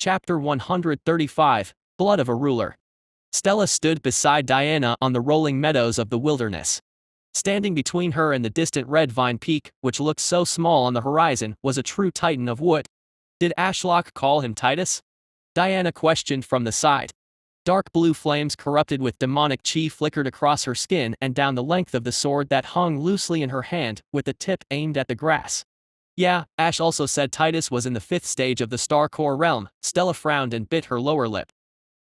Chapter 135, Blood of a Ruler. Stella stood beside Diana on the rolling meadows of the wilderness. Standing between her and the distant red vine peak, which looked so small on the horizon, was a true titan of wood. Did Ashlock call him Titus? Diana questioned from the side. Dark blue flames corrupted with demonic chi flickered across her skin and down the length of the sword that hung loosely in her hand, with the tip aimed at the grass. Yeah, Ash also said Titus was in the 5th stage of the Star Core realm. Stella frowned and bit her lower lip.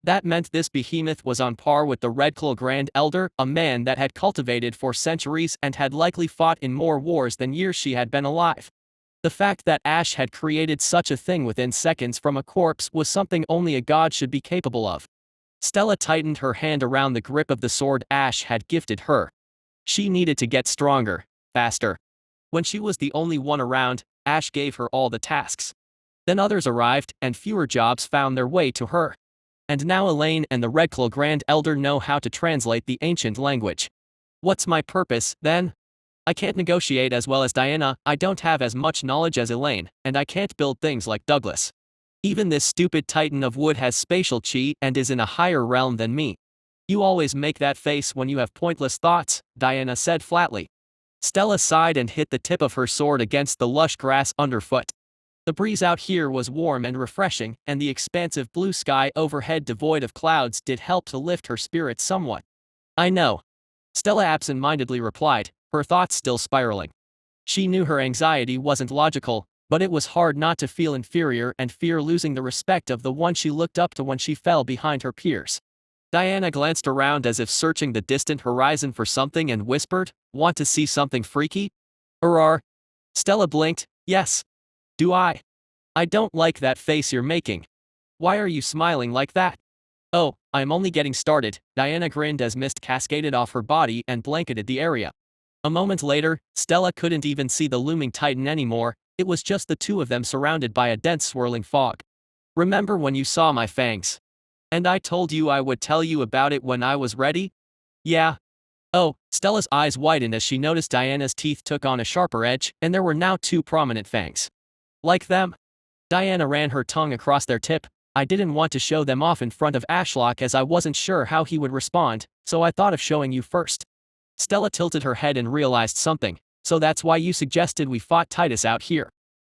That meant this behemoth was on par with the Redclaw Grand Elder, a man that had cultivated for centuries and had likely fought in more wars than years she had been alive. The fact that Ash had created such a thing within seconds from a corpse was something only a god should be capable of. Stella tightened her hand around the grip of the sword Ash had gifted her. She needed to get stronger, faster. When she was the only one around, Ash gave her all the tasks. Then others arrived, and fewer jobs found their way to her. And now Elaine and the Redclaw Grand Elder know how to translate the ancient language. What's my purpose, then? I can't negotiate as well as Diana, I don't have as much knowledge as Elaine, and I can't build things like Douglas. Even this stupid titan of wood has spatial chi and is in a higher realm than me. You always make that face when you have pointless thoughts, Diana said flatly. Stella sighed and hit the tip of her sword against the lush grass underfoot. The breeze out here was warm and refreshing, and the expansive blue sky overhead devoid of clouds did help to lift her spirits somewhat. I know. Stella absent-mindedly replied, her thoughts still spiraling. She knew her anxiety wasn't logical, but it was hard not to feel inferior and fear losing the respect of the one she looked up to when she fell behind her peers. Diana glanced around as if searching the distant horizon for something and whispered, "Want to see something freaky?" Stella blinked, "Yes. Do I? I don't like that face you're making. Why are you smiling like that?" "Oh, I'm only getting started," Diana grinned as mist cascaded off her body and blanketed the area. A moment later, Stella couldn't even see the looming titan anymore, it was just the two of them surrounded by a dense swirling fog. "Remember when you saw my fangs? And I told you I would tell you about it when I was ready?" "Yeah." "Oh," Stella's eyes widened as she noticed Diana's teeth took on a sharper edge, and there were now 2 prominent fangs. "Like them?" Diana ran her tongue across their tip. "I didn't want to show them off in front of Ashlock as I wasn't sure how he would respond, so I thought of showing you first." Stella tilted her head and realized something. "So that's why you suggested we fought Titus out here?"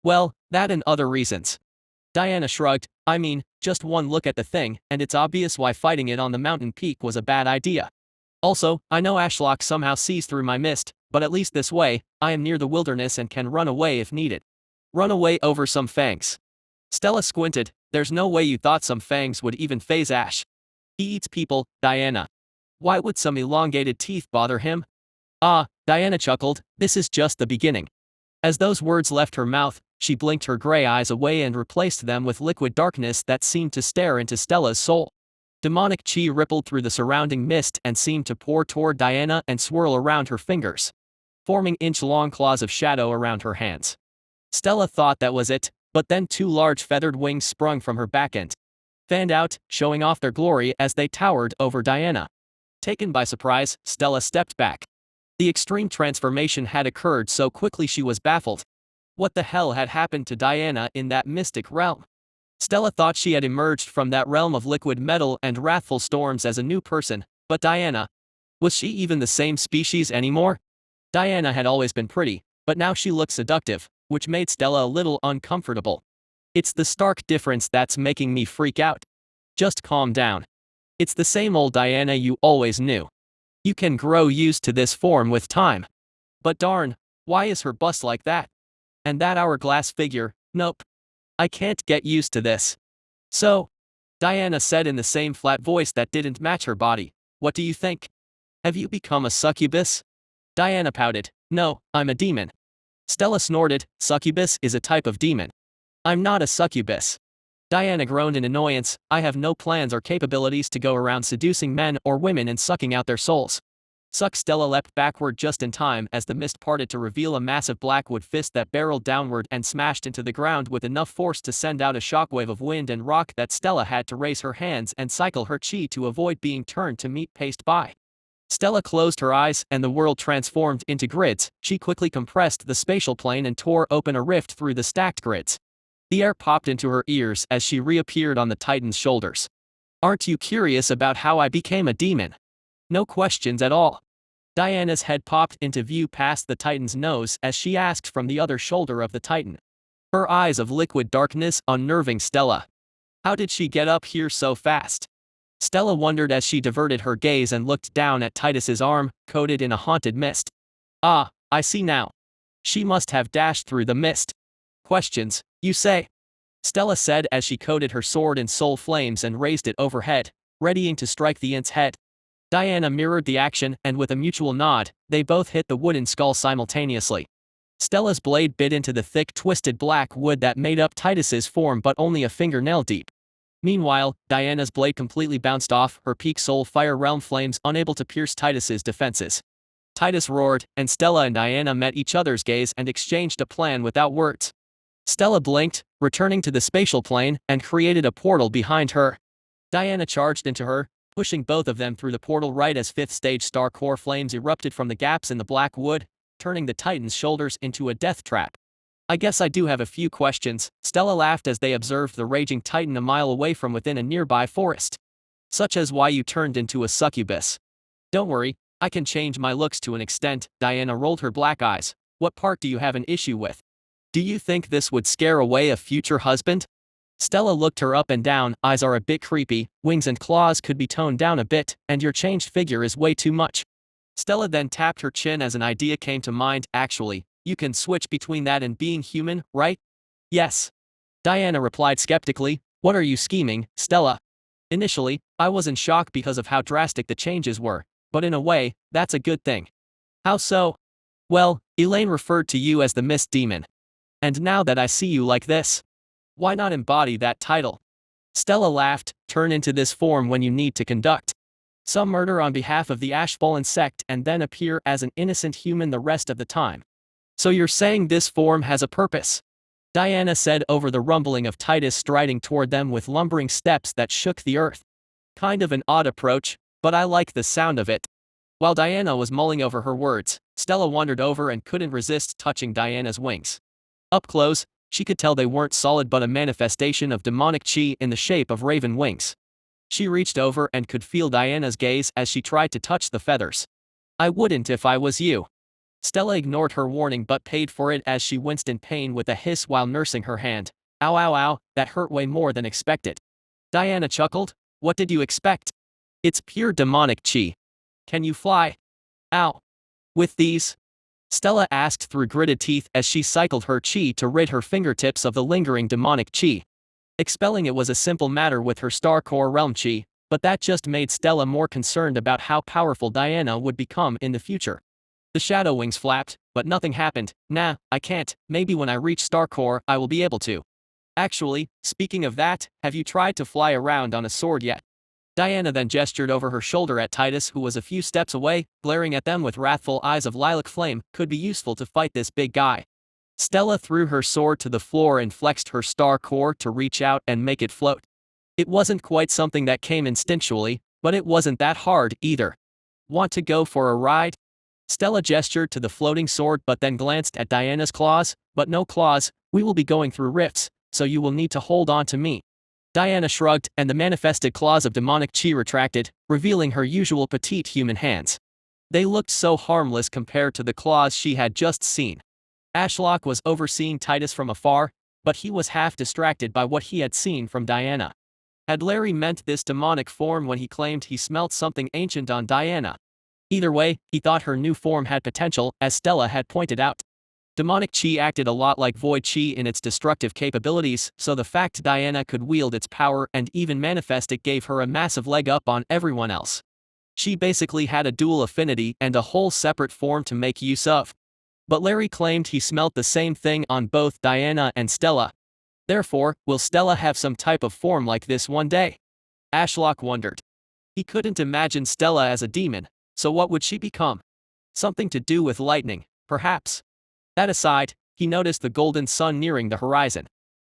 "Well, that and other reasons." Diana shrugged. "I mean, just one look at the thing, and it's obvious why fighting it on the mountain peak was a bad idea. Also, I know Ashlock somehow sees through my mist, but at least this way, I am near the wilderness and can run away if needed." "Run away over some fangs?" Stella squinted. "There's no way you thought some fangs would even faze Ash. He eats people, Diana. Why would some elongated teeth bother him?" "Ah," Diana chuckled, "this is just the beginning." As those words left her mouth, she blinked her gray eyes away and replaced them with liquid darkness that seemed to stare into Stella's soul. Demonic chi rippled through the surrounding mist and seemed to pour toward Diana and swirl around her fingers, forming inch-long claws of shadow around her hands. Stella thought that was it, but then 2 large feathered wings sprung from her back end, fanned out, showing off their glory as they towered over Diana. Taken by surprise, Stella stepped back. The extreme transformation had occurred so quickly she was baffled. What the hell had happened to Diana in that mystic realm? Stella thought she had emerged from that realm of liquid metal and wrathful storms as a new person, but Diana? Was she even the same species anymore? Diana had always been pretty, but now she looked seductive, which made Stella a little uncomfortable. "It's the stark difference that's making me freak out. Just calm down. It's the same old Diana you always knew. You can grow used to this form with time." "But darn, why is her bust like that? And that hourglass figure? Nope. I can't get used to this." "So," Diana said in the same flat voice that didn't match her body, "what do you think? Have you become a succubus?" Diana pouted. "No, I'm a demon." Stella snorted. "Succubus is a type of demon. I'm not a succubus." Diana groaned in annoyance. "I have no plans or capabilities to go around seducing men or women and sucking out their souls." Suck! Stella leapt backward just in time as the mist parted to reveal a massive blackwood fist that barreled downward and smashed into the ground with enough force to send out a shockwave of wind and rock that Stella had to raise her hands and cycle her chi to avoid being turned to meat paste by. Stella closed her eyes and the world transformed into grids. She quickly compressed the spatial plane and tore open a rift through the stacked grids. The air popped into her ears as she reappeared on the Titan's shoulders. Aren't you curious about how I became a demon? No questions at all. Diana's head popped into view past the Titan's nose as she asked from the other shoulder of the Titan. Her eyes of liquid darkness unnerving Stella. How did she get up here so fast? Stella wondered as she diverted her gaze and looked down at Titus's arm, coated in a haunted mist. Ah, I see now. She must have dashed through the mist. Questions, you say? Stella said as she coated her sword in soul flames and raised it overhead, readying to strike the Int's head. Diana mirrored the action, and with a mutual nod, they both hit the wooden skull simultaneously. Stella's blade bit into the thick twisted black wood that made up Titus's form but only a fingernail deep. Meanwhile, Diana's blade completely bounced off, her peak soul fire realm flames unable to pierce Titus's defenses. Titus roared, and Stella and Diana met each other's gaze and exchanged a plan without words. Stella blinked, returning to the spatial plane, and created a portal behind her. Diana charged into her, pushing both of them through the portal right as fifth stage star core flames erupted from the gaps in the black wood, turning the Titan's shoulders into a death trap. I guess I do have a few questions, Stella laughed as they observed the raging Titan a mile away from within a nearby forest. Such as why you turned into a succubus. Don't worry, I can change my looks to an extent, Diana rolled her black eyes. What part do you have an issue with? Do you think this would scare away a future husband? Stella looked her up and down, eyes are a bit creepy, wings and claws could be toned down a bit, and your changed figure is way too much. Stella then tapped her chin as an idea came to mind, actually, you can switch between that and being human, right? Yes. Diana replied skeptically, what are you scheming, Stella? Initially, I was in shock because of how drastic the changes were, but in a way, that's a good thing. How so? Well, Elaine referred to you as the Mist Demon. And now that I see you like this, why not embody that title? Stella laughed, turn into this form when you need to conduct some murder on behalf of the Ashfallen sect and then appear as an innocent human the rest of the time. So you're saying this form has a purpose? Diana said over the rumbling of Titus striding toward them with lumbering steps that shook the earth. Kind of an odd approach, but I like the sound of it. While Diana was mulling over her words, Stella wandered over and couldn't resist touching Diana's wings. Up close, she could tell they weren't solid but a manifestation of demonic chi in the shape of raven wings. She reached over and could feel Diana's gaze as she tried to touch the feathers. I wouldn't if I was you. Stella ignored her warning but paid for it as she winced in pain with a hiss while nursing her hand. Ow ow ow, that hurt way more than expected. Diana chuckled, what did you expect? It's pure demonic chi. Can you fly? Ow. With these? Stella asked through gritted teeth as she cycled her chi to rid her fingertips of the lingering demonic chi. Expelling it was a simple matter with her star core realm chi, but that just made Stella more concerned about how powerful Diana would become in the future. The shadow wings flapped, but nothing happened. Nah, I can't, maybe when I reach star core I will be able to. Actually, speaking of that, have you tried to fly around on a sword yet? Diana then gestured over her shoulder at Titus who was a few steps away, glaring at them with wrathful eyes of lilac flame, could be useful to fight this big guy. Stella threw her sword to the floor and flexed her star core to reach out and make it float. It wasn't quite something that came instinctually, but it wasn't that hard either. Want to go for a ride? Stella gestured to the floating sword but then glanced at Diana's claws, but no claws, we will be going through rifts, so you will need to hold on to me. Diana shrugged and the manifested claws of demonic chi retracted, revealing her usual petite human hands. They looked so harmless compared to the claws she had just seen. Ashlock was overseeing Titus from afar, but he was half distracted by what he had seen from Diana. Had Larry meant this demonic form when he claimed he smelt something ancient on Diana? Either way, he thought her new form had potential, as Stella had pointed out. Demonic chi acted a lot like void chi in its destructive capabilities, so the fact Diana could wield its power and even manifest it gave her a massive leg up on everyone else. She basically had a dual affinity and a whole separate form to make use of. But Larry claimed he smelt the same thing on both Diana and Stella. Therefore, will Stella have some type of form like this one day? Ashlock wondered. He couldn't imagine Stella as a demon, so what would she become? Something to do with lightning, perhaps. That aside, he noticed the golden sun nearing the horizon.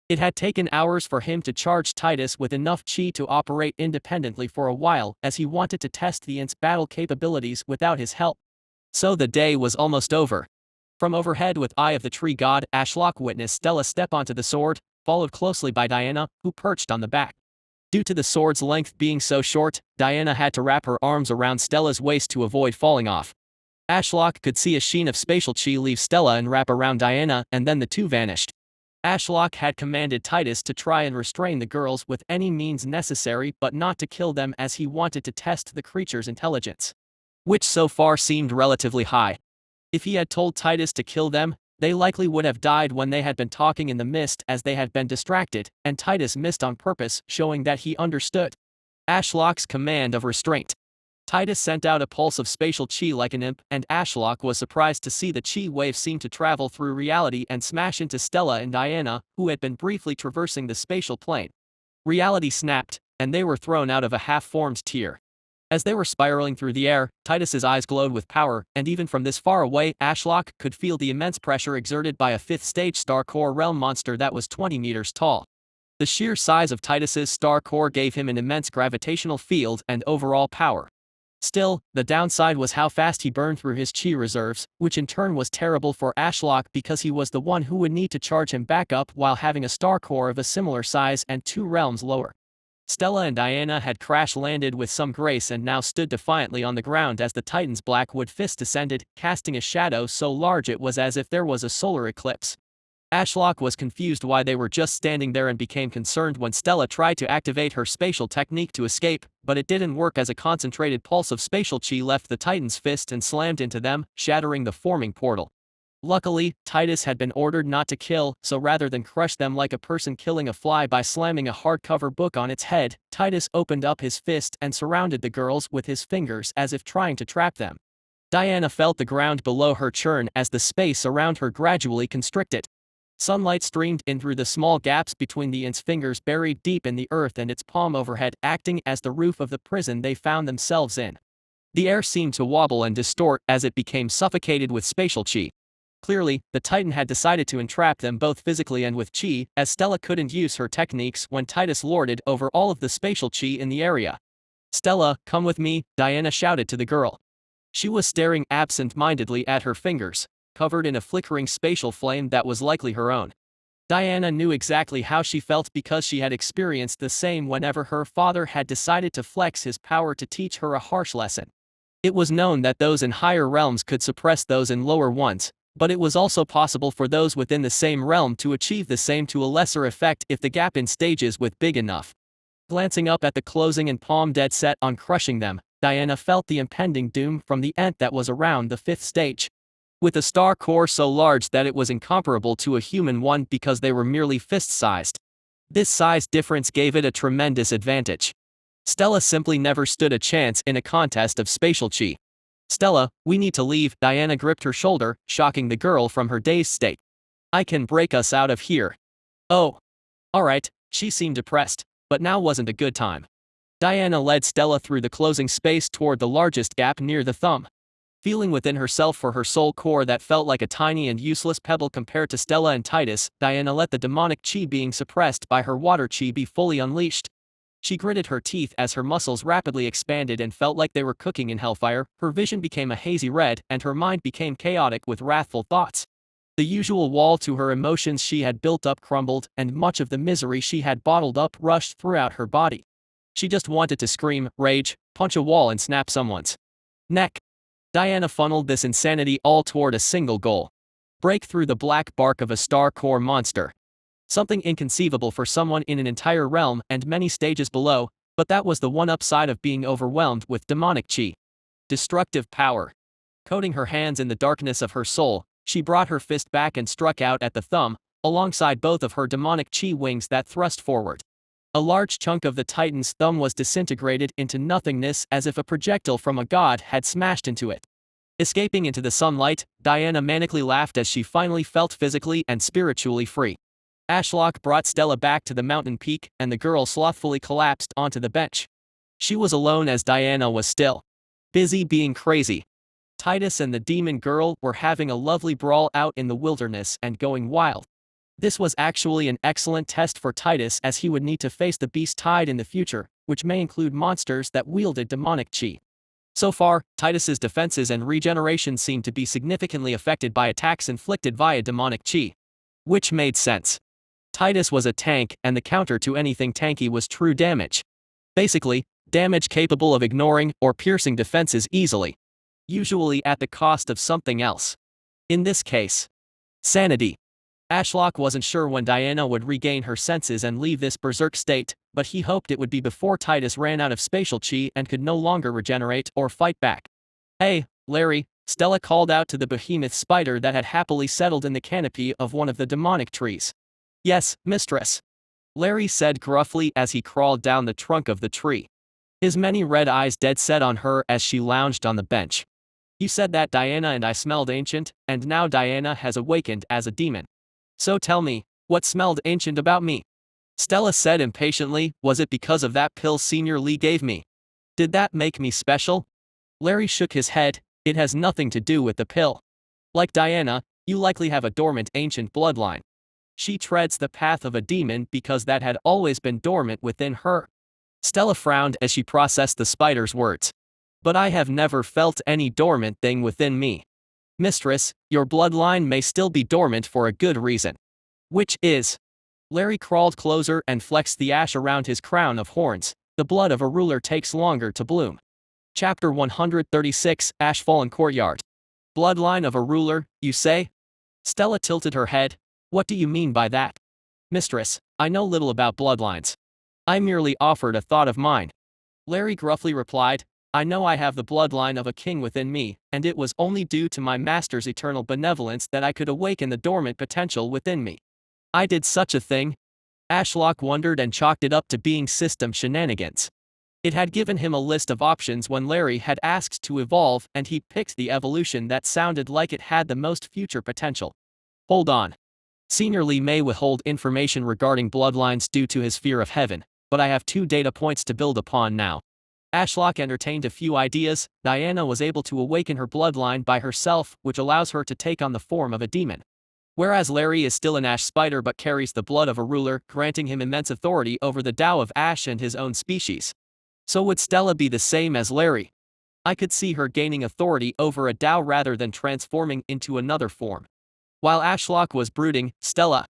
It had taken hours for him to charge Titus with enough chi to operate independently for a while as he wanted to test the Int's battle capabilities without his help. So the day was almost over. From overhead with Eye of the Tree God, Ashlock witnessed Stella step onto the sword, followed closely by Diana, who perched on the back. Due to the sword's length being so short, Diana had to wrap her arms around Stella's waist to avoid falling off. Ashlock could see a sheen of spatial chi leave Stella and wrap around Diana, and then the two vanished. Ashlock had commanded Titus to try and restrain the girls with any means necessary but not to kill them, as he wanted to test the creature's intelligence, which so far seemed relatively high. If he had told Titus to kill them, they likely would have died when they had been talking in the mist, as they had been distracted, and Titus missed on purpose, showing that he understood Ashlock's command of restraint. Titus sent out a pulse of spatial chi like an imp, and Ashlock was surprised to see the chi wave seem to travel through reality and smash into Stella and Diana, who had been briefly traversing the spatial plane. Reality snapped, and they were thrown out of a half-formed tier. As they were spiraling through the air, Titus's eyes glowed with power, and even from this far away, Ashlock could feel the immense pressure exerted by a fifth-stage Star Core realm monster that was 20 meters tall. The sheer size of Titus's Star Core gave him an immense gravitational field and overall power. Still, the downside was how fast he burned through his chi reserves, which in turn was terrible for Ashlock because he was the one who would need to charge him back up while having a Star Core of a similar size and 2 realms lower. Stella and Diana had crash-landed with some grace and now stood defiantly on the ground as the Titan's black-wood fist descended, casting a shadow so large it was as if there was a solar eclipse. Ashlock was confused why they were just standing there and became concerned when Stella tried to activate her spatial technique to escape, but it didn't work as a concentrated pulse of spatial chi left the Titan's fist and slammed into them, shattering the forming portal. Luckily, Titus had been ordered not to kill, so rather than crush them like a person killing a fly by slamming a hardcover book on its head, Titus opened up his fist and surrounded the girls with his fingers as if trying to trap them. Diana felt the ground below her churn as the space around her gradually constricted. Sunlight streamed in through the small gaps between the ant's fingers buried deep in the earth and its palm overhead, acting as the roof of the prison they found themselves in. The air seemed to wobble and distort as it became suffocated with spatial chi. Clearly, the Titan had decided to entrap them both physically and with chi, as Stella couldn't use her techniques when Titus lorded over all of the spatial chi in the area. "Stella, come with me," Diana shouted to the girl. She was staring absent-mindedly at her fingers, covered in a flickering spatial flame that was likely her own. Diana knew exactly how she felt because she had experienced the same whenever her father had decided to flex his power to teach her a harsh lesson. It was known that those in higher realms could suppress those in lower ones, but it was also possible for those within the same realm to achieve the same to a lesser effect if the gap in stages was big enough. Glancing up at the closing and palm dead set on crushing them, Diana felt the impending doom from the ant that was around the 5th stage. With a star core so large that it was incomparable to a human one because they were merely fist-sized. This size difference gave it a tremendous advantage. Stella simply never stood a chance in a contest of spatial chi. "Stella, we need to leave," Diana gripped her shoulder, shocking the girl from her dazed state. "I can break us out of here." "Oh. Alright," she seemed depressed, but now wasn't a good time. Diana led Stella through the closing space toward the largest gap near the thumb. Feeling within herself for her soul core that felt like a tiny and useless pebble compared to Stella and Titus, Diana let the demonic chi being suppressed by her water chi be fully unleashed. She gritted her teeth as her muscles rapidly expanded and felt like they were cooking in hellfire. Her vision became a hazy red, and her mind became chaotic with wrathful thoughts. The usual wall to her emotions she had built up crumbled, and much of the misery she had bottled up rushed throughout her body. She just wanted to scream, rage, punch a wall and snap someone's neck. Diana funneled this insanity all toward a single goal: break through the black bark of a star core monster. Something inconceivable for someone in an entire realm and many stages below, but that was the one upside of being overwhelmed with demonic chi. Destructive power. Coating her hands in the darkness of her soul, she brought her fist back and struck out at the thumb, alongside both of her demonic chi wings that thrust forward. A large chunk of the Titan's thumb was disintegrated into nothingness as if a projectile from a god had smashed into it. Escaping into the sunlight, Diana manically laughed as she finally felt physically and spiritually free. Ashlock brought Stella back to the mountain peak, and the girl slothfully collapsed onto the bench. She was alone as Diana was still busy being crazy. Titus and the demon girl were having a lovely brawl out in the wilderness and going wild. This was actually an excellent test for Titus, as he would need to face the beast tide in the future, which may include monsters that wielded demonic chi. So far, Titus's defenses and regeneration seemed to be significantly affected by attacks inflicted via demonic chi. Which made sense. Titus was a tank, and the counter to anything tanky was true damage. Basically, damage capable of ignoring or piercing defenses easily. Usually at the cost of something else. In this case, sanity. Ashlock wasn't sure when Diana would regain her senses and leave this berserk state, but he hoped it would be before Titus ran out of spatial chi and could no longer regenerate or fight back. "Hey, Larry," Stella called out to the behemoth spider that had happily settled in the canopy of one of the demonic trees. "Yes, mistress," Larry said gruffly as he crawled down the trunk of the tree. His many red eyes dead set on her as she lounged on the bench. "You said that Diana and I smelled ancient, and now Diana has awakened as a demon. So tell me, what smelled ancient about me?" Stella said impatiently. "Was it because of that pill Senior Lee gave me? Did that make me special?" Larry shook his head. "It has nothing to do with the pill. Like Diana, you likely have a dormant ancient bloodline. She treads the path of a demon because that had always been dormant within her." Stella frowned as she processed the spider's words. "But I have never felt any dormant thing within me. Mistress, your bloodline may still be dormant for a good reason." "Which is?" Larry crawled closer and flexed the ash around his crown of horns. "The blood of a ruler takes longer to bloom." Chapter 136, Ashfallen Courtyard. "Bloodline of a ruler, you say?" Stella tilted her head. "What do you mean by that?" "Mistress, I know little about bloodlines. I merely offered a thought of mine." Larry gruffly replied. "I know I have the bloodline of a king within me, and it was only due to my master's eternal benevolence that I could awaken the dormant potential within me." "I did such a thing?" Ashlock wondered and chalked it up to being system shenanigans. It had given him a list of options when Larry had asked to evolve, and he picked the evolution that sounded like it had the most future potential. "Hold on. Senior Lee may withhold information regarding bloodlines due to his fear of heaven, but I have 2 data points to build upon now." Ashlock entertained a few ideas. Diana was able to awaken her bloodline by herself, which allows her to take on the form of a demon. Whereas Larry is still an ash spider but carries the blood of a ruler, granting him immense authority over the Tao of Ash and his own species. So would Stella be the same as Larry? I could see her gaining authority over a Tao rather than transforming into another form. While Ashlock was brooding, Stella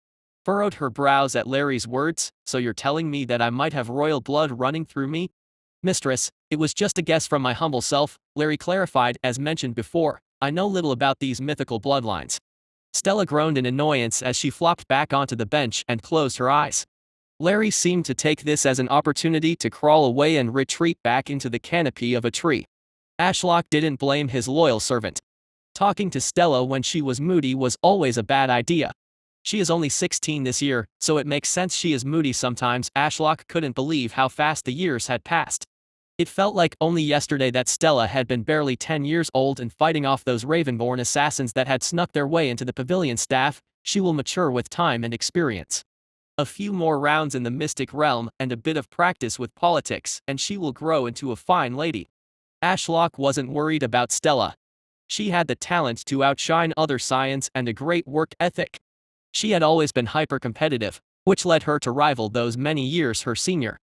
furrowed her brows at Larry's words. "So you're telling me that I might have royal blood running through me?" "Mistress, it was just a guess from my humble self," Larry clarified. "As mentioned before, I know little about these mythical bloodlines." Stella groaned in annoyance as she flopped back onto the bench and closed her eyes. Larry seemed to take this as an opportunity to crawl away and retreat back into the canopy of a tree. Ashlock didn't blame his loyal servant. Talking to Stella when she was moody was always a bad idea. She is only 16 this year, so it makes sense she is moody sometimes. Ashlock couldn't believe how fast the years had passed. It felt like only yesterday that Stella had been barely 10 years old and fighting off those Ravenborn assassins that had snuck their way into the pavilion staff. She will mature with time and experience. A few more rounds in the mystic realm and a bit of practice with politics, and she will grow into a fine lady. Ashlock wasn't worried about Stella. She had the talent to outshine other Scions and a great work ethic. She had always been hyper-competitive, which led her to rival those many years her senior.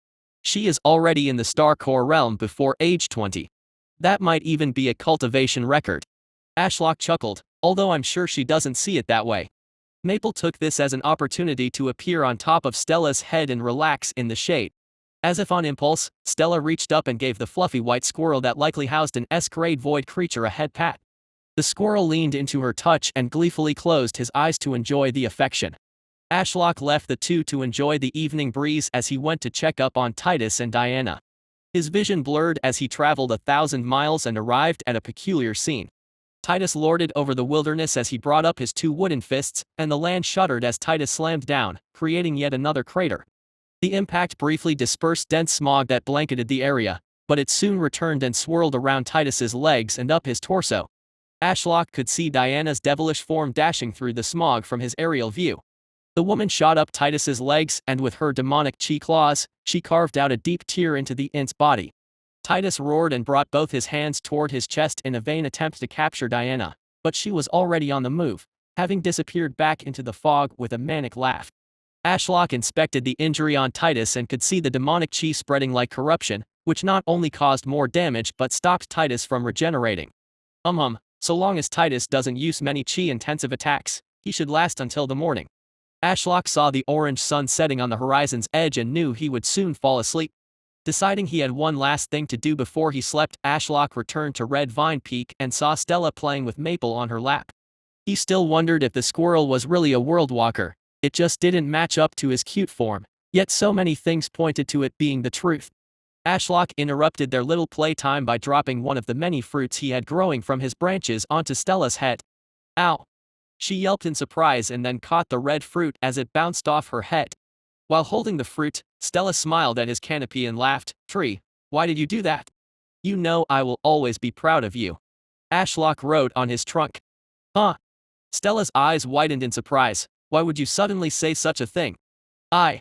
She is already in the Star Core realm before age 20. That might even be a cultivation record. Ashlock chuckled, although I'm sure she doesn't see it that way. Maple took this as an opportunity to appear on top of Stella's head and relax in the shade. As if on impulse, Stella reached up and gave the fluffy white squirrel that likely housed an S-grade void creature a head pat. The squirrel leaned into her touch and gleefully closed his eyes to enjoy the affection. Ashlock left the two to enjoy the evening breeze as he went to check up on Titus and Diana. His vision blurred as he traveled 1,000 miles and arrived at a peculiar scene. Titus lorded over the wilderness as he brought up his 2 wooden fists, and the land shuddered as Titus slammed down, creating yet another crater. The impact briefly dispersed dense smog that blanketed the area, but it soon returned and swirled around Titus's legs and up his torso. Ashlock could see Diana's devilish form dashing through the smog from his aerial view. The woman shot up Titus's legs, and with her demonic chi claws, she carved out a deep tear into the int's body. Titus roared and brought both his hands toward his chest in a vain attempt to capture Diana, but she was already on the move, having disappeared back into the fog with a manic laugh. Ashlock inspected the injury on Titus and could see the demonic chi spreading like corruption, which not only caused more damage but stopped Titus from regenerating. So long as Titus doesn't use many chi-intensive attacks, he should last until the morning. Ashlock saw the orange sun setting on the horizon's edge and knew he would soon fall asleep. Deciding he had one last thing to do before he slept, Ashlock returned to Red Vine Peak and saw Stella playing with Maple on her lap. He still wondered if the squirrel was really a world walker. It just didn't match up to his cute form, yet so many things pointed to it being the truth. Ashlock interrupted their little playtime by dropping one of the many fruits he had growing from his branches onto Stella's head. Ow! She yelped in surprise and then caught the red fruit as it bounced off her head. While holding the fruit, Stella smiled at his canopy and laughed. "Tree, why did you do that? You know I will always be proud of you." Ashlock wrote on his trunk. Huh? Stella's eyes widened in surprise. Why would you suddenly say such a thing? I.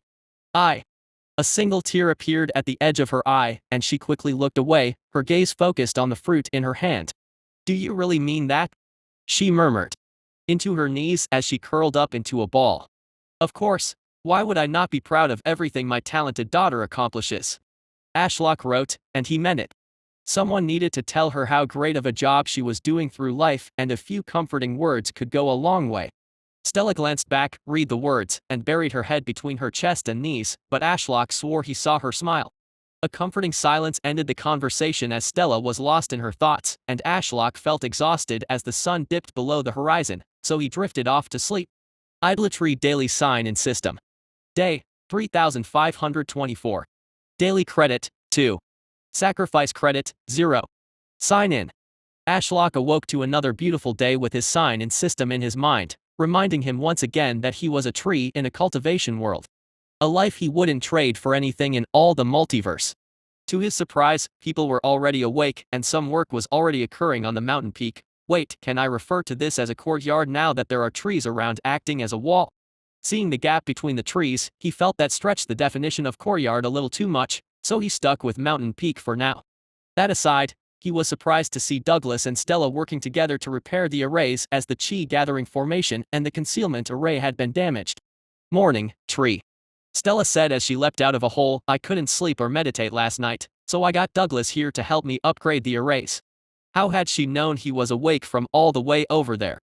A single tear appeared at the edge of her eye, and she quickly looked away, her gaze focused on the fruit in her hand. Do you really mean that? She murmured into her knees as she curled up into a ball. Of course, why would I not be proud of everything my talented daughter accomplishes? Ashlock wrote, and he meant it. Someone needed to tell her how great of a job she was doing through life, and a few comforting words could go a long way. Stella glanced back, read the words, and buried her head between her chest and knees, but Ashlock swore he saw her smile. A comforting silence ended the conversation as Stella was lost in her thoughts, and Ashlock felt exhausted as the sun dipped below the horizon, so he drifted off to sleep. Idolatry Daily Sign in System. Day 3524. Daily Credit 2. Sacrifice Credit 0. Sign in. Ashlock awoke to another beautiful day with his sign in system in his mind, reminding him once again that he was a tree in a cultivation world. A life he wouldn't trade for anything in all the multiverse. To his surprise, people were already awake and some work was already occurring on the mountain peak. Wait, can I refer to this as a courtyard now that there are trees around acting as a wall? Seeing the gap between the trees, he felt that stretched the definition of courtyard a little too much, so he stuck with mountain peak for now. That aside, he was surprised to see Douglas and Stella working together to repair the arrays as the chi gathering formation and the concealment array had been damaged. Morning, tree. Stella said as she leapt out of a hole. I couldn't sleep or meditate last night, so I got Douglas here to help me upgrade the arrays. How had she known he was awake from all the way over there?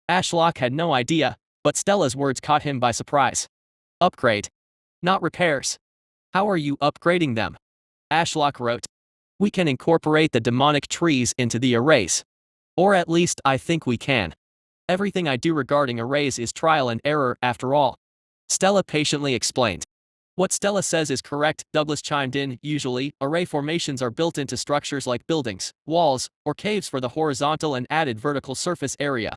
Ashlock had no idea, but Stella's words caught him by surprise. Upgrade. Not repairs. How are you upgrading them? Ashlock wrote. We can incorporate the demonic trees into the arrays. Or at least I think we can. Everything I do regarding arrays is trial and error after all. Stella patiently explained. What Stella says is correct, Douglas chimed in. Usually, array formations are built into structures like buildings, walls, or caves for the horizontal and added vertical surface area.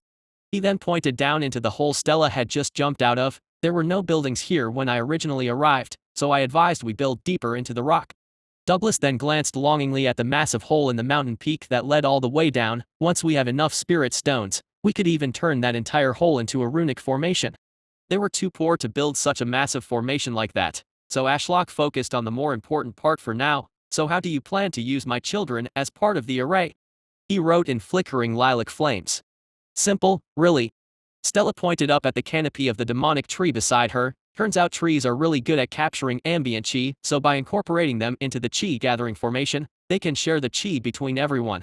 He then pointed down into the hole Stella had just jumped out of. There were no buildings here when I originally arrived, so I advised we build deeper into the rock. Douglas then glanced longingly at the massive hole in the mountain peak that led all the way down. Once we have enough spirit stones, we could even turn that entire hole into a runic formation. They were too poor to build such a massive formation like that, so Ashlock focused on the more important part for now. So how do you plan to use my children as part of the array? He wrote in flickering lilac flames. Simple, really. Stella pointed up at the canopy of the demonic tree beside her. Turns out trees are really good at capturing ambient chi, so by incorporating them into the chi gathering formation, they can share the chi between everyone.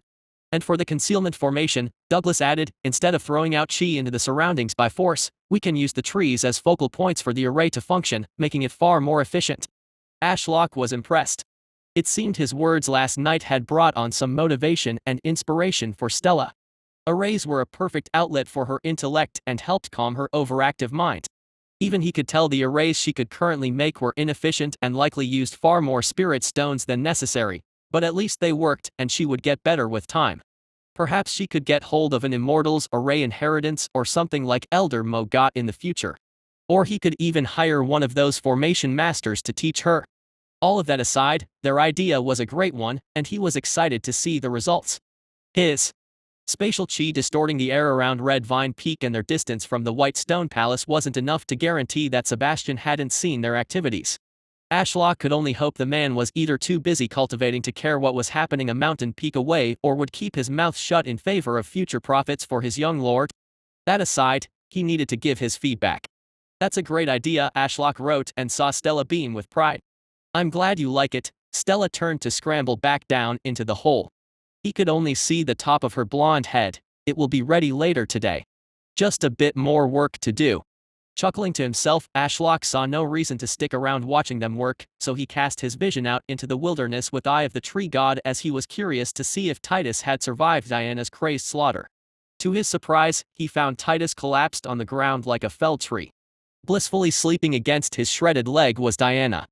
And for the concealment formation, Douglas added, instead of throwing out chi into the surroundings by force, we can use the trees as focal points for the array to function, making it far more efficient. Ashlock was impressed. It seemed his words last night had brought on some motivation and inspiration for Stella. Arrays were a perfect outlet for her intellect and helped calm her overactive mind. Even he could tell the arrays she could currently make were inefficient and likely used far more spirit stones than necessary, but at least they worked and she would get better with time. Perhaps she could get hold of an Immortals array inheritance or something like Elder Mo got in the future. Or he could even hire one of those formation masters to teach her. All of that aside, their idea was a great one, and he was excited to see the results. His spatial chi distorting the air around Red Vine Peak and their distance from the White Stone Palace wasn't enough to guarantee that Sebastian hadn't seen their activities. Ashlock could only hope the man was either too busy cultivating to care what was happening a mountain peak away or would keep his mouth shut in favor of future profits for his young lord. That aside, he needed to give his feedback. That's a great idea, Ashlock wrote and saw Stella beam with pride. I'm glad you like it. Stella turned to scramble back down into the hole. He could only see the top of her blonde head. It will be ready later today. Just a bit more work to do. Chuckling to himself, Ashlock saw no reason to stick around watching them work, so he cast his vision out into the wilderness with Eye of the Tree God as he was curious to see if Titus had survived Diana's crazed slaughter. To his surprise, he found Titus collapsed on the ground like a felled tree. Blissfully sleeping against his shredded leg was Diana.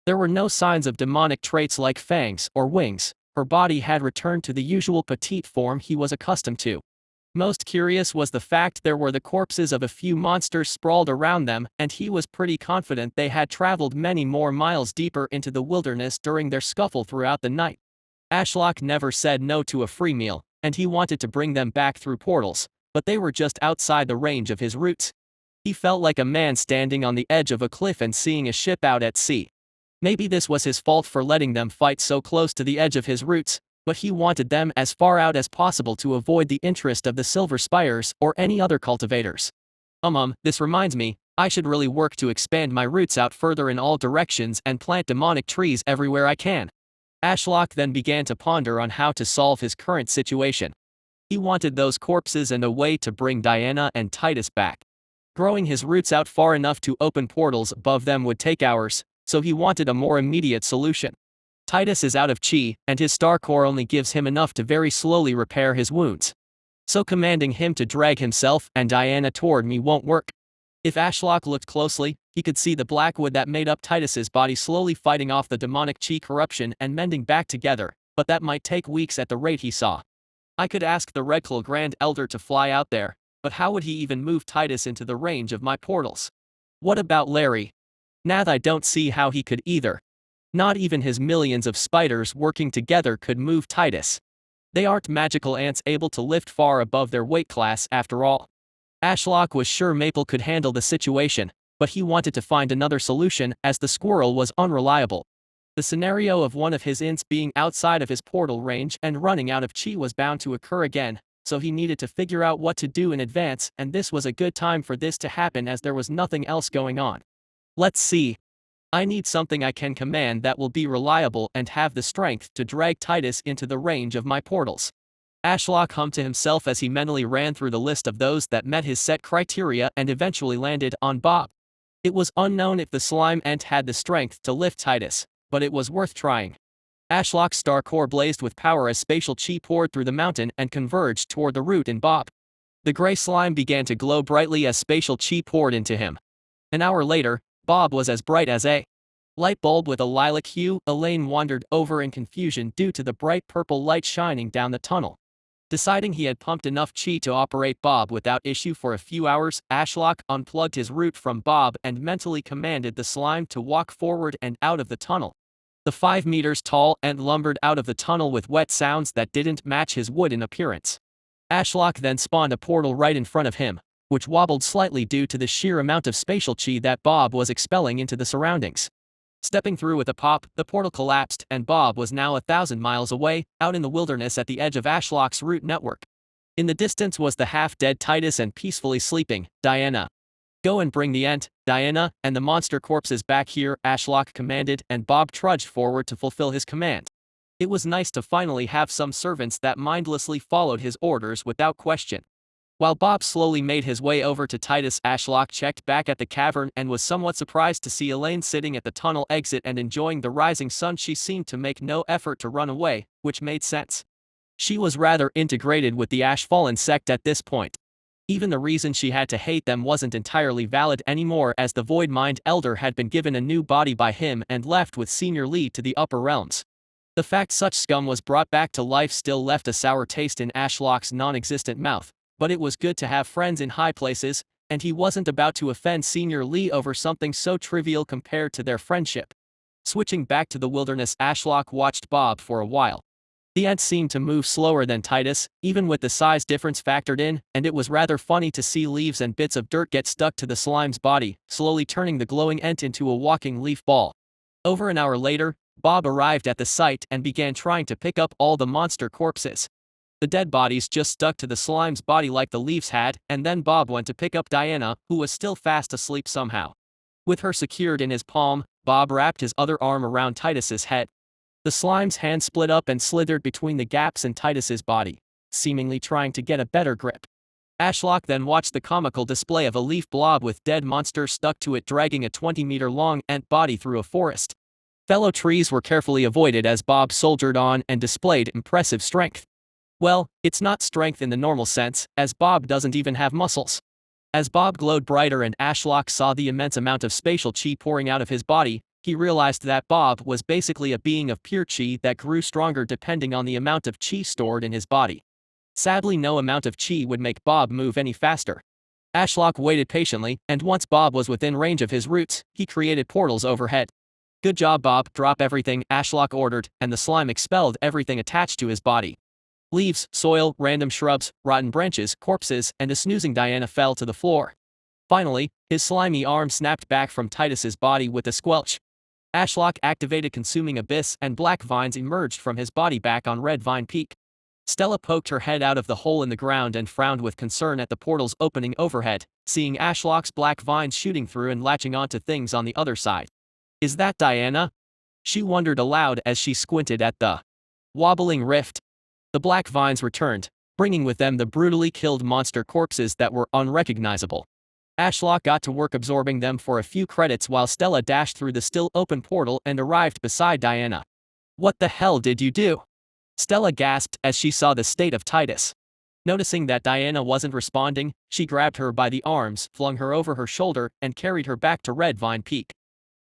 There were no signs of demonic traits like fangs or wings. Her body had returned to the usual petite form he was accustomed to. Most curious was the fact there were the corpses of a few monsters sprawled around them, and he was pretty confident they had traveled many more miles deeper into the wilderness during their scuffle throughout the night. Ashlock never said no to a free meal, and he wanted to bring them back through portals, but they were just outside the range of his roots. He felt like a man standing on the edge of a cliff and seeing a ship out at sea. Maybe this was his fault for letting them fight so close to the edge of his roots, but he wanted them as far out as possible to avoid the interest of the Silver Spires or any other cultivators. This reminds me, I should really work to expand my roots out further in all directions and plant demonic trees everywhere I can. Ashlock then began to ponder on how to solve his current situation. He wanted those corpses and a way to bring Diana and Titus back. Growing his roots out far enough to open portals above them would take hours, so he wanted a more immediate solution. Titus is out of chi, and his star core only gives him enough to very slowly repair his wounds. So commanding him to drag himself and Diana toward me won't work. If Ashlock looked closely, he could see the black wood that made up Titus's body slowly fighting off the demonic chi corruption and mending back together, but that might take weeks at the rate he saw. I could ask the Redclaw Grand Elder to fly out there, but how would he even move Titus into the range of my portals? What about Larry? Nath, I don't see how he could either. Not even his millions of spiders working together could move Titus. They aren't magical ants able to lift far above their weight class after all. Ashlock was sure Maple could handle the situation, but he wanted to find another solution as the squirrel was unreliable. The scenario of one of his ints being outside of his portal range and running out of chi was bound to occur again, so he needed to figure out what to do in advance, and this was a good time for this to happen as there was nothing else going on. Let's see. I need something I can command that will be reliable and have the strength to drag Titus into the range of my portals. Ashlock hummed to himself as he mentally ran through the list of those that met his set criteria and eventually landed on Bob. It was unknown if the slime ant had the strength to lift Titus, but it was worth trying. Ashlock's star core blazed with power as spatial chi poured through the mountain and converged toward the root in Bob. The gray slime began to glow brightly as spatial chi poured into him. An hour later, Bob was as bright as a light bulb with a lilac hue. Elaine wandered over in confusion due to the bright purple light shining down the tunnel. Deciding he had pumped enough chi to operate Bob without issue for a few hours, Ashlock unplugged his root from Bob and mentally commanded the slime to walk forward and out of the tunnel. The 5 meters tall ant lumbered out of the tunnel with wet sounds that didn't match his wood in appearance. Ashlock then spawned a portal right in front of him, which wobbled slightly due to the sheer amount of spatial chi that Bob was expelling into the surroundings. Stepping through with a pop, the portal collapsed and Bob was now 1,000 miles away, out in the wilderness at the edge of Ashlock's root network. In the distance was the half-dead Titus and peacefully sleeping Diana. Go and bring the ant, Diana, and the monster corpses back here, Ashlock commanded, and Bob trudged forward to fulfill his command. It was nice to finally have some servants that mindlessly followed his orders without question. While Bob slowly made his way over to Titus, Ashlock checked back at the cavern and was somewhat surprised to see Elaine sitting at the tunnel exit and enjoying the rising sun. She seemed to make no effort to run away, which made sense. She was rather integrated with the Ashfallen sect at this point. Even the reason she had to hate them wasn't entirely valid anymore, as the Void Mind Elder had been given a new body by him and left with Senior Lee to the upper realms. The fact such scum was brought back to life still left a sour taste in Ashlock's non-existent mouth. But it was good to have friends in high places, and he wasn't about to offend Senior Lee over something so trivial compared to their friendship. Switching back to the wilderness, Ashlock watched Bob for a while. The ant seemed to move slower than Titus, even with the size difference factored in, and it was rather funny to see leaves and bits of dirt get stuck to the slime's body, slowly turning the glowing ant into a walking leaf ball. Over an hour later, Bob arrived at the site and began trying to pick up all the monster corpses. The dead bodies just stuck to the slime's body like the leaves had, and then Bob went to pick up Diana, who was still fast asleep somehow. With her secured in his palm, Bob wrapped his other arm around Titus's head. The slime's hand split up and slithered between the gaps in Titus's body, seemingly trying to get a better grip. Ashlock then watched the comical display of a leaf blob with dead monster stuck to it dragging a 20-meter-long ant body through a forest. Fellow trees were carefully avoided as Bob soldiered on and displayed impressive strength. Well, it's not strength in the normal sense, as Bob doesn't even have muscles. As Bob glowed brighter and Ashlock saw the immense amount of spatial chi pouring out of his body, he realized that Bob was basically a being of pure chi that grew stronger depending on the amount of chi stored in his body. Sadly, no amount of chi would make Bob move any faster. Ashlock waited patiently, and once Bob was within range of his roots, he created portals overhead. "Good job, Bob, drop everything," Ashlock ordered, and the slime expelled everything attached to his body. Leaves, soil, random shrubs, rotten branches, corpses, and a snoozing Diana fell to the floor. Finally, his slimy arm snapped back from Titus's body with a squelch. Ashlock activated Consuming Abyss and black vines emerged from his body back on Red Vine Peak. Stella poked her head out of the hole in the ground and frowned with concern at the portal's opening overhead, seeing Ashlock's black vines shooting through and latching onto things on the other side. "Is that Diana?" she wondered aloud as she squinted at the wobbling rift. The black vines returned, bringing with them the brutally killed monster corpses that were unrecognizable. Ashlock got to work absorbing them for a few credits while Stella dashed through the still open portal and arrived beside Diana. "What the hell did you do?" Stella gasped as she saw the state of Titus. Noticing that Diana wasn't responding, she grabbed her by the arms, flung her over her shoulder, and carried her back to Red Vine Peak.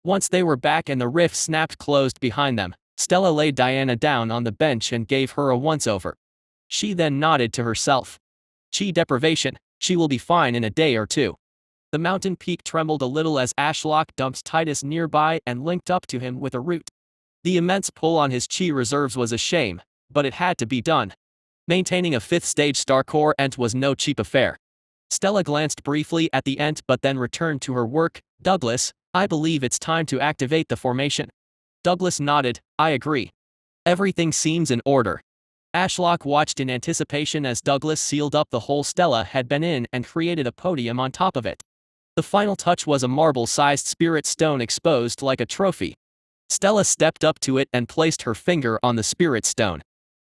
Once they were back and the rift snapped closed behind them, Stella laid Diana down on the bench and gave her a once-over. She then nodded to herself. "Chi deprivation, she will be fine in a day or two." The mountain peak trembled a little as Ashlock dumped Titus nearby and linked up to him with a root. The immense pull on his chi reserves was a shame, but it had to be done. Maintaining a 5th-stage star core ent was no cheap affair. Stella glanced briefly at the ent but then returned to her work. "Douglas, I believe it's time to activate the formation." Douglas nodded. "I agree. Everything seems in order." Ashlock watched in anticipation as Douglas sealed up the hole Stella had been in and created a podium on top of it. The final touch was a marble-sized spirit stone exposed like a trophy. Stella stepped up to it and placed her finger on the spirit stone.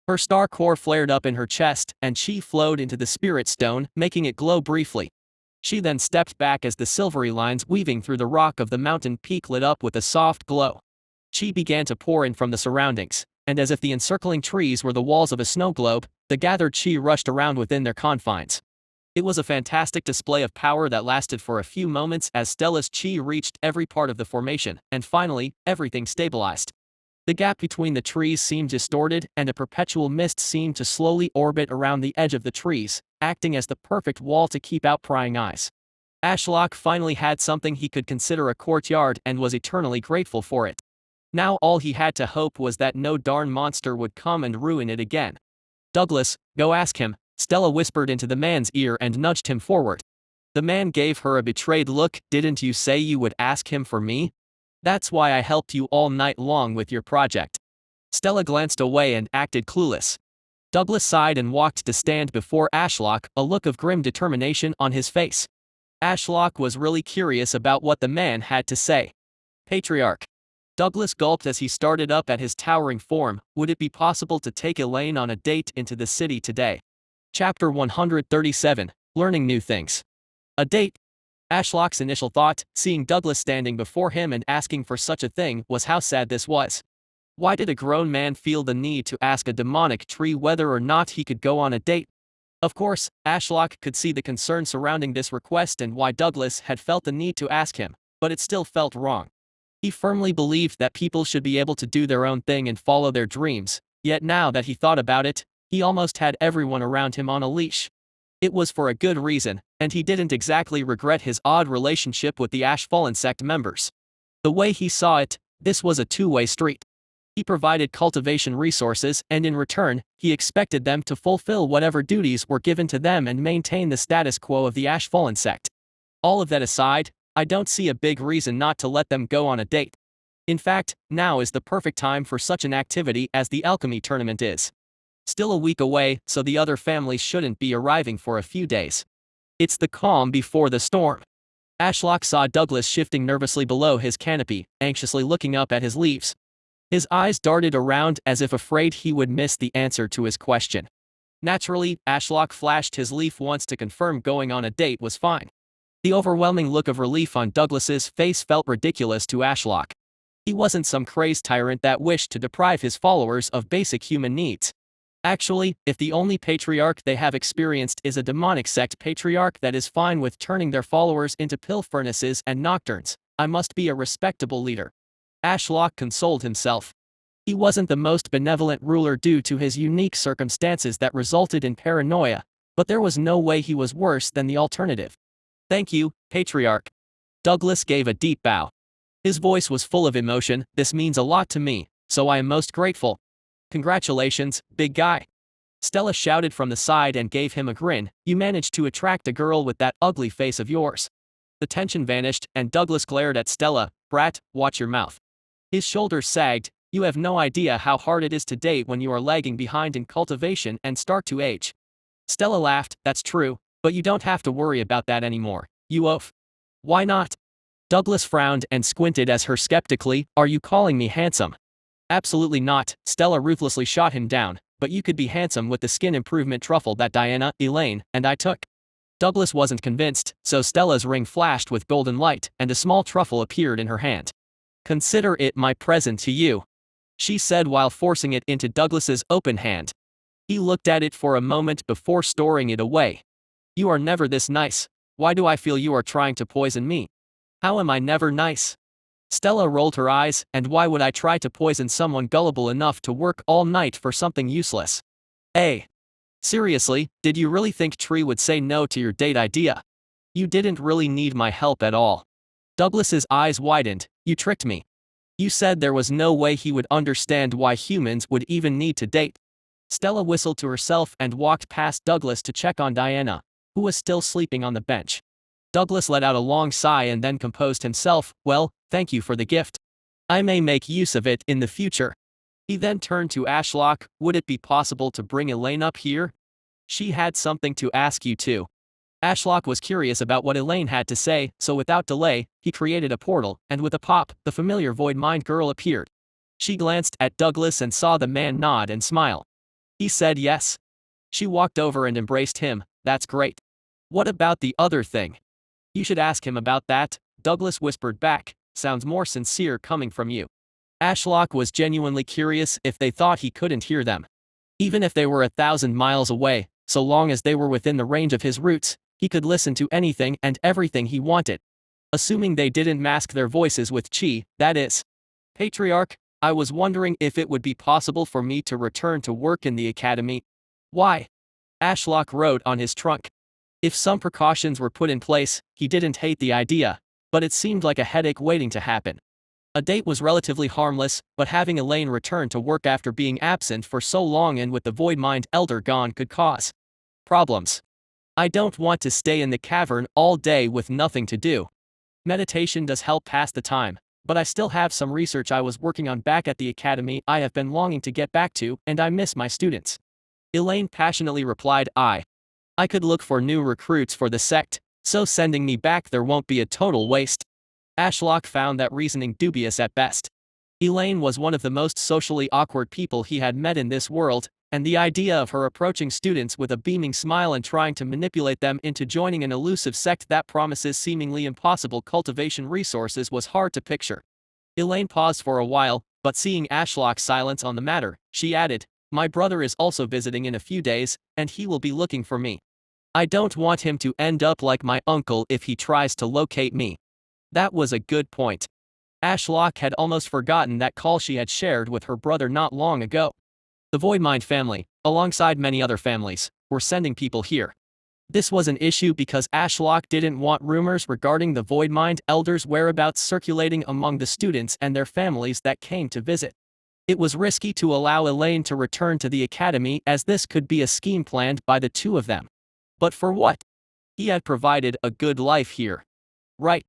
Her star core flared up in her chest, and chi flowed into the spirit stone, making it glow briefly. She then stepped back as the silvery lines weaving through the rock of the mountain peak lit up with a soft glow. Chi began to pour in from the surroundings, and as if the encircling trees were the walls of a snow globe, the gathered chi rushed around within their confines. It was a fantastic display of power that lasted for a few moments as Stella's chi reached every part of the formation, and finally, everything stabilized. The gap between the trees seemed distorted, and a perpetual mist seemed to slowly orbit around the edge of the trees, acting as the perfect wall to keep out prying eyes. Ashlock finally had something he could consider a courtyard and was eternally grateful for it. Now all he had to hope was that no darn monster would come and ruin it again. "Douglas, go ask him," Stella whispered into the man's ear and nudged him forward. The man gave her a betrayed look. "Didn't you say you would ask him for me? That's why I helped you all night long with your project." Stella glanced away and acted clueless. Douglas sighed and walked to stand before Ashlock, a look of grim determination on his face. Ashlock was really curious about what the man had to say. "Patriarch." Douglas gulped as he started up at his towering form. "Would it be possible to take Elaine on a date into the city today?" Chapter 137, Learning New Things. A date? Ashlock's initial thought, seeing Douglas standing before him and asking for such a thing, was how sad this was. Why did a grown man feel the need to ask a demonic tree whether or not he could go on a date? Of course, Ashlock could see the concern surrounding this request and why Douglas had felt the need to ask him, but it still felt wrong. He firmly believed that people should be able to do their own thing and follow their dreams, yet now that he thought about it, he almost had everyone around him on a leash. It was for a good reason, and he didn't exactly regret his odd relationship with the Ashfallen sect members. The way he saw it, this was a two-way street. He provided cultivation resources, and in return, he expected them to fulfill whatever duties were given to them and maintain the status quo of the Ashfallen sect. All of that aside, I don't see a big reason not to let them go on a date. In fact, now is the perfect time for such an activity as the Alchemy tournament is. Still a week away, so the other families shouldn't be arriving for a few days. It's the calm before the storm. Ashlock saw Douglas shifting nervously below his canopy, anxiously looking up at his leaves. His eyes darted around as if afraid he would miss the answer to his question. Naturally, Ashlock flashed his leaf once to confirm going on a date was fine. The overwhelming look of relief on Douglas's face felt ridiculous to Ashlock. He wasn't some crazed tyrant that wished to deprive his followers of basic human needs. Actually, if the only patriarch they have experienced is a demonic sect patriarch that is fine with turning their followers into pill furnaces and nocturnes, I must be a respectable leader. Ashlock consoled himself. He wasn't the most benevolent ruler due to his unique circumstances that resulted in paranoia, but there was no way he was worse than the alternative. Thank you, Patriarch. Douglas gave a deep bow. His voice was full of emotion. This means a lot to me, so I am most grateful. Congratulations, big guy. Stella shouted from the side and gave him a grin. You managed to attract a girl with that ugly face of yours. The tension vanished, and Douglas glared at Stella. Brat, watch your mouth. His shoulders sagged. You have no idea how hard it is to date when you are lagging behind in cultivation and start to age. Stella laughed. That's true, but you don't have to worry about that anymore. You oaf. Why not? Douglas frowned and squinted at her skeptically. Are you calling me handsome? Absolutely not. Stella ruthlessly shot him down. But you could be handsome with the skin improvement truffle that Diana, Elaine, and I took. Douglas wasn't convinced, so Stella's ring flashed with golden light, and a small truffle appeared in her hand. Consider it my present to you, she said while forcing it into Douglas's open hand. He looked at it for a moment before storing it away. You are never this nice. Why do I feel you are trying to poison me? How am I never nice? Stella rolled her eyes. And why would I try to poison someone gullible enough to work all night for something useless? Hey. Seriously, did you really think Tree would say no to your date idea? You didn't really need my help at all. Douglas's eyes widened. You tricked me. You said there was no way he would understand why humans would even need to date. Stella whistled to herself and walked past Douglas to check on Diana, who was still sleeping on the bench. Douglas let out a long sigh and then composed himself. Well, thank you for the gift. I may make use of it in the future. He then turned to Ashlock. Would it be possible to bring Elaine up here? She had something to ask you too. Ashlock was curious about what Elaine had to say, so without delay, he created a portal, and with a pop, the familiar Void Mind girl appeared. She glanced at Douglas and saw the man nod and smile. He said yes. She walked over and embraced him. That's great. What about the other thing? You should ask him about that, Douglas whispered back. Sounds more sincere coming from you. Ashlock was genuinely curious if they thought he couldn't hear them. Even if they were 1,000 miles away, so long as they were within the range of his roots, he could listen to anything and everything he wanted. Assuming they didn't mask their voices with chi, that is. Patriarch, I was wondering if it would be possible for me to return to work in the academy. Why? Ashlock wrote on his trunk. If some precautions were put in place, he didn't hate the idea, but it seemed like a headache waiting to happen. A date was relatively harmless, but having Elaine return to work after being absent for so long and with the Void Mind Elder gone could cause problems. I don't want to stay in the cavern all day with nothing to do. Meditation does help pass the time, but I still have some research I was working on back at the academy I have been longing to get back to, and I miss my students. Elaine passionately replied. I could look for new recruits for the sect, so sending me back there won't be a total waste. Ashlock found that reasoning dubious at best. Elaine was one of the most socially awkward people he had met in this world, and the idea of her approaching students with a beaming smile and trying to manipulate them into joining an elusive sect that promises seemingly impossible cultivation resources was hard to picture. Elaine paused for a while, but seeing Ashlock's silence on the matter, she added, My brother is also visiting in a few days, and he will be looking for me. I don't want him to end up like my uncle if he tries to locate me. That was a good point. Ashlock had almost forgotten that call she had shared with her brother not long ago. The Voidmind family, alongside many other families, were sending people here. This was an issue because Ashlock didn't want rumors regarding the Voidmind elders' whereabouts circulating among the students and their families that came to visit. It was risky to allow Elaine to return to the academy as this could be a scheme planned by the two of them. But for what? He had provided a good life here. Right.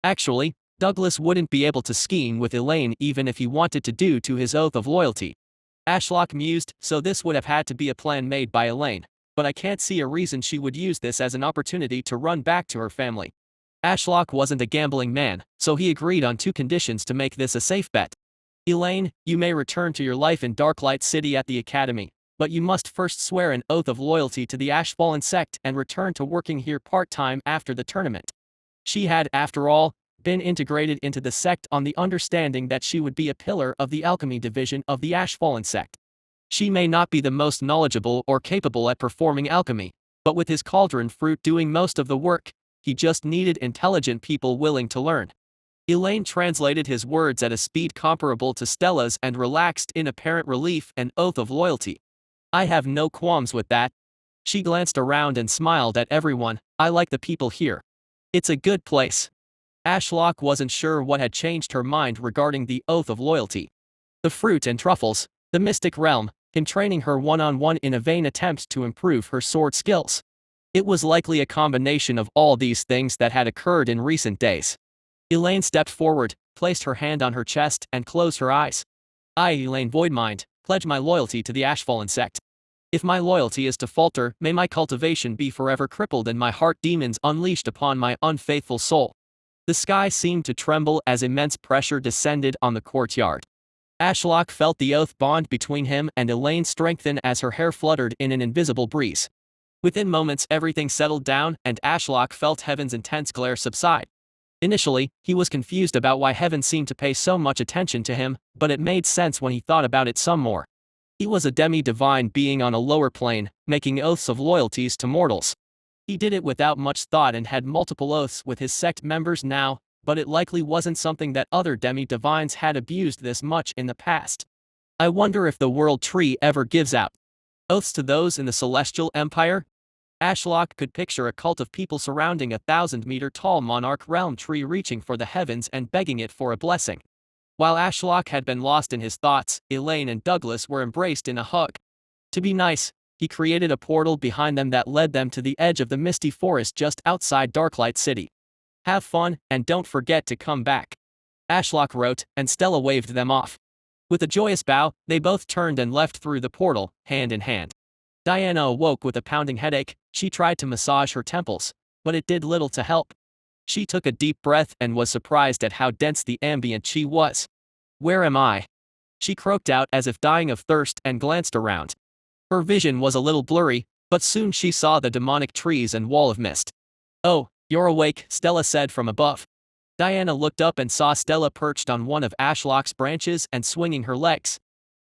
Actually, Douglas wouldn't be able to scheme with Elaine even if he wanted to due to his oath of loyalty. Ashlock mused, so this would have had to be a plan made by Elaine, but I can't see a reason she would use this as an opportunity to run back to her family. Ashlock wasn't a gambling man, so he agreed on 2 conditions to make this a safe bet. Elaine, you may return to your life in Darklight City at the academy, But you must first swear an oath of loyalty to the Ashfallen sect and return to working here part-time after the tournament. She had, after all, been integrated into the sect on the understanding that she would be a pillar of the alchemy division of the Ashfallen sect. She may not be the most knowledgeable or capable at performing alchemy, but with his cauldron fruit doing most of the work, he just needed intelligent people willing to learn. Elaine translated his words at a speed comparable to Stella's and relaxed in apparent relief and oath of loyalty. I have no qualms with that. She glanced around and smiled at everyone. I like the people here. It's a good place. Ashlock wasn't sure what had changed her mind regarding the oath of loyalty. The fruit and truffles, the mystic realm, him training her one-on-one in a vain attempt to improve her sword skills. It was likely a combination of all these things that had occurred in recent days. Elaine stepped forward, placed her hand on her chest and closed her eyes. I, Elaine Voidmind, pledge my loyalty to the Ashfallen sect. If my loyalty is to falter, may my cultivation be forever crippled and my heart demons unleashed upon my unfaithful soul. The sky seemed to tremble as immense pressure descended on the courtyard. Ashlock felt the oath bond between him and Elaine strengthen as her hair fluttered in an invisible breeze. Within moments everything settled down and Ashlock felt Heaven's intense glare subside. Initially, he was confused about why Heaven seemed to pay so much attention to him, but it made sense when he thought about it some more. He was a demi-divine being on a lower plane, making oaths of loyalties to mortals. He did it without much thought and had multiple oaths with his sect members now, but it likely wasn't something that other demi-divines had abused this much in the past. I wonder if the world tree ever gives out oaths to those in the Celestial Empire? Ashlock could picture a cult of people surrounding a 1,000-meter-tall monarch realm tree reaching for the heavens and begging it for a blessing. While Ashlock had been lost in his thoughts, Elaine and Douglas were embraced in a hug. To be nice, he created a portal behind them that led them to the edge of the misty forest just outside Darklight City. Have fun, and don't forget to come back. Ashlock wrote, and Stella waved them off. With a joyous bow, they both turned and left through the portal, hand in hand. Diana awoke with a pounding headache. She tried to massage her temples, but it did little to help. She took a deep breath and was surprised at how dense the ambient chi was. Where am I? She croaked out as if dying of thirst and glanced around. Her vision was a little blurry, but soon she saw the demonic trees and wall of mist. Oh, you're awake, Stella said from above. Diana looked up and saw Stella perched on one of Ashlock's branches and swinging her legs.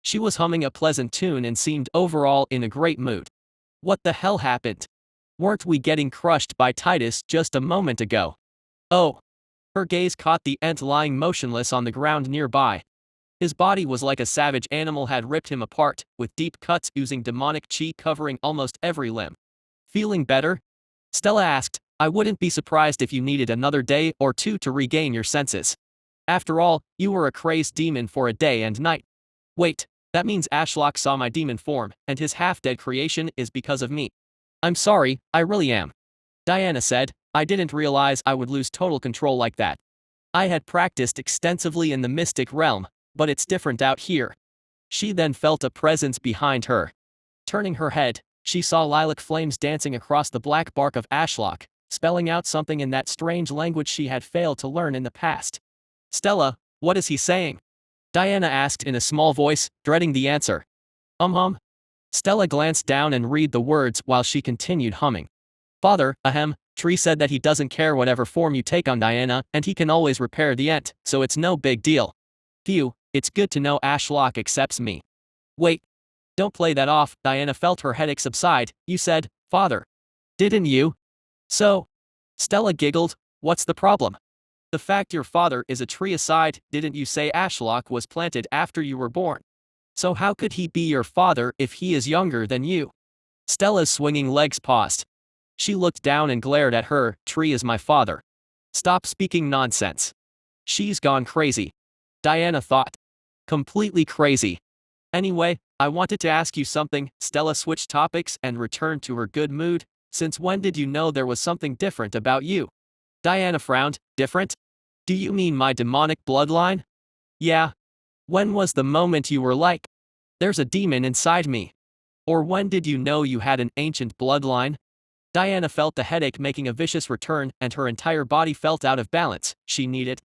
She was humming a pleasant tune and seemed overall in a great mood. What the hell happened? Weren't we getting crushed by Titus just a moment ago? Oh. Her gaze caught the ant lying motionless on the ground nearby. His body was like a savage animal had ripped him apart, with deep cuts oozing demonic chi covering almost every limb. Feeling better? Stella asked. I wouldn't be surprised if you needed another day or two to regain your senses. After all, you were a crazed demon for a day and night. Wait, that means Ashlock saw my demon form, and his half-dead creation is because of me. I'm sorry, I really am. Diana said, I didn't realize I would lose total control like that. I had practiced extensively in the mystic realm, but it's different out here. She then felt a presence behind her. Turning her head, she saw lilac flames dancing across the black bark of Ashlock, spelling out something in that strange language she had failed to learn in the past. Stella, what is he saying? Diana asked in a small voice, dreading the answer. Stella glanced down and read the words while she continued humming. Father, Tree said that he doesn't care whatever form you take on Diana, and he can always repair the ent, so it's no big deal. Phew, it's good to know Ashlock accepts me. Wait. Don't play that off, Diana felt her headache subside. You said, Father. Didn't you? So. Stella giggled, what's the problem? The fact your father is a tree aside, didn't you say Ashlock was planted after you were born? So how could he be your father if he is younger than you? Stella's swinging legs paused. She looked down and glared at her. Tree is my father. Stop speaking nonsense. She's gone crazy. Diana thought. Completely crazy. Anyway, I wanted to ask you something. Stella switched topics and returned to her good mood. Since when did you know there was something different about you? Diana frowned. Different? Do you mean my demonic bloodline? Yeah. When was the moment you were like, there's a demon inside me? Or when did you know you had an ancient bloodline? Diana felt the headache making a vicious return and her entire body felt out of balance. She needed.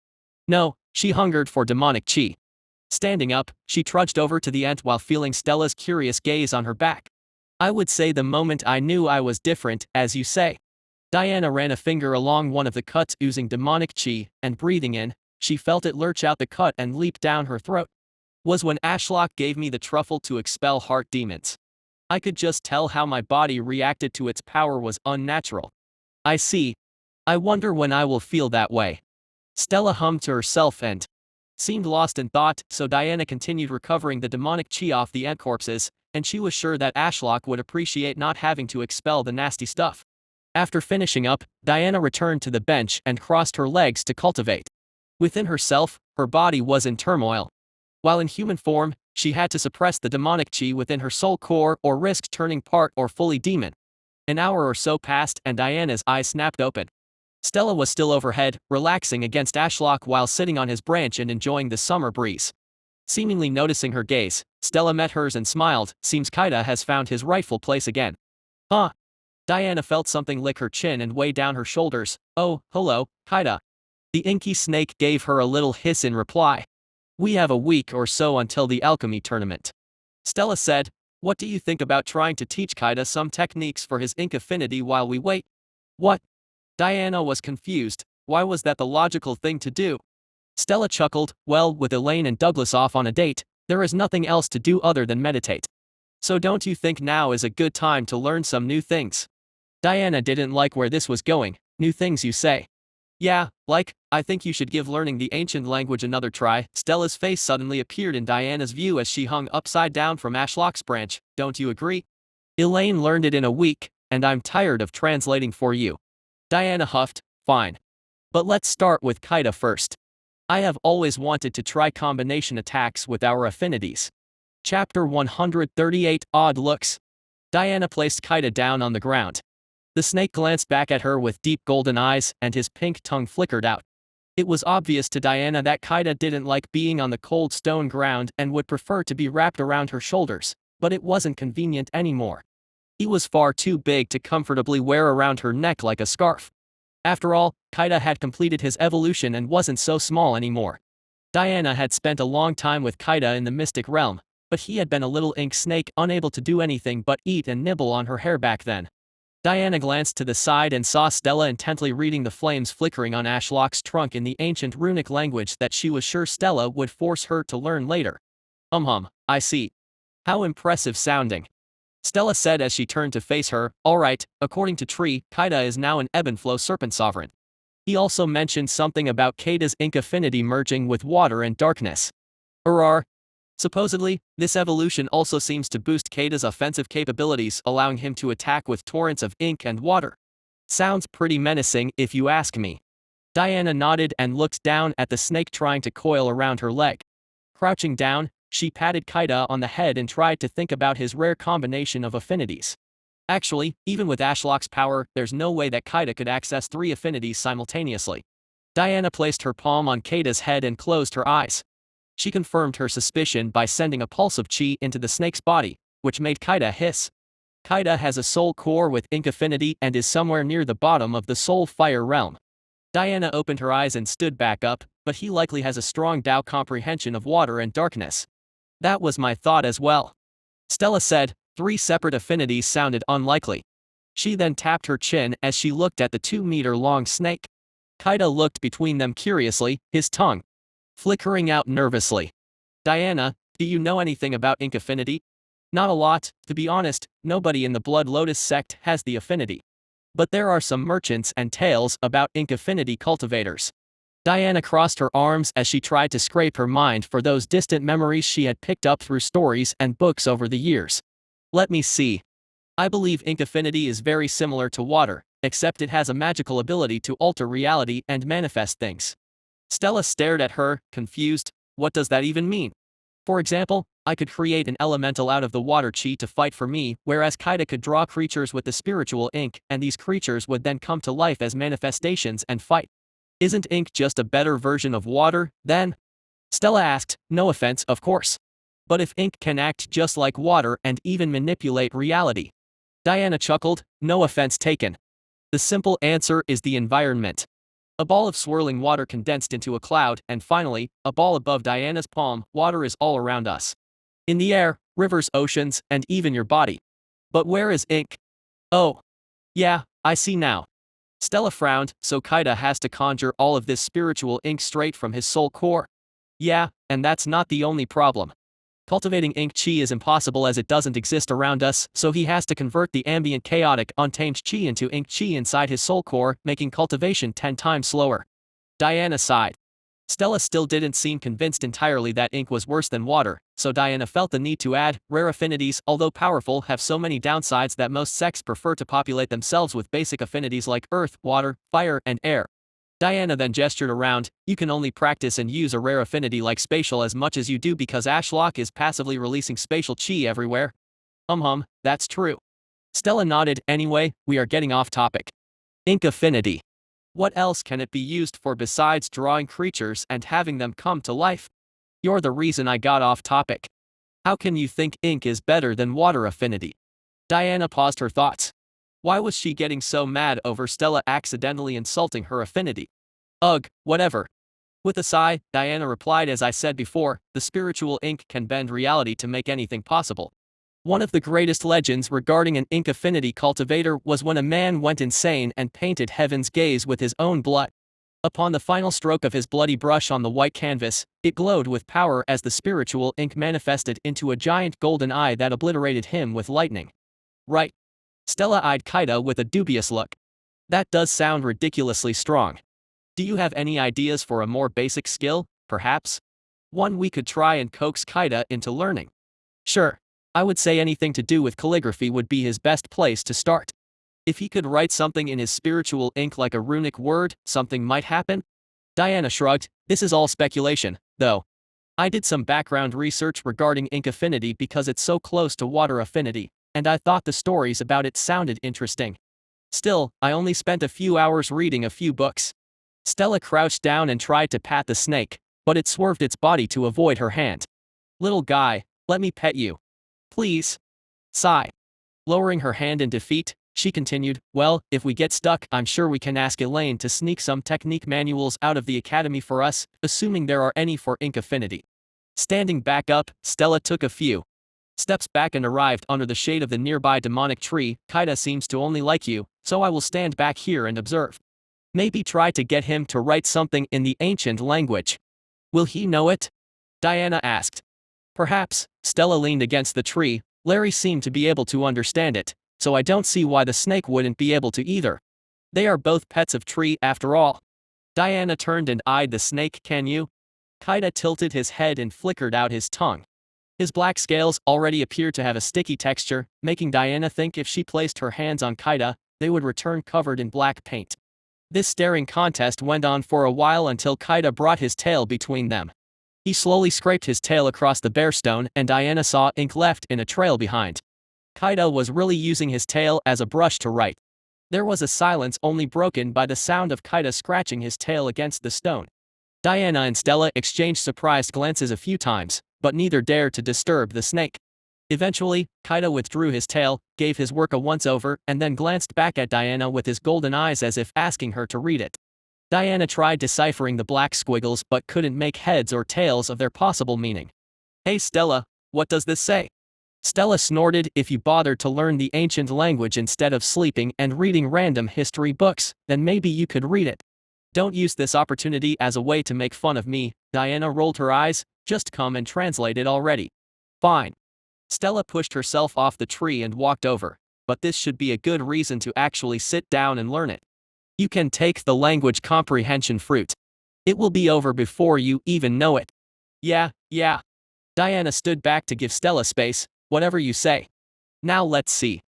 No, she hungered for demonic chi. Standing up, she trudged over to the ant while feeling Stella's curious gaze on her back. I would say the moment I knew I was different, as you say. Diana ran a finger along one of the cuts oozing demonic chi, and breathing in, she felt it lurch out the cut and leap down her throat. Was when Ashlock gave me the truffle to expel heart demons. I could just tell how my body reacted to its power was unnatural. I see. I wonder when I will feel that way. Stella hummed to herself and seemed lost in thought, so Diana continued recovering the demonic chi off the ant corpses, and she was sure that Ashlock would appreciate not having to expel the nasty stuff. After finishing up, Diana returned to the bench and crossed her legs to cultivate. Within herself, her body was in turmoil. While in human form, she had to suppress the demonic chi within her soul core or risk turning part or fully demon. An hour or so passed and Diana's eyes snapped open. Stella was still overhead, relaxing against Ashlock while sitting on his branch and enjoying the summer breeze. Seemingly noticing her gaze, Stella met hers and smiled. Seems Kaida has found his rightful place again. Huh? Diana felt something lick her chin and weigh down her shoulders. Oh, hello, Kaida. The inky snake gave her a little hiss in reply. We have a week or so until the alchemy tournament. Stella said, what do you think about trying to teach Kaida some techniques for his ink affinity while we wait? What? Diana was confused. Why was that the logical thing to do? Stella chuckled, well, with Elaine and Douglas off on a date, there is nothing else to do other than meditate. So don't you think now is a good time to learn some new things? Diana didn't like where this was going. New things, you say? Yeah, like, I think you should give learning the ancient language another try. Stella's face suddenly appeared in Diana's view as she hung upside down from Ashlock's branch. Don't you agree? Elaine learned it in a week, and I'm tired of translating for you. Diana huffed, fine. But let's start with Kaida first. I have always wanted to try combination attacks with our affinities. Chapter 138 Odd Looks. Diana placed Kaida down on the ground. The snake glanced back at her with deep golden eyes, and his pink tongue flickered out. It was obvious to Diana that Kaida didn't like being on the cold stone ground and would prefer to be wrapped around her shoulders, but it wasn't convenient anymore. He was far too big to comfortably wear around her neck like a scarf. After all, Kaida had completed his evolution and wasn't so small anymore. Diana had spent a long time with Kaida in the mystic realm, but he had been a little ink snake unable to do anything but eat and nibble on her hair back then. Diana glanced to the side and saw Stella intently reading the flames flickering on Ashlock's trunk in the ancient runic language that she was sure Stella would force her to learn later. I see. How impressive sounding. Stella said as she turned to face her, alright, according to Tree, Kaida is now an ebb and flow serpent sovereign. He also mentioned something about Kaida's ink affinity merging with water and darkness. Supposedly, this evolution also seems to boost Kaida's offensive capabilities, allowing him to attack with torrents of ink and water. Sounds pretty menacing if you ask me. Diana nodded and looked down at the snake trying to coil around her leg. Crouching down, she patted Kaida on the head and tried to think about his rare combination of affinities. Actually, even with Ashlock's power, there's no way that Kaida could access 3 affinities simultaneously. Diana placed her palm on Kaida's head and closed her eyes. She confirmed her suspicion by sending a pulse of chi into the snake's body, which made Kaida hiss. Kaida has a soul core with ink affinity and is somewhere near the bottom of the soul fire realm. Diana opened her eyes and stood back up, but he likely has a strong Dao comprehension of water and darkness. That was my thought as well. Stella said. 3 separate affinities sounded unlikely. She then tapped her chin as she looked at the 2-meter-long snake. Kaida looked between them curiously, his tongue flickering out nervously. Diana, do you know anything about ink affinity? Not a lot, to be honest. Nobody in the Blood Lotus sect has the affinity. But there are some merchants and tales about ink affinity cultivators. Diana crossed her arms as she tried to scrape her mind for those distant memories she had picked up through stories and books over the years. Let me see. I believe ink affinity is very similar to water, except it has a magical ability to alter reality and manifest things. Stella stared at her, confused. What does that even mean? For example, I could create an elemental out of the water chi to fight for me, whereas Kaida could draw creatures with the spiritual ink, and these creatures would then come to life as manifestations and fight. Isn't ink just a better version of water, then? Stella asked, no offense, of course. But if ink can act just like water and even manipulate reality? Diana chuckled, no offense taken. The simple answer is the environment. A ball of swirling water condensed into a cloud, and finally, a ball above Diana's palm. Water is all around us. In the air, rivers, oceans, and even your body. But where is ink? Oh. Yeah, I see now. Stella frowned, so Kaida has to conjure all of this spiritual ink straight from his soul core. Yeah, and that's not the only problem. Cultivating ink chi is impossible as it doesn't exist around us, so he has to convert the ambient chaotic, untamed chi into ink chi inside his soul core, making cultivation 10 times slower. Diana sighed. Stella still didn't seem convinced entirely that ink was worse than water, so Diana felt the need to add, rare affinities, although powerful, have so many downsides that most sects prefer to populate themselves with basic affinities like earth, water, fire, and air. Diana then gestured around. You can only practice and use a rare affinity like spatial as much as you do because Ashlock is passively releasing spatial chi everywhere. That's true. Stella nodded. Anyway, we are getting off topic. Ink affinity. What else can it be used for besides drawing creatures and having them come to life? You're the reason I got off topic. How can you think ink is better than water affinity? Diana paused her thoughts. Why was she getting so mad over Stella accidentally insulting her affinity? Ugh, whatever. With a sigh, Diana replied, as I said before, the spiritual ink can bend reality to make anything possible. One of the greatest legends regarding an ink affinity cultivator was when a man went insane and painted Heaven's Gaze with his own blood. Upon the final stroke of his bloody brush on the white canvas, it glowed with power as the spiritual ink manifested into a giant golden eye that obliterated him with lightning. Right. Stella eyed Kaida with a dubious look. That does sound ridiculously strong. Do you have any ideas for a more basic skill, perhaps? One we could try and coax Kaida into learning. Sure. I would say anything to do with calligraphy would be his best place to start. If he could write something in his spiritual ink like a runic word, something might happen? Diana shrugged. This is all speculation, though. I did some background research regarding ink affinity because it's so close to water affinity, and I thought the stories about it sounded interesting. Still, I only spent a few hours reading a few books. Stella crouched down and tried to pat the snake, but it swerved its body to avoid her hand. Little guy, let me pet you. Please. Sigh. Lowering her hand in defeat, she continued, well, if we get stuck, I'm sure we can ask Elaine to sneak some technique manuals out of the academy for us, assuming there are any for ink affinity. Standing back up, Stella took a few steps back and arrived under the shade of the nearby demonic tree. Kaida seems to only like you, so I will stand back here and observe. Maybe try to get him to write something in the ancient language. Will he know it? Diana asked. Perhaps. Stella leaned against the tree. Larry seemed to be able to understand it, so I don't see why the snake wouldn't be able to either. They are both pets of tree after all. Diana turned and eyed the snake. Can you? Kaida tilted his head and flickered out his tongue. His black scales already appeared to have a sticky texture, making Diana think if she placed her hands on Kaida, they would return covered in black paint. This staring contest went on for a while until Kaida brought his tail between them. He slowly scraped his tail across the bare stone and Diana saw ink left in a trail behind. Kaida was really using his tail as a brush to write. There was a silence only broken by the sound of Kaida scratching his tail against the stone. Diana and Stella exchanged surprised glances a few times, but neither dared to disturb the snake. Eventually, Kaida withdrew his tail, gave his work a once-over, and then glanced back at Diana with his golden eyes as if asking her to read it. Diana tried deciphering the black squiggles but couldn't make heads or tails of their possible meaning. Hey Stella, what does this say? Stella snorted. If you bothered to learn the ancient language instead of sleeping and reading random history books, then maybe you could read it. Don't use this opportunity as a way to make fun of me. Diana rolled her eyes. Just come and translate it already. Fine. Stella pushed herself off the tree and walked over, but this should be a good reason to actually sit down and learn it. You can take the language comprehension fruit. It will be over before you even know it. Yeah. Diana stood back to give Stella space. Whatever you say. Now let's see.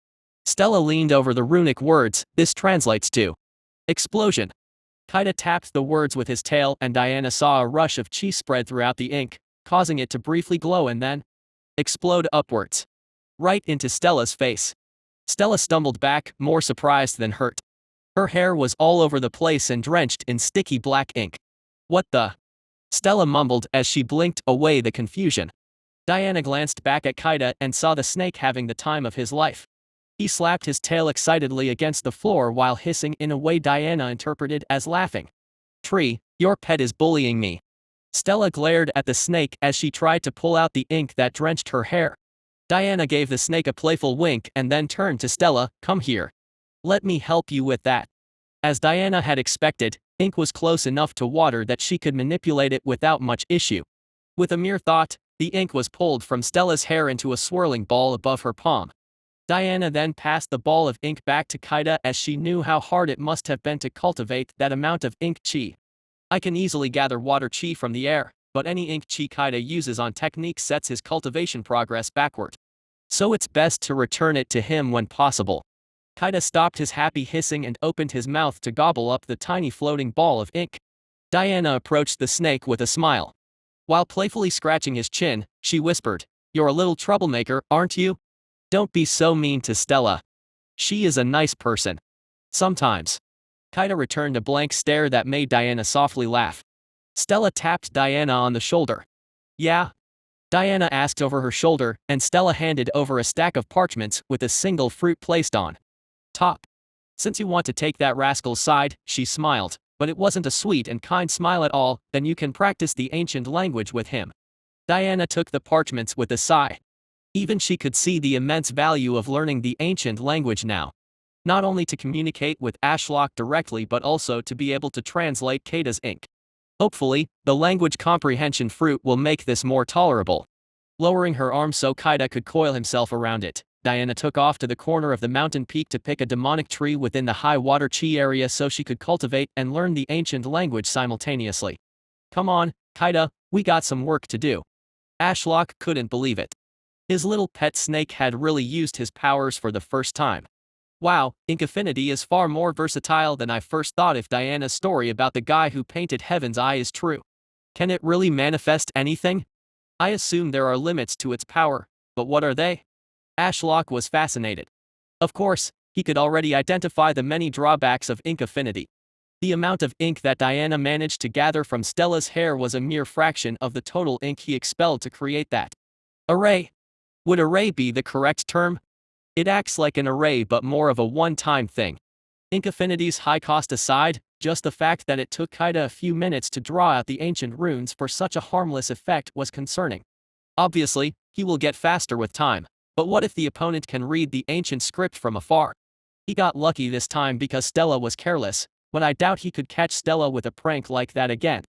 Stella leaned over the runic words. This translates to explosion. Kaida tapped the words with his tail and Diana saw a rush of chi spread throughout the ink, causing it to briefly glow and then explode upwards. Right into Stella's face. Stella stumbled back, more surprised than hurt. Her hair was all over the place and drenched in sticky black ink. What the? Stella mumbled as she blinked away the confusion. Diana glanced back at Kaida and saw the snake having the time of his life. He slapped his tail excitedly against the floor while hissing in a way Diana interpreted as laughing. Tree, your pet is bullying me. Stella glared at the snake as she tried to pull out the ink that drenched her hair. Diana gave the snake a playful wink and then turned to Stella, come here. Let me help you with that. As Diana had expected, ink was close enough to water that she could manipulate it without much issue. With a mere thought, the ink was pulled from Stella's hair into a swirling ball above her palm. Diana then passed the ball of ink back to Kaida as she knew how hard it must have been to cultivate that amount of ink chi. I can easily gather water chi from the air, but any ink chi Kaida uses on technique sets his cultivation progress backward. So it's best to return it to him when possible. Kaida stopped his happy hissing and opened his mouth to gobble up the tiny floating ball of ink. Diana approached the snake with a smile. While playfully scratching his chin, she whispered, "You're a little troublemaker, aren't you? Don't be so mean to Stella. She is a nice person. Sometimes." Kaida returned a blank stare that made Diana softly laugh. Stella tapped Diana on the shoulder. "Yeah?" Diana asked over her shoulder, and Stella handed over a stack of parchments with a single fruit placed on top. "Since you want to take that rascal's side," she smiled, but it wasn't a sweet and kind smile at all, "then you can practice the ancient language with him." Diana took the parchments with a sigh. Even she could see the immense value of learning the ancient language now. Not only to communicate with Ashlock directly but also to be able to translate Kaida's ink. Hopefully, the language comprehension fruit will make this more tolerable. Lowering her arm so Kaida could coil himself around it, Diana took off to the corner of the mountain peak to pick a demonic tree within the high water chi area so she could cultivate and learn the ancient language simultaneously. "Come on, Kaida, we got some work to do." Ashlock couldn't believe it. His little pet snake had really used his powers for the first time. Wow, ink affinity is far more versatile than I first thought if Diana's story about the guy who painted Heaven's Eye is true. Can it really manifest anything? I assume there are limits to its power, but what are they? Ashlock was fascinated. Of course, he could already identify the many drawbacks of ink affinity. The amount of ink that Diana managed to gather from Stella's hair was a mere fraction of the total ink he expelled to create that array. Would array be the correct term? It acts like an array but more of a one-time thing. Ink affinity's high cost aside, just the fact that it took Kaida a few minutes to draw out the ancient runes for such a harmless effect was concerning. Obviously, he will get faster with time, but what if the opponent can read the ancient script from afar? He got lucky this time because Stella was careless, but I doubt he could catch Stella with a prank like that again.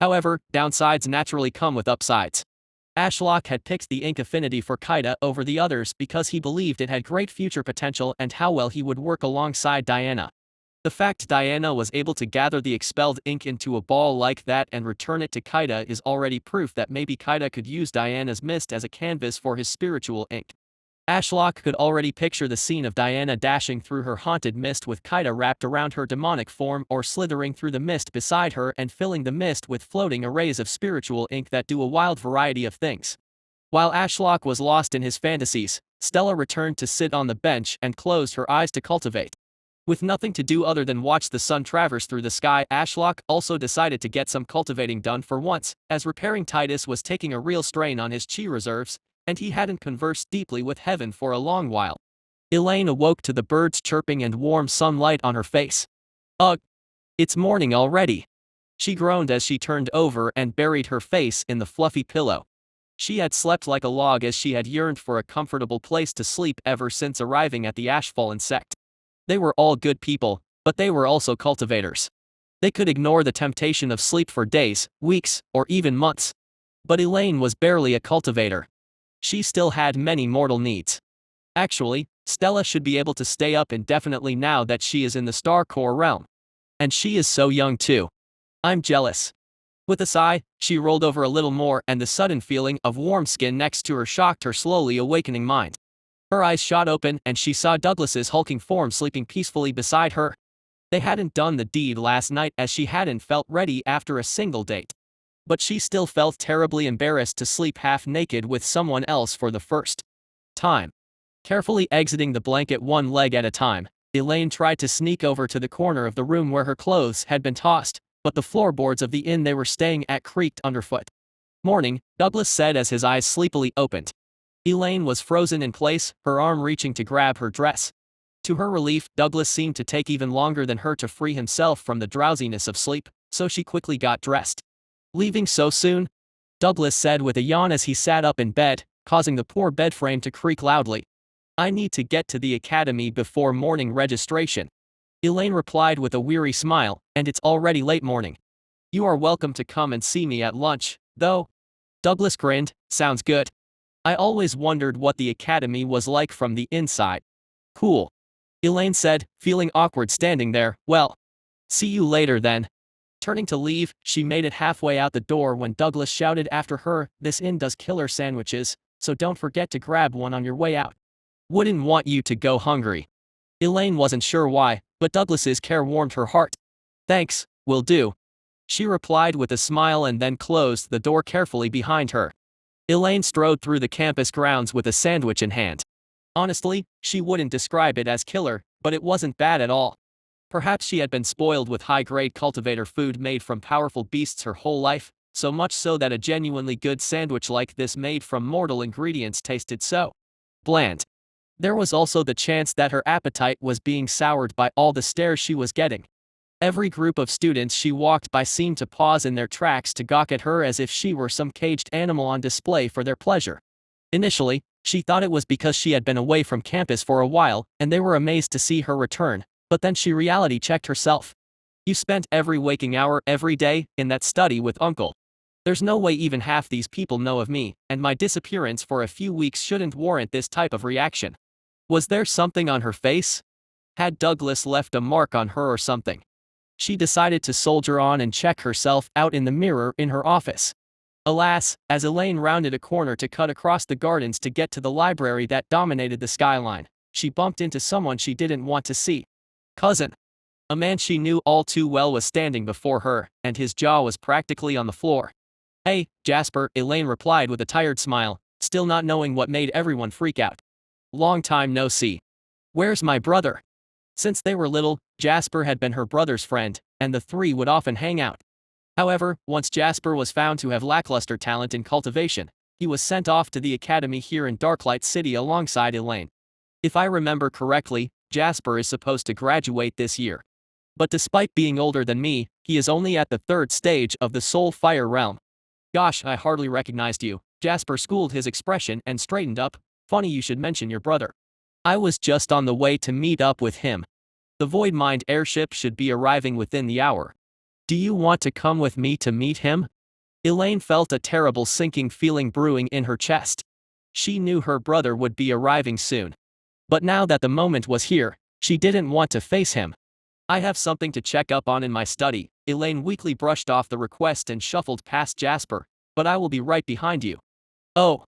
However, downsides naturally come with upsides. Ashlock had picked the ink affinity for Kaida over the others because he believed it had great future potential and how well he would work alongside Diana. The fact Diana was able to gather the expelled ink into a ball like that and return it to Kaida is already proof that maybe Kaida could use Diana's mist as a canvas for his spiritual ink. Ashlock could already picture the scene of Diana dashing through her haunted mist with Kaida wrapped around her demonic form or slithering through the mist beside her and filling the mist with floating arrays of spiritual ink that do a wild variety of things. While Ashlock was lost in his fantasies, Stella returned to sit on the bench and closed her eyes to cultivate. With nothing to do other than watch the sun traverse through the sky, Ashlock also decided to get some cultivating done for once, as repairing Titus was taking a real strain on his chi reserves, and he hadn't conversed deeply with Heaven for a long while. Elaine awoke to the birds chirping and warm sunlight on her face. "Ugh! It's morning already!" She groaned as she turned over and buried her face in the fluffy pillow. She had slept like a log as she had yearned for a comfortable place to sleep ever since arriving at the Ashfallen sect. They were all good people, but they were also cultivators. They could ignore the temptation of sleep for days, weeks, or even months. But Elaine was barely a cultivator. She still had many mortal needs. Actually, Stella should be able to stay up indefinitely now that she is in the Star Core realm. And she is so young too. I'm jealous. With a sigh, she rolled over a little more and the sudden feeling of warm skin next to her shocked her slowly awakening mind. Her eyes shot open and she saw Douglas's hulking form sleeping peacefully beside her. They hadn't done the deed last night as she hadn't felt ready after a single date. But she still felt terribly embarrassed to sleep half-naked with someone else for the first time. Carefully exiting the blanket one leg at a time, Elaine tried to sneak over to the corner of the room where her clothes had been tossed, but the floorboards of the inn they were staying at creaked underfoot. "Morning," Douglas said as his eyes sleepily opened. Elaine was frozen in place, her arm reaching to grab her dress. To her relief, Douglas seemed to take even longer than her to free himself from the drowsiness of sleep, so she quickly got dressed. Leaving so soon? Douglas said with a yawn as he sat up in bed, causing the poor bed frame to creak loudly. I need to get to the academy before morning registration. Elaine replied with a weary smile, and it's already late morning. You are welcome to come and see me at lunch, though. Douglas grinned, sounds good. I always wondered what the academy was like from the inside. Cool. Elaine said, feeling awkward standing there. Well, see you later then. Turning to leave, she made it halfway out the door when Douglas shouted after her, this inn does killer sandwiches, so don't forget to grab one on your way out. Wouldn't want you to go hungry. Elaine wasn't sure why, but Douglas's care warmed her heart. Thanks, will do. She replied with a smile and then closed the door carefully behind her. Elaine strode through the campus grounds with a sandwich in hand. Honestly, she wouldn't describe it as killer, but it wasn't bad at all. Perhaps she had been spoiled with high-grade cultivator food made from powerful beasts her whole life, so much so that a genuinely good sandwich like this made from mortal ingredients tasted so bland. There was also the chance that her appetite was being soured by all the stares she was getting. Every group of students she walked by seemed to pause in their tracks to gawk at her as if she were some caged animal on display for their pleasure. Initially, she thought it was because she had been away from campus for a while, and they were amazed to see her return, but then she reality checked herself. You spent every waking hour every day in that study with Uncle. There's no way even half these people know of me, and my disappearance for a few weeks shouldn't warrant this type of reaction. Was there something on her face? Had Douglas left a mark on her or something? She decided to soldier on and check herself out in the mirror in her office. Alas, as Elaine rounded a corner to cut across the gardens to get to the library that dominated the skyline, she bumped into someone she didn't want to see. Cousin. A man she knew all too well was standing before her, and his jaw was practically on the floor. Hey, Jasper, Elaine replied with a tired smile, still not knowing what made everyone freak out. Long time no see. Where's my brother? Since they were little, Jasper had been her brother's friend, and the three would often hang out. However, once Jasper was found to have lackluster talent in cultivation, he was sent off to the academy here in Darklight City alongside Elaine. If I remember correctly, Jasper is supposed to graduate this year. But despite being older than me, he is only at the third stage of the Soul Fire realm. Gosh, I hardly recognized you. Jasper schooled his expression and straightened up. Funny you should mention your brother. I was just on the way to meet up with him. The Void Mind airship should be arriving within the hour. Do you want to come with me to meet him? Elaine felt a terrible sinking feeling brewing in her chest. She knew her brother would be arriving soon. But now that the moment was here, she didn't want to face him. I have something to check up on in my study. Elaine weakly brushed off the request and shuffled past Jasper, but I will be right behind you. Oh.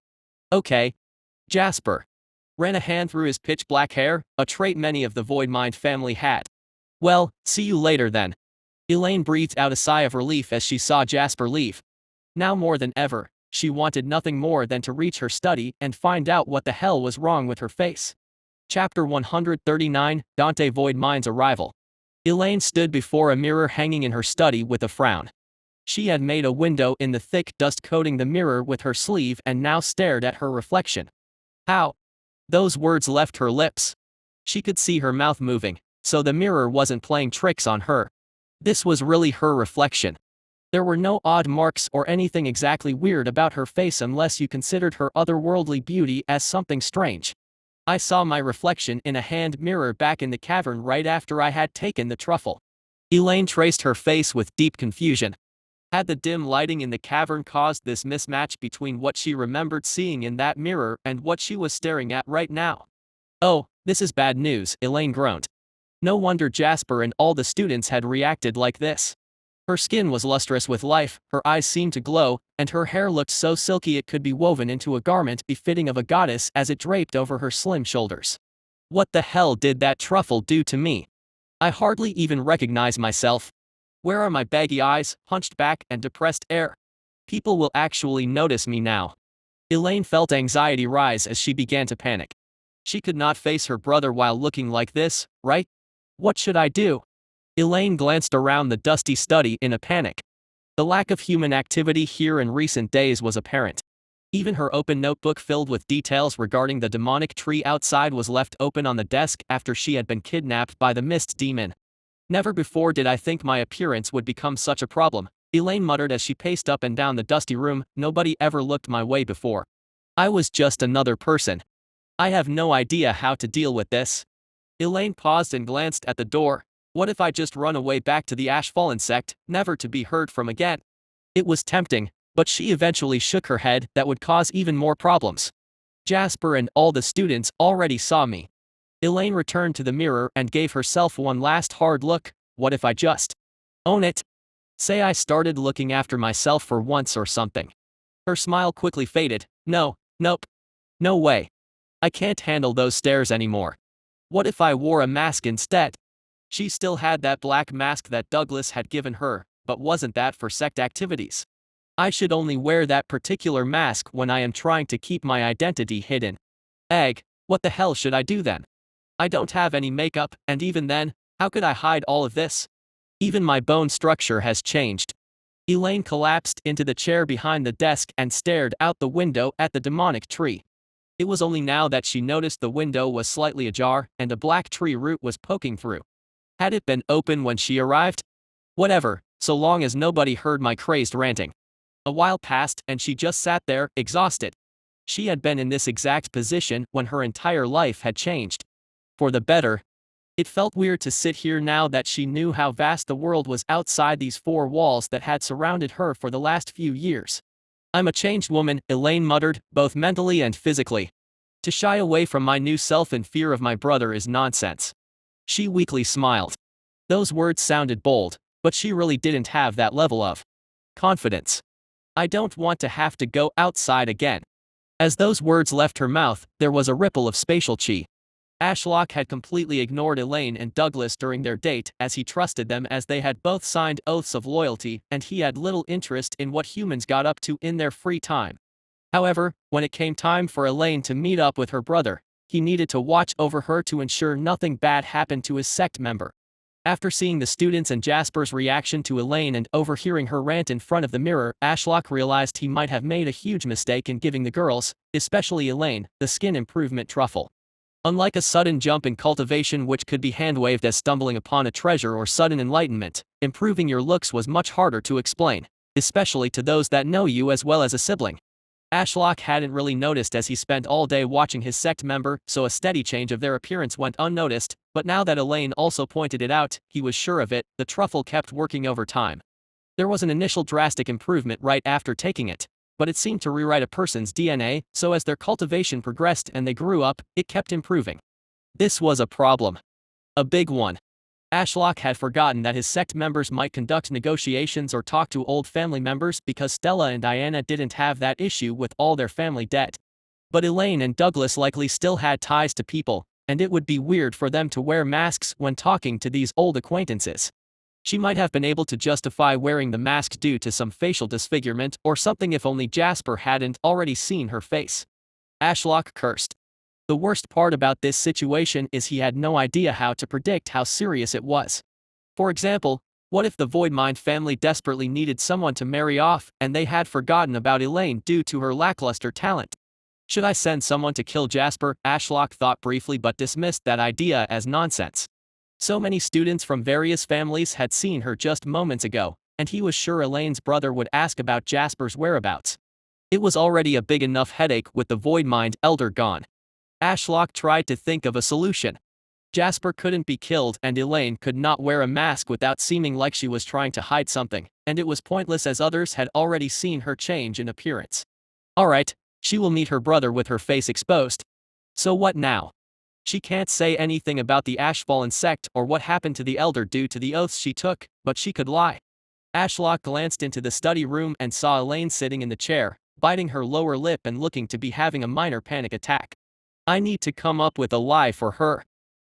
Okay. Jasper ran a hand through his pitch-black hair, a trait many of the Void Mind family had. Well, see you later then. Elaine breathed out a sigh of relief as she saw Jasper leave. Now more than ever, she wanted nothing more than to reach her study and find out what the hell was wrong with her face. Chapter 139, Dante Void Mind's arrival. Elaine stood before a mirror hanging in her study with a frown. She had made a window in the thick dust coating the mirror with her sleeve and now stared at her reflection. How? Those words left her lips. She could see her mouth moving, so the mirror wasn't playing tricks on her. This was really her reflection. There were no odd marks or anything exactly weird about her face unless you considered her otherworldly beauty as something strange. I saw my reflection in a hand mirror back in the cavern right after I had taken the truffle. Elaine traced her face with deep confusion. Had the dim lighting in the cavern caused this mismatch between what she remembered seeing in that mirror and what she was staring at right now? Oh, this is bad news, Elaine groaned. No wonder Jasper and all the students had reacted like this. Her skin was lustrous with life, her eyes seemed to glow, and her hair looked so silky it could be woven into a garment befitting of a goddess as it draped over her slim shoulders. What the hell did that truffle do to me? I hardly even recognize myself. Where are my baggy eyes, hunched back, and depressed air? People will actually notice me now. Elaine felt anxiety rise as she began to panic. She could not face her brother while looking like this, right? What should I do? Elaine glanced around the dusty study in a panic. The lack of human activity here in recent days was apparent. Even her open notebook filled with details regarding the demonic tree outside was left open on the desk after she had been kidnapped by the mist demon. Never before did I think my appearance would become such a problem, Elaine muttered as she paced up and down the dusty room. Nobody ever looked my way before. I was just another person. I have no idea how to deal with this. Elaine paused and glanced at the door. What if I just run away back to the Ashfallen sect, never to be heard from again? It was tempting, but she eventually shook her head. That would cause even more problems. Jasper and all the students already saw me. Elaine returned to the mirror and gave herself one last hard look. What if I just own it? Say I started looking after myself for once or something. Her smile quickly faded. Nope. No way. I can't handle those stares anymore. What if I wore a mask instead? She still had that black mask that Douglas had given her, but wasn't that for sect activities? I should only wear that particular mask when I am trying to keep my identity hidden. What the hell should I do then? I don't have any makeup, and even then, how could I hide all of this? Even my bone structure has changed. Elaine collapsed into the chair behind the desk and stared out the window at the demonic tree. It was only now that she noticed the window was slightly ajar and a black tree root was poking through. Had it been open when she arrived? Whatever, so long as nobody heard my crazed ranting. A while passed and she just sat there, exhausted. She had been in this exact position when her entire life had changed. For the better. It felt weird to sit here now that she knew how vast the world was outside these four walls that had surrounded her for the last few years. I'm a changed woman, Elaine muttered, both mentally and physically. To shy away from my new self in fear of my brother is nonsense. She weakly smiled. Those words sounded bold, but she really didn't have that level of confidence. I don't want to have to go outside again. As those words left her mouth, there was a ripple of spatial chi. Ashlock had completely ignored Elaine and Douglas during their date, as he trusted them as they had both signed oaths of loyalty, and he had little interest in what humans got up to in their free time. However, when it came time for Elaine to meet up with her brother, he needed to watch over her to ensure nothing bad happened to his sect member. After seeing the students and Jasper's reaction to Elaine and overhearing her rant in front of the mirror, Ashlock realized he might have made a huge mistake in giving the girls, especially Elaine, the skin improvement truffle. Unlike a sudden jump in cultivation which could be hand-waved as stumbling upon a treasure or sudden enlightenment, improving your looks was much harder to explain, especially to those that know you as well as a sibling. Ashlock hadn't really noticed as he spent all day watching his sect member, so a steady change of their appearance went unnoticed, but now that Elaine also pointed it out, he was sure of it. The truffle kept working over time. There was an initial drastic improvement right after taking it, but it seemed to rewrite a person's DNA, so as their cultivation progressed and they grew up, it kept improving. This was a problem. A big one. Ashlock had forgotten that his sect members might conduct negotiations or talk to old family members because Stella and Diana didn't have that issue with all their family debt. But Elaine and Douglas likely still had ties to people, and it would be weird for them to wear masks when talking to these old acquaintances. She might have been able to justify wearing the mask due to some facial disfigurement or something if only Jasper hadn't already seen her face. Ashlock cursed. The worst part about this situation is he had no idea how to predict how serious it was. For example, what if the Voidmind family desperately needed someone to marry off and they had forgotten about Elaine due to her lackluster talent? Should I send someone to kill Jasper? Ashlock thought briefly but dismissed that idea as nonsense. So many students from various families had seen her just moments ago, and he was sure Elaine's brother would ask about Jasper's whereabouts. It was already a big enough headache with the Voidmind elder gone. Ashlock tried to think of a solution. Jasper couldn't be killed and Elaine could not wear a mask without seeming like she was trying to hide something, and it was pointless as others had already seen her change in appearance. Alright, she will meet her brother with her face exposed. So what now? She can't say anything about the Ashfallen sect or what happened to the elder due to the oaths she took, but she could lie. Ashlock glanced into the study room and saw Elaine sitting in the chair, biting her lower lip and looking to be having a minor panic attack. I need to come up with a lie for her.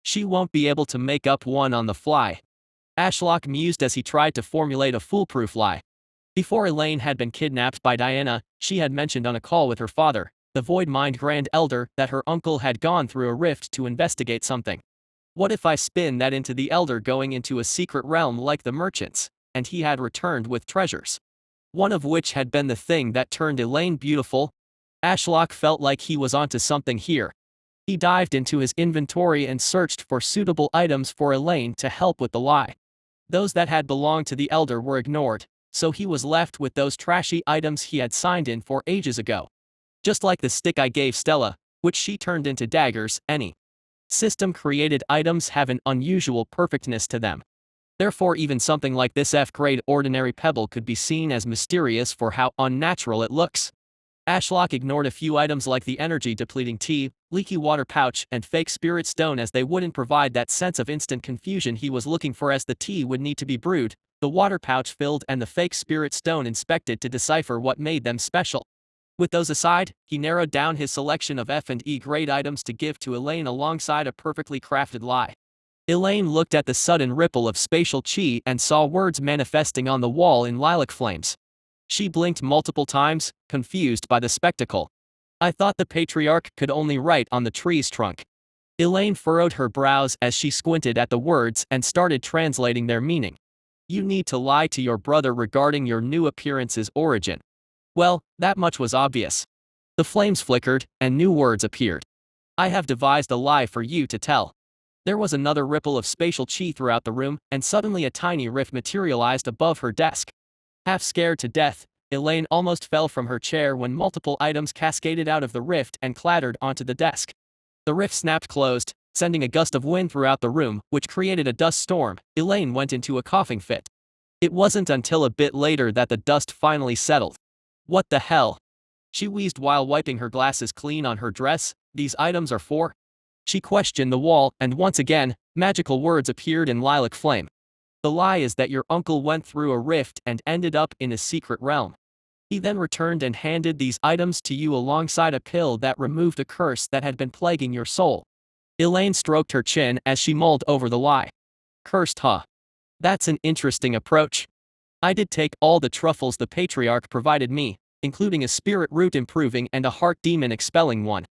She won't be able to make up one on the fly. Ashlock mused as he tried to formulate a foolproof lie. Before Elaine had been kidnapped by Diana, she had mentioned on a call with her father, the Voidmind Grand Elder, that her uncle had gone through a rift to investigate something. What if I spin that into the Elder going into a secret realm like the merchants, and he had returned with treasures? One of which had been the thing that turned Elaine beautiful? Ashlock felt like he was onto something here. He dived into his inventory and searched for suitable items for Elaine to help with the lie. Those that had belonged to the elder were ignored, so he was left with those trashy items he had signed in for ages ago. Just like the stick I gave Stella, which she turned into daggers, any system-created items have an unusual perfectness to them. Therefore even something like this F-grade ordinary pebble could be seen as mysterious for how unnatural it looks. Ashlock ignored a few items like the energy-depleting tea, leaky water pouch, and fake spirit stone as they wouldn't provide that sense of instant confusion he was looking for, as the tea would need to be brewed, the water pouch filled, and the fake spirit stone inspected to decipher what made them special. With those aside, he narrowed down his selection of F and E grade items to give to Elaine alongside a perfectly crafted lie. Elaine looked at the sudden ripple of spatial chi and saw words manifesting on the wall in lilac flames. She blinked multiple times, confused by the spectacle. I thought the patriarch could only write on the tree's trunk. Elaine furrowed her brows as she squinted at the words and started translating their meaning. You need to lie to your brother regarding your new appearance's origin. Well, that much was obvious. The flames flickered, and new words appeared. I have devised a lie for you to tell. There was another ripple of spatial chi throughout the room, and suddenly a tiny rift materialized above her desk. Half scared to death, Elaine almost fell from her chair when multiple items cascaded out of the rift and clattered onto the desk. The rift snapped closed, sending a gust of wind throughout the room, which created a dust storm. Elaine went into a coughing fit. It wasn't until a bit later that the dust finally settled. What the hell? She wheezed while wiping her glasses clean on her dress. These items are for? She questioned the wall, and once again, magical words appeared in lilac flame. The lie is that your uncle went through a rift and ended up in a secret realm. He then returned and handed these items to you alongside a pill that removed a curse that had been plaguing your soul. Elaine stroked her chin as she mulled over the lie. Cursed, huh? That's an interesting approach. I did take all the truffles the patriarch provided me, including a spirit root improving and a heart demon expelling one.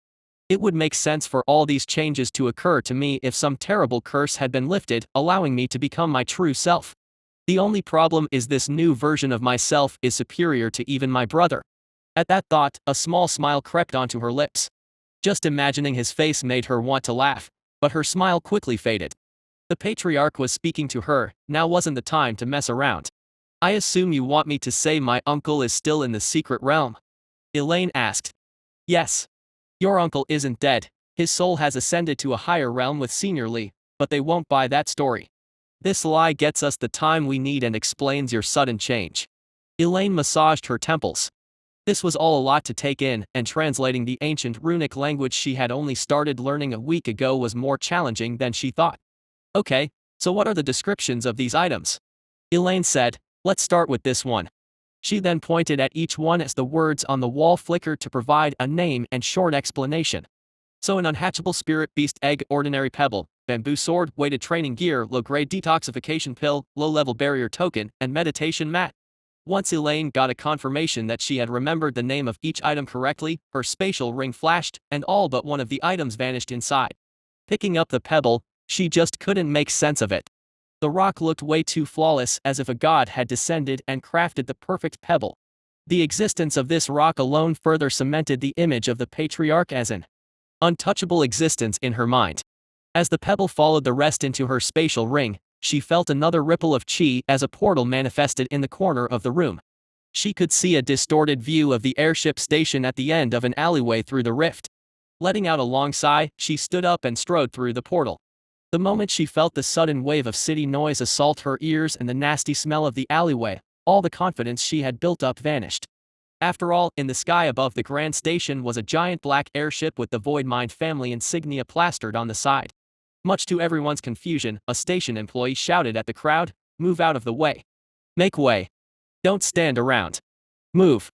It would make sense for all these changes to occur to me if some terrible curse had been lifted, allowing me to become my true self. The only problem is this new version of myself is superior to even my brother. At that thought, a small smile crept onto her lips. Just imagining his face made her want to laugh, but her smile quickly faded. The patriarch was speaking to her, now wasn't the time to mess around. I assume you want me to say my uncle is still in the secret realm? Elaine asked. Yes. Your uncle isn't dead, his soul has ascended to a higher realm with Senior Lee, but they won't buy that story. This lie gets us the time we need and explains your sudden change. Elaine massaged her temples. This was all a lot to take in, and translating the ancient runic language she had only started learning a week ago was more challenging than she thought. Okay, so what are the descriptions of these items? Elaine said, let's start with this one. She then pointed at each one as the words on the wall flickered to provide a name and short explanation. So an unhatchable spirit beast egg, ordinary pebble, bamboo sword, weighted training gear, low-grade detoxification pill, low-level barrier token, and meditation mat. Once Elaine got a confirmation that she had remembered the name of each item correctly, her spatial ring flashed, and all but one of the items vanished inside. Picking up the pebble, she just couldn't make sense of it. The rock looked way too flawless, as if a god had descended and crafted the perfect pebble. The existence of this rock alone further cemented the image of the patriarch as an untouchable existence in her mind. As the pebble followed the rest into her spatial ring, she felt another ripple of chi as a portal manifested in the corner of the room. She could see a distorted view of the airship station at the end of an alleyway through the rift. Letting out a long sigh, she stood up and strode through the portal. The moment she felt the sudden wave of city noise assault her ears and the nasty smell of the alleyway, all the confidence she had built up vanished. After all, in the sky above the Grand Station was a giant black airship with the Voidmind family insignia plastered on the side. Much to everyone's confusion, a station employee shouted at the crowd, "Move out of the way. Make way. Don't stand around. Move."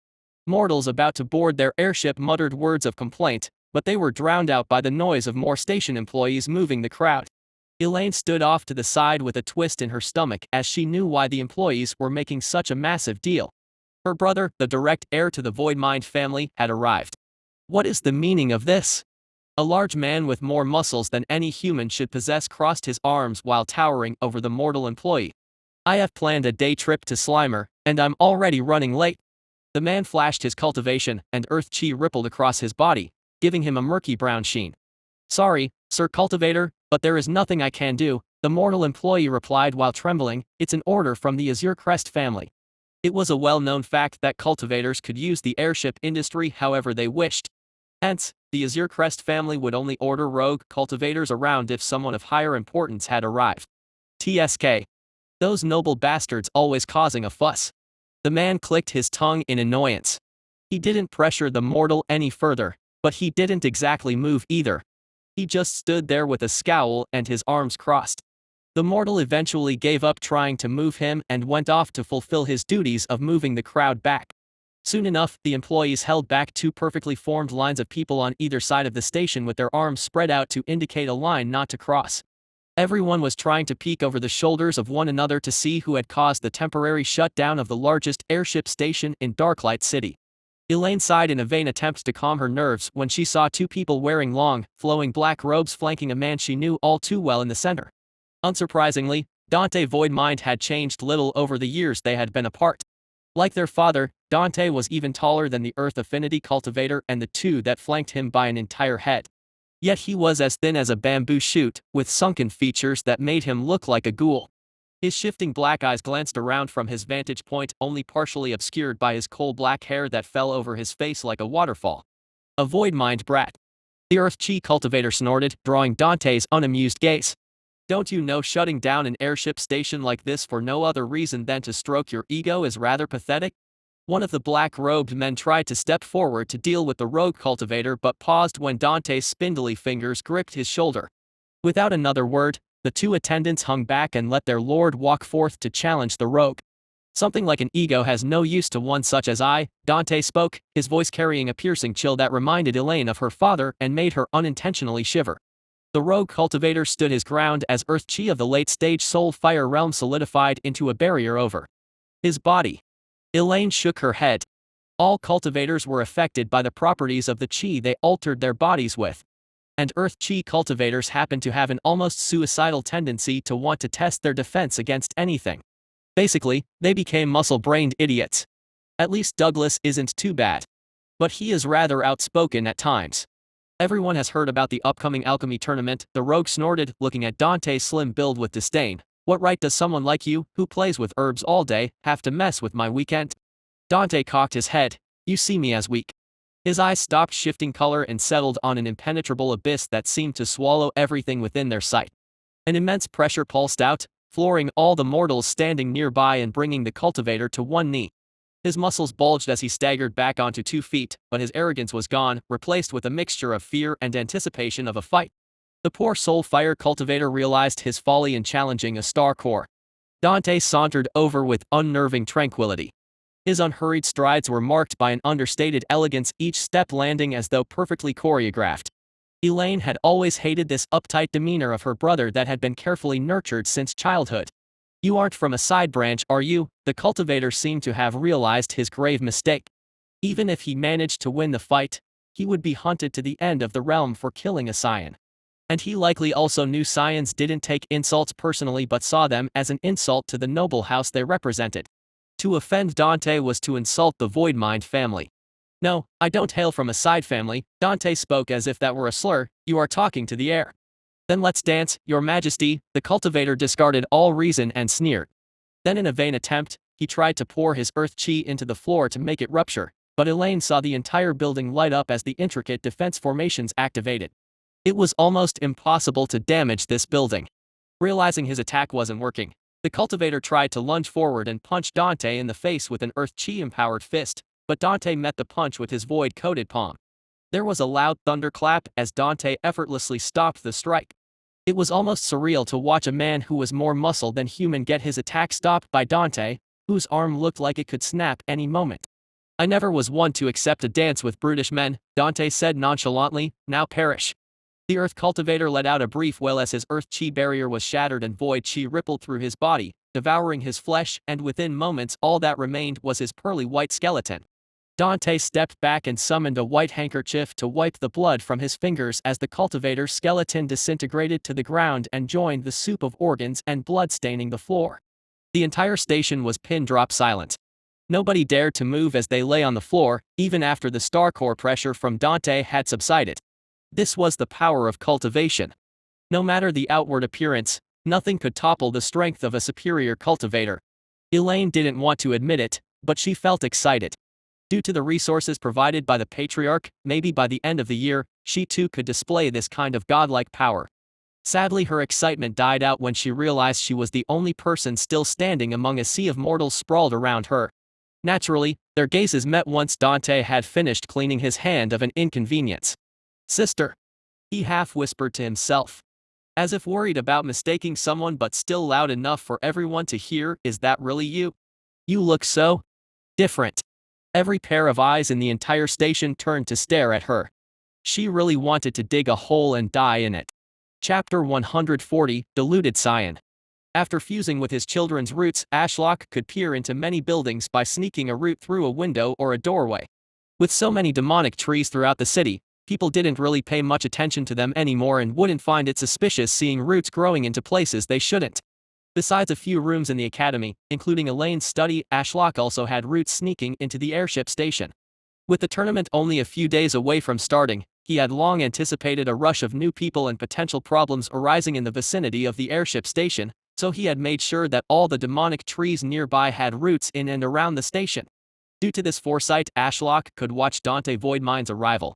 Mortals about to board their airship muttered words of complaint, but they were drowned out by the noise of more station employees moving the crowd. Elaine stood off to the side with a twist in her stomach as she knew why the employees were making such a massive deal. Her brother, the direct heir to the Voidmind family, had arrived. What is the meaning of this? A large man with more muscles than any human should possess crossed his arms while towering over the mortal employee. I have planned a day trip to Slimer, and I'm already running late. The man flashed his cultivation, and earth chi rippled across his body, giving him a murky brown sheen. Sorry, Sir Cultivator, but there is nothing I can do. The mortal employee replied while trembling, "It's an order from the Azure Crest family." It was a well-known fact that cultivators could use the airship industry however they wished. Hence, the Azure Crest family would only order rogue cultivators around if someone of higher importance had arrived. TSK. Those noble bastards always causing a fuss. The man clicked his tongue in annoyance. He didn't pressure the mortal any further, but he didn't exactly move either. He just stood there with a scowl and his arms crossed. The mortal eventually gave up trying to move him and went off to fulfill his duties of moving the crowd back. Soon enough, the employees held back two perfectly formed lines of people on either side of the station with their arms spread out to indicate a line not to cross. Everyone was trying to peek over the shoulders of one another to see who had caused the temporary shutdown of the largest airship station in Darklight City. Elaine sighed in a vain attempt to calm her nerves when she saw two people wearing long, flowing black robes flanking a man she knew all too well in the center. Unsurprisingly, Dante Voidmind had changed little over the years they had been apart. Like their father, Dante was even taller than the Earth Affinity cultivator and the two that flanked him by an entire head. Yet he was as thin as a bamboo shoot, with sunken features that made him look like a ghoul. His shifting black eyes glanced around from his vantage point, only partially obscured by his coal-black hair that fell over his face like a waterfall. A Voidmind brat. The Earth Chi cultivator snorted, drawing Dante's unamused gaze. Don't you know shutting down an airship station like this for no other reason than to stroke your ego is rather pathetic? One of the black-robed men tried to step forward to deal with the rogue cultivator but paused when Dante's spindly fingers gripped his shoulder. Without another word, the two attendants hung back and let their lord walk forth to challenge the rogue. Something like an ego has no use to one such as I, Dante spoke, his voice carrying a piercing chill that reminded Elaine of her father and made her unintentionally shiver. The rogue cultivator stood his ground as Earth Chi of the late-stage Soul Fire realm solidified into a barrier over his body. Elaine shook her head. All cultivators were affected by the properties of the Chi they altered their bodies with. And Earth Chi cultivators happen to have an almost suicidal tendency to want to test their defense against anything. Basically, they became muscle-brained idiots. At least Douglas isn't too bad. But he is rather outspoken at times. Everyone has heard about the upcoming alchemy tournament, the rogue snorted, looking at Dante's slim build with disdain. What right does someone like you, who plays with herbs all day, have to mess with my weekend? Dante cocked his head. You see me as weak. His eyes stopped shifting color and settled on an impenetrable abyss that seemed to swallow everything within their sight. An immense pressure pulsed out, flooring all the mortals standing nearby and bringing the cultivator to one knee. His muscles bulged as he staggered back onto 2 feet, but his arrogance was gone, replaced with a mixture of fear and anticipation of a fight. The poor soul fire cultivator realized his folly in challenging a star core. Dante sauntered over with unnerving tranquility. His unhurried strides were marked by an understated elegance, each step landing as though perfectly choreographed. Elaine had always hated this uptight demeanor of her brother that had been carefully nurtured since childhood. You aren't from a side branch, are you? The cultivator seemed to have realized his grave mistake. Even if he managed to win the fight, he would be hunted to the end of the realm for killing a Skyen. And he likely also knew Skyens didn't take insults personally but saw them as an insult to the noble house they represented. To offend Dante was to insult the Voidmind family. No, I don't hail from a side family, Dante spoke as if that were a slur, you are talking to the air. Then let's dance, your majesty, the cultivator discarded all reason and sneered. Then in a vain attempt, he tried to pour his earth chi into the floor to make it rupture, but Elaine saw the entire building light up as the intricate defense formations activated. It was almost impossible to damage this building. Realizing his attack wasn't working, the cultivator tried to lunge forward and punch Dante in the face with an earth chi-empowered fist, but Dante met the punch with his void-coated palm. There was a loud thunderclap as Dante effortlessly stopped the strike. It was almost surreal to watch a man who was more muscle than human get his attack stopped by Dante, whose arm looked like it could snap any moment. I never was one to accept a dance with brutish men, Dante said nonchalantly, now perish. The earth cultivator let out a brief wail as his earth chi barrier was shattered and void chi rippled through his body, devouring his flesh, and within moments all that remained was his pearly white skeleton. Dante stepped back and summoned a white handkerchief to wipe the blood from his fingers as the cultivator's skeleton disintegrated to the ground and joined the soup of organs and blood staining the floor. The entire station was pin-drop silent. Nobody dared to move as they lay on the floor, even after the star core pressure from Dante had subsided. This was the power of cultivation. No matter the outward appearance, Nothing could topple the strength of a superior cultivator. Elaine didn't want to admit it, but she felt excited. Due to the resources provided by the patriarch, maybe by the end of the year, she too could display this kind of godlike power. Sadly, her excitement died out when she realized she was the only person still standing among a sea of mortals sprawled around her. Naturally, their gazes met once Dante had finished cleaning his hand of an inconvenience. "Sister," he half-whispered to himself, as if worried about mistaking someone but still loud enough for everyone to hear. "Is that really you? You look so different." Every pair of eyes in the entire station turned to stare at her. She really wanted to dig a hole and die in it. Chapter 140, Deluded Skyen. After fusing with his children's roots, Ashlock could peer into many buildings by sneaking a route through a window or a doorway. With so many demonic trees throughout the city, people didn't really pay much attention to them anymore and wouldn't find it suspicious seeing roots growing into places they shouldn't. Besides a few rooms in the academy, including Elaine's study, Ashlock also had roots sneaking into the airship station. With the tournament only a few days away from starting, he had long anticipated a rush of new people and potential problems arising in the vicinity of the airship station, so he had made sure that all the demonic trees nearby had roots in and around the station. Due to this foresight, Ashlock could watch Dante Voidmind's arrival.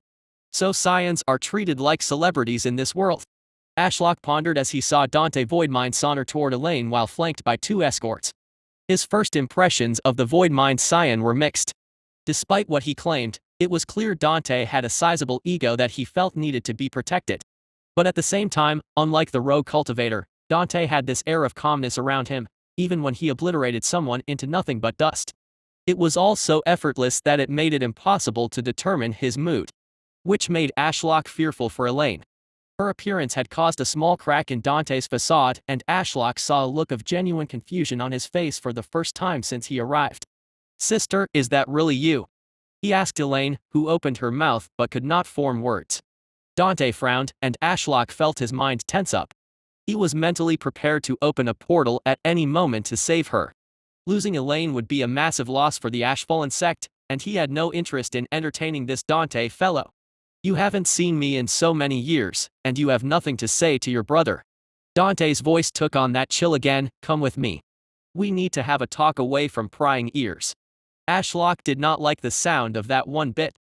So Skyens are treated like celebrities in this world. Ashlock pondered as he saw Dante Voidmind saunter toward Elaine while flanked by two escorts. His first impressions of the Voidmind Skyen were mixed. Despite what he claimed, it was clear Dante had a sizable ego that he felt needed to be protected. But at the same time, unlike the rogue cultivator, Dante had this air of calmness around him, even when he obliterated someone into nothing but dust. It was all so effortless that it made it impossible to determine his mood, which made Ashlock fearful for Elaine. Her appearance had caused a small crack in Dante's facade, and Ashlock saw a look of genuine confusion on his face for the first time since he arrived. "Sister, is that really you?" he asked Elaine, who opened her mouth but could not form words. Dante frowned, and Ashlock felt his mind tense up. He was mentally prepared to open a portal at any moment to save her. Losing Elaine would be a massive loss for the Ashfallen sect, and he had no interest in entertaining this Dante fellow. "You haven't seen me in so many years, and you have nothing to say to your brother." Dante's voice took on that chill again. "Come with me. We need to have a talk away from prying ears." Ashlock did not like the sound of that one bit.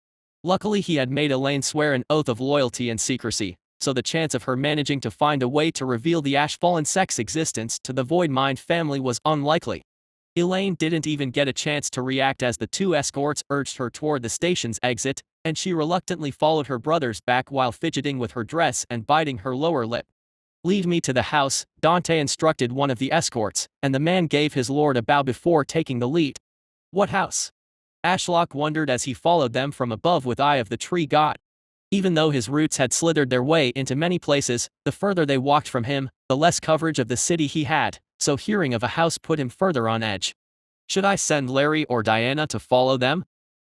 Luckily, he had made Elaine swear an oath of loyalty and secrecy, so the chance of her managing to find a way to reveal the Ashfallen sect's existence to the Voidmind family was unlikely. Elaine didn't even get a chance to react as the two escorts urged her toward the station's exit, and she reluctantly followed her brothers back while fidgeting with her dress and biting her lower lip. "Lead me to the house," Dante instructed one of the escorts, and the man gave his lord a bow before taking the lead. "What house?" Ashlock wondered as he followed them from above with Eye of the Tree God. Even though his roots had slithered their way into many places, the further they walked from him, the less coverage of the city he had, so hearing of a house put him further on edge. "Should I send Larry or Diana to follow them?"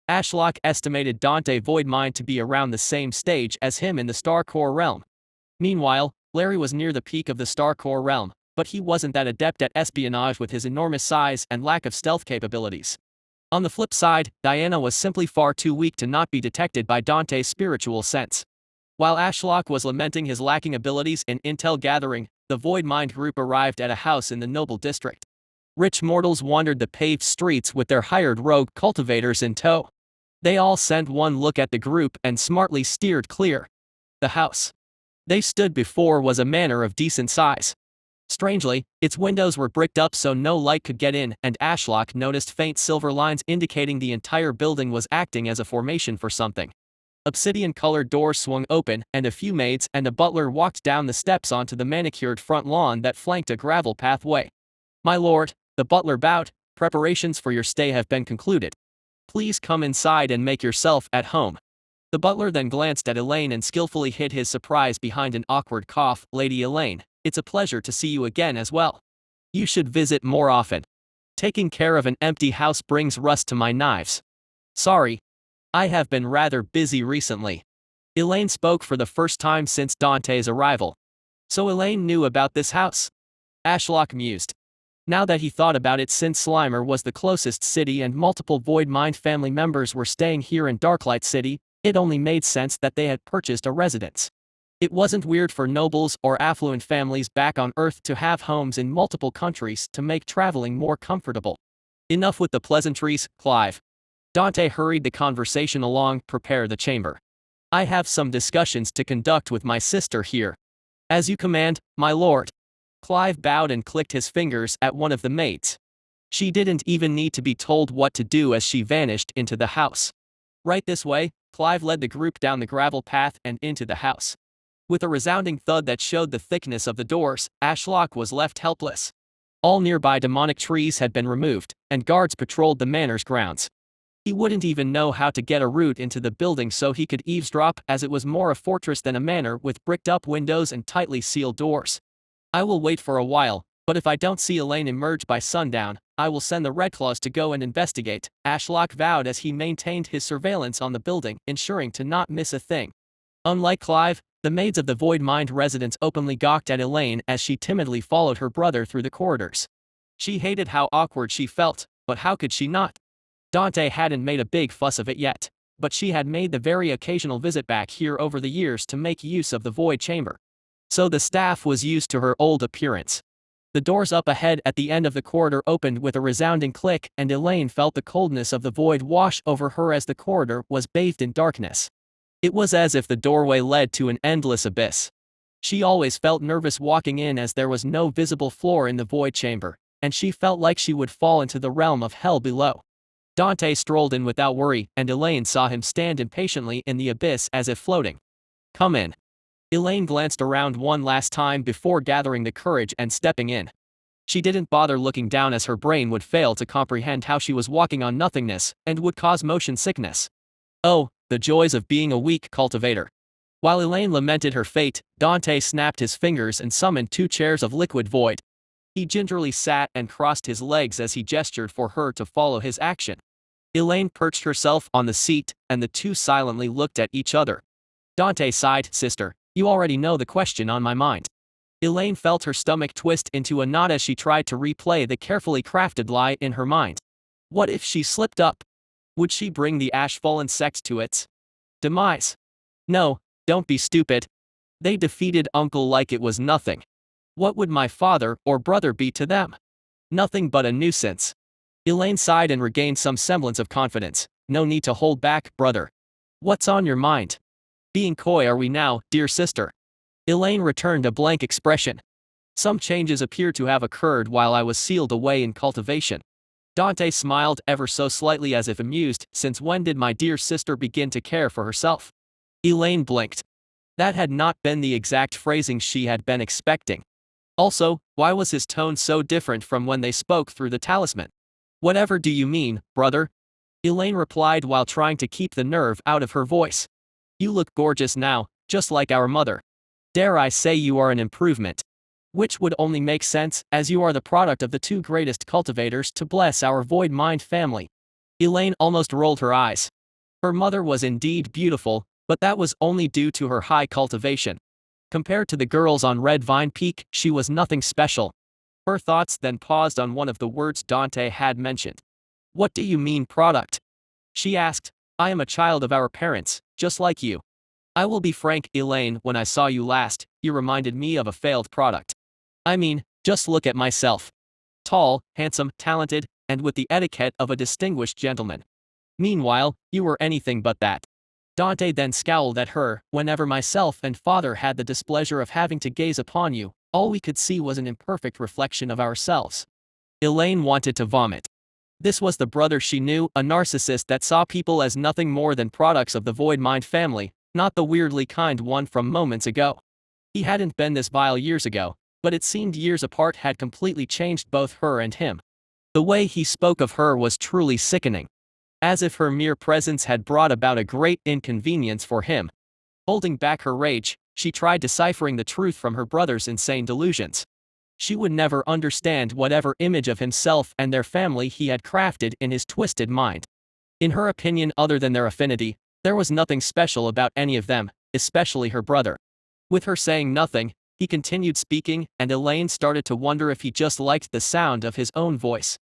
Ashlock estimated Dante Voidmind to be around the same stage as him in the Starcore realm. Meanwhile, Larry was near the peak of the Starcore realm, but he wasn't that adept at espionage with his enormous size and lack of stealth capabilities. On the flip side, Diana was simply far too weak to not be detected by Dante's spiritual sense. While Ashlock was lamenting his lacking abilities in intel gathering, the Voidmind group arrived at a house in the noble district. Rich mortals wandered the paved streets with their hired rogue cultivators in tow. They all sent one look at the group and smartly steered clear. The house they stood before was a manor of decent size. Strangely, its windows were bricked up so no light could get in, and Ashlock noticed faint silver lines indicating the entire building was acting as a formation for something. Obsidian-colored doors swung open, and a few maids and a butler walked down the steps onto the manicured front lawn that flanked a gravel pathway. "My lord," the butler bowed, "preparations for your stay have been concluded. Please come inside and make yourself at home." The butler then glanced at Elaine and skillfully hid his surprise behind an awkward cough. "Lady Elaine, it's a pleasure to see you again as well. You should visit more often. Taking care of an empty house brings rust to my knives. Sorry. I have been rather busy recently." Elaine spoke for the first time since Dante's arrival. So Elaine knew about this house? Ashlock mused. Now that he thought about it, since Slimer was the closest city and multiple Voidmind family members were staying here in Darklight City, it only made sense that they had purchased a residence. It wasn't weird for nobles or affluent families back on Earth to have homes in multiple countries to make traveling more comfortable. Enough with the pleasantries, Clive. Dante hurried the conversation along. Prepare the chamber. I have some discussions to conduct with my sister here. As you command, my lord. Clive bowed and clicked his fingers at one of the maids. She didn't even need to be told what to do as she vanished into the house. Right this way, Clive led the group down the gravel path and into the house. With a resounding thud that showed the thickness of the doors, Ashlock was left helpless. All nearby demonic trees had been removed, and guards patrolled the manor's grounds. He wouldn't even know how to get a route into the building so he could eavesdrop, as it was more a fortress than a manor with bricked-up windows and tightly sealed doors. I will wait for a while, but if I don't see Elaine emerge by sundown, I will send the Redclaws to go and investigate, Ashlock vowed as he maintained his surveillance on the building, ensuring to not miss a thing. Unlike Clive, the maids of the Void Mind residence openly gawked at Elaine as she timidly followed her brother through the corridors. She hated how awkward she felt, but how could she not? Dante hadn't made a big fuss of it yet, but she had made the very occasional visit back here over the years to make use of the Void Chamber. So the staff was used to her old appearance. The doors up ahead at the end of the corridor opened with a resounding click, and Elaine felt the coldness of the void wash over her as the corridor was bathed in darkness. It was as if the doorway led to an endless abyss. She always felt nervous walking in as there was no visible floor in the void chamber, and she felt like she would fall into the realm of hell below. Dante strolled in without worry, and Elaine saw him stand impatiently in the abyss as if floating. Come in. Elaine glanced around one last time before gathering the courage and stepping in. She didn't bother looking down as her brain would fail to comprehend how she was walking on nothingness and would cause motion sickness. Oh, the joys of being a weak cultivator. While Elaine lamented her fate, Dante snapped his fingers and summoned 2 chairs of liquid void. He gingerly sat and crossed his legs as he gestured for her to follow his action. Elaine perched herself on the seat, and the two silently looked at each other. Dante sighed. Sister, you already know the question on my mind. Elaine felt her stomach twist into a knot as she tried to replay the carefully crafted lie in her mind. What if she slipped up? Would she bring the Ashfallen sect to its demise? No, don't be stupid. They defeated Uncle like it was nothing. What would my father or brother be to them? Nothing but a nuisance. Elaine sighed and regained some semblance of confidence. No need to hold back, brother. What's on your mind? Being coy are we now, dear sister? Elaine returned a blank expression. Some changes appear to have occurred while I was sealed away in cultivation. Dante smiled ever so slightly as if amused. Since when did my dear sister begin to care for herself? Elaine blinked. That had not been the exact phrasing she had been expecting. Also, why was his tone so different from when they spoke through the talisman? Whatever do you mean, brother? Elaine replied while trying to keep the nerve out of her voice. You look gorgeous now, just like our mother. Dare I say you are an improvement. Which would only make sense, as you are the product of the 2 greatest cultivators to bless our Void Mind family. Elaine almost rolled her eyes. Her mother was indeed beautiful, but that was only due to her high cultivation. Compared to the girls on Red Vine Peak, she was nothing special. Her thoughts then paused on one of the words Dante had mentioned. What do you mean product? She asked. I am a child of our parents, just like you. I will be frank, Elaine, when I saw you last, you reminded me of a failed product. I mean, just look at myself. Tall, handsome, talented, and with the etiquette of a distinguished gentleman. Meanwhile, you were anything but that. Dante then scowled at her. Whenever myself and father had the displeasure of having to gaze upon you, all we could see was an imperfect reflection of ourselves. Elaine wanted to vomit. This was the brother she knew, a narcissist that saw people as nothing more than products of the Void Mind family, not the weirdly kind one from moments ago. He hadn't been this vile years ago, but it seemed years apart had completely changed both her and him. The way he spoke of her was truly sickening. As if her mere presence had brought about a great inconvenience for him. Holding back her rage, she tried deciphering the truth from her brother's insane delusions. She would never understand whatever image of himself and their family he had crafted in his twisted mind. In her opinion, other than their affinity, there was nothing special about any of them, especially her brother. With her saying nothing, he continued speaking, and Elaine started to wonder if he just liked the sound of his own voice.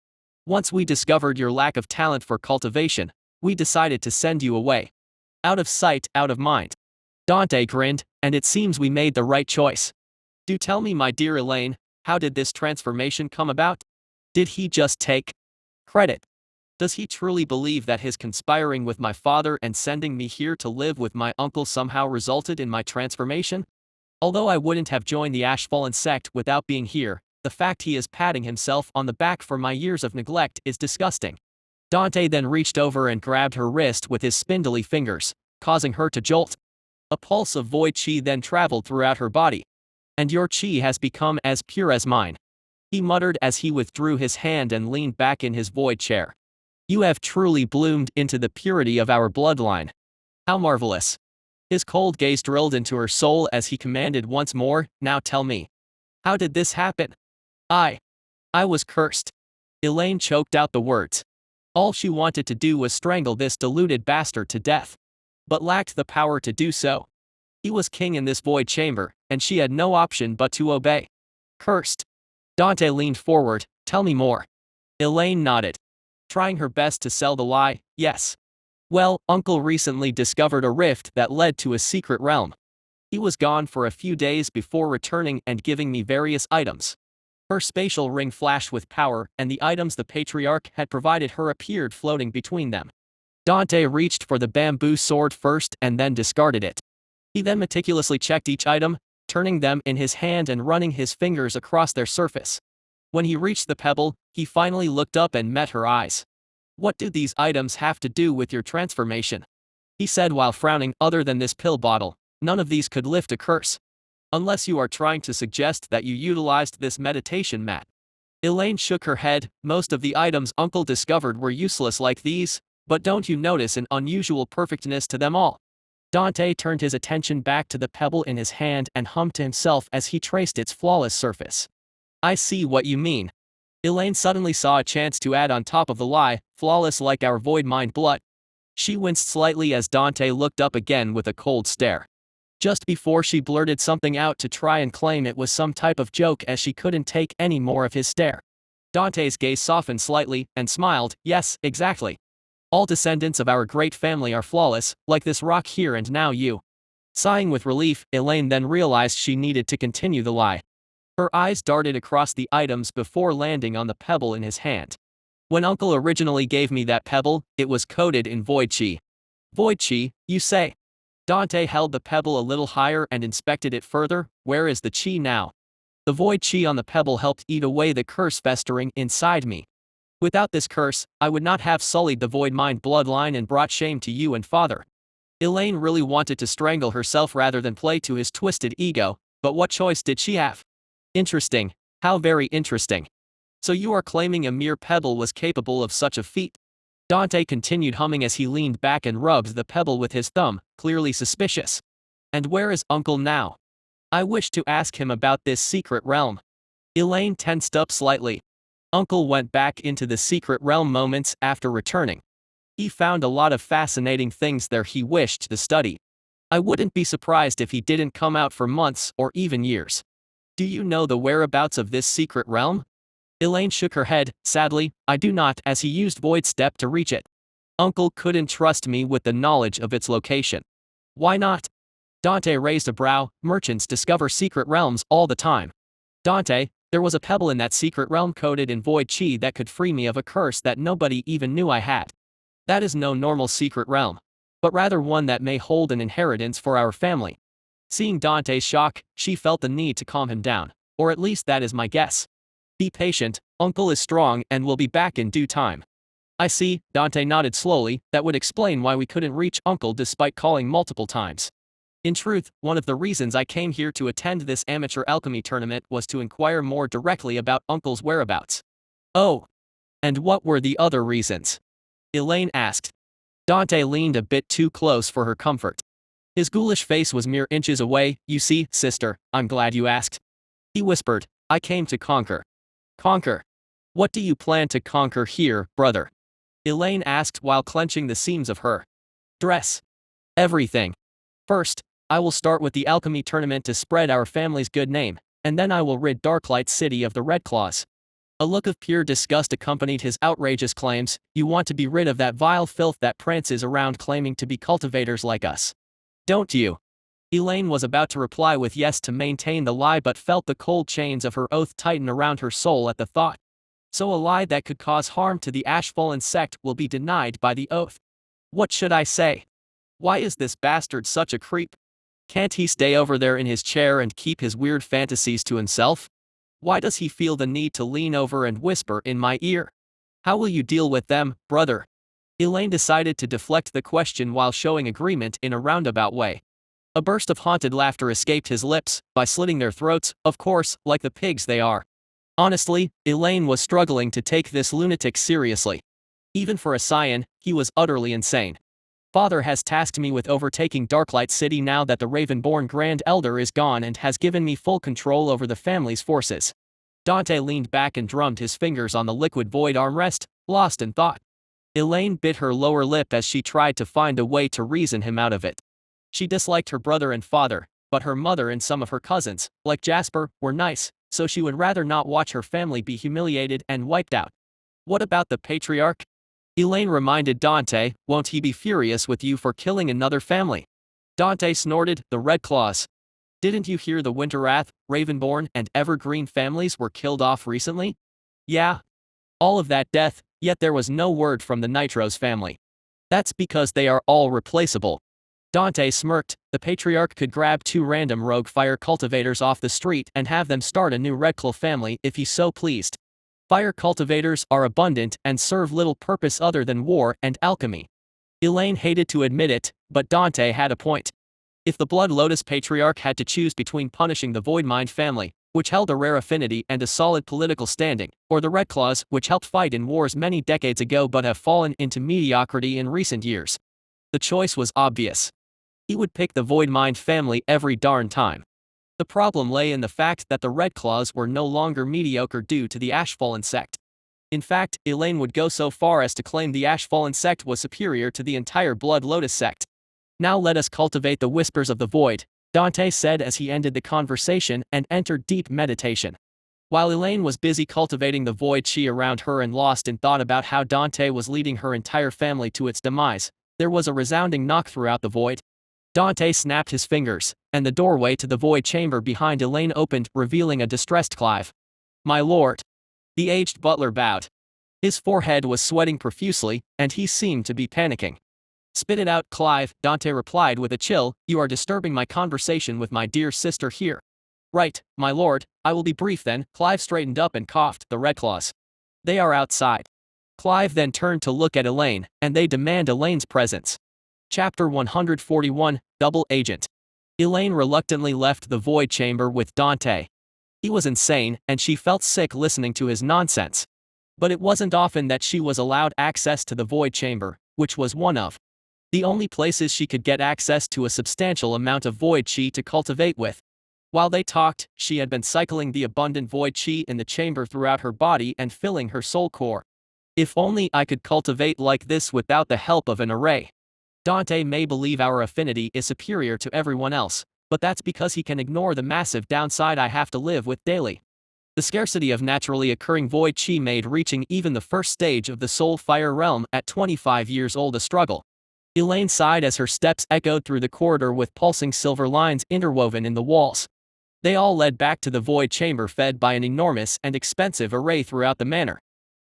Once we discovered your lack of talent for cultivation, we decided to send you away. Out of sight, out of mind. Dante grinned, and it seems we made the right choice. Do tell me, my dear Elaine, how did this transformation come about? Did he just take credit? Does he truly believe that his conspiring with my father and sending me here to live with my uncle somehow resulted in my transformation? Although I wouldn't have joined the Ashfallen sect without being here, the fact he is patting himself on the back for my years of neglect is disgusting. Dante then reached over and grabbed her wrist with his spindly fingers, causing her to jolt. A pulse of void chi then traveled throughout her body. And your chi has become as pure as mine, he muttered as he withdrew his hand and leaned back in his void chair. You have truly bloomed into the purity of our bloodline. How marvelous. His cold gaze drilled into her soul as he commanded once more, now tell me. How did this happen? I was cursed. Elaine choked out the words. All she wanted to do was strangle this deluded bastard to death, but lacked the power to do so. He was king in this void chamber, and she had no option but to obey. Cursed. Dante leaned forward, tell me more. Elaine nodded, trying her best to sell the lie, yes. Well, Uncle recently discovered a rift that led to a secret realm. He was gone for a few days before returning and giving me various items. Her spatial ring flashed with power, and the items the patriarch had provided her appeared floating between them. Dante reached for the bamboo sword first and then discarded it. He then meticulously checked each item, turning them in his hand and running his fingers across their surface. When he reached the pebble, he finally looked up and met her eyes. What do these items have to do with your transformation? He said while frowning. Other than this pill bottle, none of these could lift a curse. Unless you are trying to suggest that you utilized this meditation mat. Elaine shook her head. Most of the items Uncle discovered were useless like these, but don't you notice an unusual perfectness to them all? Dante turned his attention back to the pebble in his hand and hummed to himself as he traced its flawless surface. I see what you mean. Elaine suddenly saw a chance to add on top of the lie, flawless like our void mind blood. She winced slightly as Dante looked up again with a cold stare. Just before she blurted something out to try and claim it was some type of joke as she couldn't take any more of his stare. Dante's gaze softened slightly and smiled, yes, exactly. All descendants of our great family are flawless, like this rock here and now you. Sighing with relief, Elaine then realized she needed to continue the lie. Her eyes darted across the items before landing on the pebble in his hand. When Uncle originally gave me that pebble, it was coated in void chi. Void chi, you say? Dante held the pebble a little higher and inspected it further. Where is the chi now? The void chi on the pebble helped eat away the curse festering inside me. Without this curse, I would not have sullied the void mind bloodline and brought shame to you and father. Elaine really wanted to strangle herself rather than play to his twisted ego, but what choice did she have? Interesting, how very interesting. So you are claiming a mere pebble was capable of such a feat? Dante continued humming as he leaned back and rubbed the pebble with his thumb, clearly suspicious. And where is Uncle now? I wish to ask him about this secret realm. Elaine tensed up slightly. Uncle went back into the secret realm moments after returning. He found a lot of fascinating things there he wished to study. I wouldn't be surprised if he didn't come out for months or even years. Do you know the whereabouts of this secret realm? Elaine shook her head. Sadly, I do not, as he used Void Step to reach it. Uncle couldn't trust me with the knowledge of its location. Why not? Dante raised a brow. Merchants discover secret realms all the time. Dante, there was a pebble in that secret realm coated in void chi that could free me of a curse that nobody even knew I had. That is no normal secret realm, but rather one that may hold an inheritance for our family. Seeing Dante's shock, she felt the need to calm him down, or at least that is my guess. Be patient, Uncle is strong and will be back in due time. I see, Dante nodded slowly. That would explain why we couldn't reach Uncle despite calling multiple times. In truth, one of the reasons I came here to attend this amateur alchemy tournament was to inquire more directly about Uncle's whereabouts. Oh. And what were the other reasons? Elaine asked. Dante leaned a bit too close for her comfort. His ghoulish face was mere inches away. You see, sister, I'm glad you asked. He whispered, I came to conquer. Conquer? What do you plan to conquer here, brother? Elaine asked while clenching the seams of her dress. Everything. First, I will start with the alchemy tournament to spread our family's good name, and then I will rid Darklight City of the Red Claws. A look of pure disgust accompanied his outrageous claims. You want to be rid of that vile filth that prances around claiming to be cultivators like us. Don't you? Elaine was about to reply with yes to maintain the lie but felt the cold chains of her oath tighten around her soul at the thought. So a lie that could cause harm to the Ashfallen sect will be denied by the oath. What should I say? Why is this bastard such a creep? Can't he stay over there in his chair and keep his weird fantasies to himself? Why does he feel the need to lean over and whisper in my ear? How will you deal with them, brother? Elaine decided to deflect the question while showing agreement in a roundabout way. A burst of haunted laughter escaped his lips, by slitting their throats, of course, like the pigs they are. Honestly, Elaine was struggling to take this lunatic seriously. Even for a Skyen, he was utterly insane. Father has tasked me with overtaking Darklight City now that the Ravenborn Grand Elder is gone and has given me full control over the family's forces. Dante leaned back and drummed his fingers on the liquid void armrest, lost in thought. Elaine bit her lower lip as she tried to find a way to reason him out of it. She disliked her brother and father, but her mother and some of her cousins, like Jasper, were nice, so she would rather not watch her family be humiliated and wiped out. What about the patriarch? Elaine reminded Dante, won't he be furious with you for killing another family? Dante snorted, the Red Claws. Didn't you hear the Winterwrath, Ravenborn, and Evergreen families were killed off recently? Yeah. All of that death, yet there was no word from the Nitros family. That's because they are all replaceable. Dante smirked, the Patriarch could grab 2 random rogue fire cultivators off the street and have them start a new Redclaw family if he so pleased. Fire cultivators are abundant and serve little purpose other than war and alchemy. Elaine hated to admit it, but Dante had a point. If the Blood Lotus Patriarch had to choose between punishing the Voidmind family, which held a rare affinity and a solid political standing, or the Redclaws, which helped fight in wars many decades ago but have fallen into mediocrity in recent years, the choice was obvious. He would pick the Voidmind family every darn time. The problem lay in the fact that the Redclaws were no longer mediocre due to the Ashfallen sect. In fact, Elaine would go so far as to claim the Ashfallen sect was superior to the entire Blood Lotus sect. Now let us cultivate the whispers of the void, Dante said as he ended the conversation and entered deep meditation. While Elaine was busy cultivating the void chi around her and lost in thought about how Dante was leading her entire family to its demise, there was a resounding knock throughout the void. Dante snapped his fingers, and the doorway to the void chamber behind Elaine opened, revealing a distressed Clive. My lord. The aged butler bowed. His forehead was sweating profusely, and he seemed to be panicking. Spit it out, Clive, Dante replied with a chill, you are disturbing my conversation with my dear sister here. Right, my lord, I will be brief then, Clive straightened up and coughed, the Redclaws. They are outside. Clive then turned to look at Elaine, and they demand Elaine's presence. Chapter 141, Double Agent. Elaine reluctantly left the void chamber with Dante. He was insane, and she felt sick listening to his nonsense. But it wasn't often that she was allowed access to the void chamber, which was one of the only places she could get access to a substantial amount of void chi to cultivate with. While they talked, she had been cycling the abundant void chi in the chamber throughout her body and filling her soul core. If only I could cultivate like this without the help of an array. Dante may believe our affinity is superior to everyone else, but that's because he can ignore the massive downside I have to live with daily. The scarcity of naturally occurring void chi made reaching even the first stage of the soul fire realm at 25 years old a struggle. Elaine sighed as her steps echoed through the corridor with pulsing silver lines interwoven in the walls. They all led back to the void chamber fed by an enormous and expensive array throughout the manor.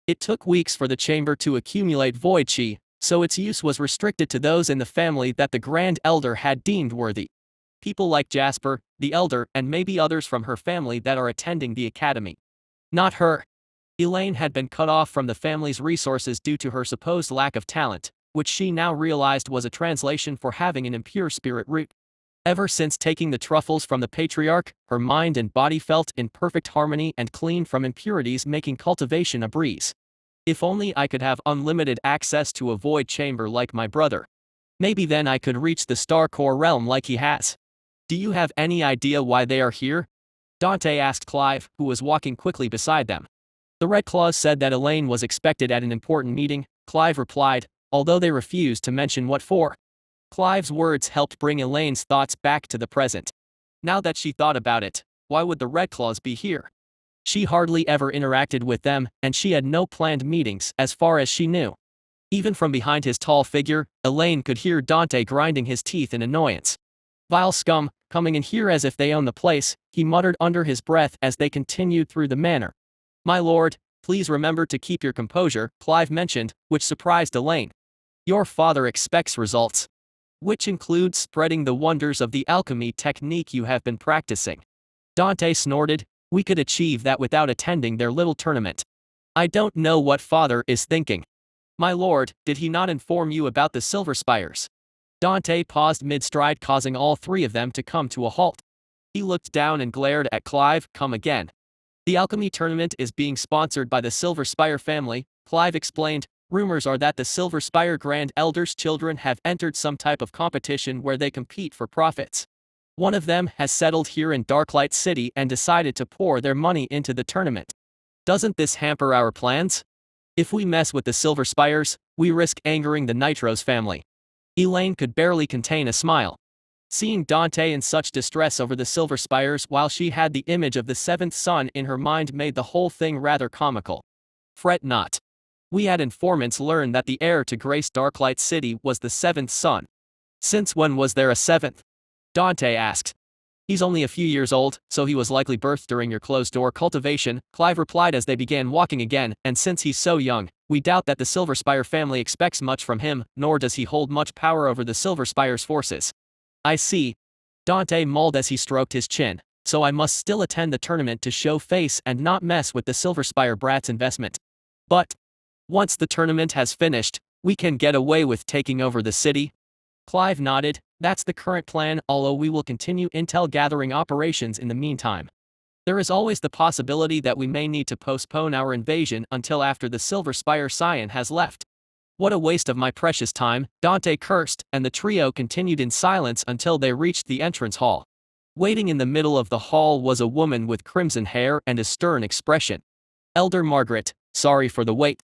It took weeks for the chamber to accumulate void chi, so its use was restricted to those in the family that the Grand Elder had deemed worthy. People like Jasper, the Elder, and maybe others from her family that are attending the academy. Not her. Elaine had been cut off from the family's resources due to her supposed lack of talent, which she now realized was a translation for having an impure spirit root. Ever since taking the truffles from the patriarch, her mind and body felt in perfect harmony and clean from impurities, making cultivation a breeze. If only I could have unlimited access to a void chamber like my brother. Maybe then I could reach the star core realm like he has. Do you have any idea why they are here? Dante asked Clive, who was walking quickly beside them. The Redclaws said that Elaine was expected at an important meeting, Clive replied, although they refused to mention what for. Clive's words helped bring Elaine's thoughts back to the present. Now that she thought about it, why would the Redclaws be here? She hardly ever interacted with them, and she had no planned meetings as far as she knew. Even from behind his tall figure, Elaine could hear Dante grinding his teeth in annoyance. Vile scum, coming in here as if they own the place, he muttered under his breath as they continued through the manor. My lord, please remember to keep your composure, Clive mentioned, which surprised Elaine. Your father expects results. Which includes spreading the wonders of the alchemy technique you have been practicing. Dante snorted, we could achieve that without attending their little tournament. I don't know what father is thinking. My lord, did he not inform you about the silver spires? Dante paused mid-stride, causing all three of them to come to a halt. He looked down and glared at Clive. Come again. The alchemy tournament is being sponsored by the Silver Spire family, Clive explained. Rumors are that the Silver Spire Grand Elder's children have entered some type of competition where they compete for profits. One of them has settled here in Darklight City and decided to pour their money into the tournament. Doesn't this hamper our plans? If we mess with the Silver Spires, we risk angering the Nitro's family. Elaine could barely contain a smile. Seeing Dante in such distress over the Silver Spires while she had the image of the seventh son in her mind made the whole thing rather comical. Fret not. We had informants learn that the heir to grace Darklight City was the seventh son. Since when was there a seventh? Dante asked. He's only a few years old, so he was likely birthed during your closed-door cultivation, Clive replied as they began walking again, and since he's so young, we doubt that the Silver Spire family expects much from him, nor does he hold much power over the Silver Spire's forces. I see. Dante mulled as he stroked his chin, so I must still attend the tournament to show face and not mess with the Silver Spire brat's investment. But once the tournament has finished, we can get away with taking over the city? Clive nodded. That's the current plan, although we will continue intel gathering operations in the meantime. There is always the possibility that we may need to postpone our invasion until after the Silver Spire Skyen has left. What a waste of my precious time, Dante cursed, and the trio continued in silence until they reached the entrance hall. Waiting in the middle of the hall was a woman with crimson hair and a stern expression. Elder Margaret, sorry for the wait.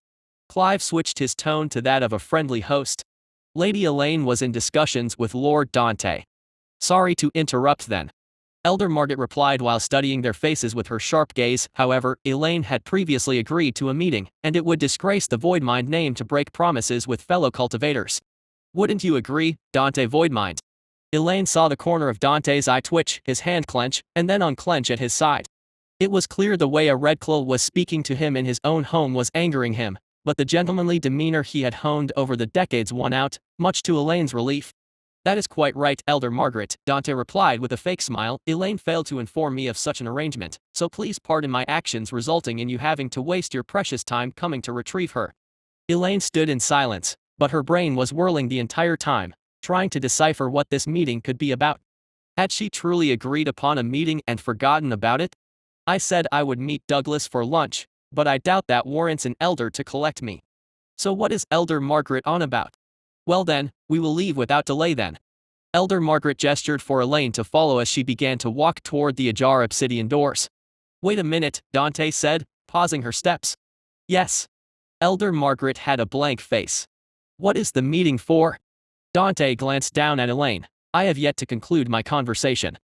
Clive switched his tone to that of a friendly host. Lady Elaine was in discussions with Lord Dante. Sorry to interrupt then. Elder Margaret replied while studying their faces with her sharp gaze. However, Elaine had previously agreed to a meeting, and it would disgrace the Voidmind name to break promises with fellow cultivators. Wouldn't you agree, Dante Voidmind? Elaine saw the corner of Dante's eye twitch, his hand clench, and then unclench at his side. It was clear the way a Redclaw was speaking to him in his own home was angering him, but the gentlemanly demeanor he had honed over the decades won out, much to Elaine's relief. That is quite right, Elder Margaret, Dante replied with a fake smile. Elaine failed to inform me of such an arrangement, so please pardon my actions resulting in you having to waste your precious time coming to retrieve her. Elaine stood in silence, but her brain was whirling the entire time, trying to decipher what this meeting could be about. Had she truly agreed upon a meeting and forgotten about it? I said I would meet Douglas for lunch, but I doubt that warrants an elder to collect me. So what is Elder Margaret on about? Well then, we will leave without delay then. Elder Margaret gestured for Elaine to follow as she began to walk toward the ajar obsidian doors. Wait a minute, Dante said, pausing her steps. Yes. Elder Margaret had a blank face. What is the meeting for? Dante glanced down at Elaine. I have yet to conclude my conversation.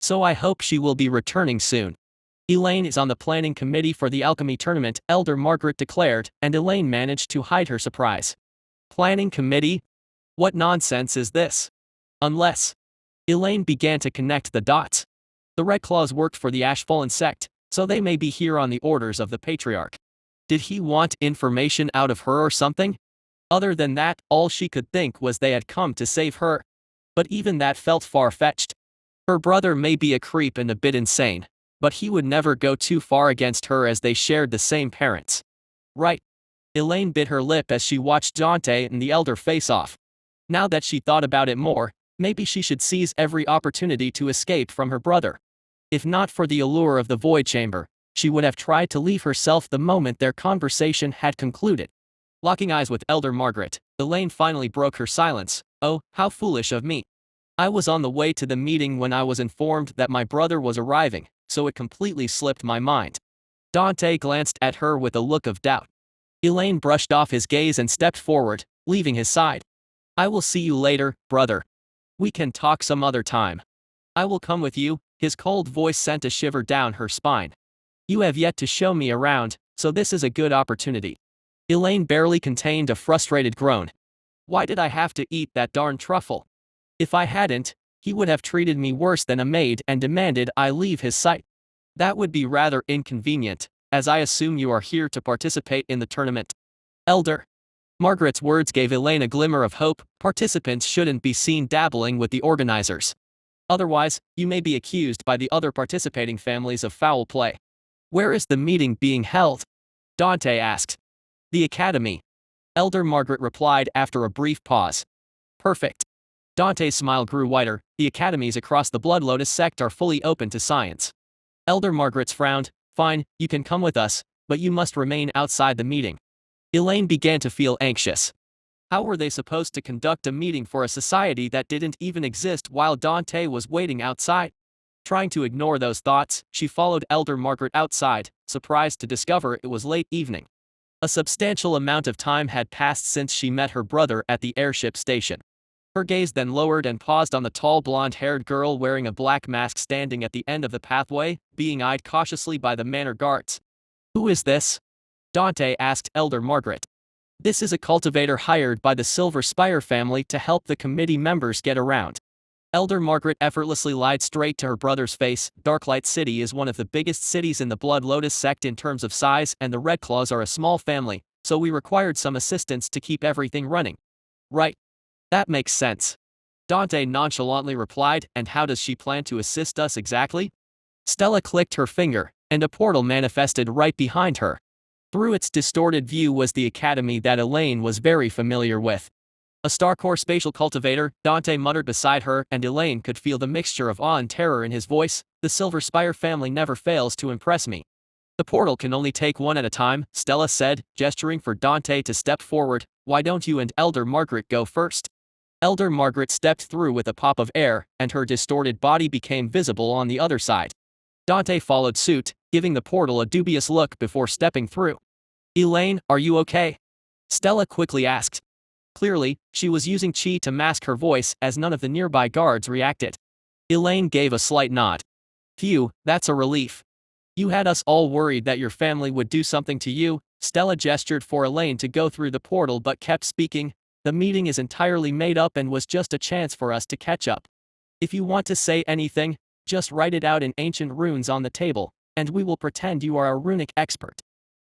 So I hope she will be returning soon. Elaine is on the planning committee for the alchemy tournament, Elder Margaret declared, and Elaine managed to hide her surprise. Planning committee? What nonsense is this? Unless. Elaine began to connect the dots. The Redclaws worked for the Ashfallen sect, so they may be here on the orders of the Patriarch. Did he want information out of her or something? Other than that, all she could think was they had come to save her. But even that felt far-fetched. Her brother may be a creep and a bit insane, but he would never go too far against her as they shared the same parents. Right. Elaine bit her lip as she watched Dante and the elder face off. Now that she thought about it more, maybe she should seize every opportunity to escape from her brother. If not for the allure of the void chamber, she would have tried to leave herself the moment their conversation had concluded. Locking eyes with Elder Margaret, Elaine finally broke her silence. Oh, how foolish of me. I was on the way to the meeting when I was informed that my brother was arriving, so it completely slipped my mind. Dante glanced at her with a look of doubt. Elaine brushed off his gaze and stepped forward, leaving his side. I will see you later, brother. We can talk some other time. I will come with you. His cold voice sent a shiver down her spine. You have yet to show me around, so this is a good opportunity. Elaine barely contained a frustrated groan. Why did I have to eat that darn truffle? If I hadn't, He would have treated me worse than a maid and demanded I leave his sight. That would be rather inconvenient, as I assume you are here to participate in the tournament. Elder. Margaret's words gave Elaine a glimmer of hope. Participants shouldn't be seen dabbling with the organizers. Otherwise, you may be accused by the other participating families of foul play. Where is the meeting being held? Dante asked. The Academy. Elder Margaret replied after a brief pause. Perfect. Dante's smile grew wider. The academies across the Blood Lotus sect are fully open to science. Elder Margaret's frowned. Fine, you can come with us, but you must remain outside the meeting. Elaine began to feel anxious. How were they supposed to conduct a meeting for a society that didn't even exist while Dante was waiting outside? Trying to ignore those thoughts, she followed Elder Margaret outside, surprised to discover it was late evening. A substantial amount of time had passed since she met her brother at the airship station. Her gaze then lowered and paused on the tall blonde-haired girl wearing a black mask standing at the end of the pathway, being eyed cautiously by the manor guards. Who is this? Dante asked Elder Margaret. This is a cultivator hired by the Silver Spire family to help the committee members get around. Elder Margaret effortlessly lied straight to her brother's face. Darklight City is one of the biggest cities in the Blood Lotus sect in terms of size, and the Red Claws are a small family, so we required some assistance to keep everything running. Right. That makes sense. Dante nonchalantly replied, and how does she plan to assist us exactly? Stella clicked her finger, and a portal manifested right behind her. Through its distorted view was the academy that Elaine was very familiar with. A Starcore spatial cultivator, Dante muttered beside her, and Elaine could feel the mixture of awe and terror in his voice. The Silver Spire family never fails to impress me. The portal can only take one at a time, Stella said, gesturing for Dante to step forward. Why don't you and Elder Margaret go first? Elder Margaret stepped through with a pop of air, and her distorted body became visible on the other side. Dante followed suit, giving the portal a dubious look before stepping through. Elaine, are you okay? Stella quickly asked. Clearly, she was using chi to mask her voice as none of the nearby guards reacted. Elaine gave a slight nod. Phew, that's a relief. You had us all worried that your family would do something to you. Stella gestured for Elaine to go through the portal but kept speaking. The meeting is entirely made up and was just a chance for us to catch up. If you want to say anything, just write it out in ancient runes on the table, and we will pretend you are a runic expert.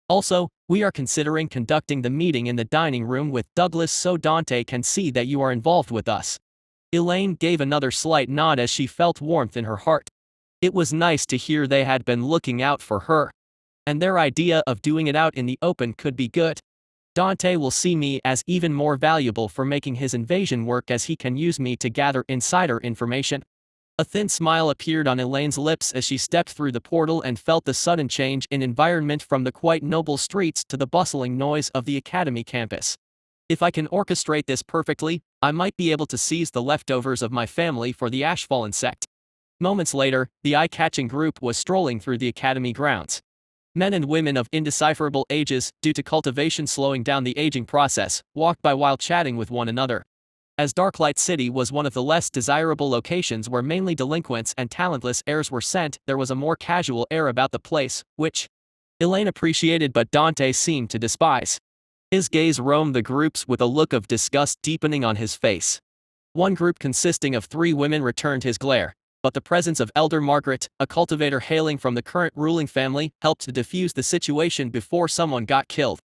Also, we are considering conducting the meeting in the dining room with Douglas so Dante can see that you are involved with us. Elaine gave another slight nod as she felt warmth in her heart. It was nice to hear they had been looking out for her. And their idea of doing it out in the open could be good. Dante will see me as even more valuable for making his invasion work as he can use me to gather insider information. A thin smile appeared on Elaine's lips as she stepped through the portal and felt the sudden change in environment from the quite noble streets to the bustling noise of the Academy campus. If I can orchestrate this perfectly, I might be able to seize the leftovers of my family for the Ashfallen sect. Moments later, the eye-catching group was strolling through the Academy grounds. Men and women of indecipherable ages, due to cultivation slowing down the aging process, walked by while chatting with one another. As Darklight City was one of the less desirable locations where mainly delinquents and talentless heirs were sent, there was a more casual air about the place, which Elaine appreciated but Dante seemed to despise. His gaze roamed the groups with a look of disgust deepening on his face. One group consisting of 3 women returned his glare, but the presence of Elder Margaret, a cultivator hailing from the current ruling family, helped to defuse the situation before someone got killed.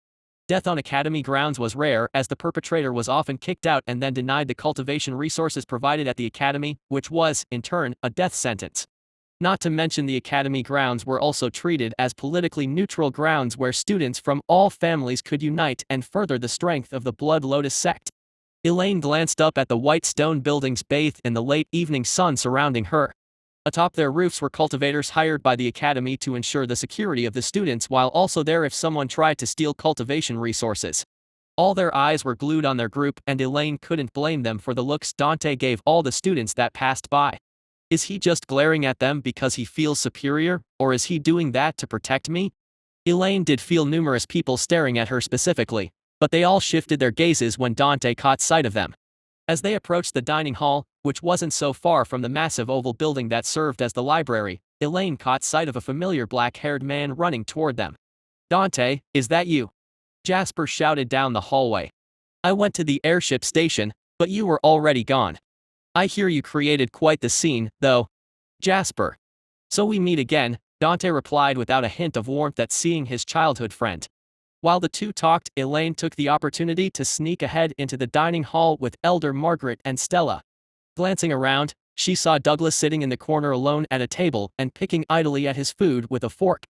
Death on Academy grounds was rare, as the perpetrator was often kicked out and then denied the cultivation resources provided at the Academy, which was, in turn, a death sentence. Not to mention the Academy grounds were also treated as politically neutral grounds where students from all families could unite and further the strength of the Blood Lotus sect. Elaine glanced up at the white stone buildings bathed in the late evening sun surrounding her. Atop their roofs were cultivators hired by the Academy to ensure the security of the students while also there if someone tried to steal cultivation resources. All their eyes were glued on their group, and Elaine couldn't blame them for the looks Dante gave all the students that passed by. Is he just glaring at them because he feels superior, or is he doing that to protect me? Elaine did feel numerous people staring at her specifically, but they all shifted their gazes when Dante caught sight of them. As they approached the dining hall, which wasn't so far from the massive oval building that served as the library, Elaine caught sight of a familiar black-haired man running toward them. Dante, is that you? Jasper shouted down the hallway. I went to the airship station, but you were already gone. I hear you created quite the scene, though. Jasper. So we meet again, Dante replied without a hint of warmth at seeing his childhood friend. While the two talked, Elaine took the opportunity to sneak ahead into the dining hall with Elder Margaret and Stella. Glancing around, she saw Douglas sitting in the corner alone at a table and picking idly at his food with a fork.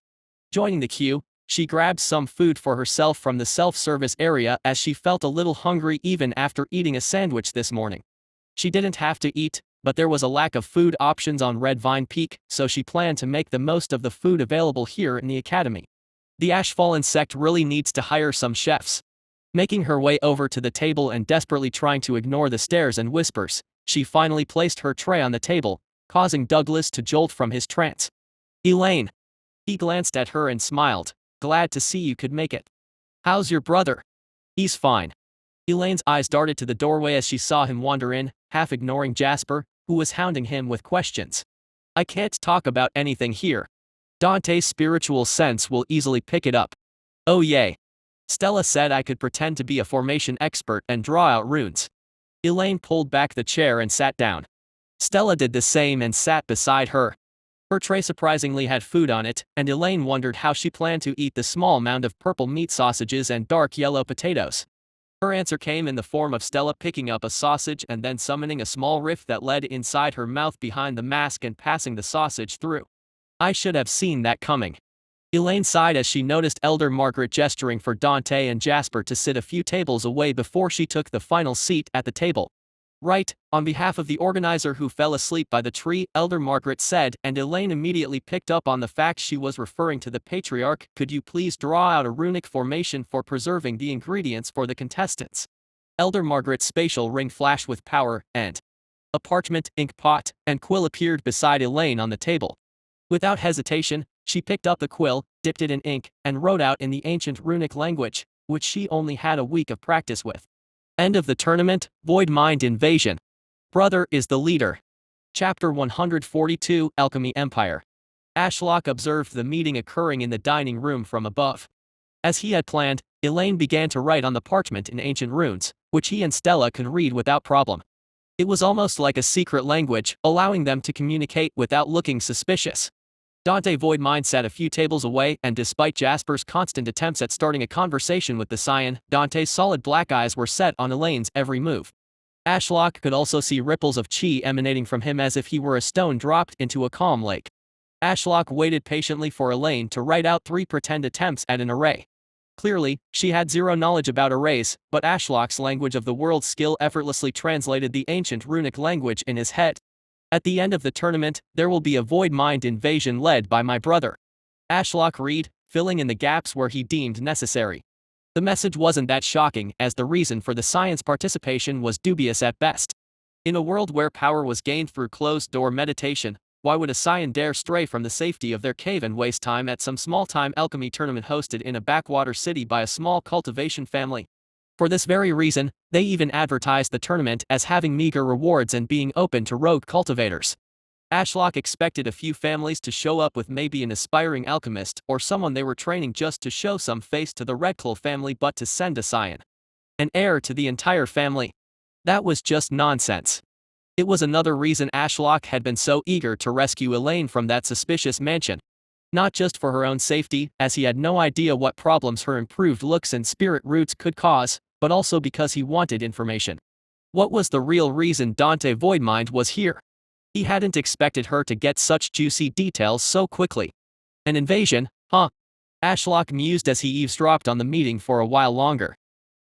Joining the queue, she grabbed some food for herself from the self-service area as she felt a little hungry even after eating a sandwich this morning. She didn't have to eat, but there was a lack of food options on Red Vine Peak, so she planned to make the most of the food available here in the academy. The Ashfallen sect really needs to hire some chefs. Making her way over to the table and desperately trying to ignore the stares and whispers, she finally placed her tray on the table, causing Douglas to jolt from his trance. Elaine. He glanced at her and smiled, glad to see you could make it. How's your brother? He's fine. Elaine's eyes darted to the doorway as she saw him wander in, half ignoring Jasper, who was hounding him with questions. I can't talk about anything here. Dante's spiritual sense will easily pick it up. Oh yay. Stella said I could pretend to be a formation expert and draw out runes. Elaine pulled back the chair and sat down. Stella did the same and sat beside her. Her tray surprisingly had food on it, and Elaine wondered how she planned to eat the small mound of purple meat sausages and dark yellow potatoes. Her answer came in the form of Stella picking up a sausage and then summoning a small rift that led inside her mouth behind the mask and passing the sausage through. I should have seen that coming. Elaine sighed as she noticed Elder Margaret gesturing for Dante and Jasper to sit a few tables away before she took the final seat at the table. Right, on behalf of the organizer who fell asleep by the tree, Elder Margaret said, and Elaine immediately picked up on the fact she was referring to the patriarch. Could you please draw out a runic formation for preserving the ingredients for the contestants? Elder Margaret's spatial ring flashed with power, and a parchment, ink pot, and quill appeared beside Elaine on the table. Without hesitation, she picked up the quill, dipped it in ink, and wrote out in the ancient runic language, which she only had a week of practice with. End of the tournament, Void Mind Invasion. Brother is the leader. Chapter 142, Alchemy Empire. Ashlock observed the meeting occurring in the dining room from above. As he had planned, Elaine began to write on the parchment in ancient runes, which he and Stella could read without problem. It was almost like a secret language, allowing them to communicate without looking suspicious. Dante Void Mind sat a few tables away, and despite Jasper's constant attempts at starting a conversation with the Skyen, Dante's solid black eyes were set on Elaine's every move. Ashlock could also see ripples of chi emanating from him as if he were a stone dropped into a calm lake. Ashlock waited patiently for Elaine to write out 3 pretend attempts at an array. Clearly, she had zero knowledge about arrays, but Ashlock's language of the world skill effortlessly translated the ancient runic language in his head. At the end of the tournament, there will be a void mind invasion led by my brother. Ashlock read, filling in the gaps where he deemed necessary. The message wasn't that shocking, as the reason for the science participation was dubious at best. In a world where power was gained through closed-door meditation, why would a Skyen dare stray from the safety of their cave and waste time at some small-time alchemy tournament hosted in a backwater city by a small cultivation family? For this very reason, they even advertised the tournament as having meager rewards and being open to rogue cultivators. Ashlock expected a few families to show up with maybe an aspiring alchemist or someone they were training just to show some face to the Redclaw family, but to send a Skyen, an heir to the entire family. That was just nonsense. It was another reason Ashlock had been so eager to rescue Elaine from that suspicious mansion. Not just for her own safety, as he had no idea what problems her improved looks and spirit roots could cause, but also because he wanted information. What was the real reason Dante Voidmind was here? He hadn't expected her to get such juicy details so quickly. An invasion, huh? Ashlock mused as he eavesdropped on the meeting for a while longer.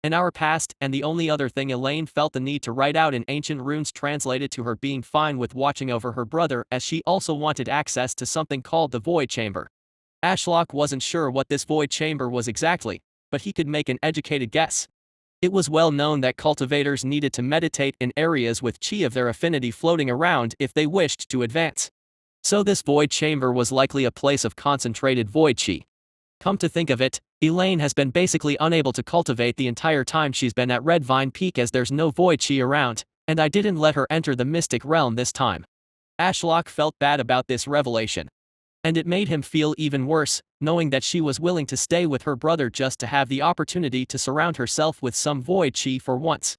An hour passed, and the only other thing Elaine felt the need to write out in ancient runes translated to her being fine with watching over her brother, as she also wanted access to something called the Void Chamber. Ashlock wasn't sure what this Void Chamber was exactly, but he could make an educated guess. It was well known that cultivators needed to meditate in areas with chi of their affinity floating around if they wished to advance. So this Void Chamber was likely a place of concentrated void chi. Come to think of it, Elaine has been basically unable to cultivate the entire time she's been at Red Vine Peak, as there's no void chi around, and I didn't let her enter the mystic realm this time. Ashlock felt bad about this revelation. And it made him feel even worse, knowing that she was willing to stay with her brother just to have the opportunity to surround herself with some void chi for once.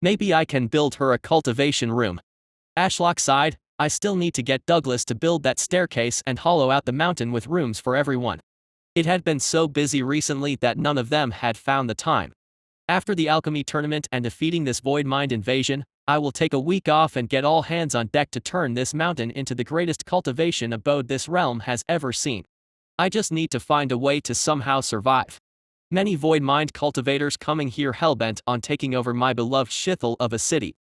Maybe I can build her a cultivation room. Ashlock sighed, I still need to get Douglas to build that staircase and hollow out the mountain with rooms for everyone. It had been so busy recently that none of them had found the time. After the alchemy tournament and defeating this void mind invasion, I will take a week off and get all hands on deck to turn this mountain into the greatest cultivation abode this realm has ever seen. I just need to find a way to somehow survive. Many void mind cultivators coming here hellbent on taking over my beloved shithole of a city.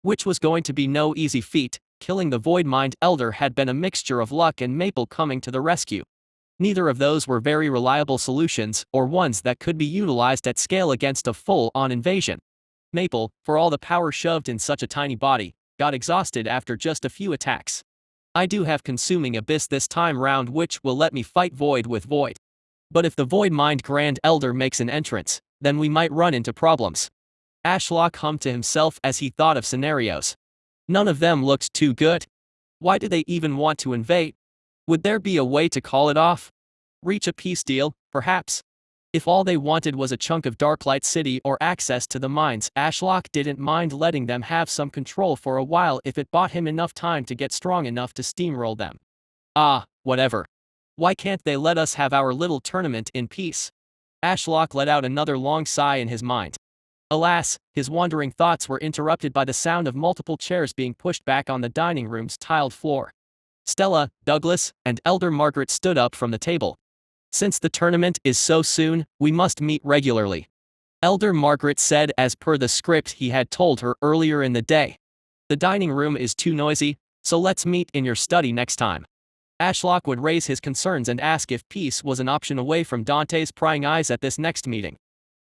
Which was going to be no easy feat. Killing the void mind elder had been a mixture of luck and Maple coming to the rescue. Neither of those were very reliable solutions or ones that could be utilized at scale against a full-on invasion. Maple, for all the power shoved in such a tiny body, got exhausted after just a few attacks. I do have Consuming Abyss this time round which will let me fight Void with Void. But if the Void Mind Grand Elder makes an entrance, then we might run into problems. Ashlock hummed to himself as he thought of scenarios. None of them looked too good. Why do they even want to invade? Would there be a way to call it off? Reach a peace deal, perhaps? If all they wanted was a chunk of Darklight City or access to the mines, Ashlock didn't mind letting them have some control for a while if it bought him enough time to get strong enough to steamroll them. Ah, whatever. Why can't they let us have our little tournament in peace? Ashlock let out another long sigh in his mind. Alas, his wandering thoughts were interrupted by the sound of multiple chairs being pushed back on the dining room's tiled floor. Stella, Douglas, and Elder Margaret stood up from the table. Since the tournament is so soon, we must meet regularly. Elder Margaret said as per the script he had told her earlier in the day. The dining room is too noisy, so let's meet in your study next time. Ashlock would raise his concerns and ask if peace was an option away from Dante's prying eyes at this next meeting.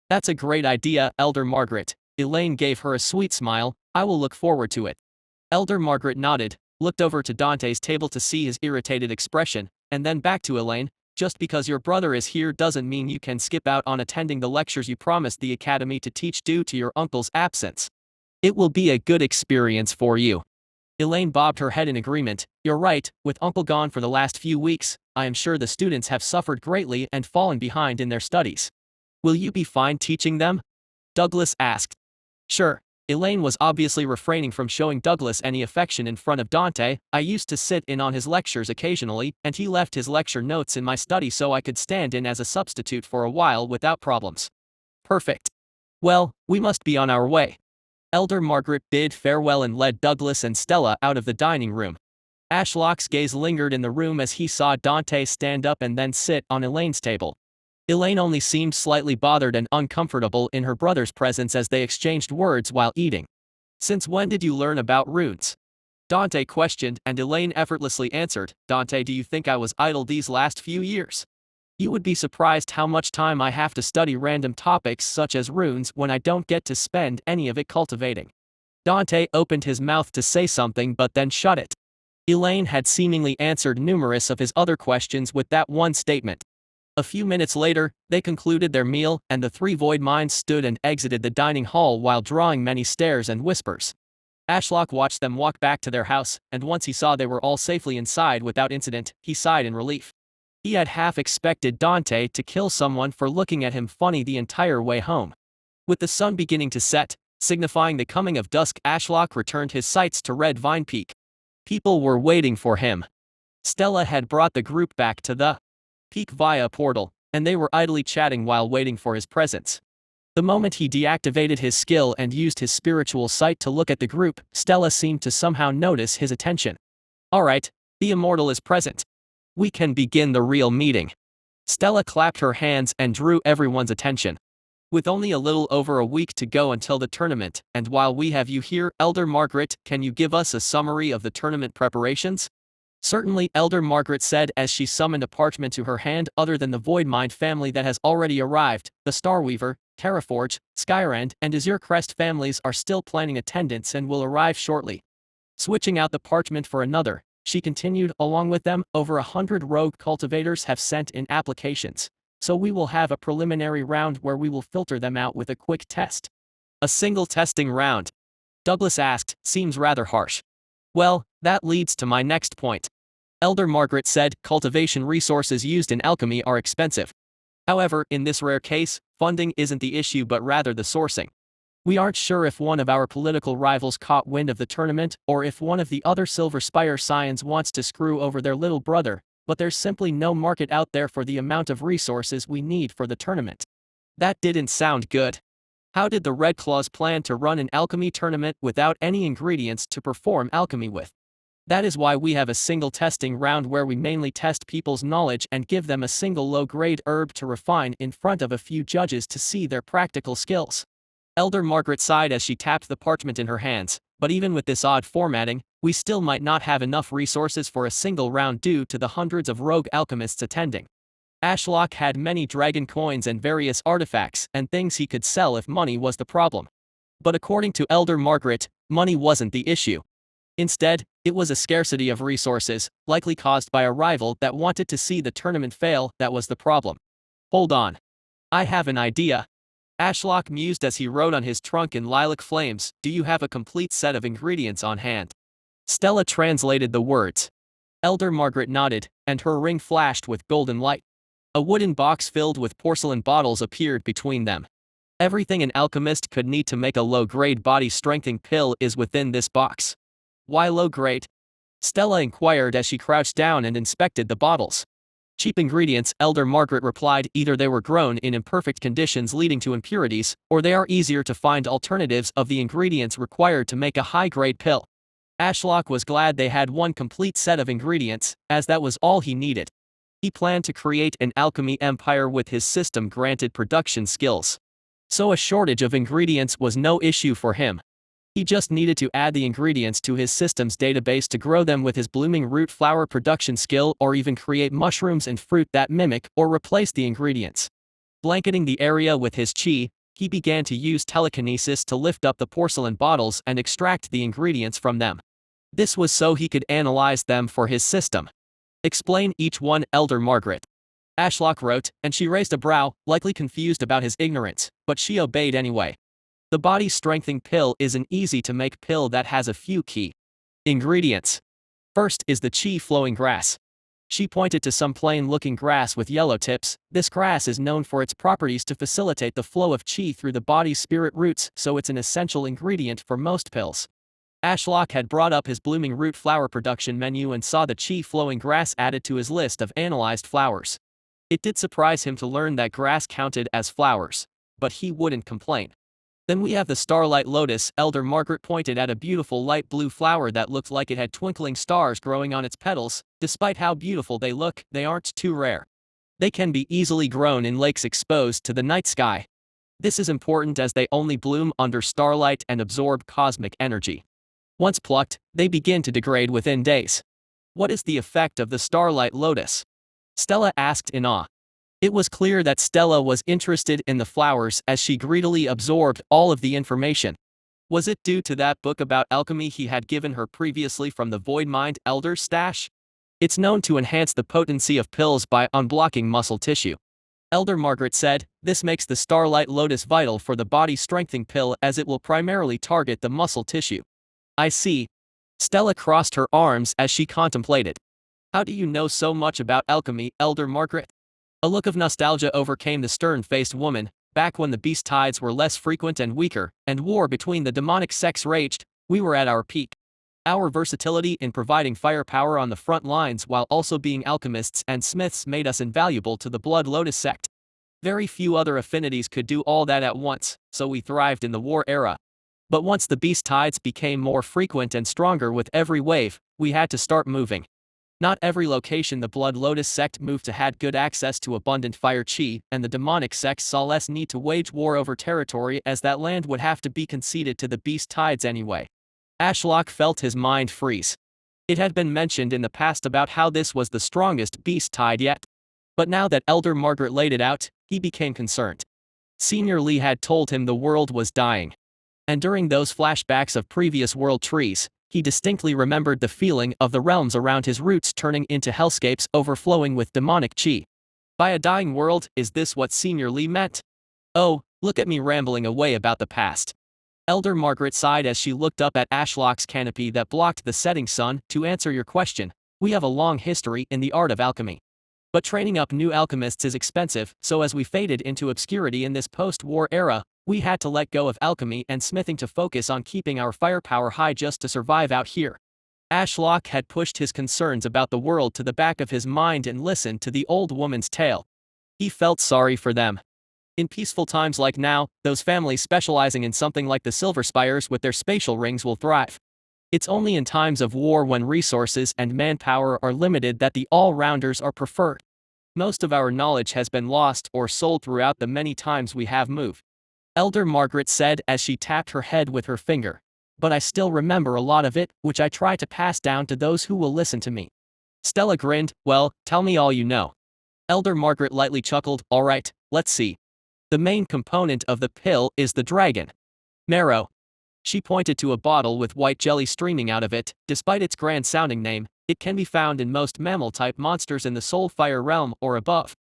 That's a great idea, Elder Margaret. Elaine gave her a sweet smile. I will look forward to it. Elder Margaret nodded, looked over to Dante's table to see his irritated expression, and then back to Elaine. Just because your brother is here doesn't mean you can skip out on attending the lectures you promised the academy to teach due to your uncle's absence. It will be a good experience for you. Elaine bobbed her head in agreement. You're right, with Uncle gone for the last few weeks, I am sure the students have suffered greatly and fallen behind in their studies. Will you be fine teaching them? Douglas asked. Sure. Elaine was obviously refraining from showing Douglas any affection in front of Dante. I used to sit in on his lectures occasionally, and he left his lecture notes in my study so I could stand in as a substitute for a while without problems. Perfect. Well, we must be on our way. Elder Margaret bid farewell and led Douglas and Stella out of the dining room. Ashlock's gaze lingered in the room as he saw Dante stand up and then sit on Elaine's table. Elaine only seemed slightly bothered and uncomfortable in her brother's presence as they exchanged words while eating. Since when did you learn about runes? Dante questioned, and Elaine effortlessly answered, Dante, do you think I was idle these last few years? You would be surprised how much time I have to study random topics such as runes when I don't get to spend any of it cultivating. Dante opened his mouth to say something but then shut it. Elaine had seemingly answered numerous of his other questions with that one statement. A few minutes later, they concluded their meal, and the three void minds stood and exited the dining hall while drawing many stares and whispers. Ashlock watched them walk back to their house, and once he saw they were all safely inside without incident, he sighed in relief. He had half expected Dante to kill someone for looking at him funny the entire way home. With the sun beginning to set, signifying the coming of dusk, Ashlock returned his sights to Red Vine Peak. People were waiting for him. Stella had brought the group back to the peak via a portal, and they were idly chatting while waiting for his presence. The moment he deactivated his skill and used his spiritual sight to look at the group, Stella seemed to somehow notice his attention. Alright, the immortal is present. We can begin the real meeting. Stella clapped her hands and drew everyone's attention. With only a little over a week to go until the tournament, and while we have you here, Elder Margaret, can you give us a summary of the tournament preparations? Certainly, Elder Margaret said as she summoned a parchment to her hand. Other than the Voidmind family that has already arrived, the Starweaver, Terraforge, Skyen, and Azure Crest families are still planning attendance and will arrive shortly. Switching out the parchment for another, she continued, along with them, over 100 rogue cultivators have sent in applications, so we will have a preliminary round where we will filter them out with a quick test. A single testing round? Douglas asked, seems rather harsh. Well, that leads to my next point. Elder Margaret said, cultivation resources used in alchemy are expensive. However, in this rare case, funding isn't the issue but rather the sourcing. We aren't sure if one of our political rivals caught wind of the tournament or if one of the other Silver Spire scions wants to screw over their little brother, but there's simply no market out there for the amount of resources we need for the tournament. That didn't sound good. How did the Red Claws plan to run an alchemy tournament without any ingredients to perform alchemy with? That is why we have a single testing round where we mainly test people's knowledge and give them a single low-grade herb to refine in front of a few judges to see their practical skills. Elder Margaret sighed as she tapped the parchment in her hands, but even with this odd formatting, we still might not have enough resources for a single round due to the hundreds of rogue alchemists attending. Ashlock had many dragon coins and various artifacts and things he could sell if money was the problem. But according to Elder Margaret, money wasn't the issue. Instead, it was a scarcity of resources, likely caused by a rival that wanted to see the tournament fail, that was the problem. Hold on. I have an idea. Ashlock mused as he wrote on his trunk in lilac flames, do you have a complete set of ingredients on hand? Stella translated the words. Elder Margaret nodded, and her ring flashed with golden light. A wooden box filled with porcelain bottles appeared between them. Everything an alchemist could need to make a low-grade body-strengthening pill is within this box. Why low-grade? Stella inquired as she crouched down and inspected the bottles. Cheap ingredients, Elder Margaret replied, either they were grown in imperfect conditions leading to impurities, or they are easier to find alternatives of the ingredients required to make a high-grade pill. Ashlock was glad they had one complete set of ingredients, as that was all he needed. He planned to create an alchemy empire with his system-granted production skills. So a shortage of ingredients was no issue for him. He just needed to add the ingredients to his system's database to grow them with his blooming root flower production skill or even create mushrooms and fruit that mimic or replace the ingredients. Blanketing the area with his chi, he began to use telekinesis to lift up the porcelain bottles and extract the ingredients from them. This was so he could analyze them for his system. Explain each one, Elder Margaret. Ashlock wrote, and she raised a brow, likely confused about his ignorance, but she obeyed anyway. The body-strengthening pill is an easy-to-make pill that has a few key ingredients. First is the chi-flowing grass. She pointed to some plain-looking grass with yellow tips. This grass is known for its properties to facilitate the flow of chi through the body's spirit roots, so it's an essential ingredient for most pills. Ashlock had brought up his blooming root flower production menu and saw the chi-flowing grass added to his list of analyzed flowers. It did surprise him to learn that grass counted as flowers, but he wouldn't complain. Then we have the starlight lotus. Elder Margaret pointed at a beautiful light blue flower that looked like it had twinkling stars growing on its petals. Despite how beautiful they look, they aren't too rare. They can be easily grown in lakes exposed to the night sky. This is important as they only bloom under starlight and absorb cosmic energy. Once plucked, they begin to degrade within days. What is the effect of the starlight lotus? Stella asked in awe. It was clear that Stella was interested in the flowers as she greedily absorbed all of the information. Was it due to that book about alchemy he had given her previously from the Void Mind Elder's stash? It's known to enhance the potency of pills by unblocking muscle tissue. Elder Margaret said, this makes the Starlight Lotus vital for the body-strengthening pill as it will primarily target the muscle tissue. I see. Stella crossed her arms as she contemplated. How do you know so much about alchemy, Elder Margaret? A look of nostalgia overcame the stern-faced woman. Back when the beast tides were less frequent and weaker, and war between the demonic sects raged, we were at our peak. Our versatility in providing firepower on the front lines while also being alchemists and smiths made us invaluable to the Blood Lotus sect. Very few other affinities could do all that at once, so we thrived in the war era. But once the beast tides became more frequent and stronger with every wave, we had to start moving. Not every location the Blood Lotus sect moved to had good access to abundant fire chi, and the demonic sects saw less need to wage war over territory as that land would have to be conceded to the beast tides anyway. Ashlock felt his mind freeze. It had been mentioned in the past about how this was the strongest beast tide yet. But now that Elder Margaret laid it out, he became concerned. Senior Lee had told him the world was dying. And during those flashbacks of previous world trees, he distinctly remembered the feeling of the realms around his roots turning into hellscapes overflowing with demonic chi. By a dying world, is this what Senior Lee meant? Oh, look at me rambling away about the past. Elder Margaret sighed as she looked up at Ashlock's canopy that blocked the setting sun. To answer your question, we have a long history in the art of alchemy. But training up new alchemists is expensive, so as we faded into obscurity in this post-war era, we had to let go of alchemy and smithing to focus on keeping our firepower high just to survive out here. Ashlock had pushed his concerns about the world to the back of his mind and listened to the old woman's tale. He felt sorry for them. In peaceful times like now, those families specializing in something like the Silver Spires with their spatial rings will thrive. It's only in times of war when resources and manpower are limited that the all-rounders are preferred. Most of our knowledge has been lost or sold throughout the many times we have moved. Elder Margaret said as she tapped her head with her finger. But I still remember a lot of it, which I try to pass down to those who will listen to me. Stella grinned. Well, tell me all you know. Elder Margaret lightly chuckled. All right, let's see. The main component of the pill is the dragon marrow. She pointed to a bottle with white jelly streaming out of it. Despite its grand-sounding name, it can be found in most mammal-type monsters in the soul-fire realm or above.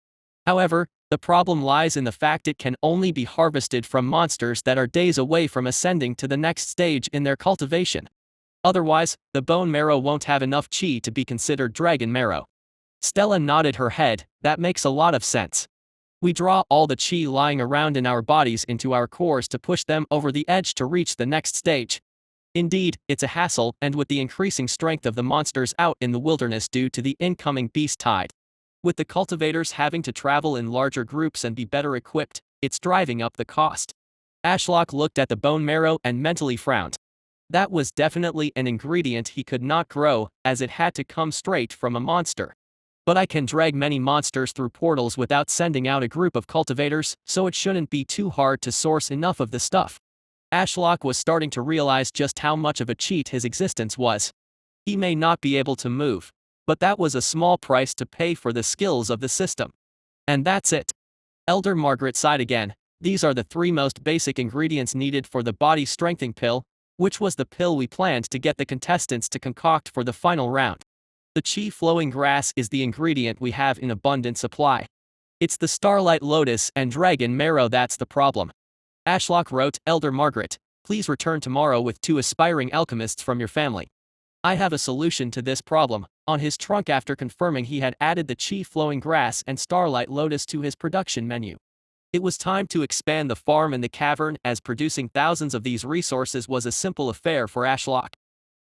However, the problem lies in the fact it can only be harvested from monsters that are days away from ascending to the next stage in their cultivation. Otherwise, the bone marrow won't have enough chi to be considered dragon marrow. Stella nodded her head. That makes a lot of sense. We draw all the chi lying around in our bodies into our cores to push them over the edge to reach the next stage. Indeed, it's a hassle, and with the increasing strength of the monsters out in the wilderness due to the incoming beast tide, with the cultivators having to travel in larger groups and be better equipped, it's driving up the cost. Ashlock looked at the bone marrow and mentally frowned. That was definitely an ingredient he could not grow, as it had to come straight from a monster. But I can drag many monsters through portals without sending out a group of cultivators, so it shouldn't be too hard to source enough of the stuff. Ashlock was starting to realize just how much of a cheat his existence was. He may not be able to move, but that was a small price to pay for the skills of the system. And that's it. Elder Margaret sighed again. These are the 3 most basic ingredients needed for the body strengthening pill, which was the pill we planned to get the contestants to concoct for the final round. The chi-flowing grass is the ingredient we have in abundant supply. It's the starlight lotus and dragon marrow that's the problem. Ashlock wrote, Elder Margaret, please return tomorrow with 2 aspiring alchemists from your family. I have a solution to this problem. On his trunk after confirming he had added the chi-flowing grass and starlight lotus to his production menu. It was time to expand the farm and the cavern, as producing thousands of these resources was a simple affair for Ashlock.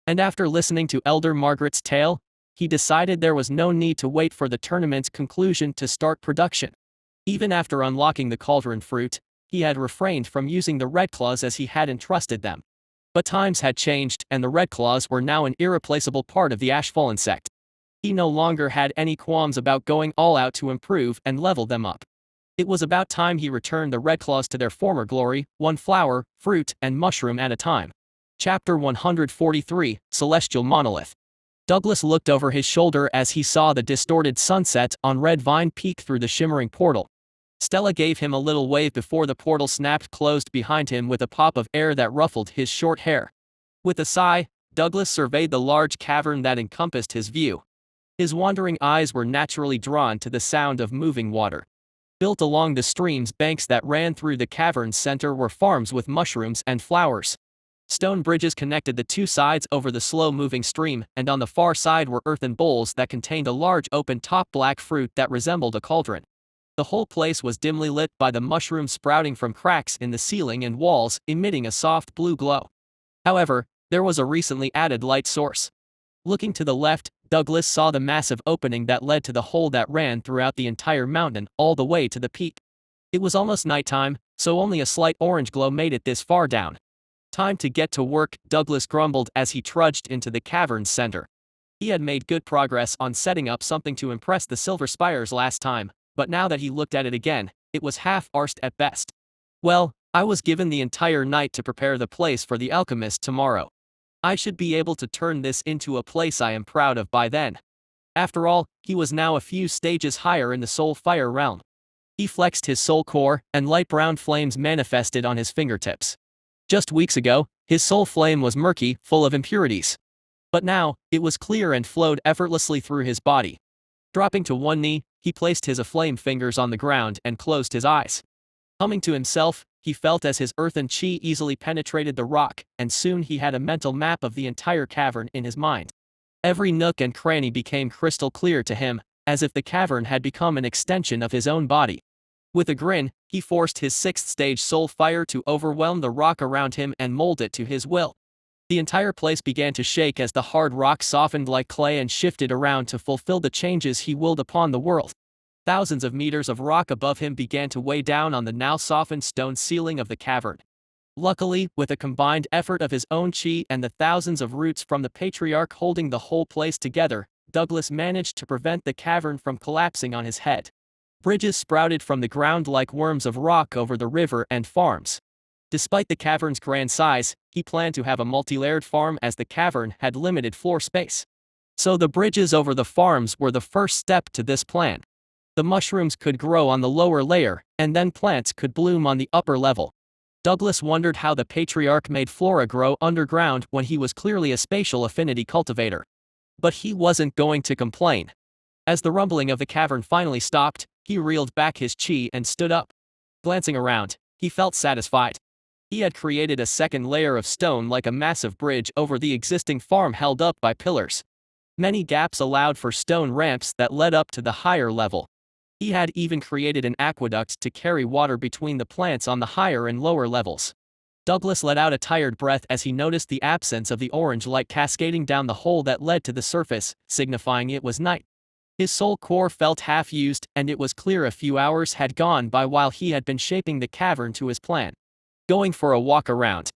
And after listening to Elder Margaret's tale, he decided there was no need to wait for the tournament's conclusion to start production. Even after unlocking the cauldron fruit, he had refrained from using the red claws as he had entrusted them. But times had changed, and the red claws were now an irreplaceable part of the Ashfallen sect. He no longer had any qualms about going all out to improve and level them up. It was about time he returned the red claws to their former glory, one flower, fruit, and mushroom at a time. Chapter 143, Celestial Monolith. Douglas looked over his shoulder as he saw the distorted sunset on Red Vine peek through the shimmering portal. Stella gave him a little wave before the portal snapped closed behind him with a pop of air that ruffled his short hair. With a sigh, Douglas surveyed the large cavern that encompassed his view. His wandering eyes were naturally drawn to the sound of moving water. Built along the stream's banks that ran through the cavern's center were farms with mushrooms and flowers. Stone bridges connected the 2 sides over the slow-moving stream, and on the far side were earthen bowls that contained a large open-top black fruit that resembled a cauldron. The whole place was dimly lit by the mushrooms sprouting from cracks in the ceiling and walls, emitting a soft blue glow. However, there was a recently added light source. Looking to the left, Douglas saw the massive opening that led to the hole that ran throughout the entire mountain, all the way to the peak. It was almost nighttime, so only a slight orange glow made it this far down. Time to get to work, Douglas grumbled as he trudged into the cavern's center. He had made good progress on setting up something to impress the Silver Spires last time, but now that he looked at it again, it was half-arsed at best. Well, I was given the entire night to prepare the place for the alchemist tomorrow. I should be able to turn this into a place I am proud of by then. After all, he was now a few stages higher in the soul fire realm. He flexed his soul core, and light brown flames manifested on his fingertips. Just weeks ago, his soul flame was murky, full of impurities. But now, it was clear and flowed effortlessly through his body. Dropping to one knee, he placed his aflame fingers on the ground and closed his eyes. Humming to himself, he felt as his earthen chi easily penetrated the rock, and soon he had a mental map of the entire cavern in his mind. Every nook and cranny became crystal clear to him, as if the cavern had become an extension of his own body. With a grin, he forced his sixth-stage soul fire to overwhelm the rock around him and mold it to his will. The entire place began to shake as the hard rock softened like clay and shifted around to fulfill the changes he willed upon the world. Thousands of meters of rock above him began to weigh down on the now softened stone ceiling of the cavern. Luckily, with a combined effort of his own chi and the thousands of roots from the patriarch holding the whole place together, Douglas managed to prevent the cavern from collapsing on his head. Bridges sprouted from the ground like worms of rock over the river and farms. Despite the cavern's grand size, he planned to have a multi-layered farm as the cavern had limited floor space. So the bridges over the farms were the first step to this plan. The mushrooms could grow on the lower layer, and then plants could bloom on the upper level. Douglas wondered how the patriarch made flora grow underground when he was clearly a spatial affinity cultivator. But he wasn't going to complain. As the rumbling of the cavern finally stopped, he reeled back his chi and stood up. Glancing around, he felt satisfied. He had created a second layer of stone like a massive bridge over the existing farm held up by pillars. Many gaps allowed for stone ramps that led up to the higher level. He had even created an aqueduct to carry water between the plants on the higher and lower levels. Douglas let out a tired breath as he noticed the absence of the orange light cascading down the hole that led to the surface, signifying it was night. His soul core felt half-used, and it was clear a few hours had gone by while he had been shaping the cavern to his plan. Going for a walk around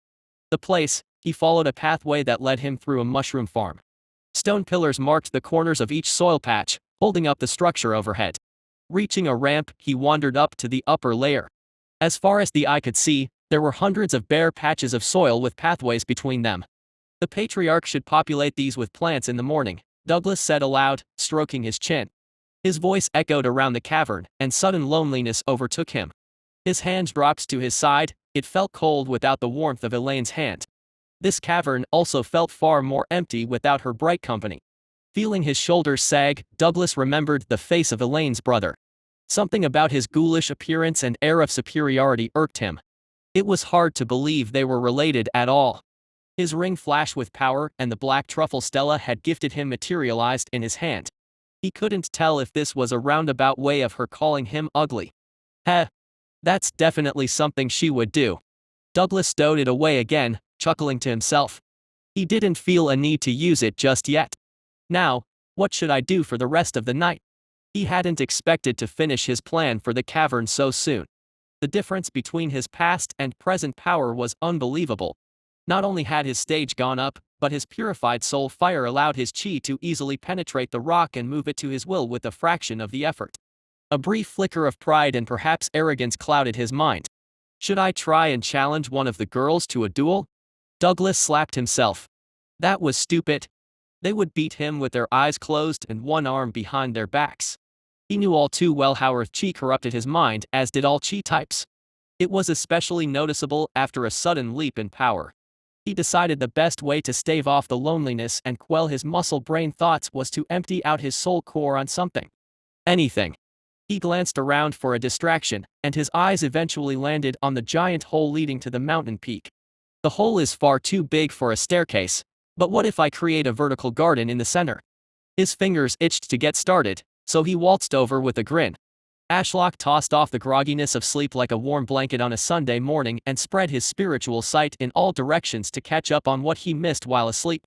the place, he followed a pathway that led him through a mushroom farm. Stone pillars marked the corners of each soil patch, holding up the structure overhead. Reaching a ramp, he wandered up to the upper layer. As far as the eye could see, there were hundreds of bare patches of soil with pathways between them. The patriarch should populate these with plants in the morning, Douglas said aloud, stroking his chin. His voice echoed around the cavern, and sudden loneliness overtook him. His hand dropped to his side, it felt cold without the warmth of Elaine's hand. This cavern also felt far more empty without her bright company. Feeling his shoulders sag, Douglas remembered the face of Elaine's brother. Something about his ghoulish appearance and air of superiority irked him. It was hard to believe they were related at all. His ring flashed with power, and the black truffle Stella had gifted him materialized in his hand. He couldn't tell if this was a roundabout way of her calling him ugly. Heh. That's definitely something she would do. Douglas stowed it away again, chuckling to himself. He didn't feel a need to use it just yet. Now, what should I do for the rest of the night? He hadn't expected to finish his plan for the cavern so soon. The difference between his past and present power was unbelievable. Not only had his stage gone up, but his purified soul fire allowed his chi to easily penetrate the rock and move it to his will with a fraction of the effort. A brief flicker of pride and perhaps arrogance clouded his mind. Should I try and challenge one of the girls to a duel? Douglas slapped himself. That was stupid. They would beat him with their eyes closed and one arm behind their backs. He knew all too well how earth chi corrupted his mind, as did all chi types. It was especially noticeable after a sudden leap in power. He decided the best way to stave off the loneliness and quell his muscle-brain thoughts was to empty out his soul core on something. Anything. He glanced around for a distraction, and his eyes eventually landed on the giant hole leading to the mountain peak. The hole is far too big for a staircase, but what if I create a vertical garden in the center? His fingers itched to get started, so he waltzed over with a grin. Ashlock tossed off the grogginess of sleep like a warm blanket on a Sunday morning and spread his spiritual sight in all directions to catch up on what he missed while asleep.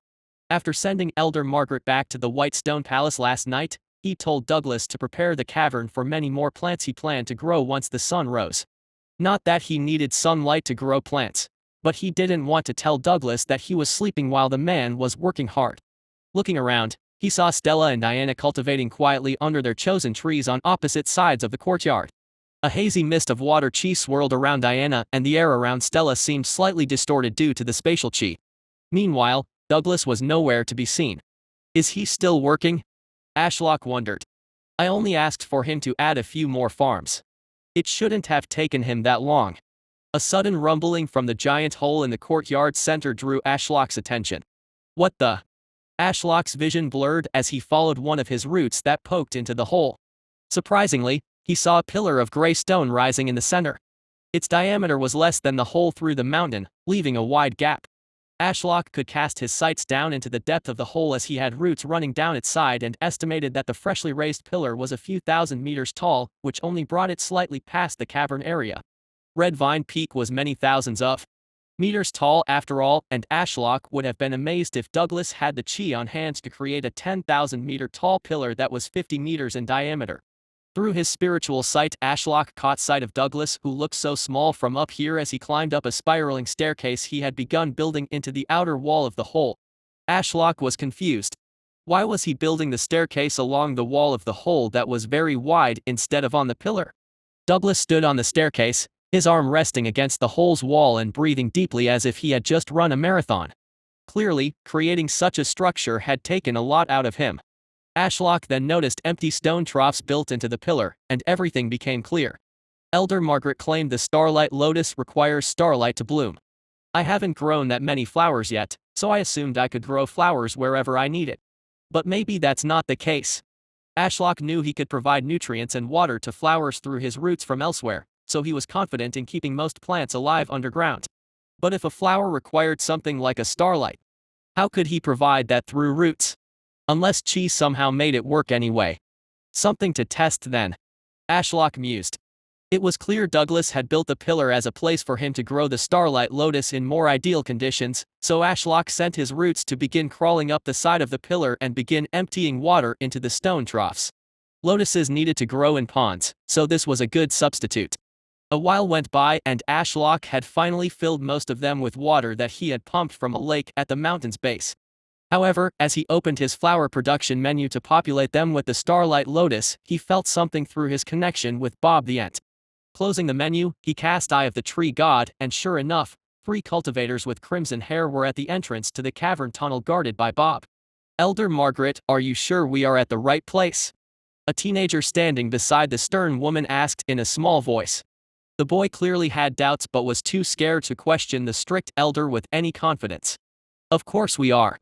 After sending Elder Margaret back to the White Stone Palace last night, he told Douglas to prepare the cavern for many more plants he planned to grow once the sun rose. Not that he needed sunlight to grow plants, but he didn't want to tell Douglas that he was sleeping while the man was working hard. Looking around, he saw Stella and Diana cultivating quietly under their chosen trees on opposite sides of the courtyard. A hazy mist of water chi swirled around Diana, and the air around Stella seemed slightly distorted due to the spatial chi. Meanwhile, Douglas was nowhere to be seen. Is he still working? Ashlock wondered. I only asked for him to add a few more farms. It shouldn't have taken him that long. A sudden rumbling from the giant hole in the courtyard center drew Ashlock's attention. What the? Ashlock's vision blurred as he followed one of his roots that poked into the hole. Surprisingly, he saw a pillar of gray stone rising in the center. Its diameter was less than the hole through the mountain, leaving a wide gap. Ashlock could cast his sights down into the depth of the hole as he had roots running down its side and estimated that the freshly raised pillar was a few thousand meters tall, which only brought it slightly past the cavern area. Red Vine Peak was many thousands of meters tall after all, and Ashlock would have been amazed if Douglas had the chi on hand to create a 10,000-meter tall pillar that was 50 meters in diameter. Through his spiritual sight, Ashlock caught sight of Douglas, who looked so small from up here as he climbed up a spiraling staircase he had begun building into the outer wall of the hole. Ashlock was confused. Why was he building the staircase along the wall of the hole that was very wide instead of on the pillar? Douglas stood on the staircase, his arm resting against the hole's wall and breathing deeply as if he had just run a marathon. Clearly, creating such a structure had taken a lot out of him. Ashlock then noticed empty stone troughs built into the pillar, and everything became clear. Elder Margaret claimed the starlight lotus requires starlight to bloom. I haven't grown that many flowers yet, so I assumed I could grow flowers wherever I need it. But maybe that's not the case. Ashlock knew he could provide nutrients and water to flowers through his roots from elsewhere, so he was confident in keeping most plants alive underground. But if a flower required something like a starlight, how could he provide that through roots? Unless chi somehow made it work anyway. Something to test then. Ashlock mused. It was clear Douglas had built the pillar as a place for him to grow the starlight lotus in more ideal conditions, so Ashlock sent his roots to begin crawling up the side of the pillar and begin emptying water into the stone troughs. Lotuses needed to grow in ponds, so this was a good substitute. A while went by and Ashlock had finally filled most of them with water that he had pumped from a lake at the mountain's base. However, as he opened his flower production menu to populate them with the starlight lotus, he felt something through his connection with Bob the Ent. Closing the menu, he cast Eye of the Tree God, and sure enough, 3 cultivators with crimson hair were at the entrance to the cavern tunnel guarded by Bob. Elder Margaret, are you sure we are at the right place? A teenager standing beside the stern woman asked in a small voice. The boy clearly had doubts but was too scared to question the strict elder with any confidence. Of course we are.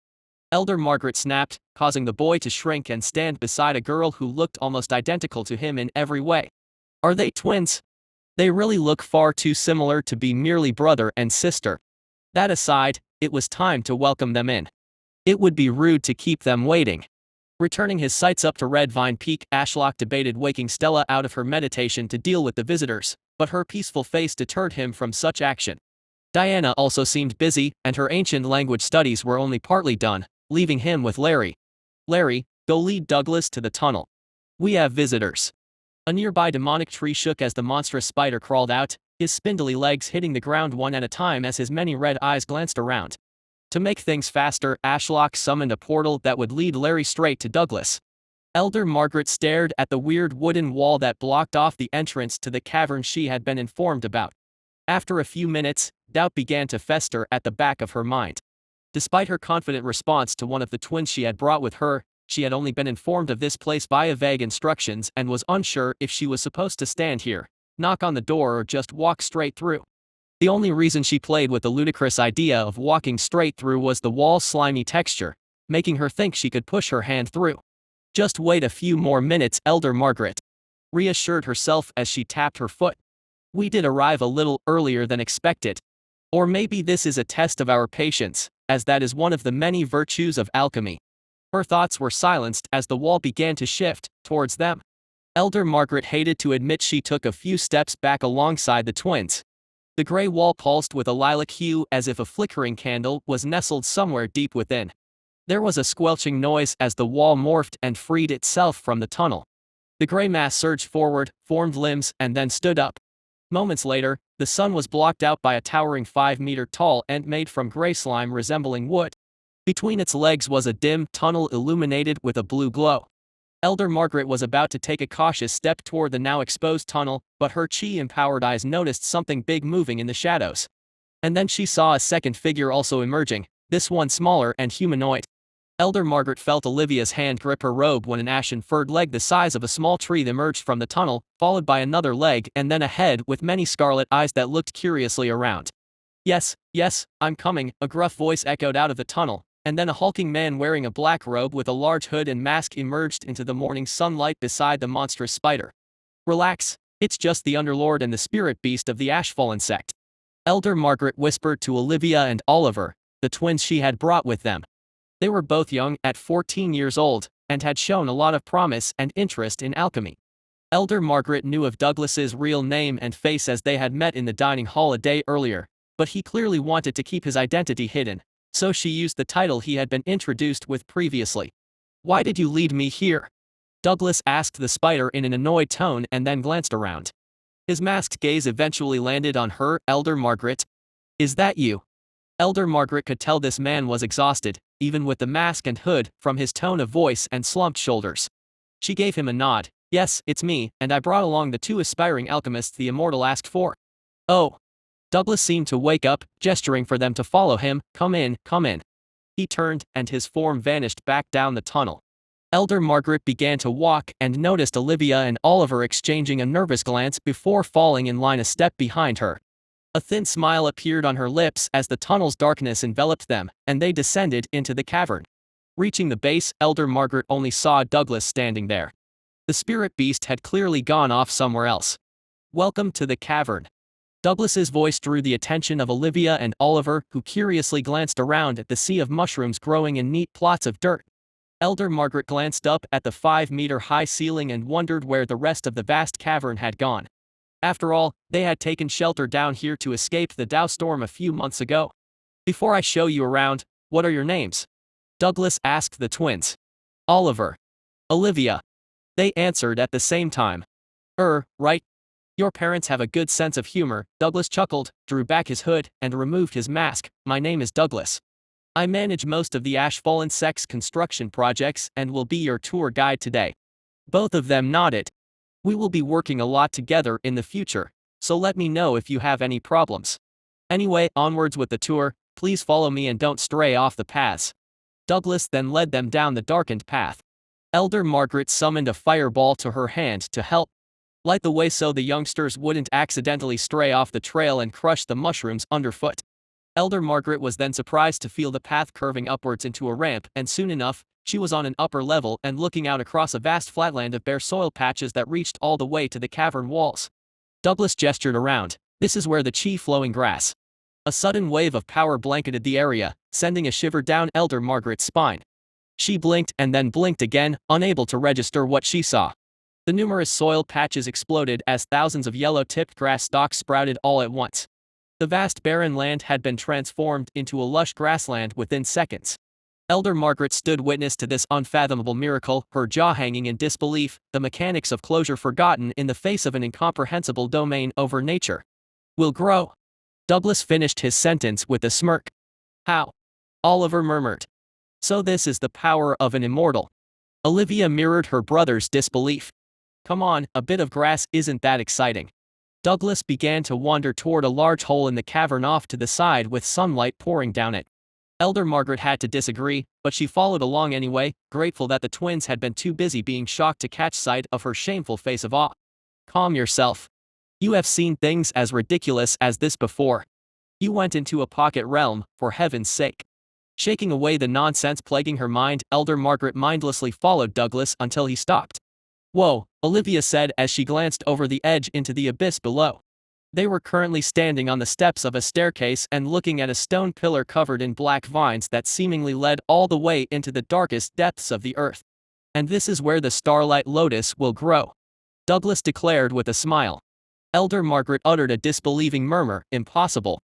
Elder Margaret snapped, causing the boy to shrink and stand beside a girl who looked almost identical to him in every way. Are they twins? They really look far too similar to be merely brother and sister. That aside, it was time to welcome them in. It would be rude to keep them waiting. Returning his sights up to Red Vine Peak, Ashlock debated waking Stella out of her meditation to deal with the visitors, but her peaceful face deterred him from such action. Diana also seemed busy, and her ancient language studies were only partly done, leaving him with Larry. Larry, go lead Douglas to the tunnel. We have visitors. A nearby demonic tree shook as the monstrous spider crawled out, his spindly legs hitting the ground one at a time as his many red eyes glanced around. To make things faster, Ashlock summoned a portal that would lead Larry straight to Douglas. Elder Margaret stared at the weird wooden wall that blocked off the entrance to the cavern she had been informed about. After a few minutes, doubt began to fester at the back of her mind. Despite her confident response to one of the twins she had brought with her, she had only been informed of this place via vague instructions and was unsure if she was supposed to stand here, knock on the door or just walk straight through. The only reason she played with the ludicrous idea of walking straight through was the wall's slimy texture, making her think she could push her hand through. Just wait a few more minutes, Elder Margaret reassured herself as she tapped her foot. We did arrive a little earlier than expected. Or maybe this is a test of our patience, as that is one of the many virtues of alchemy. Her thoughts were silenced as the wall began to shift towards them. Elder Margaret hated to admit she took a few steps back alongside the twins. The gray wall pulsed with a lilac hue as if a flickering candle was nestled somewhere deep within. There was a squelching noise as the wall morphed and freed itself from the tunnel. The gray mass surged forward, formed limbs, and then stood up. Moments later, the sun was blocked out by a towering 5-meter-tall ent made from gray slime resembling wood. Between its legs was a dim tunnel illuminated with a blue glow. Elder Margaret was about to take a cautious step toward the now exposed tunnel, but her chi-empowered eyes noticed something big moving in the shadows. And then she saw a second figure also emerging, this one smaller and humanoid. Elder Margaret felt Olivia's hand grip her robe when an ashen-furred leg the size of a small tree emerged from the tunnel, followed by another leg and then a head with many scarlet eyes that looked curiously around. Yes, I'm coming, a gruff voice echoed out of the tunnel, and then a hulking man wearing a black robe with a large hood and mask emerged into the morning sunlight beside the monstrous spider. Relax, it's just the Underlord and the spirit beast of the Ashfallen sect. Elder Margaret whispered to Olivia and Oliver, the twins she had brought with them. They were both young, at 14 years old, and had shown a lot of promise and interest in alchemy. Elder Margaret knew of Douglas's real name and face as they had met in the dining hall a day earlier, but he clearly wanted to keep his identity hidden, so she used the title he had been introduced with previously. "Why did you lead me here?" Douglas asked the spider in an annoyed tone and then glanced around. His masked gaze eventually landed on her. "Elder Margaret? Is that you?" Elder Margaret could tell this man was exhausted, even with the mask and hood, from his tone of voice and slumped shoulders. She gave him a nod. "Yes, it's me, and I brought along the 2 aspiring alchemists the immortal asked for." "Oh." Douglas seemed to wake up, gesturing for them to follow him. Come in, come in." He turned, and his form vanished back down the tunnel. Elder Margaret began to walk and noticed Olivia and Oliver exchanging a nervous glance before falling in line a step behind her. A thin smile appeared on her lips as the tunnel's darkness enveloped them, and they descended into the cavern. Reaching the base, Elder Margaret only saw Douglas standing there. The spirit beast had clearly gone off somewhere else. "Welcome to the cavern." Douglas's voice drew the attention of Olivia and Oliver, who curiously glanced around at the sea of mushrooms growing in neat plots of dirt. Elder Margaret glanced up at the 5-meter-high ceiling and wondered where the rest of the vast cavern had gone. After all, they had taken shelter down here to escape the Dow storm a few months ago. "Before I show you around, what are your names?" Douglas asked the twins. "Oliver." "Olivia." They answered at the same time. Right. Your parents have a good sense of humor." Douglas chuckled, drew back his hood, and removed his mask. "My name is Douglas. I manage most of the Ashfallen sect's construction projects and will be your tour guide today." Both of them nodded. "We will be working a lot together in the future, so let me know if you have any problems. Anyway, onwards with the tour, please follow me and don't stray off the paths." Douglas then led them down the darkened path. Elder Margaret summoned a fireball to her hand to help light the way so the youngsters wouldn't accidentally stray off the trail and crush the mushrooms underfoot. Elder Margaret was then surprised to feel the path curving upwards into a ramp, and soon enough, she was on an upper level and looking out across a vast flatland of bare soil patches that reached all the way to the cavern walls. Douglas gestured around. "This is where the chi flowing grass." A sudden wave of power blanketed the area, sending a shiver down Elder Margaret's spine. She blinked and then blinked again, unable to register what she saw. The numerous soil patches exploded as thousands of yellow-tipped grass stalks sprouted all at once. The vast barren land had been transformed into a lush grassland within seconds. Elder Margaret stood witness to this unfathomable miracle, her jaw hanging in disbelief, the mechanics of closure forgotten in the face of an incomprehensible domain over nature. "Will grow." Douglas finished his sentence with a smirk. "How?" Oliver murmured. "So this is the power of an immortal." Olivia mirrored her brother's disbelief. "Come on, a bit of grass isn't that exciting." Douglas began to wander toward a large hole in the cavern off to the side with sunlight pouring down it. Elder Margaret had to disagree, but she followed along anyway, grateful that the twins had been too busy being shocked to catch sight of her shameful face of awe. "Calm yourself. You have seen things as ridiculous as this before. You went into a pocket realm, for heaven's sake." Shaking away the nonsense plaguing her mind, Elder Margaret mindlessly followed Douglas until he stopped. "Whoa," Olivia said as she glanced over the edge into the abyss below. They were currently standing on the steps of a staircase and looking at a stone pillar covered in black vines that seemingly led all the way into the darkest depths of the earth. "And this is where the starlight lotus will grow," Douglas declared with a smile. Elder Margaret uttered a disbelieving murmur. "Impossible."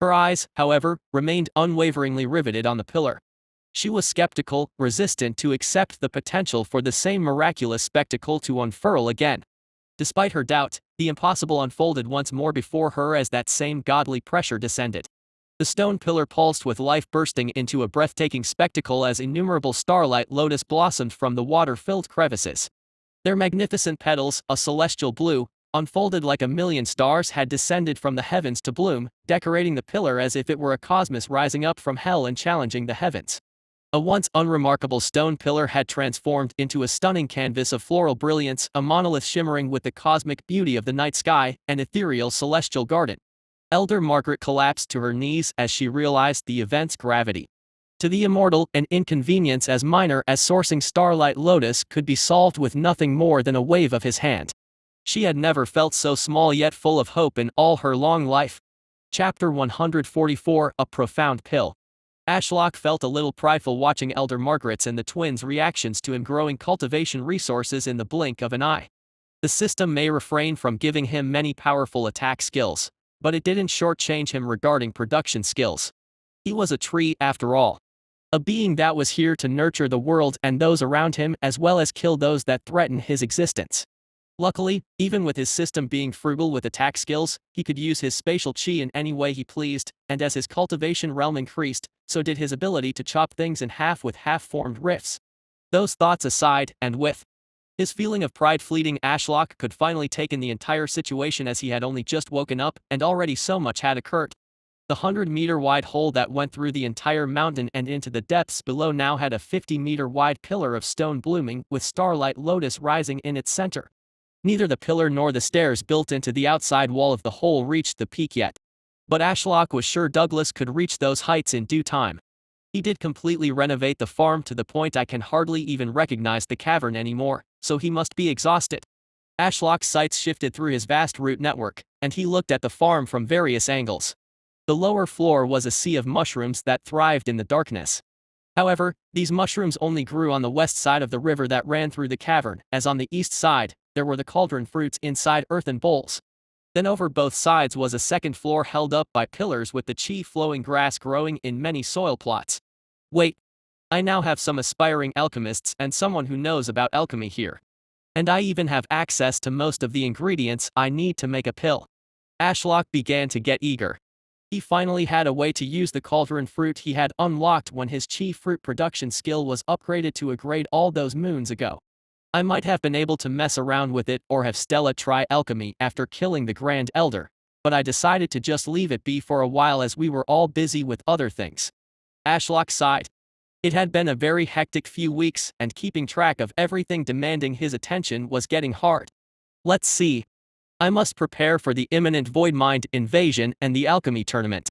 Her eyes, however, remained unwaveringly riveted on the pillar. She was skeptical, resistant to accept the potential for the same miraculous spectacle to unfurl again. Despite her doubt, the impossible unfolded once more before her as that same godly pressure descended. The stone pillar pulsed with life, bursting into a breathtaking spectacle as innumerable starlight lotus blossomed from the water-filled crevices. Their magnificent petals, a celestial blue, unfolded like a million stars, had descended from the heavens to bloom, decorating the pillar as if it were a cosmos rising up from hell and challenging the heavens. A once unremarkable stone pillar had transformed into a stunning canvas of floral brilliance, a monolith shimmering with the cosmic beauty of the night sky, an ethereal celestial garden. Elder Margaret collapsed to her knees as she realized the event's gravity. To the immortal, an inconvenience as minor as sourcing starlight lotus could be solved with nothing more than a wave of his hand. She had never felt so small yet full of hope in all her long life. Chapter 144, A Profound Pill. Ashlock felt a little prideful watching Elder Margaret's and the twins' reactions to him growing cultivation resources in the blink of an eye. The system may refrain from giving him many powerful attack skills, but it didn't shortchange him regarding production skills. He was a tree after all. A being that was here to nurture the world and those around him as well as kill those that threaten his existence. Luckily, even with his system being frugal with attack skills, he could use his spatial chi in any way he pleased, and as his cultivation realm increased, so did his ability to chop things in half with half-formed rifts. Those thoughts aside, and with his feeling of pride fleeting, Ashlock could finally take in the entire situation as he had only just woken up and already so much had occurred. The 100-meter-wide hole that went through the entire mountain and into the depths below now had a 50-meter-wide pillar of stone blooming with starlight lotus rising in its center. Neither the pillar nor the stairs built into the outside wall of the hole reached the peak yet. But Ashlock was sure Douglas could reach those heights in due time. He did completely renovate the farm to the point I can hardly even recognize the cavern anymore, so he must be exhausted. Ashlock's sights shifted through his vast route network, and he looked at the farm from various angles. The lower floor was a sea of mushrooms that thrived in the darkness. However, these mushrooms only grew on the west side of the river that ran through the cavern, as on the east side, there were the cauldron fruits inside earthen bowls. Then over both sides was a second floor held up by pillars with the chi-flowing grass growing in many soil plots. Wait. I now have some aspiring alchemists and someone who knows about alchemy here. And I even have access to most of the ingredients I need to make a pill. Ashlock began to get eager. He finally had a way to use the cauldron fruit he had unlocked when his chi fruit production skill was upgraded to a grade all those moons ago. I might have been able to mess around with it or have Stella try alchemy after killing the Grand Elder, but I decided to just leave it be for a while as we were all busy with other things. Ashlock sighed. It had been a very hectic few weeks, and keeping track of everything demanding his attention was getting hard. Let's see. I must prepare for the imminent Voidmind invasion and the alchemy tournament.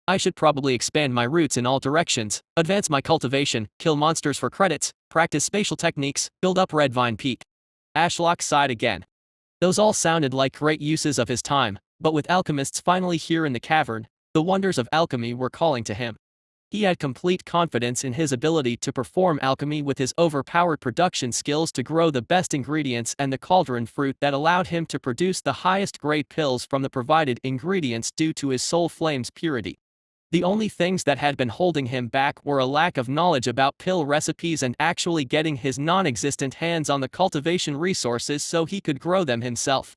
I should probably expand my routes in all directions, advance my cultivation, kill monsters for credits, practice spatial techniques, build up Red Vine Peak. Ashlock sighed again. Those all sounded like great uses of his time, but with alchemists finally here in the cavern, the wonders of alchemy were calling to him. He had complete confidence in his ability to perform alchemy with his overpowered production skills to grow the best ingredients and the cauldron fruit that allowed him to produce the highest grade pills from the provided ingredients due to his soul flame's purity. The only things that had been holding him back were a lack of knowledge about pill recipes and actually getting his non-existent hands on the cultivation resources so he could grow them himself.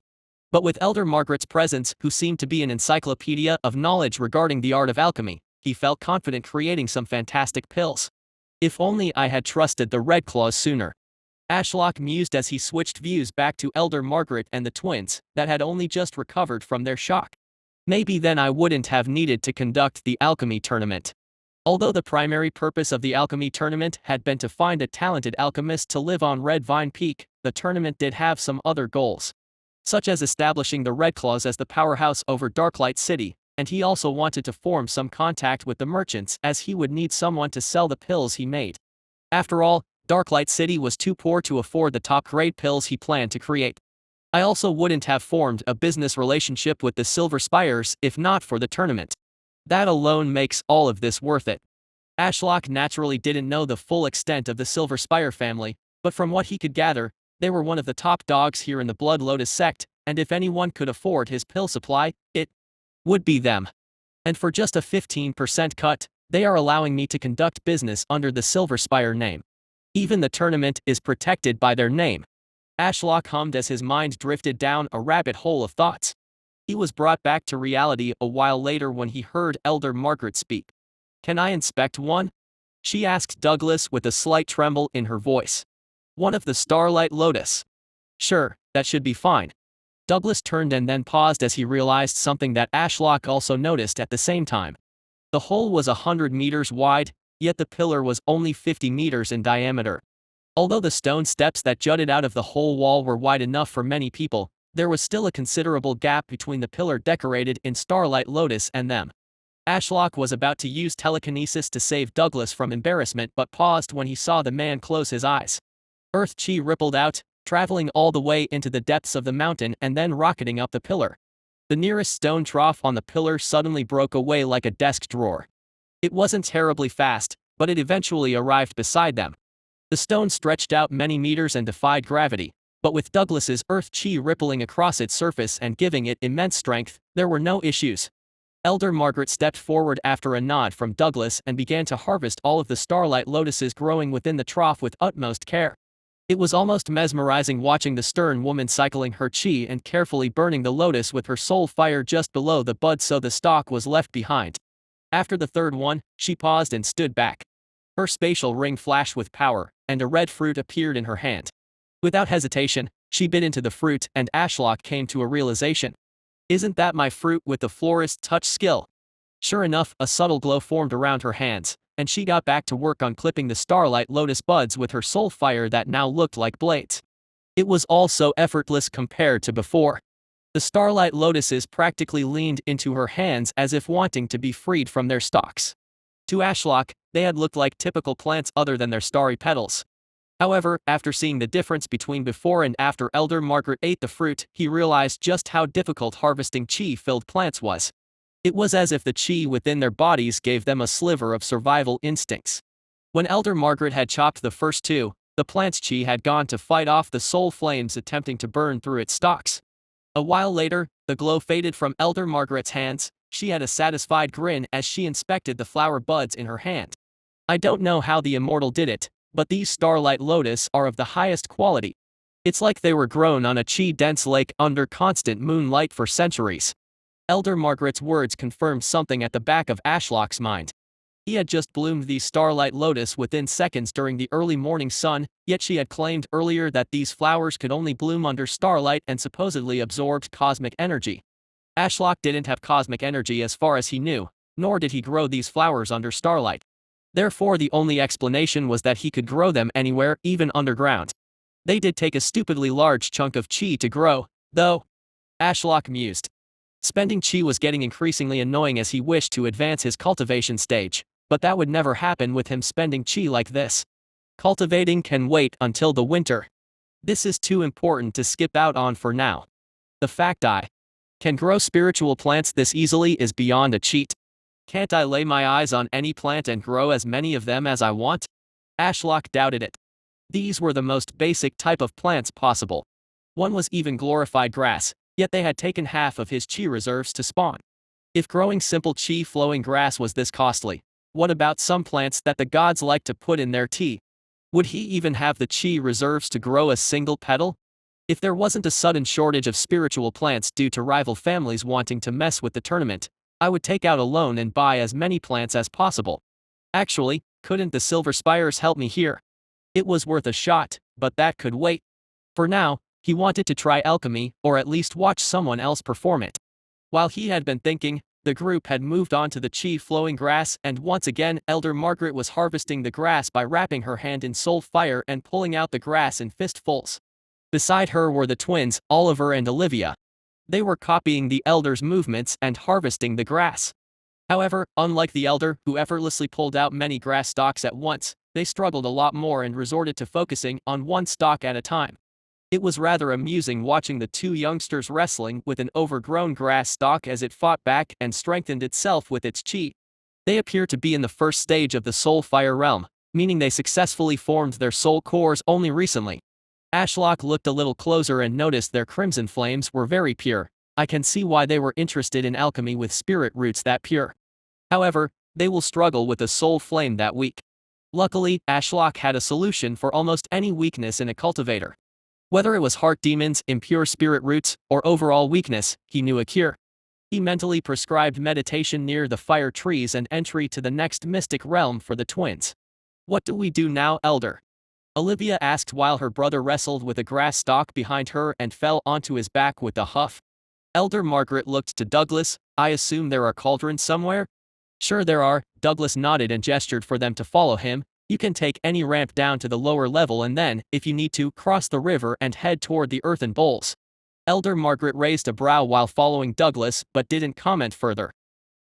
But with Elder Margaret's presence, who seemed to be an encyclopedia of knowledge regarding the art of alchemy, he felt confident creating some fantastic pills. If only I had trusted the Red Claws sooner. Ashlock mused as he switched views back to Elder Margaret and the twins, that had only just recovered from their shock. Maybe then I wouldn't have needed to conduct the alchemy tournament. Although the primary purpose of the alchemy tournament had been to find a talented alchemist to live on Red Vine Peak, the tournament did have some other goals, such as establishing the Red Claws as the powerhouse over Darklight City, and he also wanted to form some contact with the merchants as he would need someone to sell the pills he made. After all, Darklight City was too poor to afford the top-grade pills he planned to create. I also wouldn't have formed a business relationship with the Silver Spires if not for the tournament. That alone makes all of this worth it. Ashlock naturally didn't know the full extent of the Silver Spire family, but from what he could gather, they were one of the top dogs here in the Blood Lotus sect, and if anyone could afford his pill supply, it would be them. And for just a 15% cut, they are allowing me to conduct business under the Silver Spire name. Even the tournament is protected by their name. Ashlock hummed as his mind drifted down a rabbit hole of thoughts. He was brought back to reality a while later when he heard Elder Margaret speak. "Can I inspect one?" she asked Douglas with a slight tremble in her voice. "One of the Starlight Lotus." "Sure, that should be fine." Douglas turned and then paused as he realized something that Ashlock also noticed at the same time. The hole was 100 meters wide, yet the pillar was only 50 meters in diameter. Although the stone steps that jutted out of the whole wall were wide enough for many people, there was still a considerable gap between the pillar decorated in Starlight Lotus and them. Ashlock was about to use telekinesis to save Douglas from embarrassment but paused when he saw the man close his eyes. Earth chi rippled out, traveling all the way into the depths of the mountain and then rocketing up the pillar. The nearest stone trough on the pillar suddenly broke away like a desk drawer. It wasn't terribly fast, but it eventually arrived beside them. The stone stretched out many meters and defied gravity, but with Douglas's earth chi rippling across its surface and giving it immense strength, there were no issues. Elder Margaret stepped forward after a nod from Douglas and began to harvest all of the starlight lotuses growing within the trough with utmost care. It was almost mesmerizing watching the stern woman cycling her chi and carefully burning the lotus with her soul fire just below the bud so the stalk was left behind. After the third one, she paused and stood back. Her spatial ring flashed with power, and a red fruit appeared in her hand. Without hesitation, she bit into the fruit and Ashlock came to a realization. Isn't that my fruit with the florist's touch skill? Sure enough, a subtle glow formed around her hands, and she got back to work on clipping the starlight lotus buds with her soul fire that now looked like blades. It was all so effortless compared to before. The starlight lotuses practically leaned into her hands as if wanting to be freed from their stalks. To Ashlock, they had looked like typical plants other than their starry petals. However, after seeing the difference between before and after Elder Margaret ate the fruit, he realized just how difficult harvesting chi-filled plants was. It was as if the chi within their bodies gave them a sliver of survival instincts. When Elder Margaret had chopped the first two, the plant's chi had gone to fight off the soul flames attempting to burn through its stalks. A while later, the glow faded from Elder Margaret's hands. She had a satisfied grin as she inspected the flower buds in her hand. I don't know how the immortal did it, but these starlight lotus are of the highest quality. It's like they were grown on a chi-dense lake under constant moonlight for centuries. Elder Margaret's words confirmed something at the back of Ashlock's mind. He had just bloomed these starlight lotus within seconds during the early morning sun, yet she had claimed earlier that these flowers could only bloom under starlight and supposedly absorbed cosmic energy. Ashlock didn't have cosmic energy as far as he knew, nor did he grow these flowers under starlight. Therefore the only explanation was that he could grow them anywhere, even underground. They did take a stupidly large chunk of chi to grow, though. Ashlock mused. Spending chi was getting increasingly annoying as he wished to advance his cultivation stage, but that would never happen with him spending chi like this. Cultivating can wait until the winter. This is too important to skip out on for now. The fact I can grow spiritual plants this easily is beyond a cheat. Can't I lay my eyes on any plant and grow as many of them as I want? Ashlock doubted it. These were the most basic type of plants possible. One was even glorified grass, yet they had taken half of his chi reserves to spawn. If growing simple chi-flowing grass was this costly, what about some plants that the gods like to put in their tea? Would he even have the chi reserves to grow a single petal? If there wasn't a sudden shortage of spiritual plants due to rival families wanting to mess with the tournament, I would take out a loan and buy as many plants as possible. Actually, couldn't the Silver Spires help me here? It was worth a shot, but that could wait. For now, he wanted to try alchemy, or at least watch someone else perform it. While he had been thinking, the group had moved on to the chi-flowing grass and once again Elder Margaret was harvesting the grass by wrapping her hand in soul fire and pulling out the grass in fistfuls. Beside her were the twins, Oliver and Olivia. They were copying the elder's movements and harvesting the grass. However, unlike the elder, who effortlessly pulled out many grass stalks at once, they struggled a lot more and resorted to focusing on one stalk at a time. It was rather amusing watching the two youngsters wrestling with an overgrown grass stalk as it fought back and strengthened itself with its chi. They appear to be in the first stage of the soul fire realm, meaning they successfully formed their soul cores only recently. Ashlock looked a little closer and noticed their crimson flames were very pure. I can see why they were interested in alchemy with spirit roots that pure. However, they will struggle with a soul flame that weak. Luckily, Ashlock had a solution for almost any weakness in a cultivator. Whether it was heart demons, impure spirit roots, or overall weakness, he knew a cure. He mentally prescribed meditation near the fire trees and entry to the next mystic realm for the twins. What do we do now, Elder? Olivia asked while her brother wrestled with a grass stalk behind her and fell onto his back with a huff. Elder Margaret looked to Douglas. I assume there are cauldrons somewhere? Sure there are, Douglas nodded and gestured for them to follow him. You can take any ramp down to the lower level and then, if you need to, cross the river and head toward the earthen bowls. Elder Margaret raised a brow while following Douglas but didn't comment further.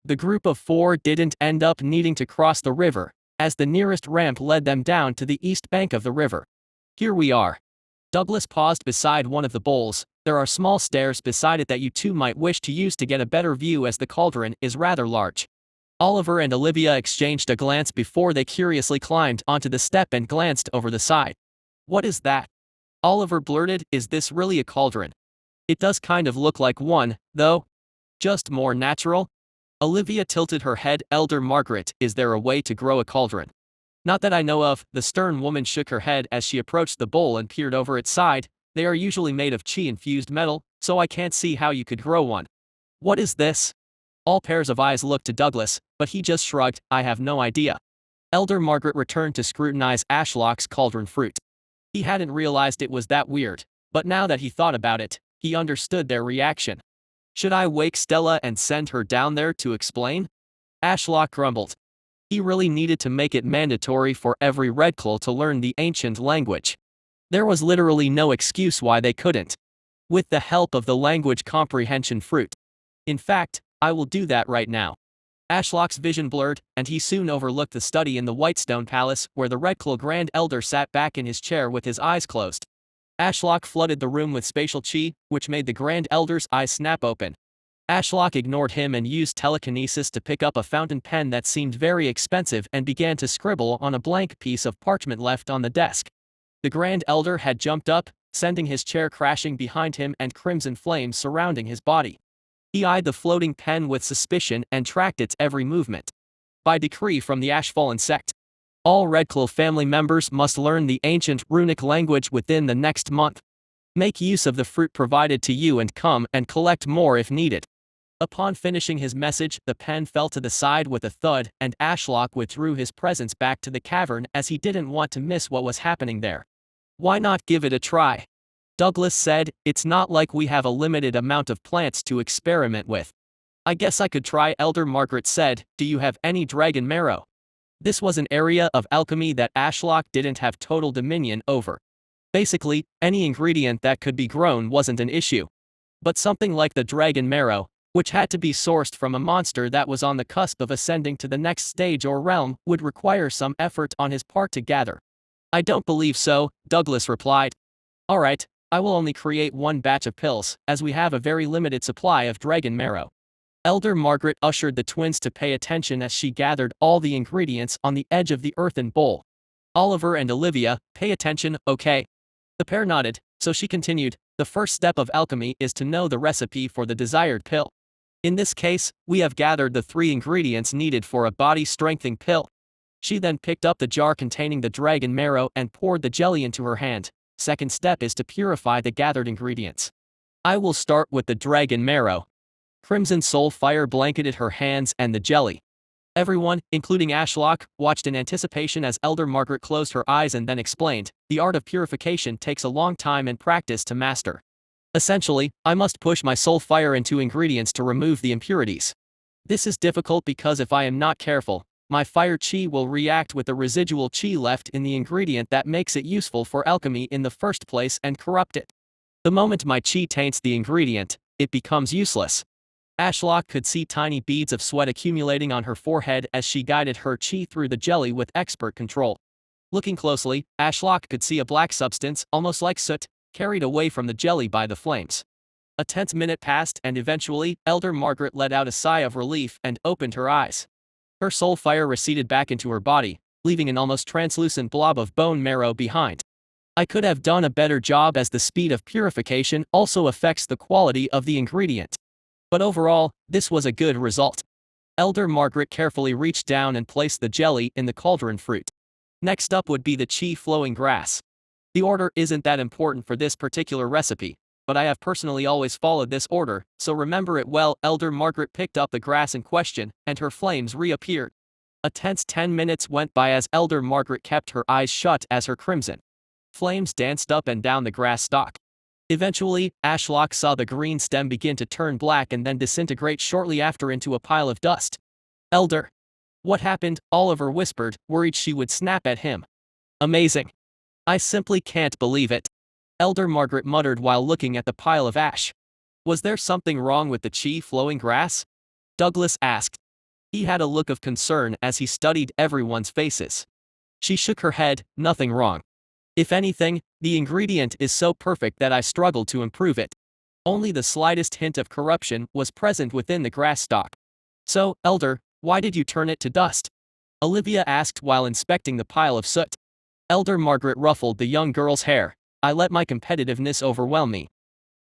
The group of four didn't end up needing to cross the river, as the nearest ramp led them down to the east bank of the river. Here we are. Douglas paused beside one of the bowls. There are small stairs beside it that you two might wish to use to get a better view as the cauldron is rather large. Oliver and Olivia exchanged a glance before they curiously climbed onto the step and glanced over the side. "What is that?" Oliver blurted, "Is this really a cauldron?" "It does kind of look like one, though. Just more natural." Olivia tilted her head. "Elder Margaret, is there a way to grow a cauldron?" "Not that I know of." The stern woman shook her head as she approached the bowl and peered over its side. "They are usually made of chi-infused metal, so I can't see how you could grow one." "What is this?" All pairs of eyes looked to Douglas, but he just shrugged. "I have no idea." Elder Margaret returned to scrutinize Ashlock's cauldron fruit. He hadn't realized it was that weird, but now that he thought about it, he understood their reaction. "Should I wake Stella and send her down there to explain?" Ashlock grumbled. He really needed to make it mandatory for every Redclaw to learn the ancient language. There was literally no excuse why they couldn't. With the help of the language comprehension fruit. "In fact, I will do that right now." Ashlock's vision blurred, and he soon overlooked the study in the Whitestone Palace where the Redclaw Grand Elder sat back in his chair with his eyes closed. Ashlock flooded the room with spatial chi, which made the Grand Elder's eyes snap open. Ashlock ignored him and used telekinesis to pick up a fountain pen that seemed very expensive and began to scribble on a blank piece of parchment left on the desk. The Grand Elder had jumped up, sending his chair crashing behind him and crimson flames surrounding his body. He eyed the floating pen with suspicion and tracked its every movement. "By decree from the Ashfallen sect, all Redclaw family members must learn the ancient runic language within the next month. Make use of the fruit provided to you and come and collect more if needed." Upon finishing his message, the pen fell to the side with a thud, and Ashlock withdrew his presence back to the cavern as he didn't want to miss what was happening there. "Why not give it a try?" Douglas said. "It's not like we have a limited amount of plants to experiment with." "I guess I could try," Elder Margaret said. "Do you have any dragon marrow?" This was an area of alchemy that Ashlock didn't have total dominion over. Basically, any ingredient that could be grown wasn't an issue. But something like the dragon marrow, which had to be sourced from a monster that was on the cusp of ascending to the next stage or realm, would require some effort on his part to gather. "I don't believe so," Douglas replied. "Alright, I will only create one batch of pills, as we have a very limited supply of dragon marrow." Elder Margaret ushered the twins to pay attention as she gathered all the ingredients on the edge of the earthen bowl. "Oliver and Olivia, pay attention, okay?" The pair nodded, so she continued. "The first step of alchemy is to know the recipe for the desired pill. In this case, we have gathered the 3 ingredients needed for a body-strengthening pill." She then picked up the jar containing the dragon marrow and poured the jelly into her hand. "Second step is to purify the gathered ingredients. I will start with the dragon marrow." Crimson soul fire blanketed her hands and the jelly. Everyone, including Ashlock, watched in anticipation as Elder Margaret closed her eyes and then explained, "The art of purification takes a long time and practice to master. Essentially, I must push my soul fire into ingredients to remove the impurities. This is difficult because if I am not careful, my fire chi will react with the residual chi left in the ingredient that makes it useful for alchemy in the first place and corrupt it. The moment my chi taints the ingredient, it becomes useless." Ashlock could see tiny beads of sweat accumulating on her forehead as she guided her chi through the jelly with expert control. Looking closely, Ashlock could see a black substance, almost like soot, carried away from the jelly by the flames. A tense minute passed and eventually, Elder Margaret let out a sigh of relief and opened her eyes. Her soul fire receded back into her body, leaving an almost translucent blob of bone marrow behind. "I could have done a better job as the speed of purification also affects the quality of the ingredient. But overall, this was a good result." Elder Margaret carefully reached down and placed the jelly in the cauldron fruit. Next up would be the chi-flowing grass. The order isn't that important for this particular recipe, but I have personally always followed this order, so remember it well. Elder Margaret picked up the grass in question, and her flames reappeared. A tense 10 minutes went by as Elder Margaret kept her eyes shut as her crimson flames danced up and down the grass stalk. Eventually, Ashlock saw the green stem begin to turn black and then disintegrate shortly after into a pile of dust. "Elder." "What happened?" Oliver whispered, worried she would snap at him. "Amazing. I simply can't believe it," Elder Margaret muttered while looking at the pile of ash. "Was there something wrong with the chi-flowing grass?" Douglas asked. He had a look of concern as he studied everyone's faces. She shook her head. "Nothing wrong. If anything, the ingredient is so perfect that I struggle to improve it. Only the slightest hint of corruption was present within the grass stalk. So, Elder, Why did you turn it to dust? Olivia asked while inspecting the pile of soot. Elder Margaret ruffled the young girl's hair. I let my competitiveness overwhelm me.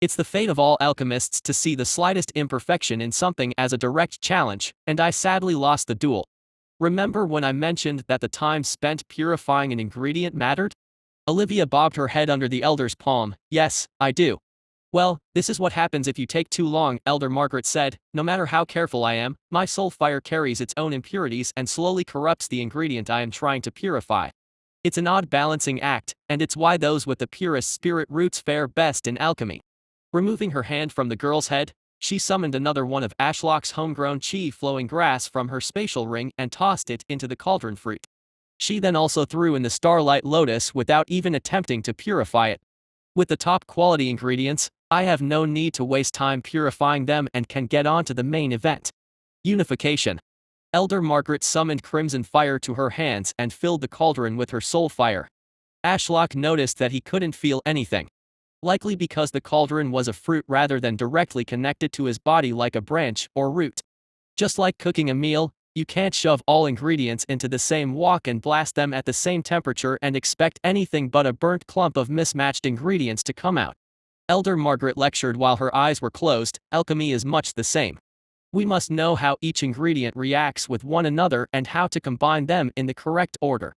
It's the fate of all alchemists to see the slightest imperfection in something as a direct challenge, and I sadly lost the duel. Remember when I mentioned that the time spent purifying an ingredient mattered? Olivia bobbed her head under the elder's palm. Yes, I do. Well, this is what happens if you take too long, Elder Margaret said. No matter how careful I am, my soul fire carries its own impurities and slowly corrupts the ingredient I am trying to purify. It's an odd balancing act, and it's why those with the purest spirit roots fare best in alchemy. Removing her hand from the girl's head, she summoned another one of Ashlock's homegrown chi-flowing grass from her spatial ring and tossed it into the cauldron fruit. She then also threw in the starlight lotus without even attempting to purify it. With the top quality ingredients, I have no need to waste time purifying them and can get on to the main event. Unification. Elder Margaret summoned crimson fire to her hands and filled the cauldron with her soul fire. Ashlock noticed that he couldn't feel anything. Likely because the cauldron was a fruit rather than directly connected to his body like a branch or root. Just like cooking a meal, you can't shove all ingredients into the same wok and blast them at the same temperature and expect anything but a burnt clump of mismatched ingredients to come out. Elder Margaret lectured while her eyes were closed. Alchemy is much the same. We must know how each ingredient reacts with one another and how to combine them in the correct order.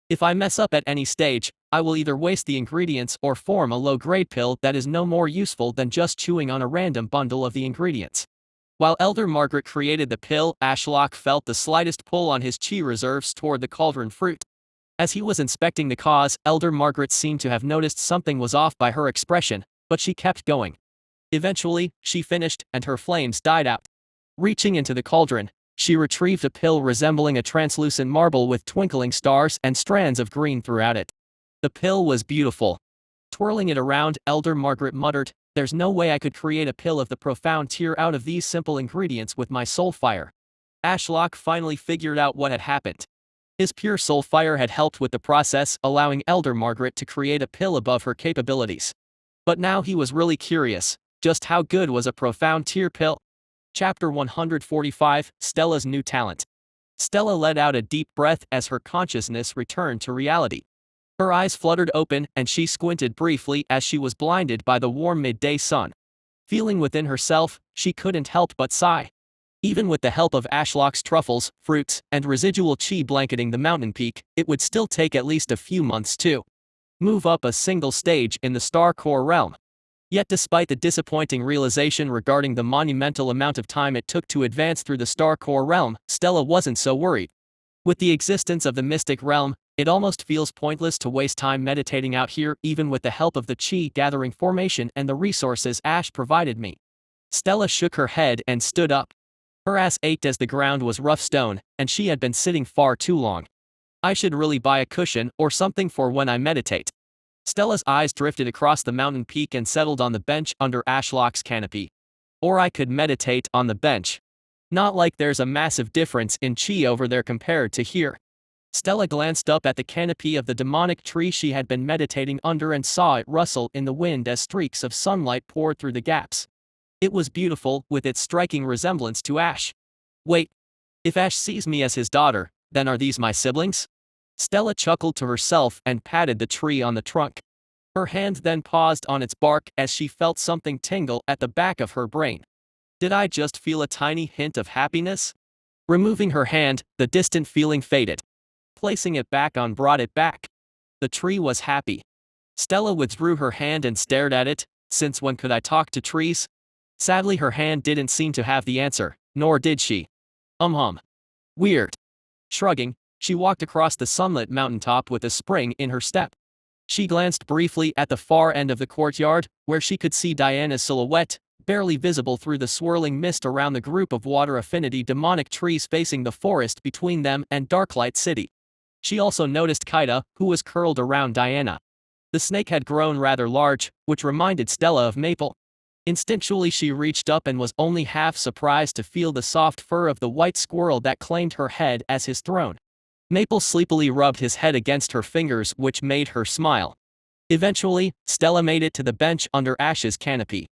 If I mess up at any stage, I will either waste the ingredients or form a low-grade pill that is no more useful than just chewing on a random bundle of the ingredients. While Elder Margaret created the pill, Ashlock felt the slightest pull on his chi reserves toward the cauldron fruit. As he was inspecting the cause, Elder Margaret seemed to have noticed something was off by her expression, but she kept going. Eventually, she finished, and her flames died out. Reaching into the cauldron, she retrieved a pill resembling a translucent marble with twinkling stars and strands of green throughout it. The pill was beautiful. Twirling it around, Elder Margaret muttered, "There's no way I could create a pill of the profound tier out of these simple ingredients with my soul fire." Ashlock finally figured out what had happened. His pure soul fire had helped with the process, allowing Elder Margaret to create a pill above her capabilities. But now he was really curious, just how good was a profound tier pill? Chapter 145, Stella's New Talent. Stella let out a deep breath as her consciousness returned to reality. Her eyes fluttered open and she squinted briefly as she was blinded by the warm midday sun. Feeling within herself, she couldn't help but sigh. Even with the help of Ashlock's truffles, fruits, and residual chi blanketing the mountain peak, it would still take at least a few months to move up a single stage in the Star Core realm. Yet despite the disappointing realization regarding the monumental amount of time it took to advance through the Star Core realm, Stella wasn't so worried. With the existence of the Mystic Realm, it almost feels pointless to waste time meditating out here even with the help of the chi gathering formation and the resources Ash provided me. Stella shook her head and stood up. Her ass ached as the ground was rough stone, and she had been sitting far too long. I should really buy a cushion or something for when I meditate. Stella's eyes drifted across the mountain peak and settled on the bench under Ashlock's canopy. Or I could meditate on the bench. Not like there's a massive difference in chi over there compared to here. Stella glanced up at the canopy of the demonic tree she had been meditating under and saw it rustle in the wind as streaks of sunlight poured through the gaps. It was beautiful, with its striking resemblance to Ash. Wait. If Ash sees me as his daughter, then are these my siblings? Stella chuckled to herself and patted the tree on the trunk. Her hand then paused on its bark as she felt something tingle at the back of her brain. Did I just feel a tiny hint of happiness? Removing her hand, the distant feeling faded. Placing it back on brought it back. The tree was happy. Stella withdrew her hand and stared at it. Since when could I talk to trees? Sadly, her hand didn't seem to have the answer, nor did she. Weird. Shrugging, she walked across the sunlit mountaintop with a spring in her step. She glanced briefly at the far end of the courtyard, where she could see Diana's silhouette, barely visible through the swirling mist around the group of water affinity demonic trees facing the forest between them and Darklight City. She also noticed Kaida, who was curled around Diana. The snake had grown rather large, which reminded Stella of Maple. Instinctually she reached up and was only half surprised to feel the soft fur of the white squirrel that claimed her head as his throne. Maple sleepily rubbed his head against her fingers, which made her smile. Eventually, Stella made it to the bench under Ash's canopy.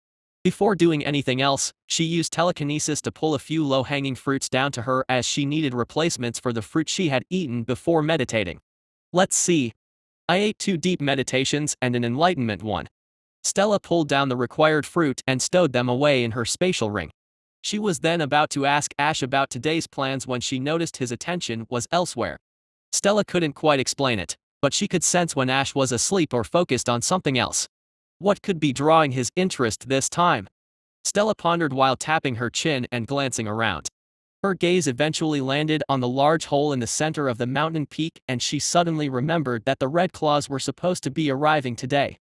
Before doing anything else, she used telekinesis to pull a few low-hanging fruits down to her as she needed replacements for the fruit she had eaten before meditating. Let's see. I ate 2 deep meditations and an enlightenment one. Stella pulled down the required fruit and stowed them away in her spatial ring. She was then about to ask Ash about today's plans when she noticed his attention was elsewhere. Stella couldn't quite explain it, but she could sense when Ash was asleep or focused on something else. What could be drawing his interest this time? Stella pondered while tapping her chin and glancing around. Her gaze eventually landed on the large hole in the center of the mountain peak, and she suddenly remembered that the Red Claws were supposed to be arriving today.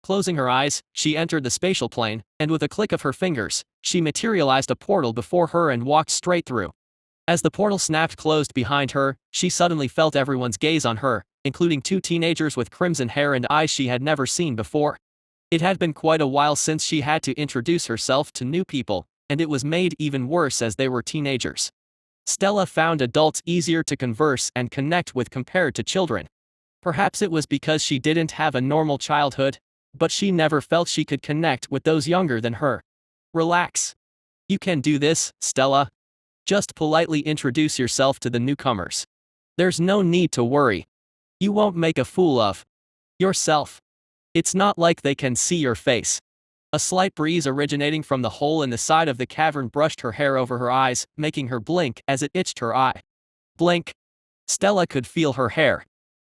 Closing her eyes, she entered the spatial plane, and with a click of her fingers, she materialized a portal before her and walked straight through. As the portal snapped closed behind her, she suddenly felt everyone's gaze on her, including 2 teenagers with crimson hair and eyes she had never seen before. It had been quite a while since she had to introduce herself to new people, and it was made even worse as they were teenagers. Stella found adults easier to converse and connect with compared to children. Perhaps it was because she didn't have a normal childhood, but she never felt she could connect with those younger than her. Relax. You can do this, Stella. Just politely introduce yourself to the newcomers. There's no need to worry. You won't make a fool of yourself. It's not like they can see your face. A slight breeze originating from the hole in the side of the cavern brushed her hair over her eyes, making her blink as it itched her eye. Blink. Stella could feel her hair.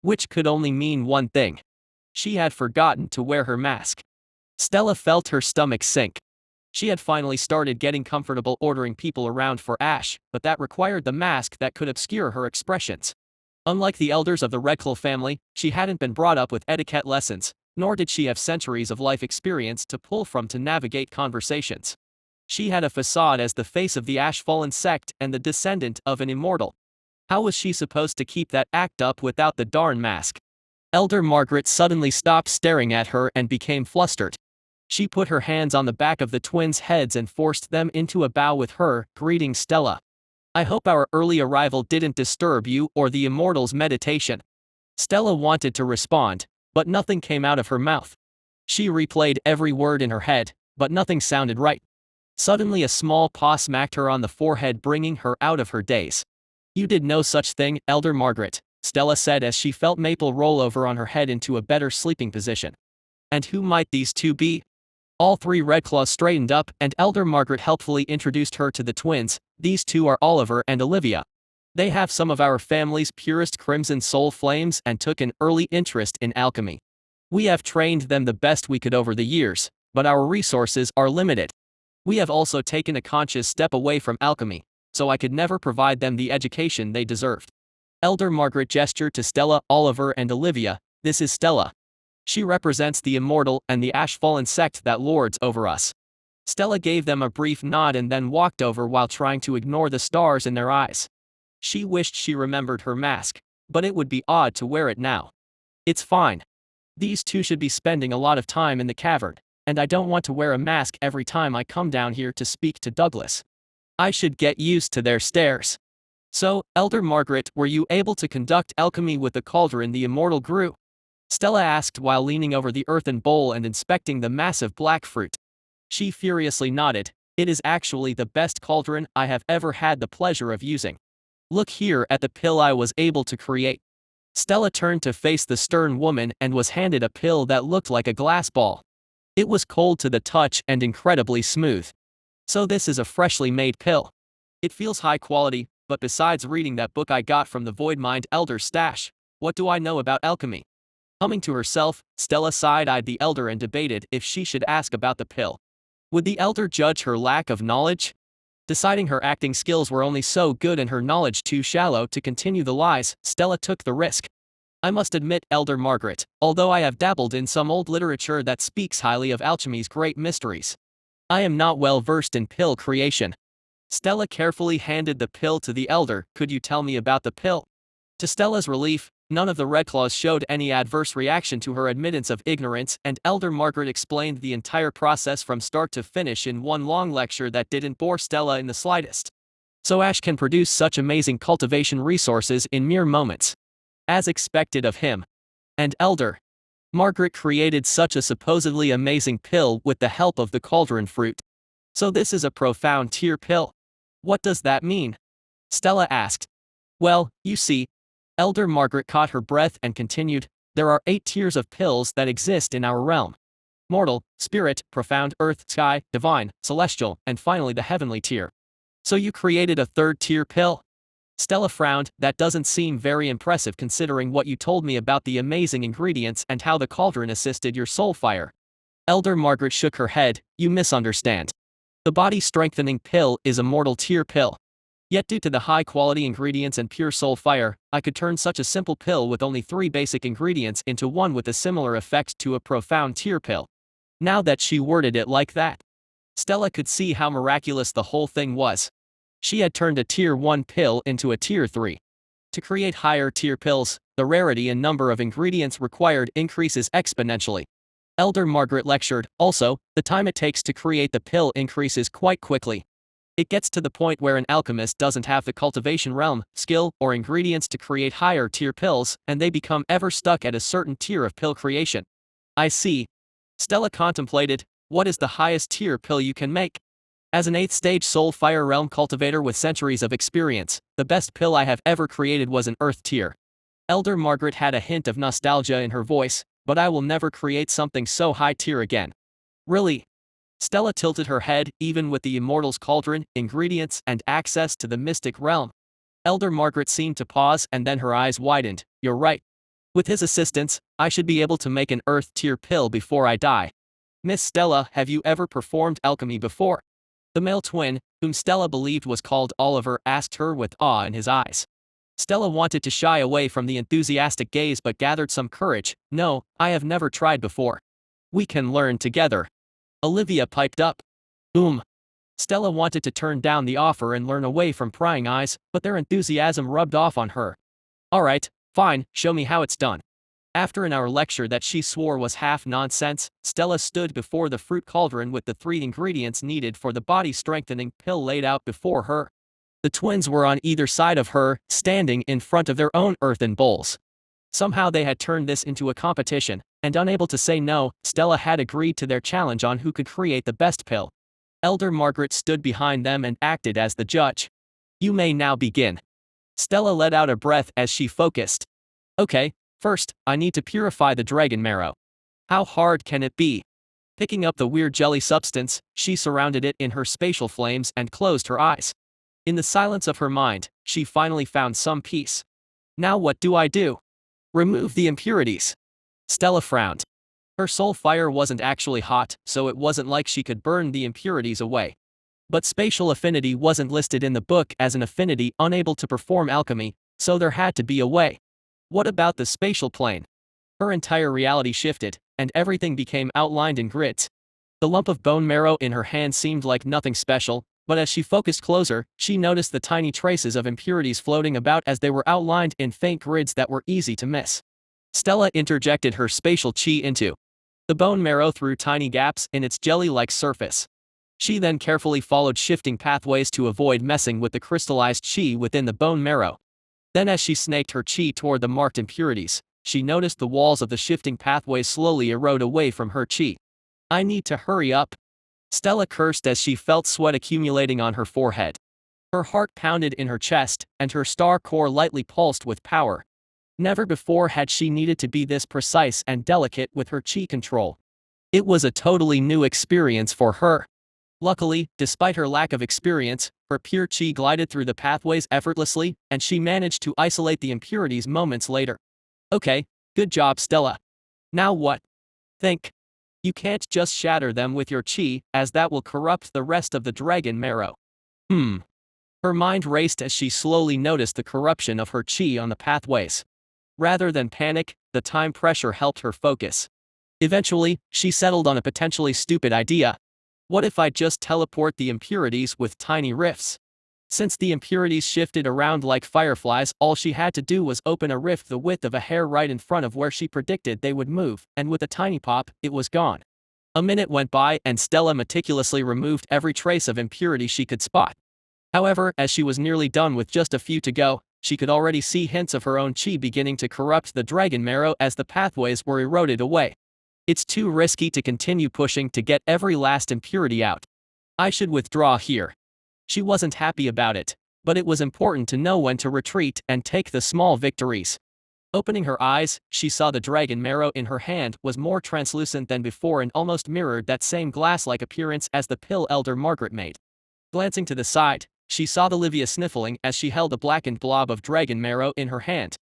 Which could only mean one thing. She had forgotten to wear her mask. Stella felt her stomach sink. She had finally started getting comfortable ordering people around for Ash, but that required the mask that could obscure her expressions. Unlike the elders of the Redclaw family, she hadn't been brought up with etiquette lessons, nor did she have centuries of life experience to pull from to navigate conversations. She had a facade as the face of the Ash-fallen sect and the descendant of an immortal. How was she supposed to keep that act up without the darn mask? Elder Margaret suddenly stopped staring at her and became flustered. She put her hands on the back of the twins' heads and forced them into a bow with her, greeting Stella. I hope our early arrival didn't disturb you or the immortal's meditation. Stella wanted to respond, but nothing came out of her mouth. She replayed every word in her head, but nothing sounded right. Suddenly a small paw smacked her on the forehead, bringing her out of her daze. You did no such thing, Elder Margaret, Stella said as she felt Maple roll over on her head into a better sleeping position. And who might these 2 be? All 3 Redclaws straightened up, and Elder Margaret helpfully introduced her to the twins. These 2 are Oliver and Olivia. They have some of our family's purest crimson soul flames and took an early interest in alchemy. We have trained them the best we could over the years, but our resources are limited. We have also taken a conscious step away from alchemy, so I could never provide them the education they deserved. Elder Margaret gestured to Stella, Oliver and Olivia. This is Stella. She represents the immortal and the ash-fallen sect that lords over us. Stella gave them a brief nod and then walked over while trying to ignore the stars in their eyes. She wished she remembered her mask, but it would be odd to wear it now. It's fine. These 2 should be spending a lot of time in the cavern, and I don't want to wear a mask every time I come down here to speak to Douglas. I should get used to their stares. So, Elder Margaret, were you able to conduct alchemy with the cauldron the immortal grew? Stella asked while leaning over the earthen bowl and inspecting the massive black fruit. She furiously nodded. It is actually the best cauldron I have ever had the pleasure of using. Look here at the pill I was able to create. Stella turned to face the stern woman and was handed a pill that looked like a glass ball. It was cold to the touch and incredibly smooth. So this is a freshly made pill. It feels high quality, but besides reading that book I got from the Voidmind Elder's stash, what do I know about alchemy? Humming to herself, Stella side-eyed the elder and debated if she should ask about the pill. Would the elder judge her lack of knowledge? Deciding her acting skills were only so good and her knowledge too shallow to continue the lies, Stella took the risk. I must admit, Elder Margaret, although I have dabbled in some old literature that speaks highly of alchemy's great mysteries, I am not well versed in pill creation. Stella carefully handed the pill to the elder. Could you tell me about the pill? To Stella's relief, none of the Redclaws showed any adverse reaction to her admittance of ignorance, and Elder Margaret explained the entire process from start to finish in one long lecture that didn't bore Stella in the slightest. So Ash can produce such amazing cultivation resources in mere moments. As expected of him. And Elder. Margaret created such a supposedly amazing pill with the help of the cauldron fruit. So this is a profound tier pill. What does that mean? Stella asked. Well, you see. Elder Margaret caught her breath and continued, there are 8 tiers of pills that exist in our realm. Mortal, spirit, profound, earth, sky, divine, celestial, and finally the heavenly tier. So you created a 3rd tier pill? Stella frowned, that doesn't seem very impressive considering what you told me about the amazing ingredients and how the cauldron assisted your soul fire. Elder Margaret shook her head, you misunderstand. The body strengthening pill is a mortal tier pill. Yet due to the high quality ingredients and pure soul fire, I could turn such a simple pill with only 3 basic ingredients into one with a similar effect to a profound tier pill. Now that she worded it like that, Stella could see how miraculous the whole thing was. She had turned a tier 1 pill into a tier 3. To create higher tier pills, the rarity and number of ingredients required increases exponentially. Elder Margaret lectured, also, the time it takes to create the pill increases quite quickly. It gets to the point where an alchemist doesn't have the cultivation realm, skill, or ingredients to create higher tier pills, and they become ever stuck at a certain tier of pill creation. I see. Stella contemplated, what is the highest tier pill you can make? As an 8th stage soul fire realm cultivator with centuries of experience, the best pill I have ever created was an earth tier. Elder Margaret had a hint of nostalgia in her voice, but I will never create something so high tier again. Really? Stella tilted her head, even with the Immortal's cauldron, ingredients, and access to the mystic realm. Elder Margaret seemed to pause and then her eyes widened, you're right. With his assistance, I should be able to make an earth tier pill before I die. Miss Stella, have you ever performed alchemy before? The male twin, whom Stella believed was called Oliver, asked her with awe in his eyes. Stella wanted to shy away from the enthusiastic gaze but gathered some courage, no, I have never tried before. We can learn together. Olivia piped up. Stella wanted to turn down the offer and learn away from prying eyes, but their enthusiasm rubbed off on her. Alright, fine, show me how it's done. After an hour lecture that she swore was half nonsense, Stella stood before the fruit cauldron with the 3 ingredients needed for the body-strengthening pill laid out before her. The twins were on either side of her, standing in front of their own earthen bowls. Somehow they had turned this into a competition, and unable to say no, Stella had agreed to their challenge on who could create the best pill. Elder Margaret stood behind them and acted as the judge. You may now begin. Stella let out a breath as she focused. Okay, first, I need to purify the dragon marrow. How hard can it be? Picking up the weird jelly substance, she surrounded it in her spatial flames and closed her eyes. In the silence of her mind, she finally found some peace. Now what do I do? Remove the impurities. Stella frowned. Her soul fire wasn't actually hot, so it wasn't like she could burn the impurities away. But spatial affinity wasn't listed in the book as an affinity unable to perform alchemy, so there had to be a way. What about the spatial plane? Her entire reality shifted, and everything became outlined in grids. The lump of bone marrow in her hand seemed like nothing special, but as she focused closer, she noticed the tiny traces of impurities floating about as they were outlined in faint grids that were easy to miss. Stella interjected her spatial chi into the bone marrow through tiny gaps in its jelly-like surface. She then carefully followed shifting pathways to avoid messing with the crystallized chi within the bone marrow. Then as she snaked her chi toward the marked impurities, she noticed the walls of the shifting pathways slowly erode away from her chi. I need to hurry up. Stella cursed as she felt sweat accumulating on her forehead. Her heart pounded in her chest, and her star core lightly pulsed with power. Never before had she needed to be this precise and delicate with her chi control. It was a totally new experience for her. Luckily, despite her lack of experience, her pure chi glided through the pathways effortlessly, and she managed to isolate the impurities moments later. Okay, good job, Stella. Now what? Think. You can't just shatter them with your chi, as that will corrupt the rest of the dragon marrow. Her mind raced as she slowly noticed the corruption of her chi on the pathways. Rather than panic, the time pressure helped her focus. Eventually, she settled on a potentially stupid idea. What if I just teleport the impurities with tiny rifts? Since the impurities shifted around like fireflies, all she had to do was open a rift the width of a hair right in front of where she predicted they would move, and with a tiny pop, it was gone. A minute went by and Stella meticulously removed every trace of impurity she could spot. However, as she was nearly done with just a few to go, She could already see hints of her own chi beginning to corrupt the dragon marrow as the pathways were eroded away. It's too risky to continue pushing to get every last impurity out. I should withdraw here. She wasn't happy about it, but it was important to know when to retreat and take the small victories. Opening her eyes, she saw the dragon marrow in her hand was more translucent than before and almost mirrored that same glass-like appearance as the pill Elder Margaret made. Glancing to the side, she saw Olivia sniffling as she held a blackened blob of dragon marrow in her hand.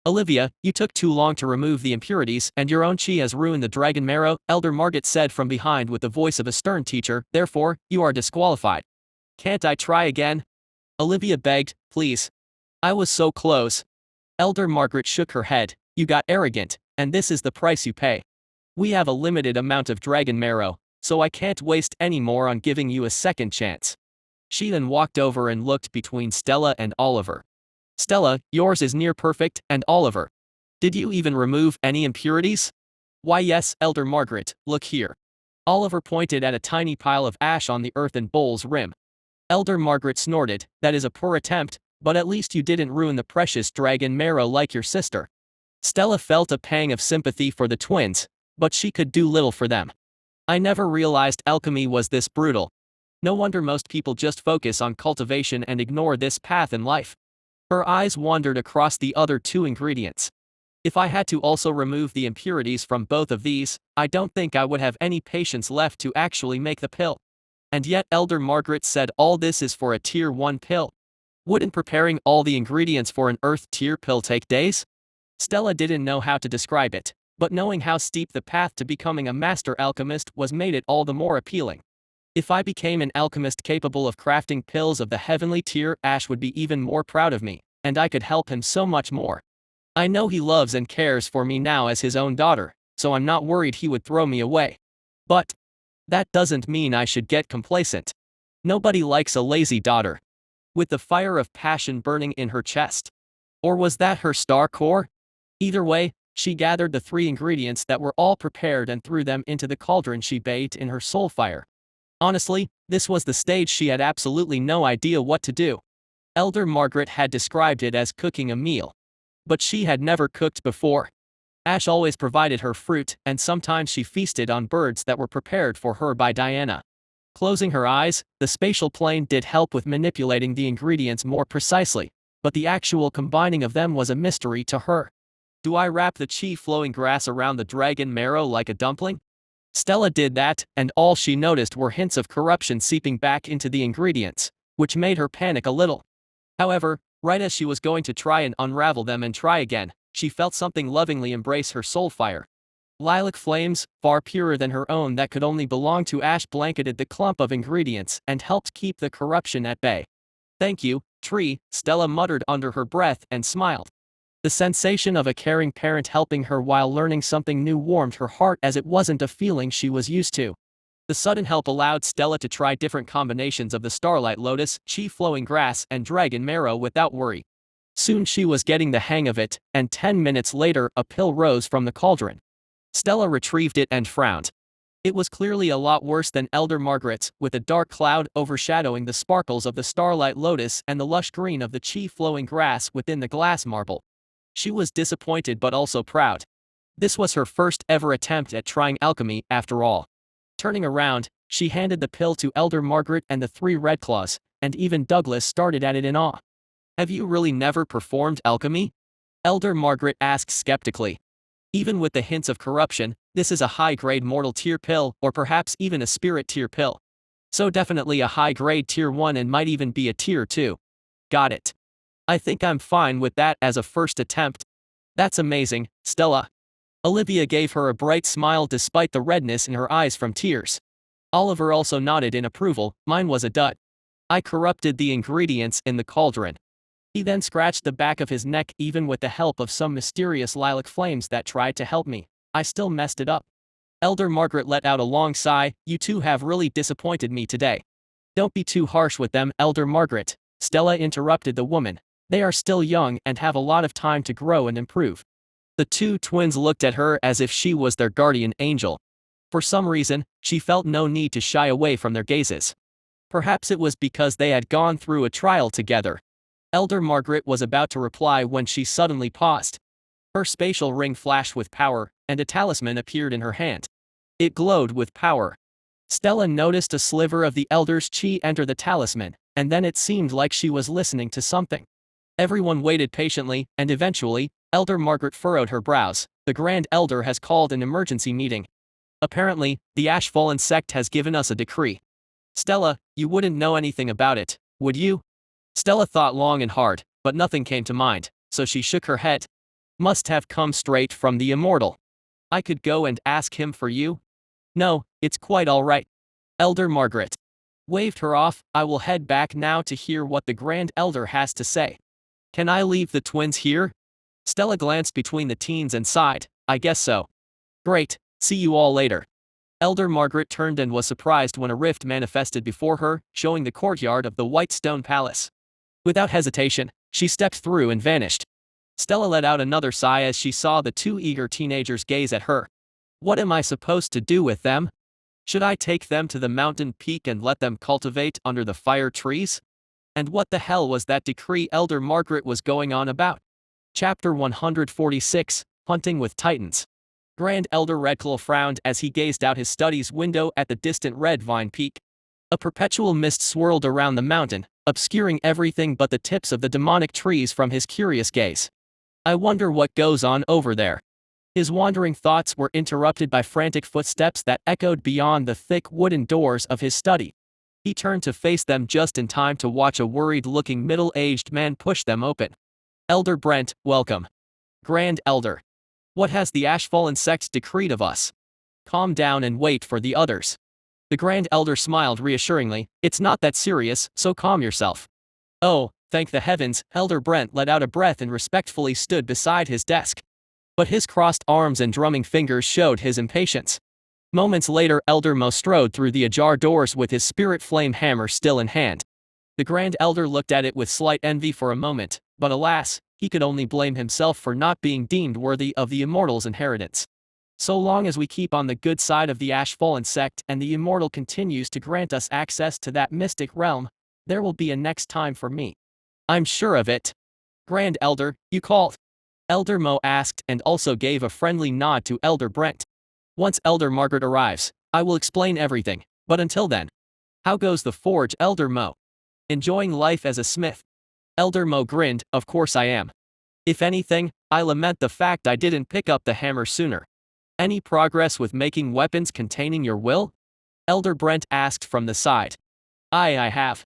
Olivia, you took too long to remove the impurities and your own chi has ruined the dragon marrow, Elder Margaret said from behind with the voice of a stern teacher, therefore, you are disqualified. Can't I try again? Olivia begged, please. I was so close. Elder Margaret shook her head, you got arrogant, and this is the price you pay. We have a limited amount of dragon marrow, so I can't waste any more on giving you a second chance. She then walked over and looked between Stella and Oliver. Stella, yours is near perfect, and Oliver. Did you even remove any impurities? Why yes, Elder Margaret, look here. Oliver pointed at a tiny pile of ash on the earthen bowl's rim. Elder Margaret snorted, that is a poor attempt, but at least you didn't ruin the precious dragon marrow like your sister. Stella felt a pang of sympathy for the twins, but she could do little for them. I never realized alchemy was this brutal. No wonder most people just focus on cultivation and ignore this path in life. Her eyes wandered across the other two ingredients. If I had to also remove the impurities from both of these, I don't think I would have any patience left to actually make the pill. And yet Elder Margaret said all this is for a tier 1 pill. Wouldn't preparing all the ingredients for an earth tier pill take days? Stella didn't know how to describe it, but knowing how steep the path to becoming a master alchemist was made it all the more appealing. If I became an alchemist capable of crafting pills of the heavenly tier, Ash would be even more proud of me, and I could help him so much more. I know he loves and cares for me now as his own daughter, so I'm not worried he would throw me away. But that doesn't mean I should get complacent. Nobody likes a lazy daughter. With the fire of passion burning in her chest. Or was that her star core? Either way, she gathered the 3 ingredients that were all prepared and threw them into the cauldron she bathed in her soul fire. Honestly, this was the stage she had absolutely no idea what to do. Elder Margaret had described it as cooking a meal. But she had never cooked before. Ash always provided her fruit, and sometimes she feasted on birds that were prepared for her by Diana. Closing her eyes, the spatial plane did help with manipulating the ingredients more precisely, but the actual combining of them was a mystery to her. Do I wrap the chi-flowing grass around the dragon marrow like a dumpling? Stella did that, and all she noticed were hints of corruption seeping back into the ingredients, which made her panic a little. However, right as she was going to try and unravel them and try again, she felt something lovingly embrace her soul fire. Lilac flames, far purer than her own that could only belong to Ash, blanketed the clump of ingredients and helped keep the corruption at bay. Thank you, tree, Stella muttered under her breath and smiled. The sensation of a caring parent helping her while learning something new warmed her heart as it wasn't a feeling she was used to. The sudden help allowed Stella to try different combinations of the starlight lotus, chi-flowing grass and dragon marrow without worry. Soon she was getting the hang of it, and 10 minutes later a pill rose from the cauldron. Stella retrieved it and frowned. It was clearly a lot worse than Elder Margaret's, with a dark cloud overshadowing the sparkles of the starlight lotus and the lush green of the chi-flowing grass within the glass marble. She was disappointed but also proud. This was her first ever attempt at trying alchemy, after all. Turning around, she handed the pill to Elder Margaret and the 3 Red Claws, and even Douglas started at it in awe. Have you really never performed alchemy? Elder Margaret asked skeptically. Even with the hints of corruption, this is a high-grade mortal tier pill, or perhaps even a spirit tier pill. So definitely a high-grade tier 1 and might even be a tier 2. Got it. I think I'm fine with that as a first attempt. That's amazing, Stella. Olivia gave her a bright smile despite the redness in her eyes from tears. Oliver also nodded in approval, mine was a dud. I corrupted the ingredients in the cauldron. He then scratched the back of his neck. Even with the help of some mysterious lilac flames that tried to help me, I still messed it up. Elder Margaret let out a long sigh, you two have really disappointed me today. Don't be too harsh with them, Elder Margaret, Stella interrupted the woman. They are still young and have a lot of time to grow and improve. The 2 twins looked at her as if she was their guardian angel. For some reason, she felt no need to shy away from their gazes. Perhaps it was because they had gone through a trial together. Elder Margaret was about to reply when she suddenly paused. Her spatial ring flashed with power, and a talisman appeared in her hand. It glowed with power. Stella noticed a sliver of the Elder's chi enter the talisman, and then it seemed like she was listening to something. Everyone waited patiently, and eventually, Elder Margaret furrowed her brows. The Grand Elder has called an emergency meeting. Apparently, the Ashfallen sect has given us a decree. Stella, you wouldn't know anything about it, would you? Stella thought long and hard, but nothing came to mind, so she shook her head. Must have come straight from the immortal. I could go and ask him for you? No, it's quite all right. Elder Margaret waved her off. I will head back now to hear what the Grand Elder has to say. Can I leave the twins here? Stella glanced between the teens and sighed. I guess so. Great, see you all later. Elder Margaret turned and was surprised when a rift manifested before her, showing the courtyard of the white stone palace. Without hesitation, she stepped through and vanished. Stella let out another sigh as she saw the two eager teenagers gaze at her. What am I supposed to do with them? Should I take them to the mountain peak and let them cultivate under the fire trees? And what the hell was that decree Elder Margaret was going on about? Chapter 146, Hunting with Titans. Grand Elder Redclaw frowned as he gazed out his study's window at the distant red vine peak. A perpetual mist swirled around the mountain, obscuring everything but the tips of the demonic trees from his curious gaze. I wonder what goes on over there. His wandering thoughts were interrupted by frantic footsteps that echoed beyond the thick wooden doors of his study. He turned to face them just in time to watch a worried-looking middle-aged man push them open. Elder Brent, welcome. Grand Elder. What has the Ashfallen sect decreed of us? Calm down and wait for the others. The Grand Elder smiled reassuringly. It's not that serious, so calm yourself. Oh, thank the heavens. Elder Brent let out a breath and respectfully stood beside his desk. But his crossed arms and drumming fingers showed his impatience. Moments later, Elder Mo strode through the ajar doors with his spirit flame hammer still in hand. The Grand Elder looked at it with slight envy for a moment, but alas, he could only blame himself for not being deemed worthy of the Immortal's inheritance. So long as we keep on the good side of the Ashfallen sect and the Immortal continues to grant us access to that mystic realm, there will be a next time for me. I'm sure of it. Grand Elder, you called? Elder Mo asked and also gave a friendly nod to Elder Brent. Once Elder Margaret arrives, I will explain everything, but until then. How goes the forge, Elder Mo? Enjoying life as a smith? Elder Mo grinned, of course I am. If anything, I lament the fact I didn't pick up the hammer sooner. Any progress with making weapons containing your will? Elder Brent asked from the side. I have.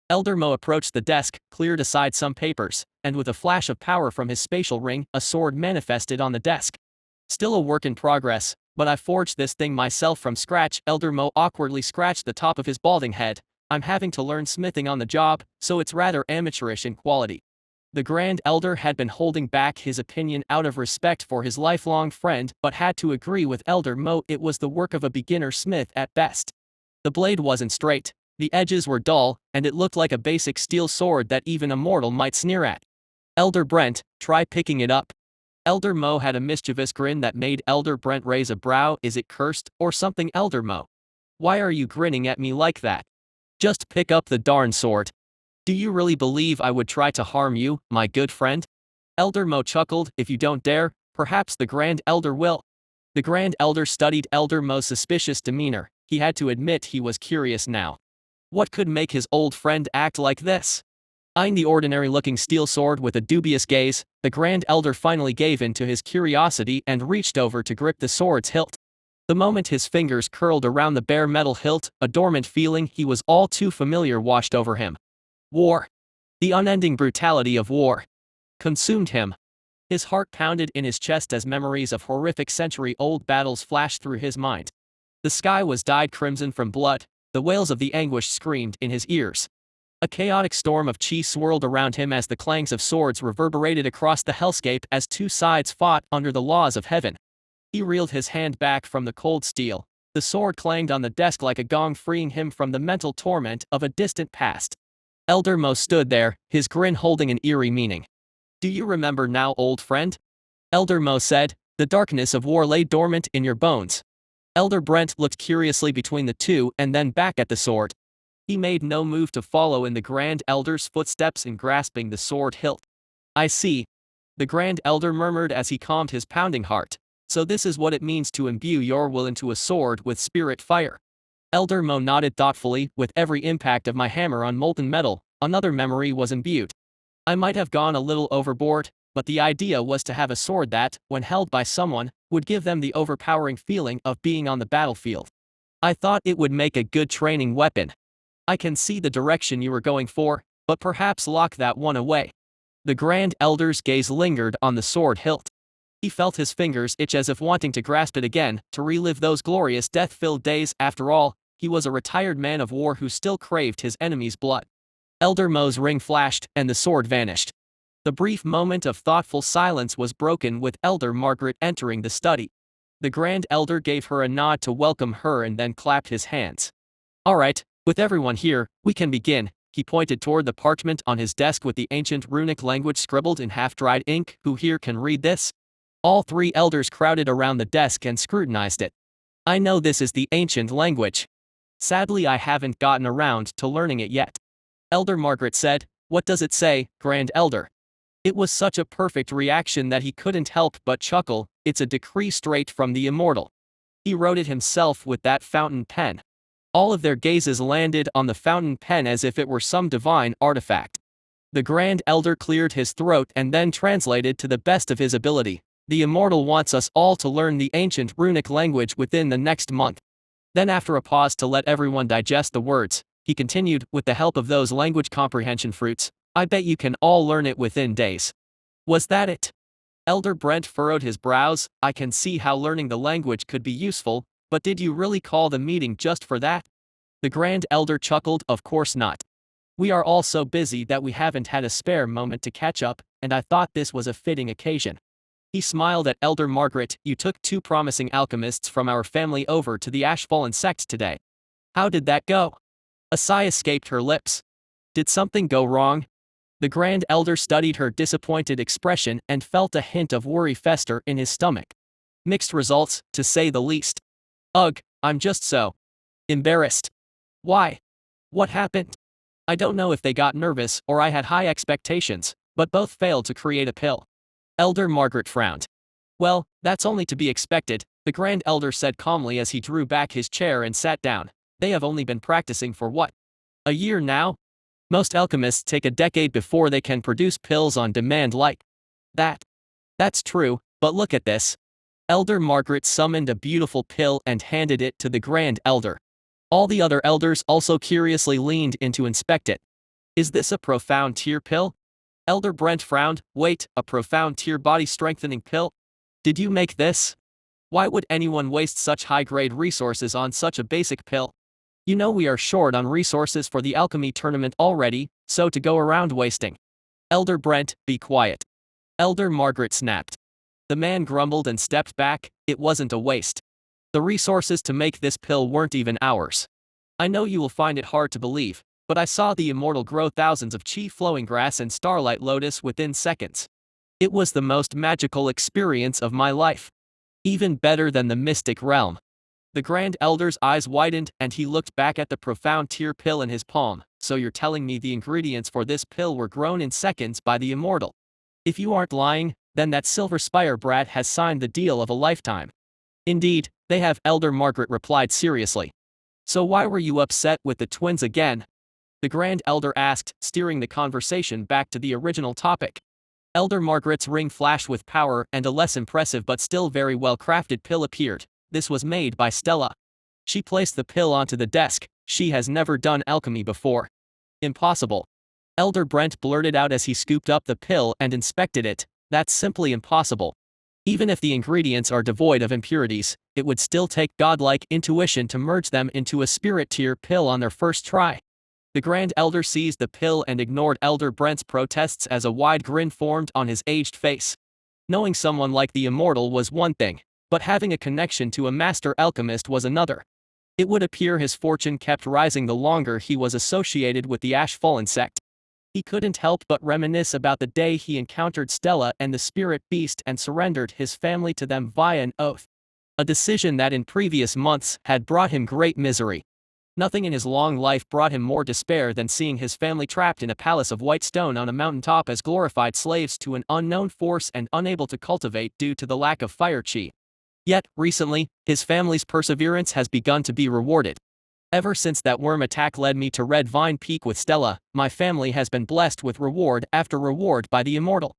Elder Mo approached the desk, cleared aside some papers, and with a flash of power from his spatial ring, a sword manifested on the desk. Still a work in progress, but I forged this thing myself from scratch. Elder Mo awkwardly scratched the top of his balding head. I'm having to learn smithing on the job, so it's rather amateurish in quality. The Grand Elder had been holding back his opinion out of respect for his lifelong friend, but had to agree with Elder Mo it was the work of a beginner smith at best. The blade wasn't straight, the edges were dull, and it looked like a basic steel sword that even a mortal might sneer at. Elder Brent, try picking it up. Elder Mo had a mischievous grin that made Elder Brent raise a brow. Is it cursed, or something, Elder Mo? Why are you grinning at me like that? Just pick up the darn sword. Do you really believe I would try to harm you, my good friend? Elder Mo chuckled. If you don't dare, perhaps the Grand Elder will. The Grand Elder studied Elder Mo's suspicious demeanor. He had to admit he was curious now. What could make his old friend act like this? Eyeing the ordinary-looking steel sword with a dubious gaze, the Grand Elder finally gave in to his curiosity and reached over to grip the sword's hilt. The moment his fingers curled around the bare metal hilt, a dormant feeling he was all too familiar washed over him. War. The unending brutality of war consumed him. His heart pounded in his chest as memories of horrific century-old battles flashed through his mind. The sky was dyed crimson from blood, the wails of the anguished screamed in his ears. A chaotic storm of chi swirled around him as the clangs of swords reverberated across the hellscape as two sides fought under the laws of heaven. He reeled his hand back from the cold steel. The sword clanged on the desk like a gong, freeing him from the mental torment of a distant past. Elder Mo stood there, his grin holding an eerie meaning. Do you remember now, old friend? Elder Mo said, the darkness of war lay dormant in your bones. Elder Brent looked curiously between the two and then back at the sword. He made no move to follow in the Grand Elder's footsteps in grasping the sword hilt. I see. The Grand Elder murmured as he calmed his pounding heart. So this is what it means to imbue your will into a sword with spirit fire. Elder Mo nodded thoughtfully. With every impact of my hammer on molten metal, another memory was imbued. I might have gone a little overboard, but the idea was to have a sword that, when held by someone, would give them the overpowering feeling of being on the battlefield. I thought it would make a good training weapon. I can see the direction you were going for, but perhaps lock that one away. The Grand Elder's gaze lingered on the sword hilt. He felt his fingers itch as if wanting to grasp it again, to relive those glorious death-filled days. After all, he was a retired man of war who still craved his enemy's blood. Elder Mo's ring flashed, and the sword vanished. The brief moment of thoughtful silence was broken with Elder Margaret entering the study. The Grand Elder gave her a nod to welcome her and then clapped his hands. All right, with everyone here, we can begin. He pointed toward the parchment on his desk with the ancient runic language scribbled in half-dried ink. Who here can read this? All three elders crowded around the desk and scrutinized it. I know this is the ancient language. Sadly, I haven't gotten around to learning it yet. Elder Margaret said, What does it say, Grand Elder? It was such a perfect reaction that he couldn't help but chuckle. It's a decree straight from the immortal. He wrote it himself with that fountain pen. All of their gazes landed on the fountain pen as if it were some divine artifact. The Grand Elder cleared his throat and then translated to the best of his ability. The immortal wants us all to learn the ancient runic language within the next month. Then after a pause to let everyone digest the words, he continued, with the help of those language comprehension fruits, I bet you can all learn it within days. Was that it? Elder Brent furrowed his brows. I can see how learning the language could be useful, but did you really call the meeting just for that? The Grand Elder chuckled, Of course not. We are all so busy that we haven't had a spare moment to catch up, and I thought this was a fitting occasion. He smiled at Elder Margaret. You took two promising alchemists from our family over to the Ashfallen sect today. How did that go? A sigh escaped her lips. Did something go wrong? The Grand Elder studied her disappointed expression and felt a hint of worry fester in his stomach. Mixed results, to say the least. Ugh, I'm just so embarrassed. Why? What happened? I don't know if they got nervous or I had high expectations, but both failed to create a pill. Elder Margaret frowned. Well, that's only to be expected, the Grand Elder said calmly as he drew back his chair and sat down. They have only been practicing for what? A year now? Most alchemists take a decade before they can produce pills on demand like that. That's true, but look at this. Elder Margaret summoned a beautiful pill and handed it to the Grand Elder. All the other elders also curiously leaned in to inspect it. Is this a profound tear pill? Elder Brent frowned. Wait, a profound tear body strengthening pill? Did you make this? Why would anyone waste such high-grade resources on such a basic pill? You know we are short on resources for the alchemy tournament already, so to go around wasting. Elder Brent, be quiet. Elder Margaret snapped. The man grumbled and stepped back. It wasn't a waste. The resources to make this pill weren't even ours. I know you will find it hard to believe, but I saw the immortal grow thousands of chi flowing grass and starlight lotus within seconds. It was the most magical experience of my life. Even better than the mystic realm. The Grand Elder's eyes widened and he looked back at the profound tear pill in his palm. So you're telling me the ingredients for this pill were grown in seconds by the immortal? If you aren't lying, then that Silver Spire brat has signed the deal of a lifetime. Indeed, they have, Elder Margaret replied seriously. So why were you upset with the twins again? The Grand Elder asked, steering the conversation back to the original topic. Elder Margaret's ring flashed with power and a less impressive but still very well-crafted pill appeared. This was made by Stella. She placed the pill onto the desk. She has never done alchemy before. Impossible. Elder Brent blurted out as he scooped up the pill and inspected it. That's simply impossible. Even if the ingredients are devoid of impurities, it would still take godlike intuition to merge them into a spirit tier pill on their first try. The Grand Elder seized the pill and ignored Elder Brent's protests as a wide grin formed on his aged face. Knowing someone like the immortal was one thing, but having a connection to a master alchemist was another. It would appear his fortune kept rising the longer he was associated with the Ashfallen sect. He couldn't help but reminisce about the day he encountered Stella and the spirit beast and surrendered his family to them via an oath. A decision that in previous months had brought him great misery. Nothing in his long life brought him more despair than seeing his family trapped in a palace of white stone on a mountaintop as glorified slaves to an unknown force and unable to cultivate due to the lack of fire chi. Yet, recently, his family's perseverance has begun to be rewarded. Ever since that worm attack led me to Red Vine Peak with Stella, my family has been blessed with reward after reward by the immortal.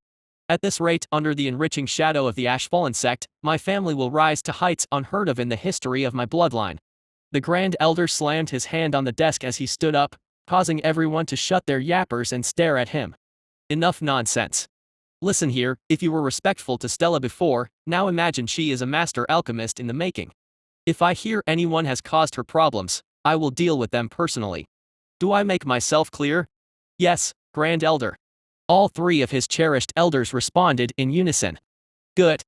At this rate, under the enriching shadow of the Ashfallen sect, my family will rise to heights unheard of in the history of my bloodline. The Grand Elder slammed his hand on the desk as he stood up, causing everyone to shut their yappers and stare at him. Enough nonsense. Listen here, if you were respectful to Stella before, now imagine she is a master alchemist in the making. If I hear anyone has caused her problems, I will deal with them personally. Do I make myself clear? Yes, Grand Elder. All three of his cherished elders responded in unison. Good.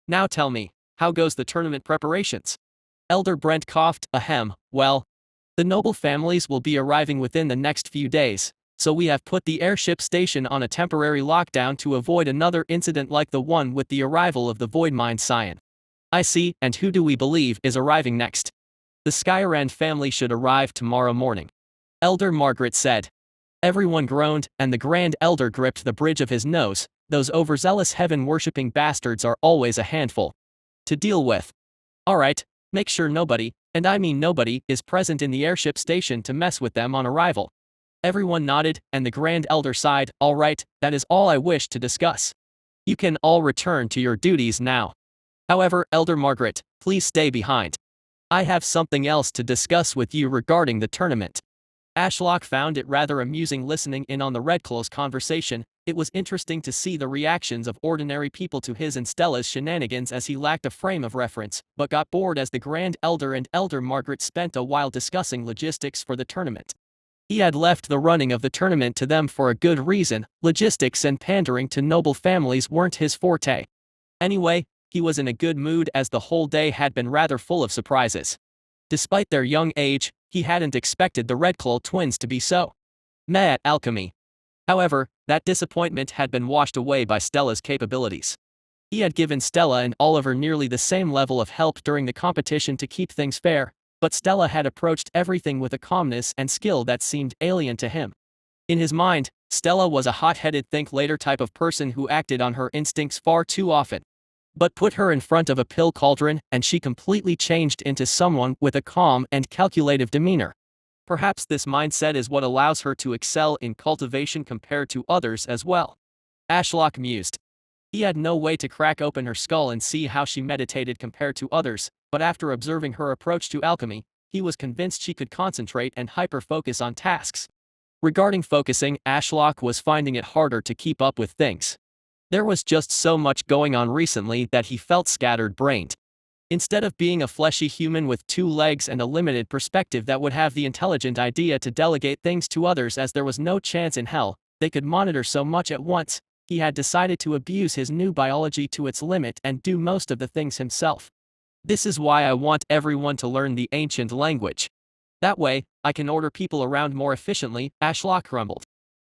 Now tell me, how goes the tournament preparations? Elder Brent coughed, ahem. Well, the noble families will be arriving within the next few days, so we have put the airship station on a temporary lockdown to avoid another incident like the one with the arrival of the void mine Skyen. I see, and who do we believe is arriving next? The Skyen family should arrive tomorrow morning. Elder Margaret said. Everyone groaned, and the Grand Elder gripped the bridge of his nose. Those overzealous heaven-worshipping bastards are always a handful to deal with. Alright, make sure nobody, and I mean nobody, is present in the airship station to mess with them on arrival. Everyone nodded, and the Grand Elder sighed. Alright, that is all I wish to discuss. You can all return to your duties now. However, Elder Margaret, please stay behind. I have something else to discuss with you regarding the tournament. Ashlock found it rather amusing listening in on the Redclaw's conversation. It was interesting to see the reactions of ordinary people to his and Stella's shenanigans as he lacked a frame of reference, but got bored as the Grand Elder and Elder Margaret spent a while discussing logistics for the tournament. He had left the running of the tournament to them for a good reason. Logistics and pandering to noble families weren't his forte. Anyway, he was in a good mood as the whole day had been rather full of surprises. Despite their young age, he hadn't expected the Redclaw twins to be so meh at alchemy. However, that disappointment had been washed away by Stella's capabilities. He had given Stella and Oliver nearly the same level of help during the competition to keep things fair, but Stella had approached everything with a calmness and skill that seemed alien to him. In his mind, Stella was a hot-headed think-later type of person who acted on her instincts far too often. But put her in front of a pill cauldron and she completely changed into someone with a calm and calculative demeanor. Perhaps this mindset is what allows her to excel in cultivation compared to others as well. Ashlock mused. He had no way to crack open her skull and see how she meditated compared to others, but after observing her approach to alchemy, he was convinced she could concentrate and hyper-focus on tasks. Regarding focusing, Ashlock was finding it harder to keep up with things. There was just so much going on recently that he felt scattered-brained. Instead of being a fleshy human with 2 legs and a limited perspective that would have the intelligent idea to delegate things to others as there was no chance in hell they could monitor so much at once, he had decided to abuse his new biology to its limit and do most of the things himself. This is why I want everyone to learn the ancient language. That way, I can order people around more efficiently, Ashlock grumbled.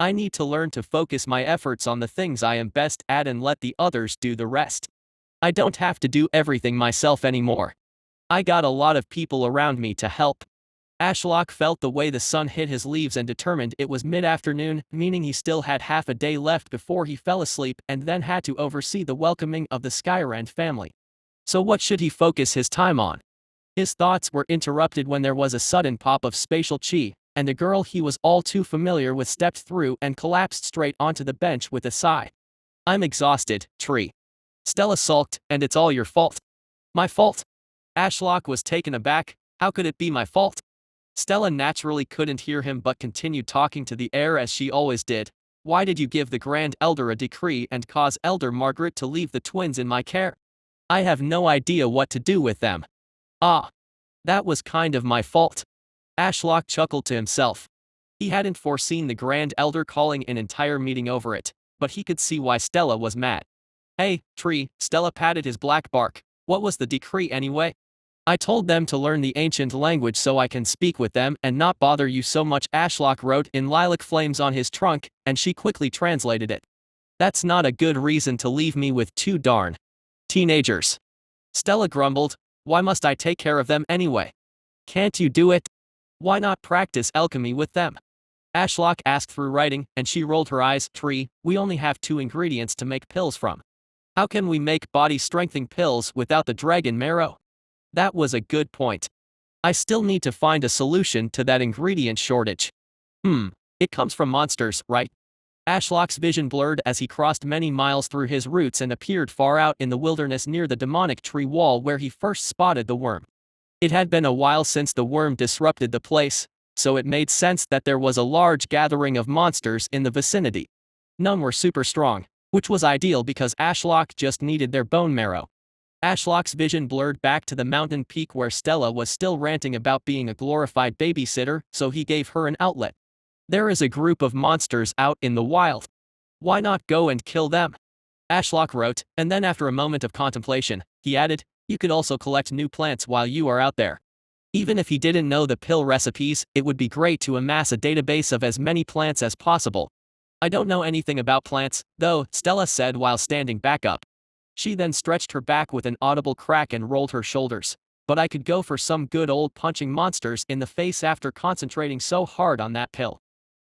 I need to learn to focus my efforts on the things I am best at and let the others do the rest. I don't have to do everything myself anymore. I got a lot of people around me to help. Ashlock felt the way the sun hit his leaves and determined it was mid-afternoon, meaning he still had half a day left before he fell asleep and then had to oversee the welcoming of the Skyen family. So what should he focus his time on? His thoughts were interrupted when there was a sudden pop of spatial chi, and a girl he was all too familiar with stepped through and collapsed straight onto the bench with a sigh. I'm exhausted, Tree. Stella sulked, and it's all your fault. My fault? Ashlock was taken aback. How could it be my fault? Stella naturally couldn't hear him but continued talking to the air as she always did. Why did you give the Grand Elder a decree and cause Elder Margaret to leave the twins in my care? I have no idea what to do with them. Ah. That was kind of my fault. Ashlock chuckled to himself. He hadn't foreseen the Grand Elder calling an entire meeting over it, but he could see why Stella was mad. Hey, Tree, Stella patted his black bark. What was the decree anyway? I told them to learn the ancient language so I can speak with them and not bother you so much, Ashlock wrote in lilac flames on his trunk, and she quickly translated it. That's not a good reason to leave me with 2 darn teenagers. Stella grumbled. Why must I take care of them anyway? Can't you do it? Why not practice alchemy with them? Ashlock asked through writing, and she rolled her eyes. Tree, we only have 2 ingredients to make pills from. How can we make body-strengthening pills without the dragon marrow? That was a good point. I still need to find a solution to that ingredient shortage. It comes from monsters, right? Ashlock's vision blurred as he crossed many miles through his roots and appeared far out in the wilderness near the demonic tree wall where he first spotted the worm. It had been a while since the worm disrupted the place, so it made sense that there was a large gathering of monsters in the vicinity. None were super strong, which was ideal because Ashlock just needed their bone marrow. Ashlock's vision blurred back to the mountain peak where Stella was still ranting about being a glorified babysitter, so he gave her an outlet. There is a group of monsters out in the wild. Why not go and kill them? Ashlock wrote, and then after a moment of contemplation, he added, you could also collect new plants while you are out there. Even if he didn't know the pill recipes, it would be great to amass a database of as many plants as possible. I don't know anything about plants, though, Stella said while standing back up. She then stretched her back with an audible crack and rolled her shoulders. But I could go for some good old punching monsters in the face after concentrating so hard on that pill.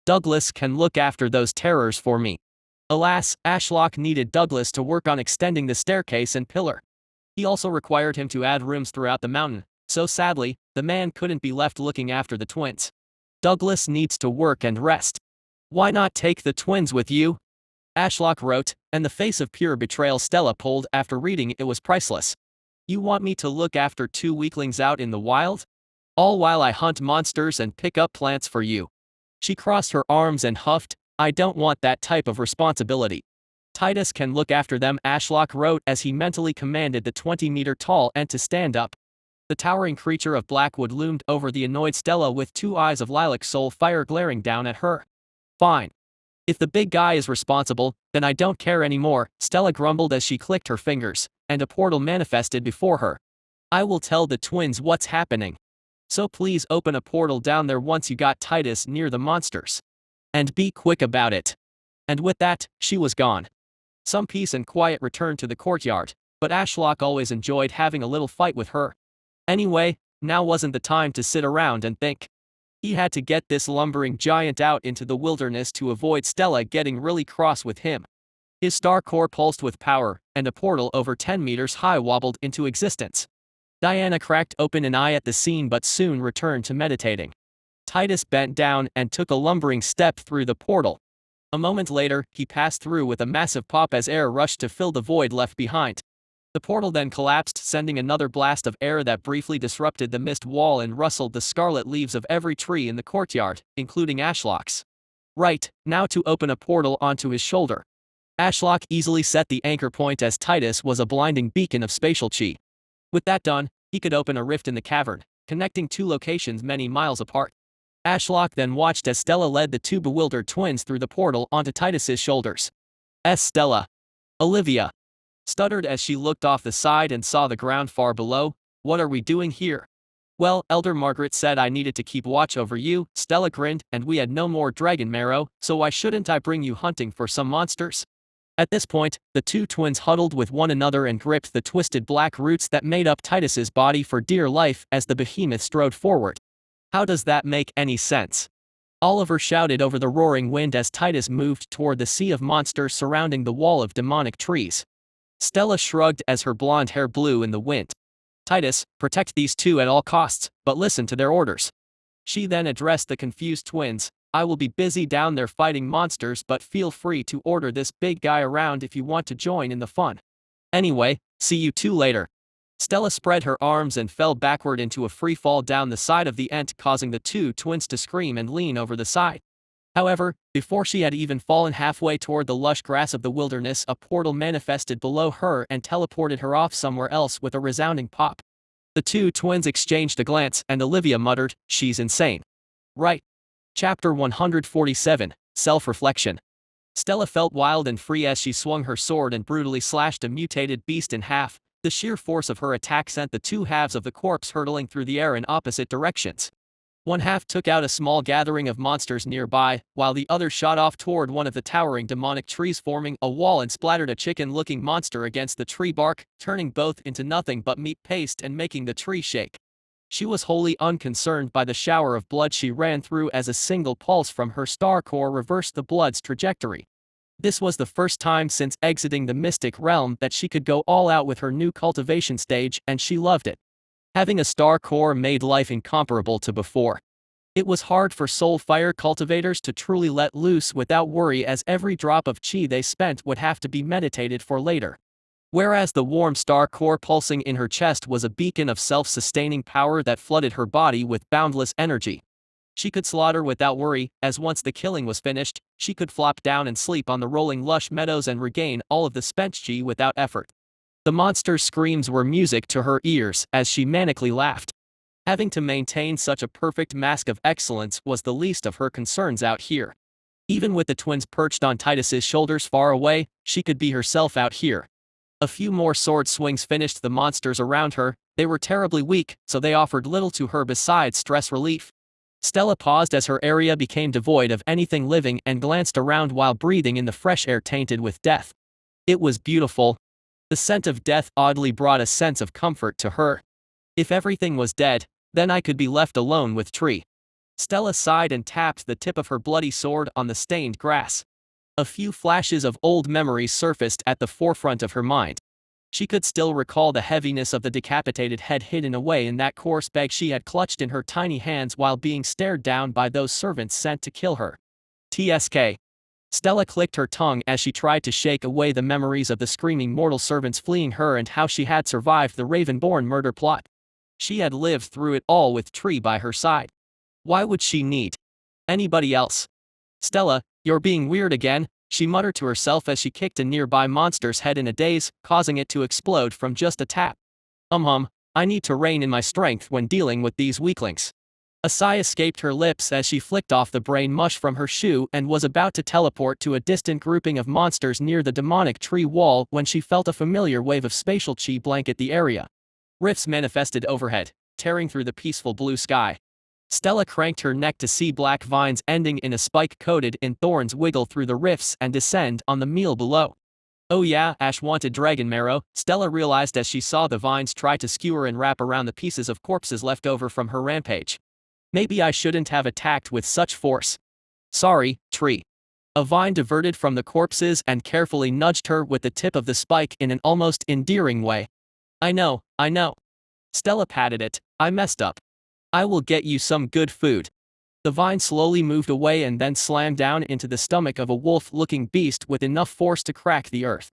Douglas can look after those terrors for me. Alas, Ashlock needed Douglas to work on extending the staircase and pillar. He also required him to add rooms throughout the mountain, so sadly, the man couldn't be left looking after the twins. Douglas needs to work and rest. Why not take the twins with you? Ashlock wrote, and the face of pure betrayal Stella pulled after reading it was priceless. You want me to look after 2 weaklings out in the wild? All while I hunt monsters and pick up plants for you. She crossed her arms and huffed, I don't want that type of responsibility. Titus can look after them, Ashlock wrote as he mentally commanded the 20-meter-tall ant to stand up. The towering creature of blackwood loomed over the annoyed Stella with 2 eyes of lilac soul fire glaring down at her. Fine. If the big guy is responsible, then I don't care anymore, Stella grumbled as she clicked her fingers, and a portal manifested before her. I will tell the twins what's happening. So please open a portal down there once you got Titus near the monsters. And be quick about it. And with that, she was gone. Some peace and quiet returned to the courtyard, but Ashlock always enjoyed having a little fight with her. Anyway, now wasn't the time to sit around and think. He had to get this lumbering giant out into the wilderness to avoid Stella getting really cross with him. His star core pulsed with power, and a portal over 10 meters high wobbled into existence. Diana cracked open an eye at the scene but soon returned to meditating. Titus bent down and took a lumbering step through the portal. A moment later, he passed through with a massive pop as air rushed to fill the void left behind. The portal then collapsed, sending another blast of air that briefly disrupted the mist wall and rustled the scarlet leaves of every tree in the courtyard, including Ashlock's. Right, now to open a portal onto his shoulder. Ashlock easily set the anchor point as Titus was a blinding beacon of spatial chi. With that done, he could open a rift in the cavern, connecting 2 locations many miles apart. Ashlock then watched as Stella led the 2 bewildered twins through the portal onto Titus's shoulders. Stella. Olivia. Stuttered as she looked off the side and saw the ground far below. What are we doing here? Well, Elder Margaret said I needed to keep watch over you, Stella grinned, and we had no more dragon marrow, so why shouldn't I bring you hunting for some monsters? At this point, the 2 twins huddled with one another and gripped the twisted black roots that made up Titus's body for dear life as the behemoth strode forward. How does that make any sense? Oliver shouted over the roaring wind as Titus moved toward the sea of monsters surrounding the wall of demonic trees. Stella shrugged as her blonde hair blew in the wind. Titus, protect these 2 at all costs, but listen to their orders. She then addressed the confused twins. I will be busy down there fighting monsters, but feel free to order this big guy around if you want to join in the fun. Anyway, see you 2 later. Stella spread her arms and fell backward into a free fall down the side of the ent, causing the 2 twins to scream and lean over the side. However, before she had even fallen halfway toward the lush grass of the wilderness, a portal manifested below her and teleported her off somewhere else with a resounding pop. The 2 twins exchanged a glance and Olivia muttered, she's insane. Right. Chapter 147, Self-Reflection. Stella felt wild and free as she swung her sword and brutally slashed a mutated beast in half. The sheer force of her attack sent the 2 halves of the corpse hurtling through the air in opposite directions. One half took out a small gathering of monsters nearby, while the other shot off toward one of the towering demonic trees, forming a wall and splattered a chicken-looking monster against the tree bark, turning both into nothing but meat paste and making the tree shake. She was wholly unconcerned by the shower of blood she ran through as a single pulse from her star core reversed the blood's trajectory. This was the first time since exiting the mystic realm that she could go all out with her new cultivation stage, and she loved it. Having a star core made life incomparable to before. It was hard for soul fire cultivators to truly let loose without worry, as every drop of chi they spent would have to be meditated for later. Whereas the warm star core pulsing in her chest was a beacon of self-sustaining power that flooded her body with boundless energy. She could slaughter without worry, as once the killing was finished, she could flop down and sleep on the rolling lush meadows and regain all of the spent chi without effort. The monster's screams were music to her ears as she manically laughed. Having to maintain such a perfect mask of excellence was the least of her concerns out here. Even with the twins perched on Titus's shoulders far away, she could be herself out here. A few more sword swings finished the monsters around her. They were terribly weak, so they offered little to her besides stress relief. Stella paused as her area became devoid of anything living and glanced around while breathing in the fresh air tainted with death. It was beautiful. The scent of death oddly brought a sense of comfort to her. If everything was dead, then I could be left alone with Tree. Stella sighed and tapped the tip of her bloody sword on the stained grass. A few flashes of old memories surfaced at the forefront of her mind. She could still recall the heaviness of the decapitated head hidden away in that coarse bag she had clutched in her tiny hands while being stared down by those servants sent to kill her. TSK. Stella clicked her tongue as she tried to shake away the memories of the screaming mortal servants fleeing her and how she had survived the Ravenborn murder plot. She had lived through it all with Tree by her side. Why would she need anybody else? Stella, you're being weird again, she muttered to herself as she kicked a nearby monster's head in a daze, causing it to explode from just a tap. I need to rein in my strength when dealing with these weaklings. A sigh escaped her lips as she flicked off the brain mush from her shoe and was about to teleport to a distant grouping of monsters near the demonic tree wall when she felt a familiar wave of spatial chi blanket the area. Rifts manifested overhead, tearing through the peaceful blue sky. Stella cranked her neck to see black vines ending in a spike coated in thorns wiggle through the rifts and descend on the meal below. Oh yeah, Ash wanted dragon marrow, Stella realized as she saw the vines try to skewer and wrap around the pieces of corpses left over from her rampage. Maybe I shouldn't have attacked with such force. Sorry, Tree. A vine diverted from the corpses and carefully nudged her with the tip of the spike in an almost endearing way. I know. Stella patted it. I messed up. I will get you some good food. The vine slowly moved away and then slammed down into the stomach of a wolf-looking beast with enough force to crack the earth.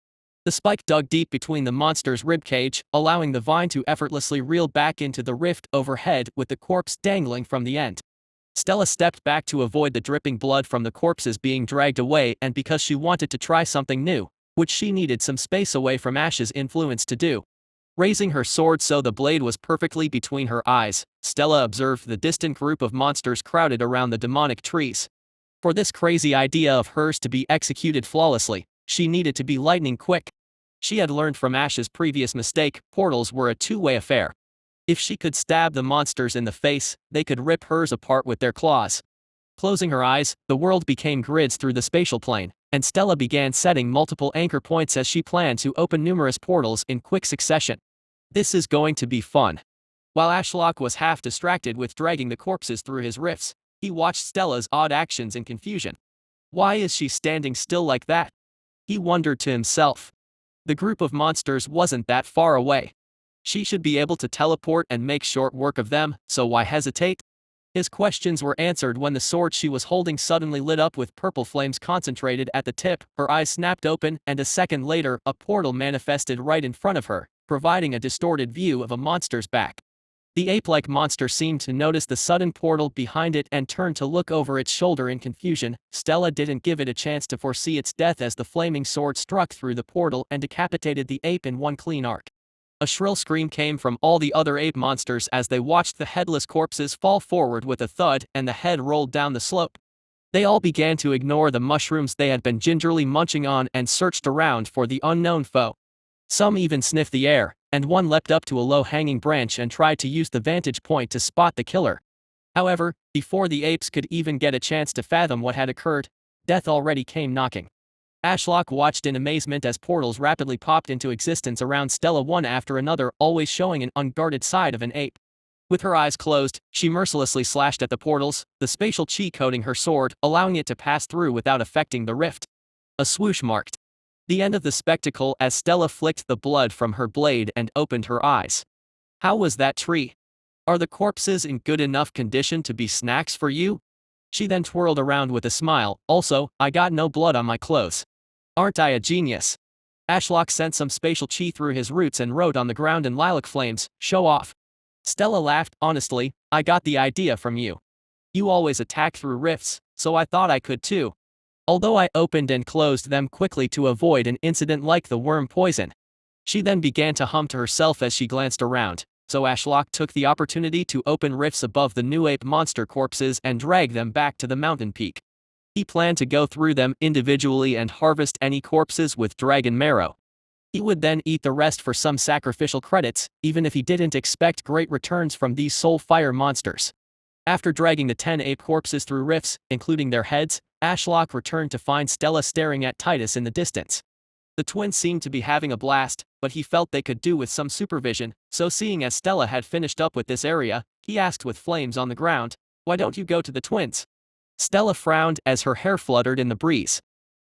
The spike dug deep between the monster's ribcage, allowing the vine to effortlessly reel back into the rift overhead with the corpse dangling from the end. Stella stepped back to avoid the dripping blood from the corpses being dragged away, and because she wanted to try something new, which she needed some space away from Ash's influence to do. Raising her sword so the blade was perfectly between her eyes, Stella observed the distant group of monsters crowded around the demonic trees. For this crazy idea of hers to be executed flawlessly, she needed to be lightning quick. She had learned from Ash's previous mistake, portals were a two-way affair. If she could stab the monsters in the face, they could rip hers apart with their claws. Closing her eyes, the world became grids through the spatial plane, and Stella began setting multiple anchor points as she planned to open numerous portals in quick succession. This is going to be fun. While Ashlock was half distracted with dragging the corpses through his rifts, he watched Stella's odd actions in confusion. Why is she standing still like that? He wondered to himself. The group of monsters wasn't that far away. She should be able to teleport and make short work of them, so why hesitate? His questions were answered when the sword she was holding suddenly lit up with purple flames concentrated at the tip, her eyes snapped open, and a second later, a portal manifested right in front of her, providing a distorted view of a monster's back. The ape-like monster seemed to notice the sudden portal behind it and turned to look over its shoulder in confusion. Stella didn't give it a chance to foresee its death as the flaming sword struck through the portal and decapitated the ape in one clean arc. A shrill scream came from all the other ape monsters as they watched the headless corpses fall forward with a thud and the head rolled down the slope. They all began to ignore the mushrooms they had been gingerly munching on and searched around for the unknown foe. Some even sniffed the air, and one leapt up to a low-hanging branch and tried to use the vantage point to spot the killer. However, before the apes could even get a chance to fathom what had occurred, death already came knocking. Ashlock watched in amazement as portals rapidly popped into existence around Stella one after another, always showing an unguarded side of an ape. With her eyes closed, she mercilessly slashed at the portals, the spatial chi coating her sword, allowing it to pass through without affecting the rift. A swoosh marked the end of the spectacle as Stella flicked the blood from her blade and opened her eyes. How was that tree? Are the corpses in good enough condition to be snacks for you? She then twirled around with a smile. Also, I got no blood on my clothes. Aren't I a genius? Ashlock sent some spatial chi through his roots and wrote on the ground in lilac flames, show off. Stella laughed. Honestly, I got the idea from you. You always attack through rifts, so I thought I could too. Although I opened and closed them quickly to avoid an incident like the worm poison. She then began to hum to herself as she glanced around, so Ashlock took the opportunity to open rifts above the new ape monster corpses and drag them back to the mountain peak. He planned to go through them individually and harvest any corpses with dragon marrow. He would then eat the rest for some sacrificial credits, even if he didn't expect great returns from these soul fire monsters. After dragging the 10 ape corpses through rifts, including their heads, Ashlock returned to find Stella staring at Titus in the distance. The twins seemed to be having a blast, but he felt they could do with some supervision, so seeing as Stella had finished up with this area, he asked with flames on the ground, why don't you go to the twins? Stella frowned as her hair fluttered in the breeze.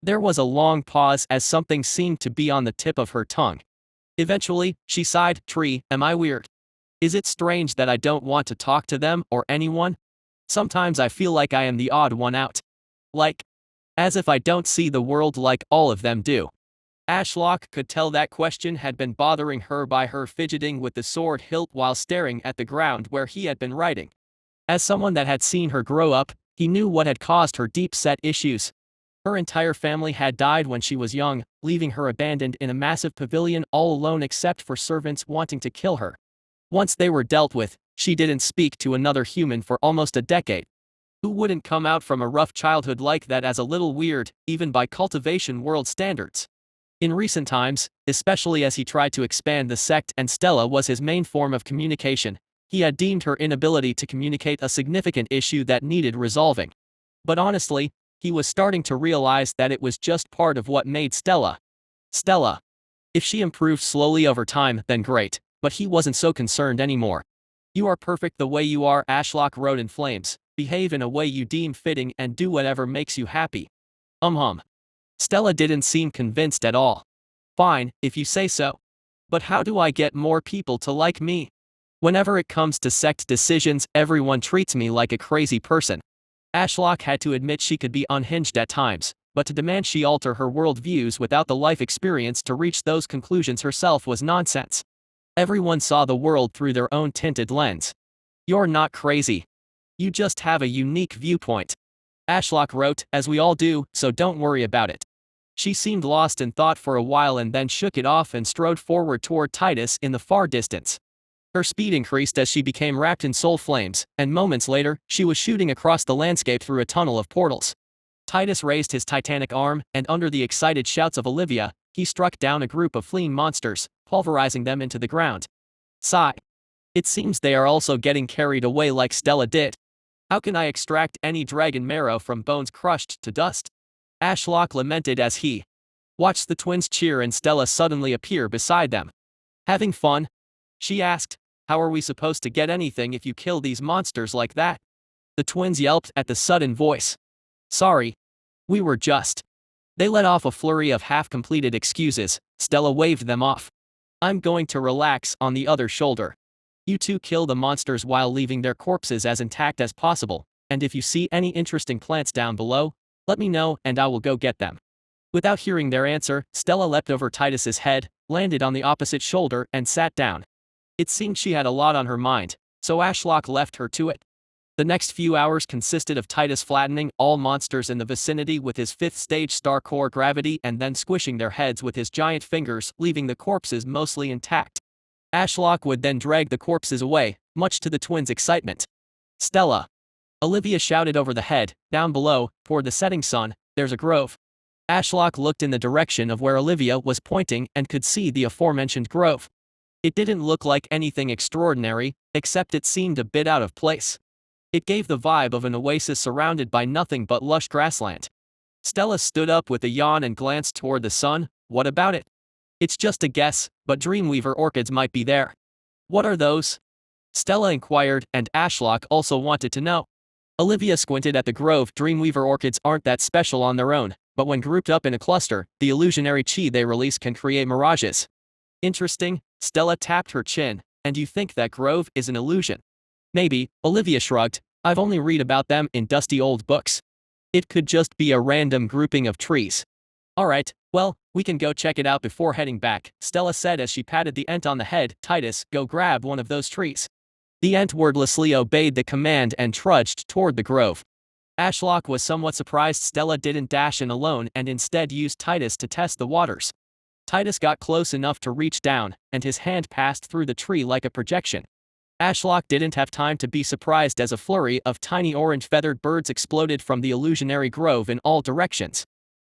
There was a long pause as something seemed to be on the tip of her tongue. Eventually, she sighed, Tree, am I weird? Is it strange that I don't want to talk to them or anyone? Sometimes I feel like I am the odd one out. Like, as if I don't see the world like all of them do. Ashlock could tell that question had been bothering her by her fidgeting with the sword hilt while staring at the ground where he had been writing. As someone that had seen her grow up, he knew what had caused her deep-set issues. Her entire family had died when she was young, leaving her abandoned in a massive pavilion all alone except for servants wanting to kill her. Once they were dealt with, she didn't speak to another human for almost a decade. Who wouldn't come out from a rough childhood like that as a little weird, even by cultivation world standards? In recent times, especially as he tried to expand the sect and Stella was his main form of communication, he had deemed her inability to communicate a significant issue that needed resolving. But honestly, he was starting to realize that it was just part of what made Stella. Stella. If she improved slowly over time, then great, but he wasn't so concerned anymore. You are perfect the way you are, Ashlock wrote in flames. Behave in a way you deem fitting and do whatever makes you happy. Stella didn't seem convinced at all. Fine, if you say so. But how do I get more people to like me? Whenever it comes to sect decisions, everyone treats me like a crazy person. Ashlock had to admit she could be unhinged at times, but to demand she alter her worldviews without the life experience to reach those conclusions herself was nonsense. Everyone saw the world through their own tinted lens. You're not crazy. You just have a unique viewpoint. Ashlock wrote, as we all do, so don't worry about it. She seemed lost in thought for a while and then shook it off and strode forward toward Titus in the far distance. Her speed increased as she became wrapped in soul flames, and moments later, she was shooting across the landscape through a tunnel of portals. Titus raised his titanic arm, and under the excited shouts of Olivia, he struck down a group of fleeing monsters, pulverizing them into the ground. Sigh. It seems they are also getting carried away like Stella did. How can I extract any dragon marrow from bones crushed to dust? Ashlock lamented as he watched the twins cheer and Stella suddenly appear beside them. Having fun? She asked. How are we supposed to get anything if you kill these monsters like that? The twins yelped at the sudden voice. Sorry. We were just. They let off a flurry of half-completed excuses. Stella waved them off. I'm going to relax on the other shoulder. You two kill the monsters while leaving their corpses as intact as possible, and if you see any interesting plants down below, let me know and I will go get them. Without hearing their answer, Stella leapt over Titus's head, landed on the opposite shoulder and sat down. It seemed she had a lot on her mind, so Ashlock left her to it. The next few hours consisted of Titus flattening all monsters in the vicinity with his 5th stage star core gravity and then squishing their heads with his giant fingers, leaving the corpses mostly intact. Ashlock would then drag the corpses away, much to the twins' excitement. Stella. Olivia shouted over the head, down below, toward the setting sun, there's a grove. Ashlock looked in the direction of where Olivia was pointing and could see the aforementioned grove. It didn't look like anything extraordinary, except it seemed a bit out of place. It gave the vibe of an oasis surrounded by nothing but lush grassland. Stella stood up with a yawn and glanced toward the sun. What about it? It's just a guess, but Dreamweaver orchids might be there. What are those? Stella inquired, and Ashlock also wanted to know. Olivia squinted at the grove. Dreamweaver orchids aren't that special on their own, but when grouped up in a cluster, the illusionary chi they release can create mirages. Interesting, Stella tapped her chin. And you think that grove is an illusion? Maybe, Olivia shrugged. I've only read about them in dusty old books. It could just be a random grouping of trees. Alright, well, we can go check it out before heading back, Stella said as she patted the ant on the head. Titus, go grab one of those trees. The ant wordlessly obeyed the command and trudged toward the grove. Ashlock was somewhat surprised Stella didn't dash in alone and instead used Titus to test the waters. Titus got close enough to reach down, and his hand passed through the tree like a projection. Ashlock didn't have time to be surprised as a flurry of tiny orange-feathered birds exploded from the illusionary grove in all directions.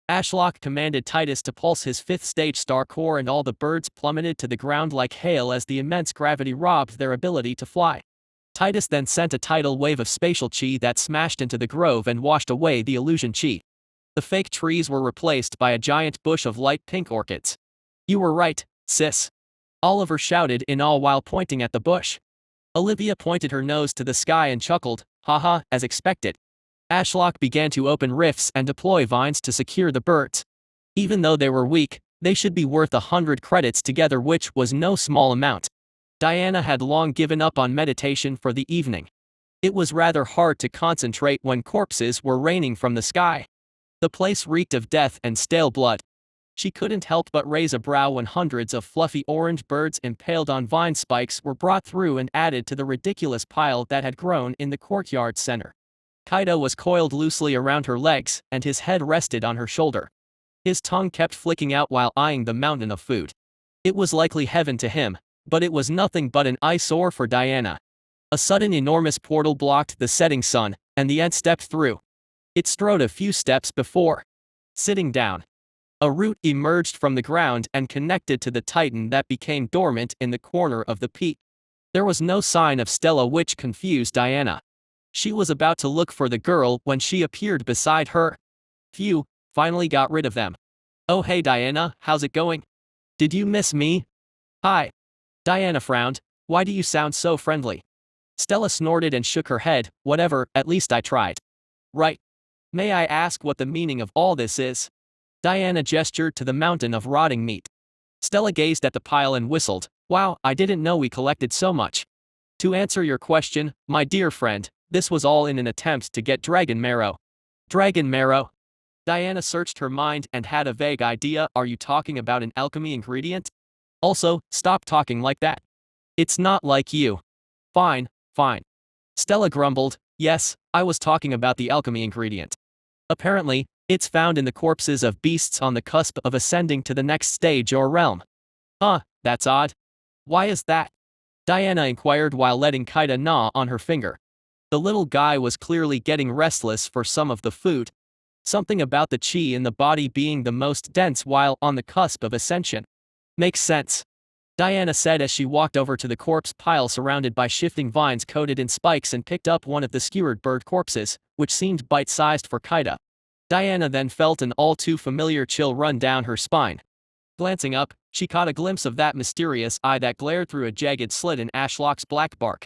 Ashlock commanded Titus to pulse his fifth-stage star core, and all the birds plummeted to the ground like hail as the immense gravity robbed their ability to fly. Titus then sent a tidal wave of spatial chi that smashed into the grove and washed away the illusion chi. The fake trees were replaced by a giant bush of light pink orchids. You were right, sis. Oliver shouted in awe while pointing at the bush. Olivia pointed her nose to the sky and chuckled, haha, as expected. Ashlock began to open rifts and deploy vines to secure the birds. Even though they were weak, they should be worth 100 credits together, which was no small amount. Diana had long given up on meditation for the evening. It was rather hard to concentrate when corpses were raining from the sky. The place reeked of death and stale blood. She couldn't help but raise a brow when hundreds of fluffy orange birds impaled on vine spikes were brought through and added to the ridiculous pile that had grown in the courtyard center. Kaito was coiled loosely around her legs, and his head rested on her shoulder. His tongue kept flicking out while eyeing the mountain of food. It was likely heaven to him, but it was nothing but an eyesore for Diana. A sudden enormous portal blocked the setting sun, and the ant stepped through. It strode a few steps before sitting down. A root emerged from the ground and connected to the titan that became dormant in the corner of the peak. There was no sign of Stella, which confused Diana. She was about to look for the girl when she appeared beside her. Phew, finally got rid of them. Oh hey Diana, how's it going? Did you miss me? Hi. Diana frowned. Why do you sound so friendly? Stella snorted and shook her head. Whatever, at least I tried. Right. May I ask what the meaning of all this is? Diana gestured to the mountain of rotting meat. Stella gazed at the pile and whistled. Wow, I didn't know we collected so much. To answer your question, my dear friend, this was all in an attempt to get dragon marrow. Dragon marrow? Diana searched her mind and had a vague idea. Are you talking about an alchemy ingredient? Also, stop talking like that. It's not like you. Fine, fine. Stella grumbled. Yes, I was talking about the alchemy ingredient. Apparently, it's found in the corpses of beasts on the cusp of ascending to the next stage or realm. Huh, that's odd. Why is that? Diana inquired while letting Kaito gnaw on her finger. The little guy was clearly getting restless for some of the food. Something about the chi in the body being the most dense while on the cusp of ascension. Makes sense. Diana said as she walked over to the corpse pile surrounded by shifting vines coated in spikes and picked up one of the skewered bird corpses, which seemed bite-sized for Kaito. Diana then felt an all-too-familiar chill run down her spine. Glancing up, she caught a glimpse of that mysterious eye that glared through a jagged slit in Ashlock's black bark.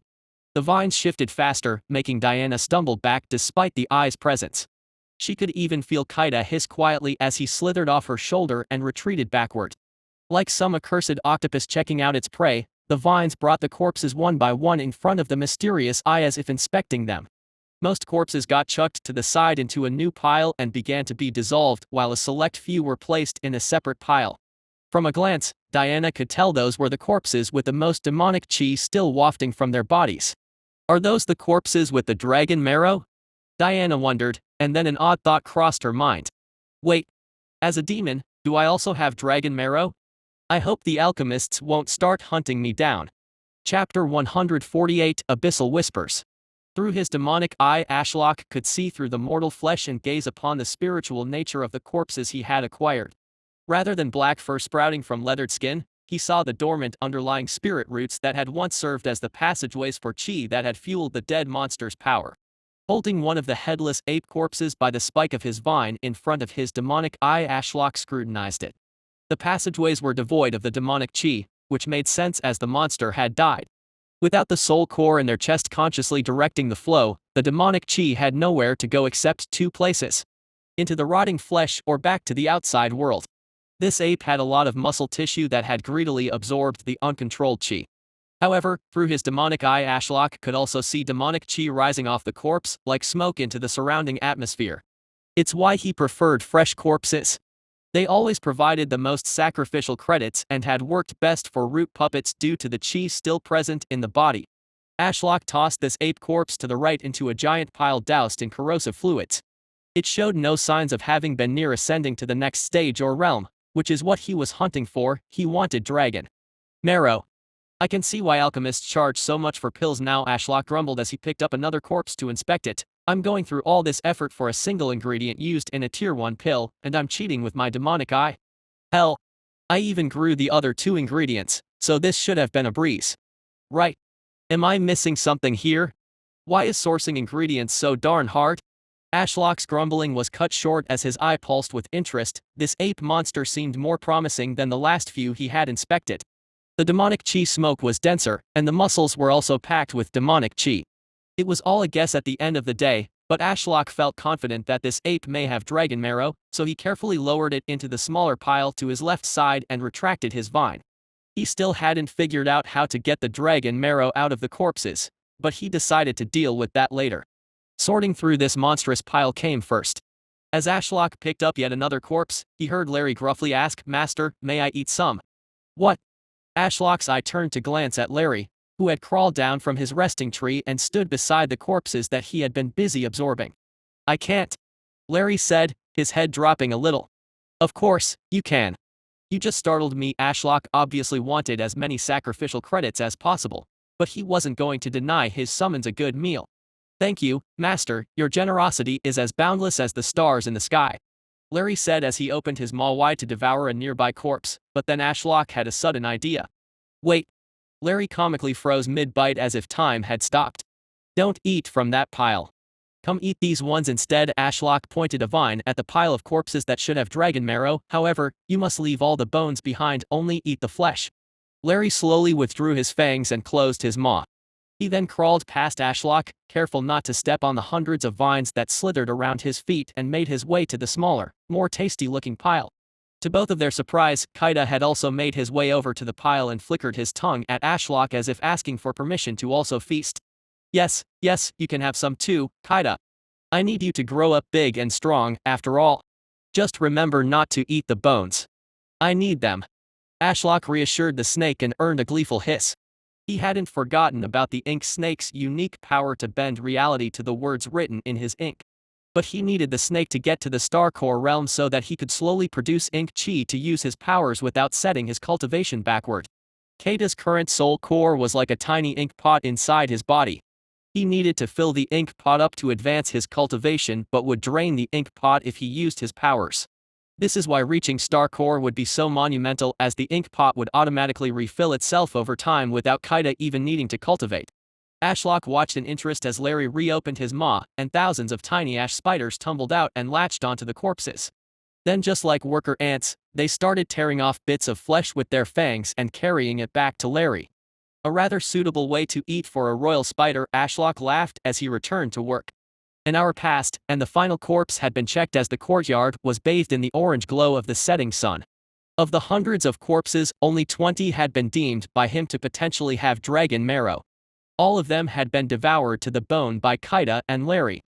The vines shifted faster, making Diana stumble back despite the eye's presence. She could even feel Kaito hiss quietly as he slithered off her shoulder and retreated backward. Like some accursed octopus checking out its prey, the vines brought the corpses one by one in front of the mysterious eye as if inspecting them. Most corpses got chucked to the side into a new pile and began to be dissolved, while a select few were placed in a separate pile. From a glance, Diana could tell those were the corpses with the most demonic chi still wafting from their bodies. Are those the corpses with the dragon marrow? Diana wondered, and then an odd thought crossed her mind. Wait. As a demon, do I also have dragon marrow? I hope the alchemists won't start hunting me down. Chapter 148 Abyssal Whispers. Through his demonic eye, Ashlock could see through the mortal flesh and gaze upon the spiritual nature of the corpses he had acquired. Rather than black fur sprouting from leathered skin, he saw the dormant underlying spirit roots that had once served as the passageways for chi that had fueled the dead monster's power. Holding one of the headless ape corpses by the spike of his vine in front of his demonic eye, Ashlock scrutinized it. The passageways were devoid of the demonic chi, which made sense as the monster had died. Without the soul core in their chest consciously directing the flow, the demonic chi had nowhere to go except two places: into the rotting flesh or back to the outside world. This ape had a lot of muscle tissue that had greedily absorbed the uncontrolled chi. However, through his demonic eye, Ashlock could also see demonic chi rising off the corpse like smoke into the surrounding atmosphere. It's why he preferred fresh corpses. They always provided the most sacrificial credits and had worked best for root puppets due to the chi still present in the body. Ashlock tossed this ape corpse to the right into a giant pile doused in corrosive fluids. It showed no signs of having been near ascending to the next stage or realm, which is what he was hunting for. He wanted dragon marrow. I can see why alchemists charge so much for pills now, Ashlock grumbled as he picked up another corpse to inspect it. I'm going through all this effort for a single ingredient used in a tier 1 pill, and I'm cheating with my demonic eye. Hell, I even grew the other 2 ingredients, so this should have been a breeze. Right? Am I missing something here? Why is sourcing ingredients so darn hard? Ashlock's grumbling was cut short as his eye pulsed with interest. This ape monster seemed more promising than the last few he had inspected. The demonic chi smoke was denser, and the muscles were also packed with demonic chi. It was all a guess at the end of the day, but Ashlock felt confident that this ape may have dragon marrow, so he carefully lowered it into the smaller pile to his left side and retracted his vine. He still hadn't figured out how to get the dragon marrow out of the corpses, but he decided to deal with that later. Sorting through this monstrous pile came first. As Ashlock picked up yet another corpse, he heard Larry gruffly ask, "Master, may I eat some?" "What?" Ashlock's eye turned to glance at Larry, who had crawled down from his resting tree and stood beside the corpses that he had been busy absorbing. "I can't," Larry said, his head dropping a little. "Of course, you can. You just startled me." Ashlock obviously wanted as many sacrificial credits as possible, but he wasn't going to deny his summons a good meal. "Thank you, Master, your generosity is as boundless as the stars in the sky," Larry said as he opened his maw wide to devour a nearby corpse, but then Ashlock had a sudden idea. "Wait." Larry comically froze mid-bite as if time had stopped. "Don't eat from that pile. Come eat these ones instead." Ashlock pointed a vine at the pile of corpses that should have dragon marrow. "However, you must leave all the bones behind, only eat the flesh." Larry slowly withdrew his fangs and closed his maw. He then crawled past Ashlock, careful not to step on the hundreds of vines that slithered around his feet, and made his way to the smaller, more tasty-looking pile. To both of their surprise, Kaida had also made his way over to the pile and flickered his tongue at Ashlock as if asking for permission to also feast. Yes, you can have some too, Kaida. I need you to grow up big and strong, after all. Just remember not to eat the bones. I need them." Ashlock reassured the snake and earned a gleeful hiss. He hadn't forgotten about the ink snake's unique power to bend reality to the words written in his ink. But he needed the snake to get to the star core realm so that he could slowly produce ink chi to use his powers without setting his cultivation backward. Kaida's current soul core was like a tiny ink pot inside his body. He needed to fill the ink pot up to advance his cultivation but would drain the ink pot if he used his powers. This is why reaching star core would be so monumental, as the ink pot would automatically refill itself over time without Kaida even needing to cultivate. Ashlock watched in interest as Larry reopened his maw, and thousands of tiny ash spiders tumbled out and latched onto the corpses. Then, just like worker ants, they started tearing off bits of flesh with their fangs and carrying it back to Larry. A rather suitable way to eat for a royal spider, Ashlock laughed as he returned to work. An hour passed, and the final corpse had been checked as the courtyard was bathed in the orange glow of the setting sun. Of the hundreds of corpses, only 20 had been deemed by him to potentially have dragon marrow. All of them had been devoured to the bone by Kaida and Larry.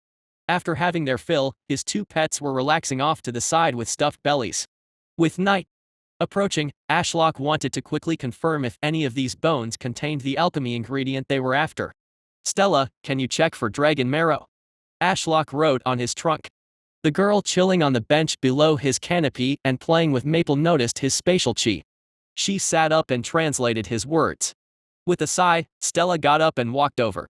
After having their fill, his 2 pets were relaxing off to the side with stuffed bellies. With night approaching, Ashlock wanted to quickly confirm if any of these bones contained the alchemy ingredient they were after. "Stella, can you check for dragon marrow?" Ashlock wrote on his trunk. The girl chilling on the bench below his canopy and playing with Maple noticed his spatial chi. She sat up and translated his words. With a sigh, Stella got up and walked over.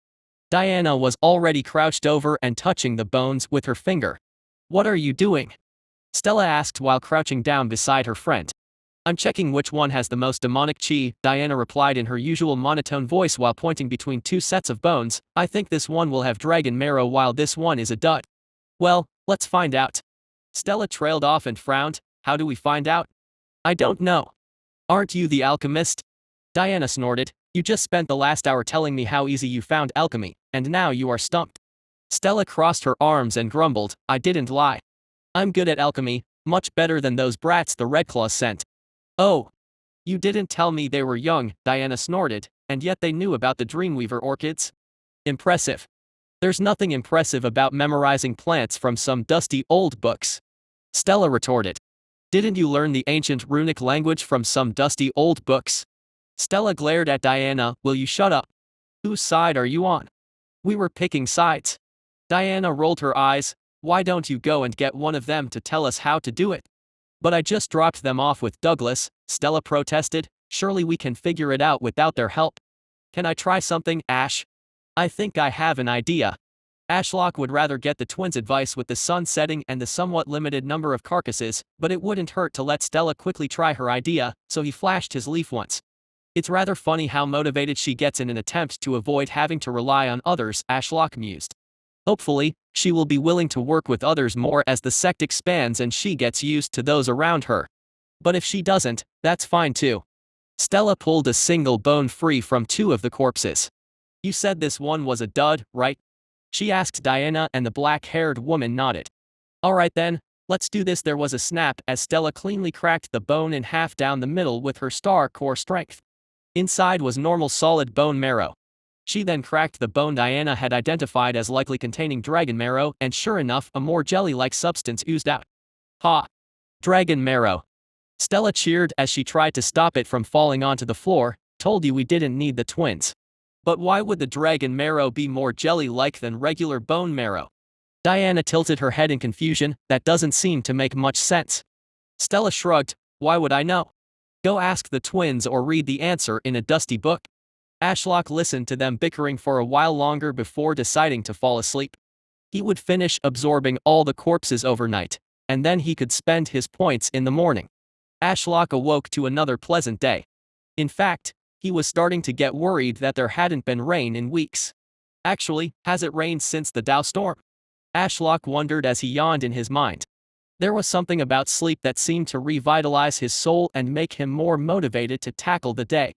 Diana was already crouched over and touching the bones with her finger. "What are you doing?" Stella asked while crouching down beside her friend. "I'm checking which one has the most demonic chi," Diana replied in her usual monotone voice while pointing between 2 sets of bones. "I think this one will have dragon marrow while this one is a dud." "Well, let's find out." Stella trailed off and frowned. "How do we find out?" "I don't know." "Aren't you the alchemist?" Diana snorted. You just spent the last hour telling me how easy you found alchemy, and now you are stumped. Stella crossed her arms and grumbled, I didn't lie. I'm good at alchemy, much better than those brats the Redclaws sent. Oh. You didn't tell me they were young, Diana snorted, and yet they knew about the Dreamweaver orchids? Impressive. There's nothing impressive about memorizing plants from some dusty old books. Stella retorted. Didn't you learn the ancient runic language from some dusty old books? Stella glared at Diana, will you shut up? Whose side are you on? We were picking sides. Diana rolled her eyes, why don't you go and get one of them to tell us how to do it? But I just dropped them off with Douglas, Stella protested, surely we can figure it out without their help. Can I try something, Ash? I think I have an idea. Ashlock would rather get the twins' advice with the sun setting and the somewhat limited number of carcasses, but it wouldn't hurt to let Stella quickly try her idea, so he flashed his leaf once. It's rather funny how motivated she gets in an attempt to avoid having to rely on others, Ashlock mused. Hopefully, she will be willing to work with others more as the sect expands and she gets used to those around her. But if she doesn't, that's fine too. Stella pulled a single bone free from two of the corpses. You said this one was a dud, right? She asked Diana and the black-haired woman nodded. Alright then, let's do this. There was a snap as Stella cleanly cracked the bone in half down the middle with her star core strength. Inside was normal solid bone marrow. She then cracked the bone Diana had identified as likely containing dragon marrow, and sure enough, a more jelly-like substance oozed out. Ha! Dragon marrow. Stella cheered as she tried to stop it from falling onto the floor. Told you we didn't need the twins. But why would the dragon marrow be more jelly-like than regular bone marrow? Diana tilted her head in confusion, that doesn't seem to make much sense. Stella shrugged, why would I know? Go ask the twins or read the answer in a dusty book. Ashlock listened to them bickering for a while longer before deciding to fall asleep. He would finish absorbing all the corpses overnight, and then he could spend his points in the morning. Ashlock awoke to another pleasant day. In fact, he was starting to get worried that there hadn't been rain in weeks. Actually, has it rained since the Dow storm? Ashlock wondered as he yawned in his mind. There was something about sleep that seemed to revitalize his soul and make him more motivated to tackle the day.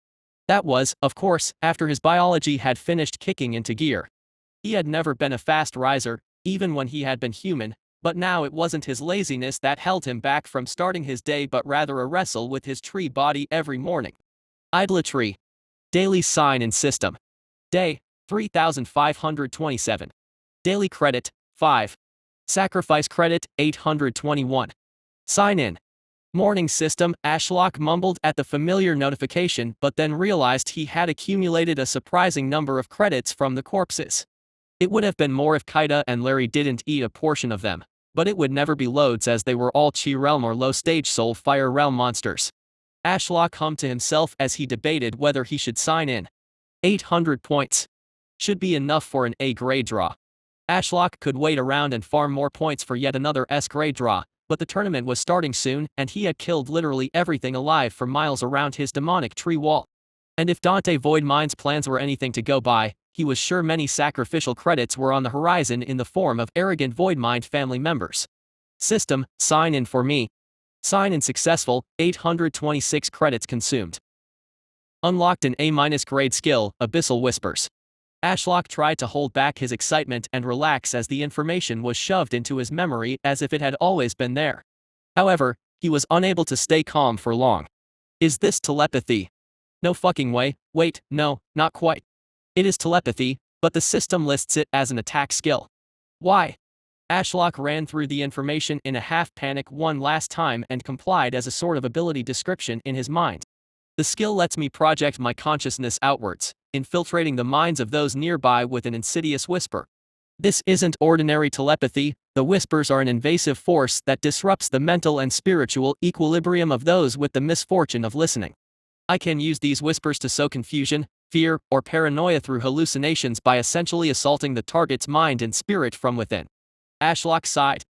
That was, of course, after his biology had finished kicking into gear. He had never been a fast riser, even when he had been human, but now it wasn't his laziness that held him back from starting his day but rather a wrestle with his tree body every morning. Idolatry. Daily sign in system. Day, 3527. Daily credit, 5. Sacrifice credit, 821. Sign in. Morning system. Ashlock mumbled at the familiar notification but then realized he had accumulated a surprising number of credits from the corpses. It would have been more if Kaida and Larry didn't eat a portion of them, but it would never be loads as they were all Chi Realm or low stage Soul Fire Realm monsters. Ashlock hummed to himself as he debated whether he should sign in. 800 points. Should be enough for an A grade draw. Ashlock could wait around and farm more points for yet another S grade draw, but the tournament was starting soon and he had killed literally everything alive for miles around his demonic tree wall. And if Dante Voidmind's plans were anything to go by, he was sure many sacrificial credits were on the horizon in the form of arrogant Voidmind family members. System, sign in for me. Sign in successful, 826 credits consumed. Unlocked an A- grade skill, Abyssal Whispers. Ashlock tried to hold back his excitement and relax as the information was shoved into his memory as if it had always been there. However, he was unable to stay calm for long. Is this telepathy? No fucking way. Wait, no, not quite. It is telepathy, but the system lists it as an attack skill. Why? Ashlock ran through the information in a half-panic one last time and complied as a sort of ability description in his mind. The skill lets me project my consciousness outwards, infiltrating the minds of those nearby with an insidious whisper. This isn't ordinary telepathy, the whispers are an invasive force that disrupts the mental and spiritual equilibrium of those with the misfortune of listening. I can use these whispers to sow confusion, fear, or paranoia through hallucinations by essentially assaulting the target's mind and spirit from within. Ashlock sighed.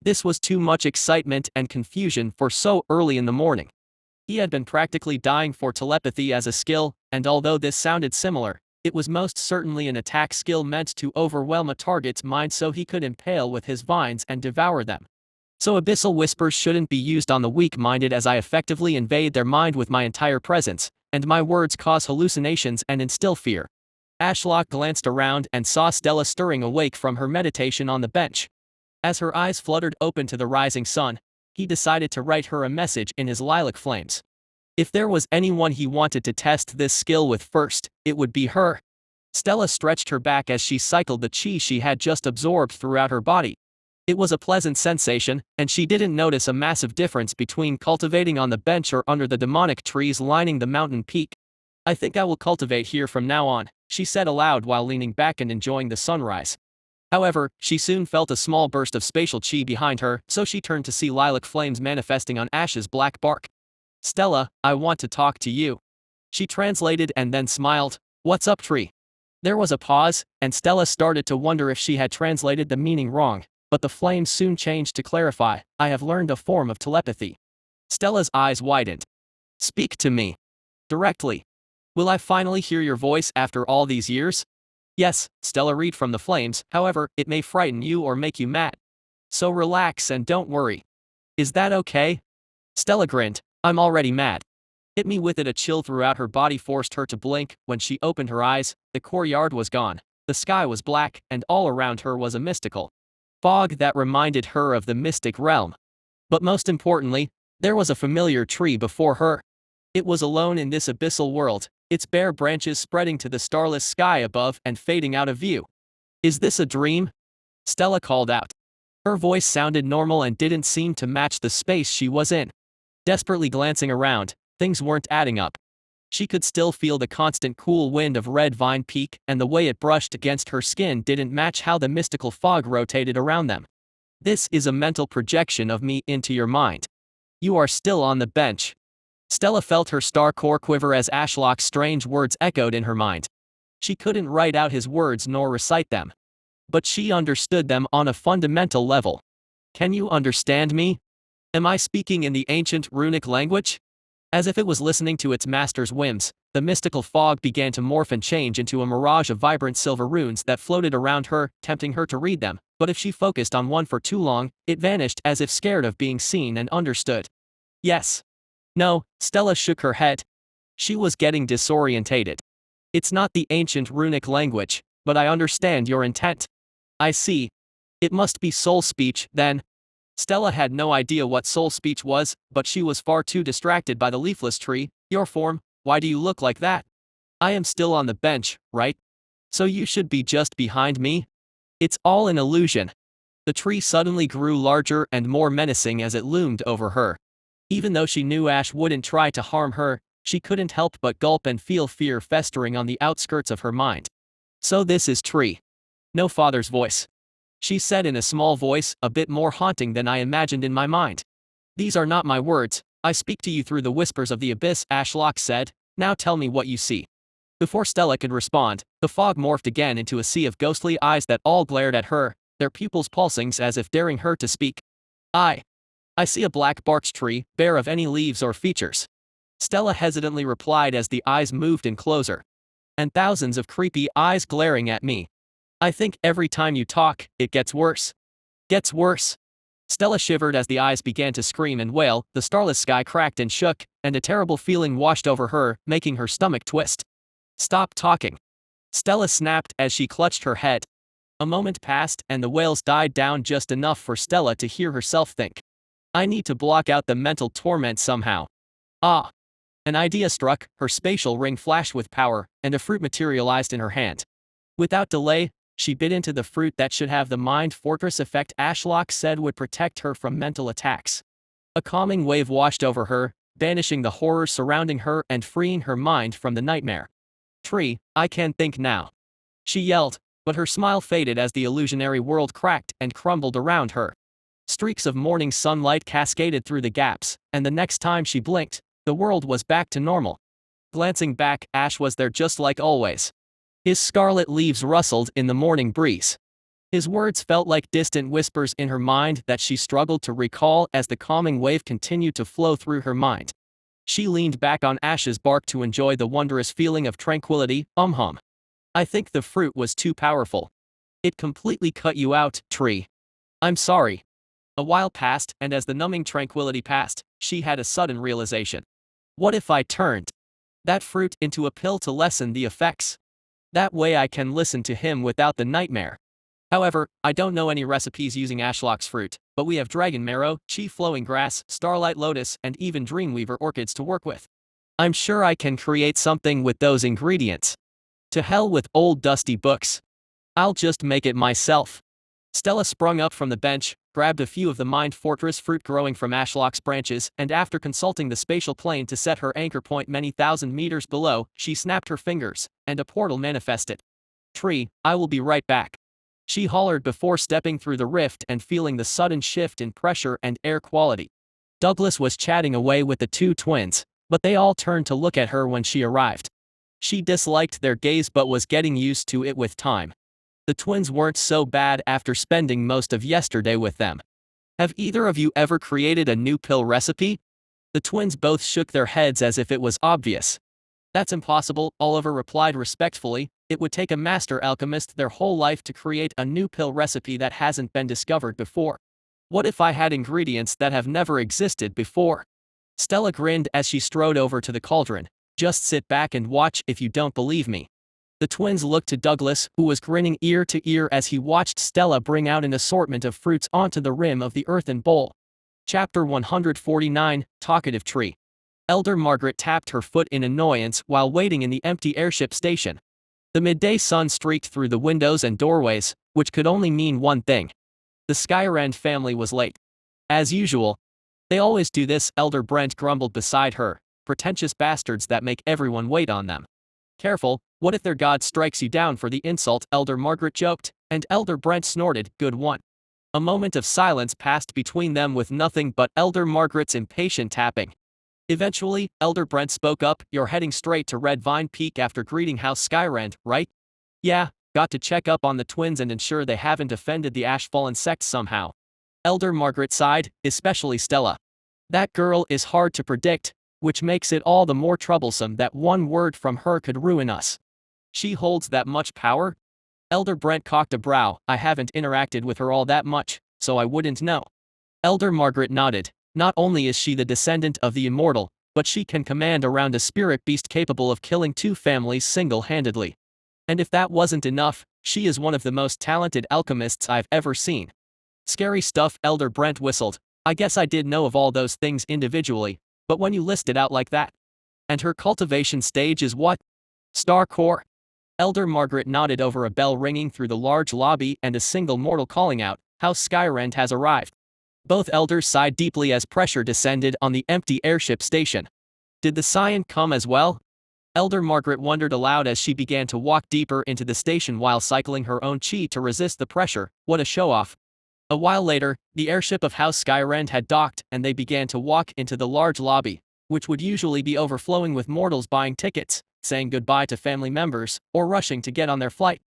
This was too much excitement and confusion for so early in the morning. He had been practically dying for telepathy as a skill, and although this sounded similar, it was most certainly an attack skill meant to overwhelm a target's mind so he could impale with his vines and devour them. So Abyssal Whispers shouldn't be used on the weak-minded as I effectively invade their mind with my entire presence, and my words cause hallucinations and instill fear. Ashlock glanced around and saw Stella stirring awake from her meditation on the bench. As her eyes fluttered open to the rising sun, he decided to write her a message in his lilac flames. If there was anyone he wanted to test this skill with first, it would be her. Stella stretched her back as she cycled the chi she had just absorbed throughout her body. It was a pleasant sensation, and she didn't notice a massive difference between cultivating on the bench or under the demonic trees lining the mountain peak. I think I will cultivate here from now on, she said aloud while leaning back and enjoying the sunrise. However, she soon felt a small burst of spatial chi behind her, so she turned to see lilac flames manifesting on Ash's black bark. Stella, I want to talk to you. She translated and then smiled. What's up, tree? There was a pause, and Stella started to wonder if she had translated the meaning wrong, but the flames soon changed to clarify. I have learned a form of telepathy. Stella's eyes widened. Speak to me. Directly. Will I finally hear your voice after all these years? Yes, Stella read from the flames, however, it may frighten you or make you mad. So relax and don't worry. Is that okay? Stella grinned. I'm already mad. Hit me with it. A chill throughout her body forced her to blink. When she opened her eyes, the courtyard was gone, the sky was black, and all around her was a mystical fog that reminded her of the mystic realm. But most importantly, there was a familiar tree before her. It was alone in this abyssal world, its bare branches spreading to the starless sky above and fading out of view. Is this a dream? Stella called out. Her voice sounded normal and didn't seem to match the space she was in. Desperately glancing around, things weren't adding up. She could still feel the constant cool wind of Red Vine Peak, and the way it brushed against her skin didn't match how the mystical fog rotated around them. This is a mental projection of me into your mind. You are still on the bench. Stella felt her star core quiver as Ashlock's strange words echoed in her mind. She couldn't write out his words nor recite them, but she understood them on a fundamental level. Can you understand me? Am I speaking in the ancient runic language? As if it was listening to its master's whims, the mystical fog began to morph and change into a mirage of vibrant silver runes that floated around her, tempting her to read them, but if she focused on one for too long, it vanished as if scared of being seen and understood. Yes. No, Stella shook her head. She was getting disorientated. It's not the ancient runic language, but I understand your intent. I see. It must be soul speech, then. Stella had no idea what soul speech was, but she was far too distracted by the leafless tree. Your form, why do you look like that? I am still on the bench, right? So you should be just behind me? It's all an illusion. The tree suddenly grew larger and more menacing as it loomed over her. Even though she knew Ash wouldn't try to harm her, she couldn't help but gulp and feel fear festering on the outskirts of her mind. So this is tree. No, father's voice. She said in a small voice, a bit more haunting than I imagined in my mind. These are not my words, I speak to you through the whispers of the abyss, Ashlock said. Now tell me what you see. Before Stella could respond, the fog morphed again into a sea of ghostly eyes that all glared at her, their pupils pulsing as if daring her to speak. I see a black barked tree, bare of any leaves or features. Stella hesitantly replied as the eyes moved in closer. And thousands of creepy eyes glaring at me. I think every time you talk, it gets worse. Gets worse. Stella shivered as the eyes began to scream and wail, the starless sky cracked and shook, and a terrible feeling washed over her, making her stomach twist. Stop talking. Stella snapped as she clutched her head. A moment passed and the wails died down just enough for Stella to hear herself think. I need to block out the mental torment somehow. Ah! An idea struck, her spatial ring flashed with power, and a fruit materialized in her hand. Without delay, she bit into the fruit that should have the mind fortress effect Ashlock said would protect her from mental attacks. A calming wave washed over her, banishing the horror surrounding her and freeing her mind from the nightmare. Tree, I can think now. She yelled, but her smile faded as the illusionary world cracked and crumbled around her. Streaks of morning sunlight cascaded through the gaps, and the next time she blinked, the world was back to normal. Glancing back, Ash was there just like always. His scarlet leaves rustled in the morning breeze. His words felt like distant whispers in her mind that she struggled to recall as the calming wave continued to flow through her mind. She leaned back on Ash's bark to enjoy the wondrous feeling of tranquility. I think the fruit was too powerful. It completely cut you out, tree. I'm sorry. A while passed, and as the numbing tranquility passed, she had a sudden realization. What if I turned? that fruit into a pill to lessen the effects. That way I can listen to him without the nightmare. However, I don't know any recipes using Ashlock's fruit, but we have dragon marrow, chi flowing grass, starlight lotus, and even dreamweaver orchids to work with. I'm sure I can create something with those ingredients. To hell with old dusty books. I'll just make it myself. Stella sprung up from the bench, grabbed a few of the Mind Fortress fruit growing from Ashlock's branches, and after consulting the spatial plane to set her anchor point many thousand meters below, she snapped her fingers, and a portal manifested. Tree, I will be right back. She hollered before stepping through the rift and feeling the sudden shift in pressure and air quality. Douglas was chatting away with the two twins, but they all turned to look at her when she arrived. She disliked their gaze but was getting used to it with time. The twins weren't so bad after spending most of yesterday with them. Have either of you ever created a new pill recipe? The twins both shook their heads as if it was obvious. That's impossible, Oliver replied respectfully. It would take a master alchemist their whole life to create a new pill recipe that hasn't been discovered before. What if I had ingredients that have never existed before? Stella grinned as she strode over to the cauldron. Just sit back and watch if you don't believe me. The twins looked to Douglas, who was grinning ear to ear as he watched Stella bring out an assortment of fruits onto the rim of the earthen bowl. Chapter 149, Talkative Tree. Elder Margaret tapped her foot in annoyance while waiting in the empty airship station. The midday sun streaked through the windows and doorways, which could only mean one thing. The Skyen family was late. As usual. They always do this, Elder Brent grumbled beside her. Pretentious bastards that make everyone wait on them. Careful, what if their god strikes you down for the insult, Elder Margaret joked, and Elder Brent snorted, good one. A moment of silence passed between them with nothing but Elder Margaret's impatient tapping. Eventually, Elder Brent spoke up, you're heading straight to Red Vine Peak after greeting House Skyen, right? Yeah, got to check up on the twins and ensure they haven't offended the Ashfallen sect somehow. Elder Margaret sighed, especially Stella. That girl is hard to predict, which makes it all the more troublesome that one word from her could ruin us. She holds that much power? Elder Brent cocked a brow, I haven't interacted with her all that much, so I wouldn't know. Elder Margaret nodded. Not only is she the descendant of the immortal, but she can command around a spirit beast capable of killing two families single-handedly. And if that wasn't enough, she is one of the most talented alchemists I've ever seen. Scary stuff, Elder Brent whistled. I guess I did know of all those things individually, but when you list it out like that. And her cultivation stage is what? Star Core? Elder Margaret nodded over a bell ringing through the large lobby and a single mortal calling out, House Skyen has arrived. Both elders sighed deeply as pressure descended on the empty airship station. Did the Skyen come as well? Elder Margaret wondered aloud as she began to walk deeper into the station while cycling her own chi to resist the pressure. What a show-off. A while later, the airship of House Skyen had docked and they began to walk into the large lobby, which would usually be overflowing with mortals buying tickets, saying goodbye to family members, or rushing to get on their flight.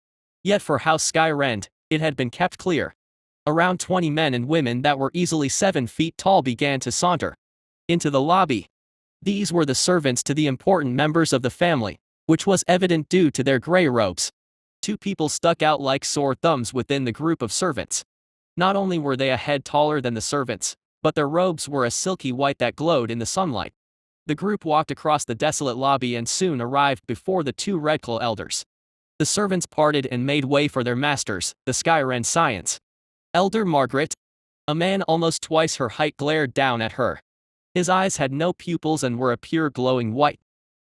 Yet for House Skyen, it had been kept clear. Around 20 men and women that were easily 7 feet tall began to saunter into the lobby. These were the servants to the important members of the family, which was evident due to their gray robes. 2 people stuck out like sore thumbs within the group of servants. Not only were they a head taller than the servants, but their robes were a silky white that glowed in the sunlight. The group walked across the desolate lobby and soon arrived before the 2 Redclaw elders. The servants parted and made way for their masters, the Skyen Science. Elder Margaret? A man almost twice her height glared down at her. His eyes had no pupils and were a pure glowing white.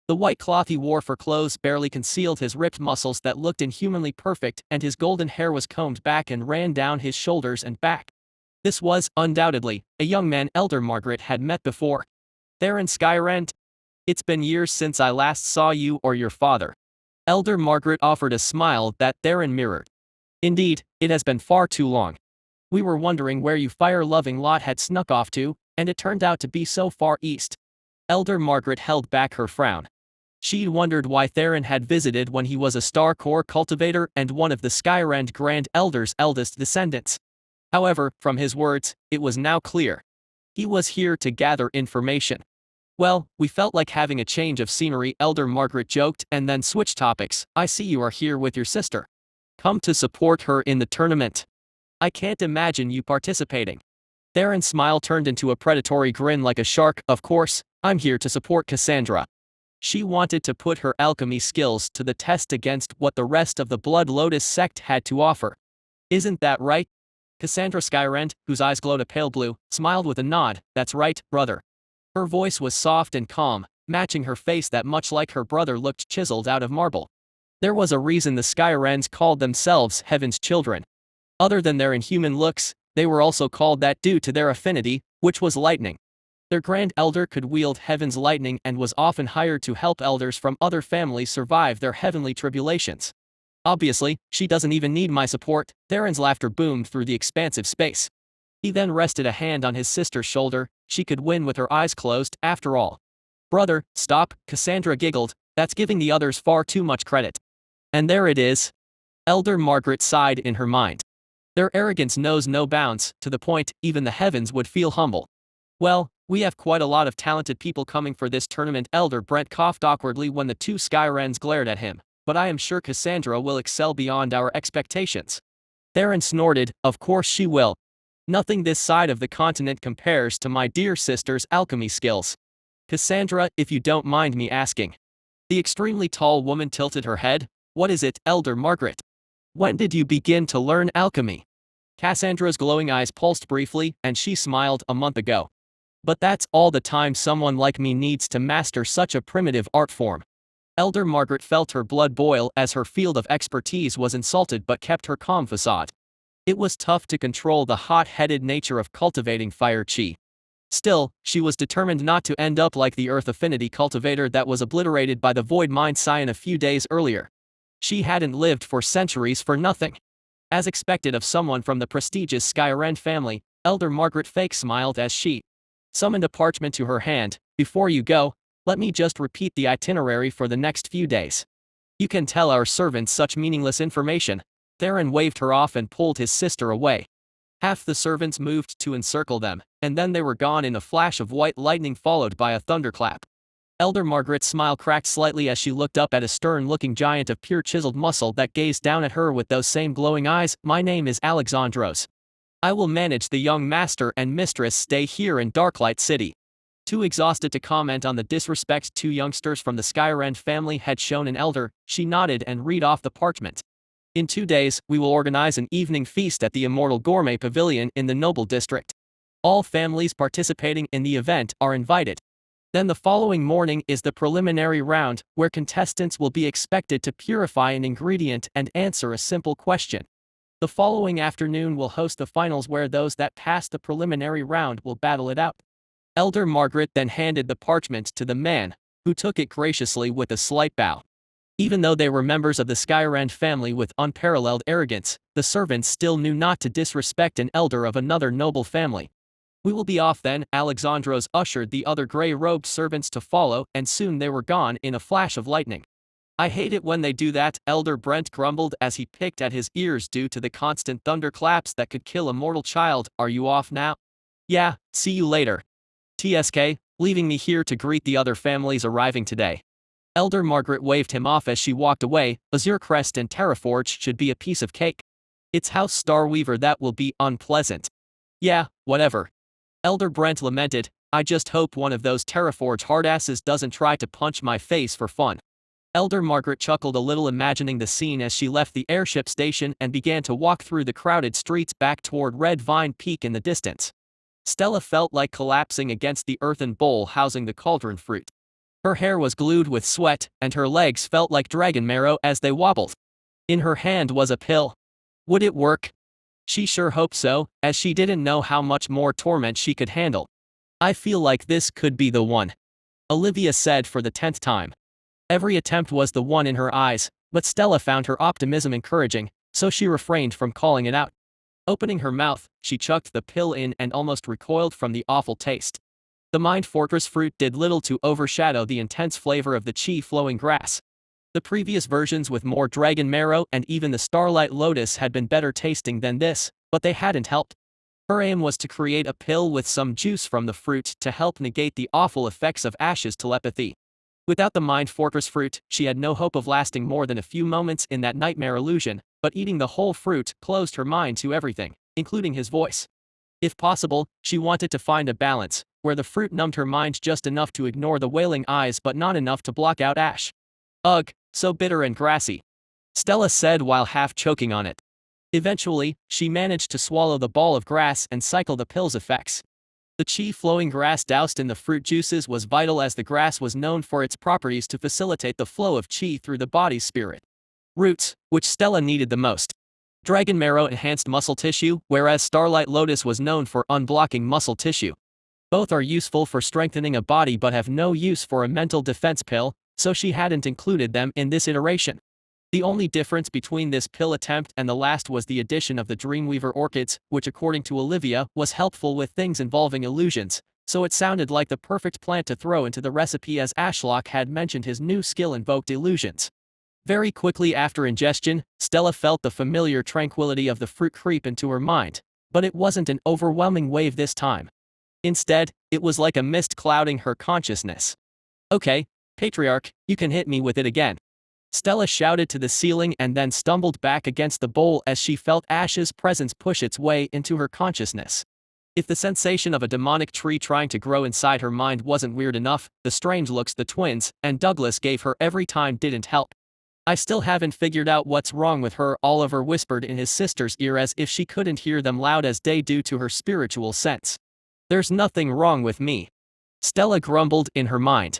The white cloth he wore for clothes barely concealed his ripped muscles that looked inhumanly perfect, and his golden hair was combed back and ran down his shoulders and back. This was, undoubtedly, a young man Elder Margaret had met before. Theron Skyen? It's been years since I last saw you or your father. Elder Margaret offered a smile that Theron mirrored. Indeed, it has been far too long. We were wondering where you fire-loving lot had snuck off to, and it turned out to be so far east. Elder Margaret held back her frown. She'd wondered why Theron had visited when he was a Star Core cultivator and one of the Skyen Grand Elder's eldest descendants. However, from his words, it was now clear. He was here to gather information. Well, we felt like having a change of scenery, Elder Margaret joked, and then switched topics. I see you are here with your sister. Come to support her in the tournament. I can't imagine you participating. Theron's smile turned into a predatory grin like a shark. Of course, I'm here to support Cassandra. She wanted to put her alchemy skills to the test against what the rest of the Blood Lotus sect had to offer. Isn't that right? Cassandra Skyen, whose eyes glowed a pale blue, smiled with a nod. That's right, brother. Her voice was soft and calm, matching her face that much like her brother looked chiseled out of marble. There was a reason the Skyarens called themselves Heaven's Children. Other than their inhuman looks, they were also called that due to their affinity, which was lightning. Their grand elder could wield heaven's lightning and was often hired to help elders from other families survive their heavenly tribulations. Obviously, she doesn't even need my support. Theron's laughter boomed through the expansive space. He then rested a hand on his sister's shoulder. She could win with her eyes closed, after all. Brother, stop, Cassandra giggled. That's giving the others far too much credit. And there it is. Elder Margaret sighed in her mind. Their arrogance knows no bounds, to the point even the heavens would feel humble. Well, we have quite a lot of talented people coming for this tournament. Elder Brent coughed awkwardly when the two Skyrens glared at him, but I am sure Cassandra will excel beyond our expectations. Theron snorted, of course she will. Nothing this side of the continent compares to my dear sister's alchemy skills. Cassandra, if you don't mind me asking. The extremely tall woman tilted her head. What is it, Elder Margaret? When did you begin to learn alchemy? Cassandra's glowing eyes pulsed briefly, and she smiled. A month ago. But that's all the time someone like me needs to master such a primitive art form. Elder Margaret felt her blood boil as her field of expertise was insulted but kept her calm facade. It was tough to control the hot-headed nature of cultivating fire chi. Still, she was determined not to end up like the Earth Affinity cultivator that was obliterated by the Void Mind Skyen a few days earlier. She hadn't lived for centuries for nothing. As expected of someone from the prestigious Skyen family, Elder Margaret fake smiled as she summoned a parchment to her hand. Before you go, let me just repeat the itinerary for the next few days. You can tell our servants such meaningless information. Theron waved her off and pulled his sister away. Half the servants moved to encircle them, and then they were gone in a flash of white lightning followed by a thunderclap. Elder Margaret's smile cracked slightly as she looked up at a stern-looking giant of pure chiseled muscle that gazed down at her with those same glowing eyes. My name is Alexandros. I will manage the young master and mistress stay here in Darklight City. Too exhausted to comment on the disrespect two youngsters from the Skyen family had shown an elder, she nodded and read off the parchment. In 2 days, we will organize an evening feast at the Immortal Gourmet Pavilion in the Noble District. All families participating in the event are invited. Then the following morning is the preliminary round, where contestants will be expected to purify an ingredient and answer a simple question. The following afternoon will host the finals where those that pass the preliminary round will battle it out. Elder Margaret then handed the parchment to the man, who took it graciously with a slight bow. Even though they were members of the Skyen family with unparalleled arrogance, the servants still knew not to disrespect an elder of another noble family. We will be off then. Alexandros ushered the other gray-robed servants to follow, and soon they were gone in a flash of lightning. I hate it when they do that, Elder Brent grumbled as he picked at his ears due to the constant thunderclaps that could kill a mortal child. Are you off now? Yeah, see you later. TSK, leaving me here to greet the other families arriving today. Elder Margaret waved him off as she walked away. Azure Crest and Terraforge should be a piece of cake. It's House Starweaver that will be unpleasant. Yeah, whatever. Elder Brent lamented, I just hope one of those Terraforge hardasses doesn't try to punch my face for fun. Elder Margaret chuckled a little imagining the scene as she left the airship station and began to walk through the crowded streets back toward Red Vine Peak in the distance. Stella felt like collapsing against the earthen bowl housing the cauldron fruit. Her hair was glued with sweat, and her legs felt like dragon marrow as they wobbled. In her hand was a pill. Would it work? She sure hoped so, as she didn't know how much more torment she could handle. I feel like this could be the one. Olivia said for the 10th time. Every attempt was the one in her eyes, but Stella found her optimism encouraging, so she refrained from calling it out. Opening her mouth, she chucked the pill in and almost recoiled from the awful taste. The Mind Fortress fruit did little to overshadow the intense flavor of the chi-flowing grass. The previous versions with more dragon marrow and even the Starlight Lotus had been better tasting than this, but they hadn't helped. Her aim was to create a pill with some juice from the fruit to help negate the awful effects of Ash's telepathy. Without the Mind Fortress fruit, she had no hope of lasting more than a few moments in that nightmare illusion, but eating the whole fruit closed her mind to everything, including his voice. If possible, she wanted to find a balance, where the fruit numbed her mind just enough to ignore the wailing eyes but not enough to block out Ash. Ugh, so bitter and grassy, Stella said while half choking on it. Eventually, she managed to swallow the ball of grass and cycle the pill's effects. The chi-flowing grass doused in the fruit juices was vital, as the grass was known for its properties to facilitate the flow of chi through the body's spirit. Roots, which Stella needed the most. Dragon marrow enhanced muscle tissue, whereas starlight lotus was known for unblocking muscle tissue. Both are useful for strengthening a body but have no use for a mental defense pill, so she hadn't included them in this iteration. The only difference between this pill attempt and the last was the addition of the Dreamweaver orchids, which according to Olivia was helpful with things involving illusions, so it sounded like the perfect plant to throw into the recipe, as Ashlock had mentioned his new skill invoked illusions. Very quickly after ingestion, Stella felt the familiar tranquility of the fruit creep into her mind, but it wasn't an overwhelming wave this time. Instead, it was like a mist clouding her consciousness. Okay, Patriarch, you can hit me with it again, Stella shouted to the ceiling and then stumbled back against the bowl as she felt Ash's presence push its way into her consciousness. If the sensation of a demonic tree trying to grow inside her mind wasn't weird enough, the strange looks the twins and Douglas gave her every time didn't help. I still haven't figured out what's wrong with her, Oliver whispered in his sister's ear as if she couldn't hear them loud as day due to her spiritual sense. There's nothing wrong with me, Stella grumbled in her mind.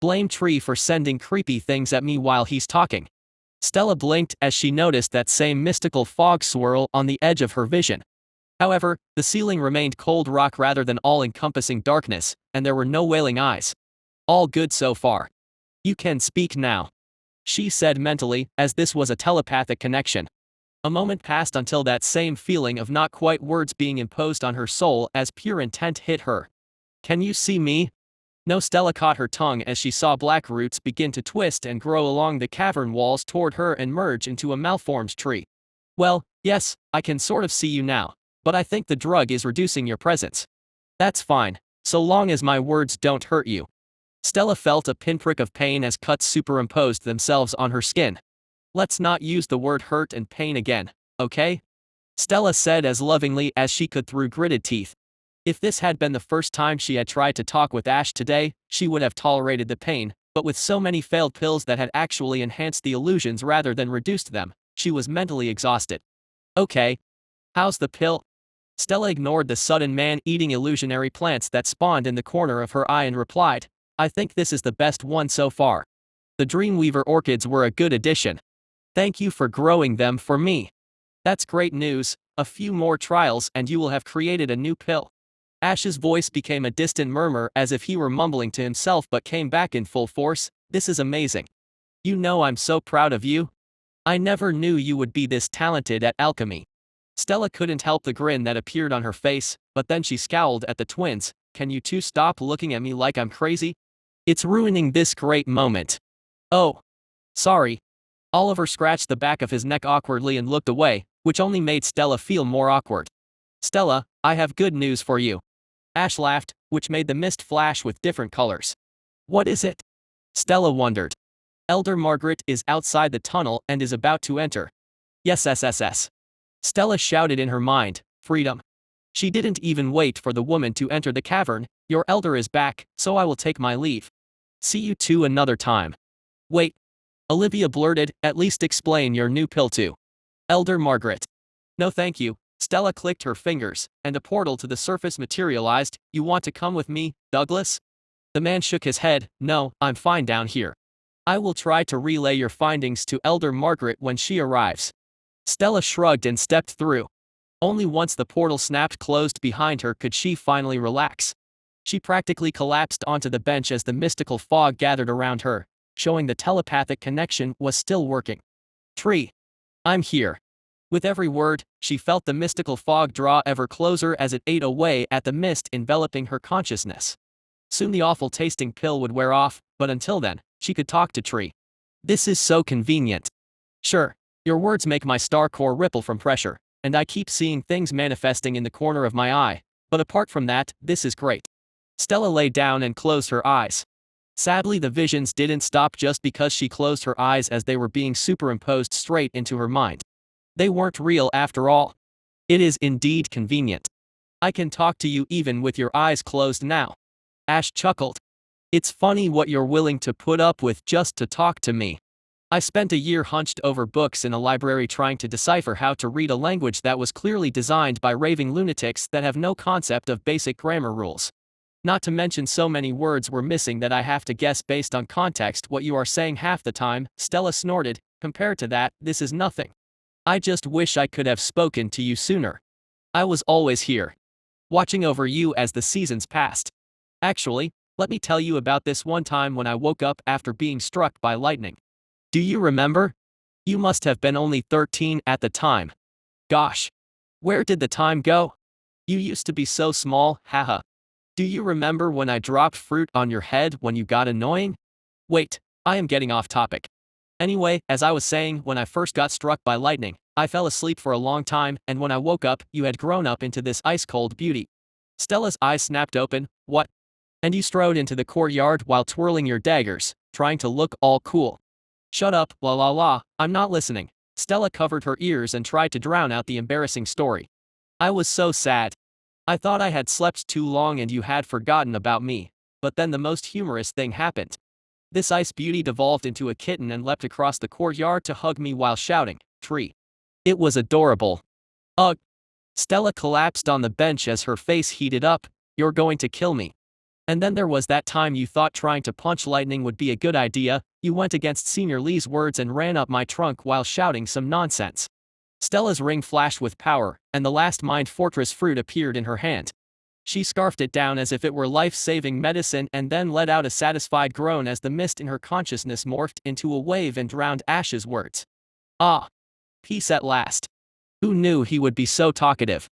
Blame Tree for sending creepy things at me while he's talking. Stella blinked as she noticed that same mystical fog swirl on the edge of her vision. However, the ceiling remained cold rock rather than all-encompassing darkness, and there were no wailing eyes. All good so far. You can speak now, she said mentally, as this was a telepathic connection. A moment passed until that same feeling of not quite words being imposed on her soul as pure intent hit her. Can you see me? No, Stella caught her tongue as she saw black roots begin to twist and grow along the cavern walls toward her and merge into a malformed tree. Well, yes, I can sort of see you now, but I think the drug is reducing your presence. That's fine, so long as my words don't hurt you. Stella felt a pinprick of pain as cuts superimposed themselves on her skin. Let's not use the word hurt and pain again, okay? Stella said as lovingly as she could through gritted teeth. If this had been the first time she had tried to talk with Ash today, she would have tolerated the pain, but with so many failed pills that had actually enhanced the illusions rather than reduced them, she was mentally exhausted. Okay. How's the pill? Stella ignored the sudden man-eating illusionary plants that spawned in the corner of her eye and replied, I think this is the best one so far. The Dreamweaver orchids were a good addition. Thank you for growing them for me. That's great news, a few more trials and you will have created a new pill. Ash's voice became a distant murmur as if he were mumbling to himself but came back in full force. This is amazing. You know, I'm so proud of you. I never knew you would be this talented at alchemy. Stella couldn't help the grin that appeared on her face, but then she scowled at the twins. Can you two stop looking at me like I'm crazy? It's ruining this great moment. Oh. Sorry. Oliver scratched the back of his neck awkwardly and looked away, which only made Stella feel more awkward. Stella, I have good news for you. Ash laughed, which made the mist flash with different colors. What is it? Stella wondered. Elder Margaret is outside the tunnel and is about to enter. Yes, SSS. Stella shouted in her mind, freedom. She didn't even wait for the woman to enter the cavern. Your elder is back, so I will take my leave. See you two another time. Wait. Olivia blurted, at least explain your new pill to Elder Margaret. No thank you. Stella clicked her fingers, and a portal to the surface materialized. You want to come with me, Douglas? The man shook his head. No, I'm fine down here. I will try to relay your findings to Elder Margaret when she arrives. Stella shrugged and stepped through. Only once the portal snapped closed behind her could she finally relax. She practically collapsed onto the bench as the mystical fog gathered around her, showing the telepathic connection was still working. Tree. I'm here. With every word, she felt the mystical fog draw ever closer as it ate away at the mist enveloping her consciousness. Soon the awful-tasting pill would wear off, but until then, she could talk to Tree. This is so convenient. Sure, your words make my star core ripple from pressure, and I keep seeing things manifesting in the corner of my eye, but apart from that, this is great. Stella lay down and closed her eyes. Sadly, the visions didn't stop just because she closed her eyes, as they were being superimposed straight into her mind. They weren't real after all. It is indeed convenient. I can talk to you even with your eyes closed now. Ash chuckled. It's funny what you're willing to put up with just to talk to me. I spent a year hunched over books in a library trying to decipher how to read a language that was clearly designed by raving lunatics that have no concept of basic grammar rules. Not to mention so many words were missing that I have to guess based on context what you are saying half the time, Stella snorted. Compared to that, this is nothing. I just wish I could have spoken to you sooner. I was always here, watching over you as the seasons passed. Actually, let me tell you about this one time when I woke up after being struck by lightning. Do you remember? You must have been only 13 at the time. Gosh. Where did the time go? You used to be so small, haha. Do you remember when I dropped fruit on your head when you got annoying? Wait, I am getting off topic. Anyway, as I was saying, when I first got struck by lightning, I fell asleep for a long time, and when I woke up, you had grown up into this ice-cold beauty. Stella's eyes snapped open. What? And you strode into the courtyard while twirling your daggers, trying to look all cool. Shut up, la la la, I'm not listening. Stella covered her ears and tried to drown out the embarrassing story. I was so sad. I thought I had slept too long and you had forgotten about me, but then the most humorous thing happened. This ice beauty devolved into a kitten and leapt across the courtyard to hug me while shouting, "Tree." It was adorable. Ugh. Stella collapsed on the bench as her face heated up. You're going to kill me. And then there was that time you thought trying to punch lightning would be a good idea. You went against Senior Lee's words and ran up my trunk while shouting some nonsense. Stella's ring flashed with power, and the last Mind Fortress fruit appeared in her hand. She scarfed it down as if it were life-saving medicine and then let out a satisfied groan as the mist in her consciousness morphed into a wave and drowned Ash's words. Ah. Peace at last. Who knew he would be so talkative?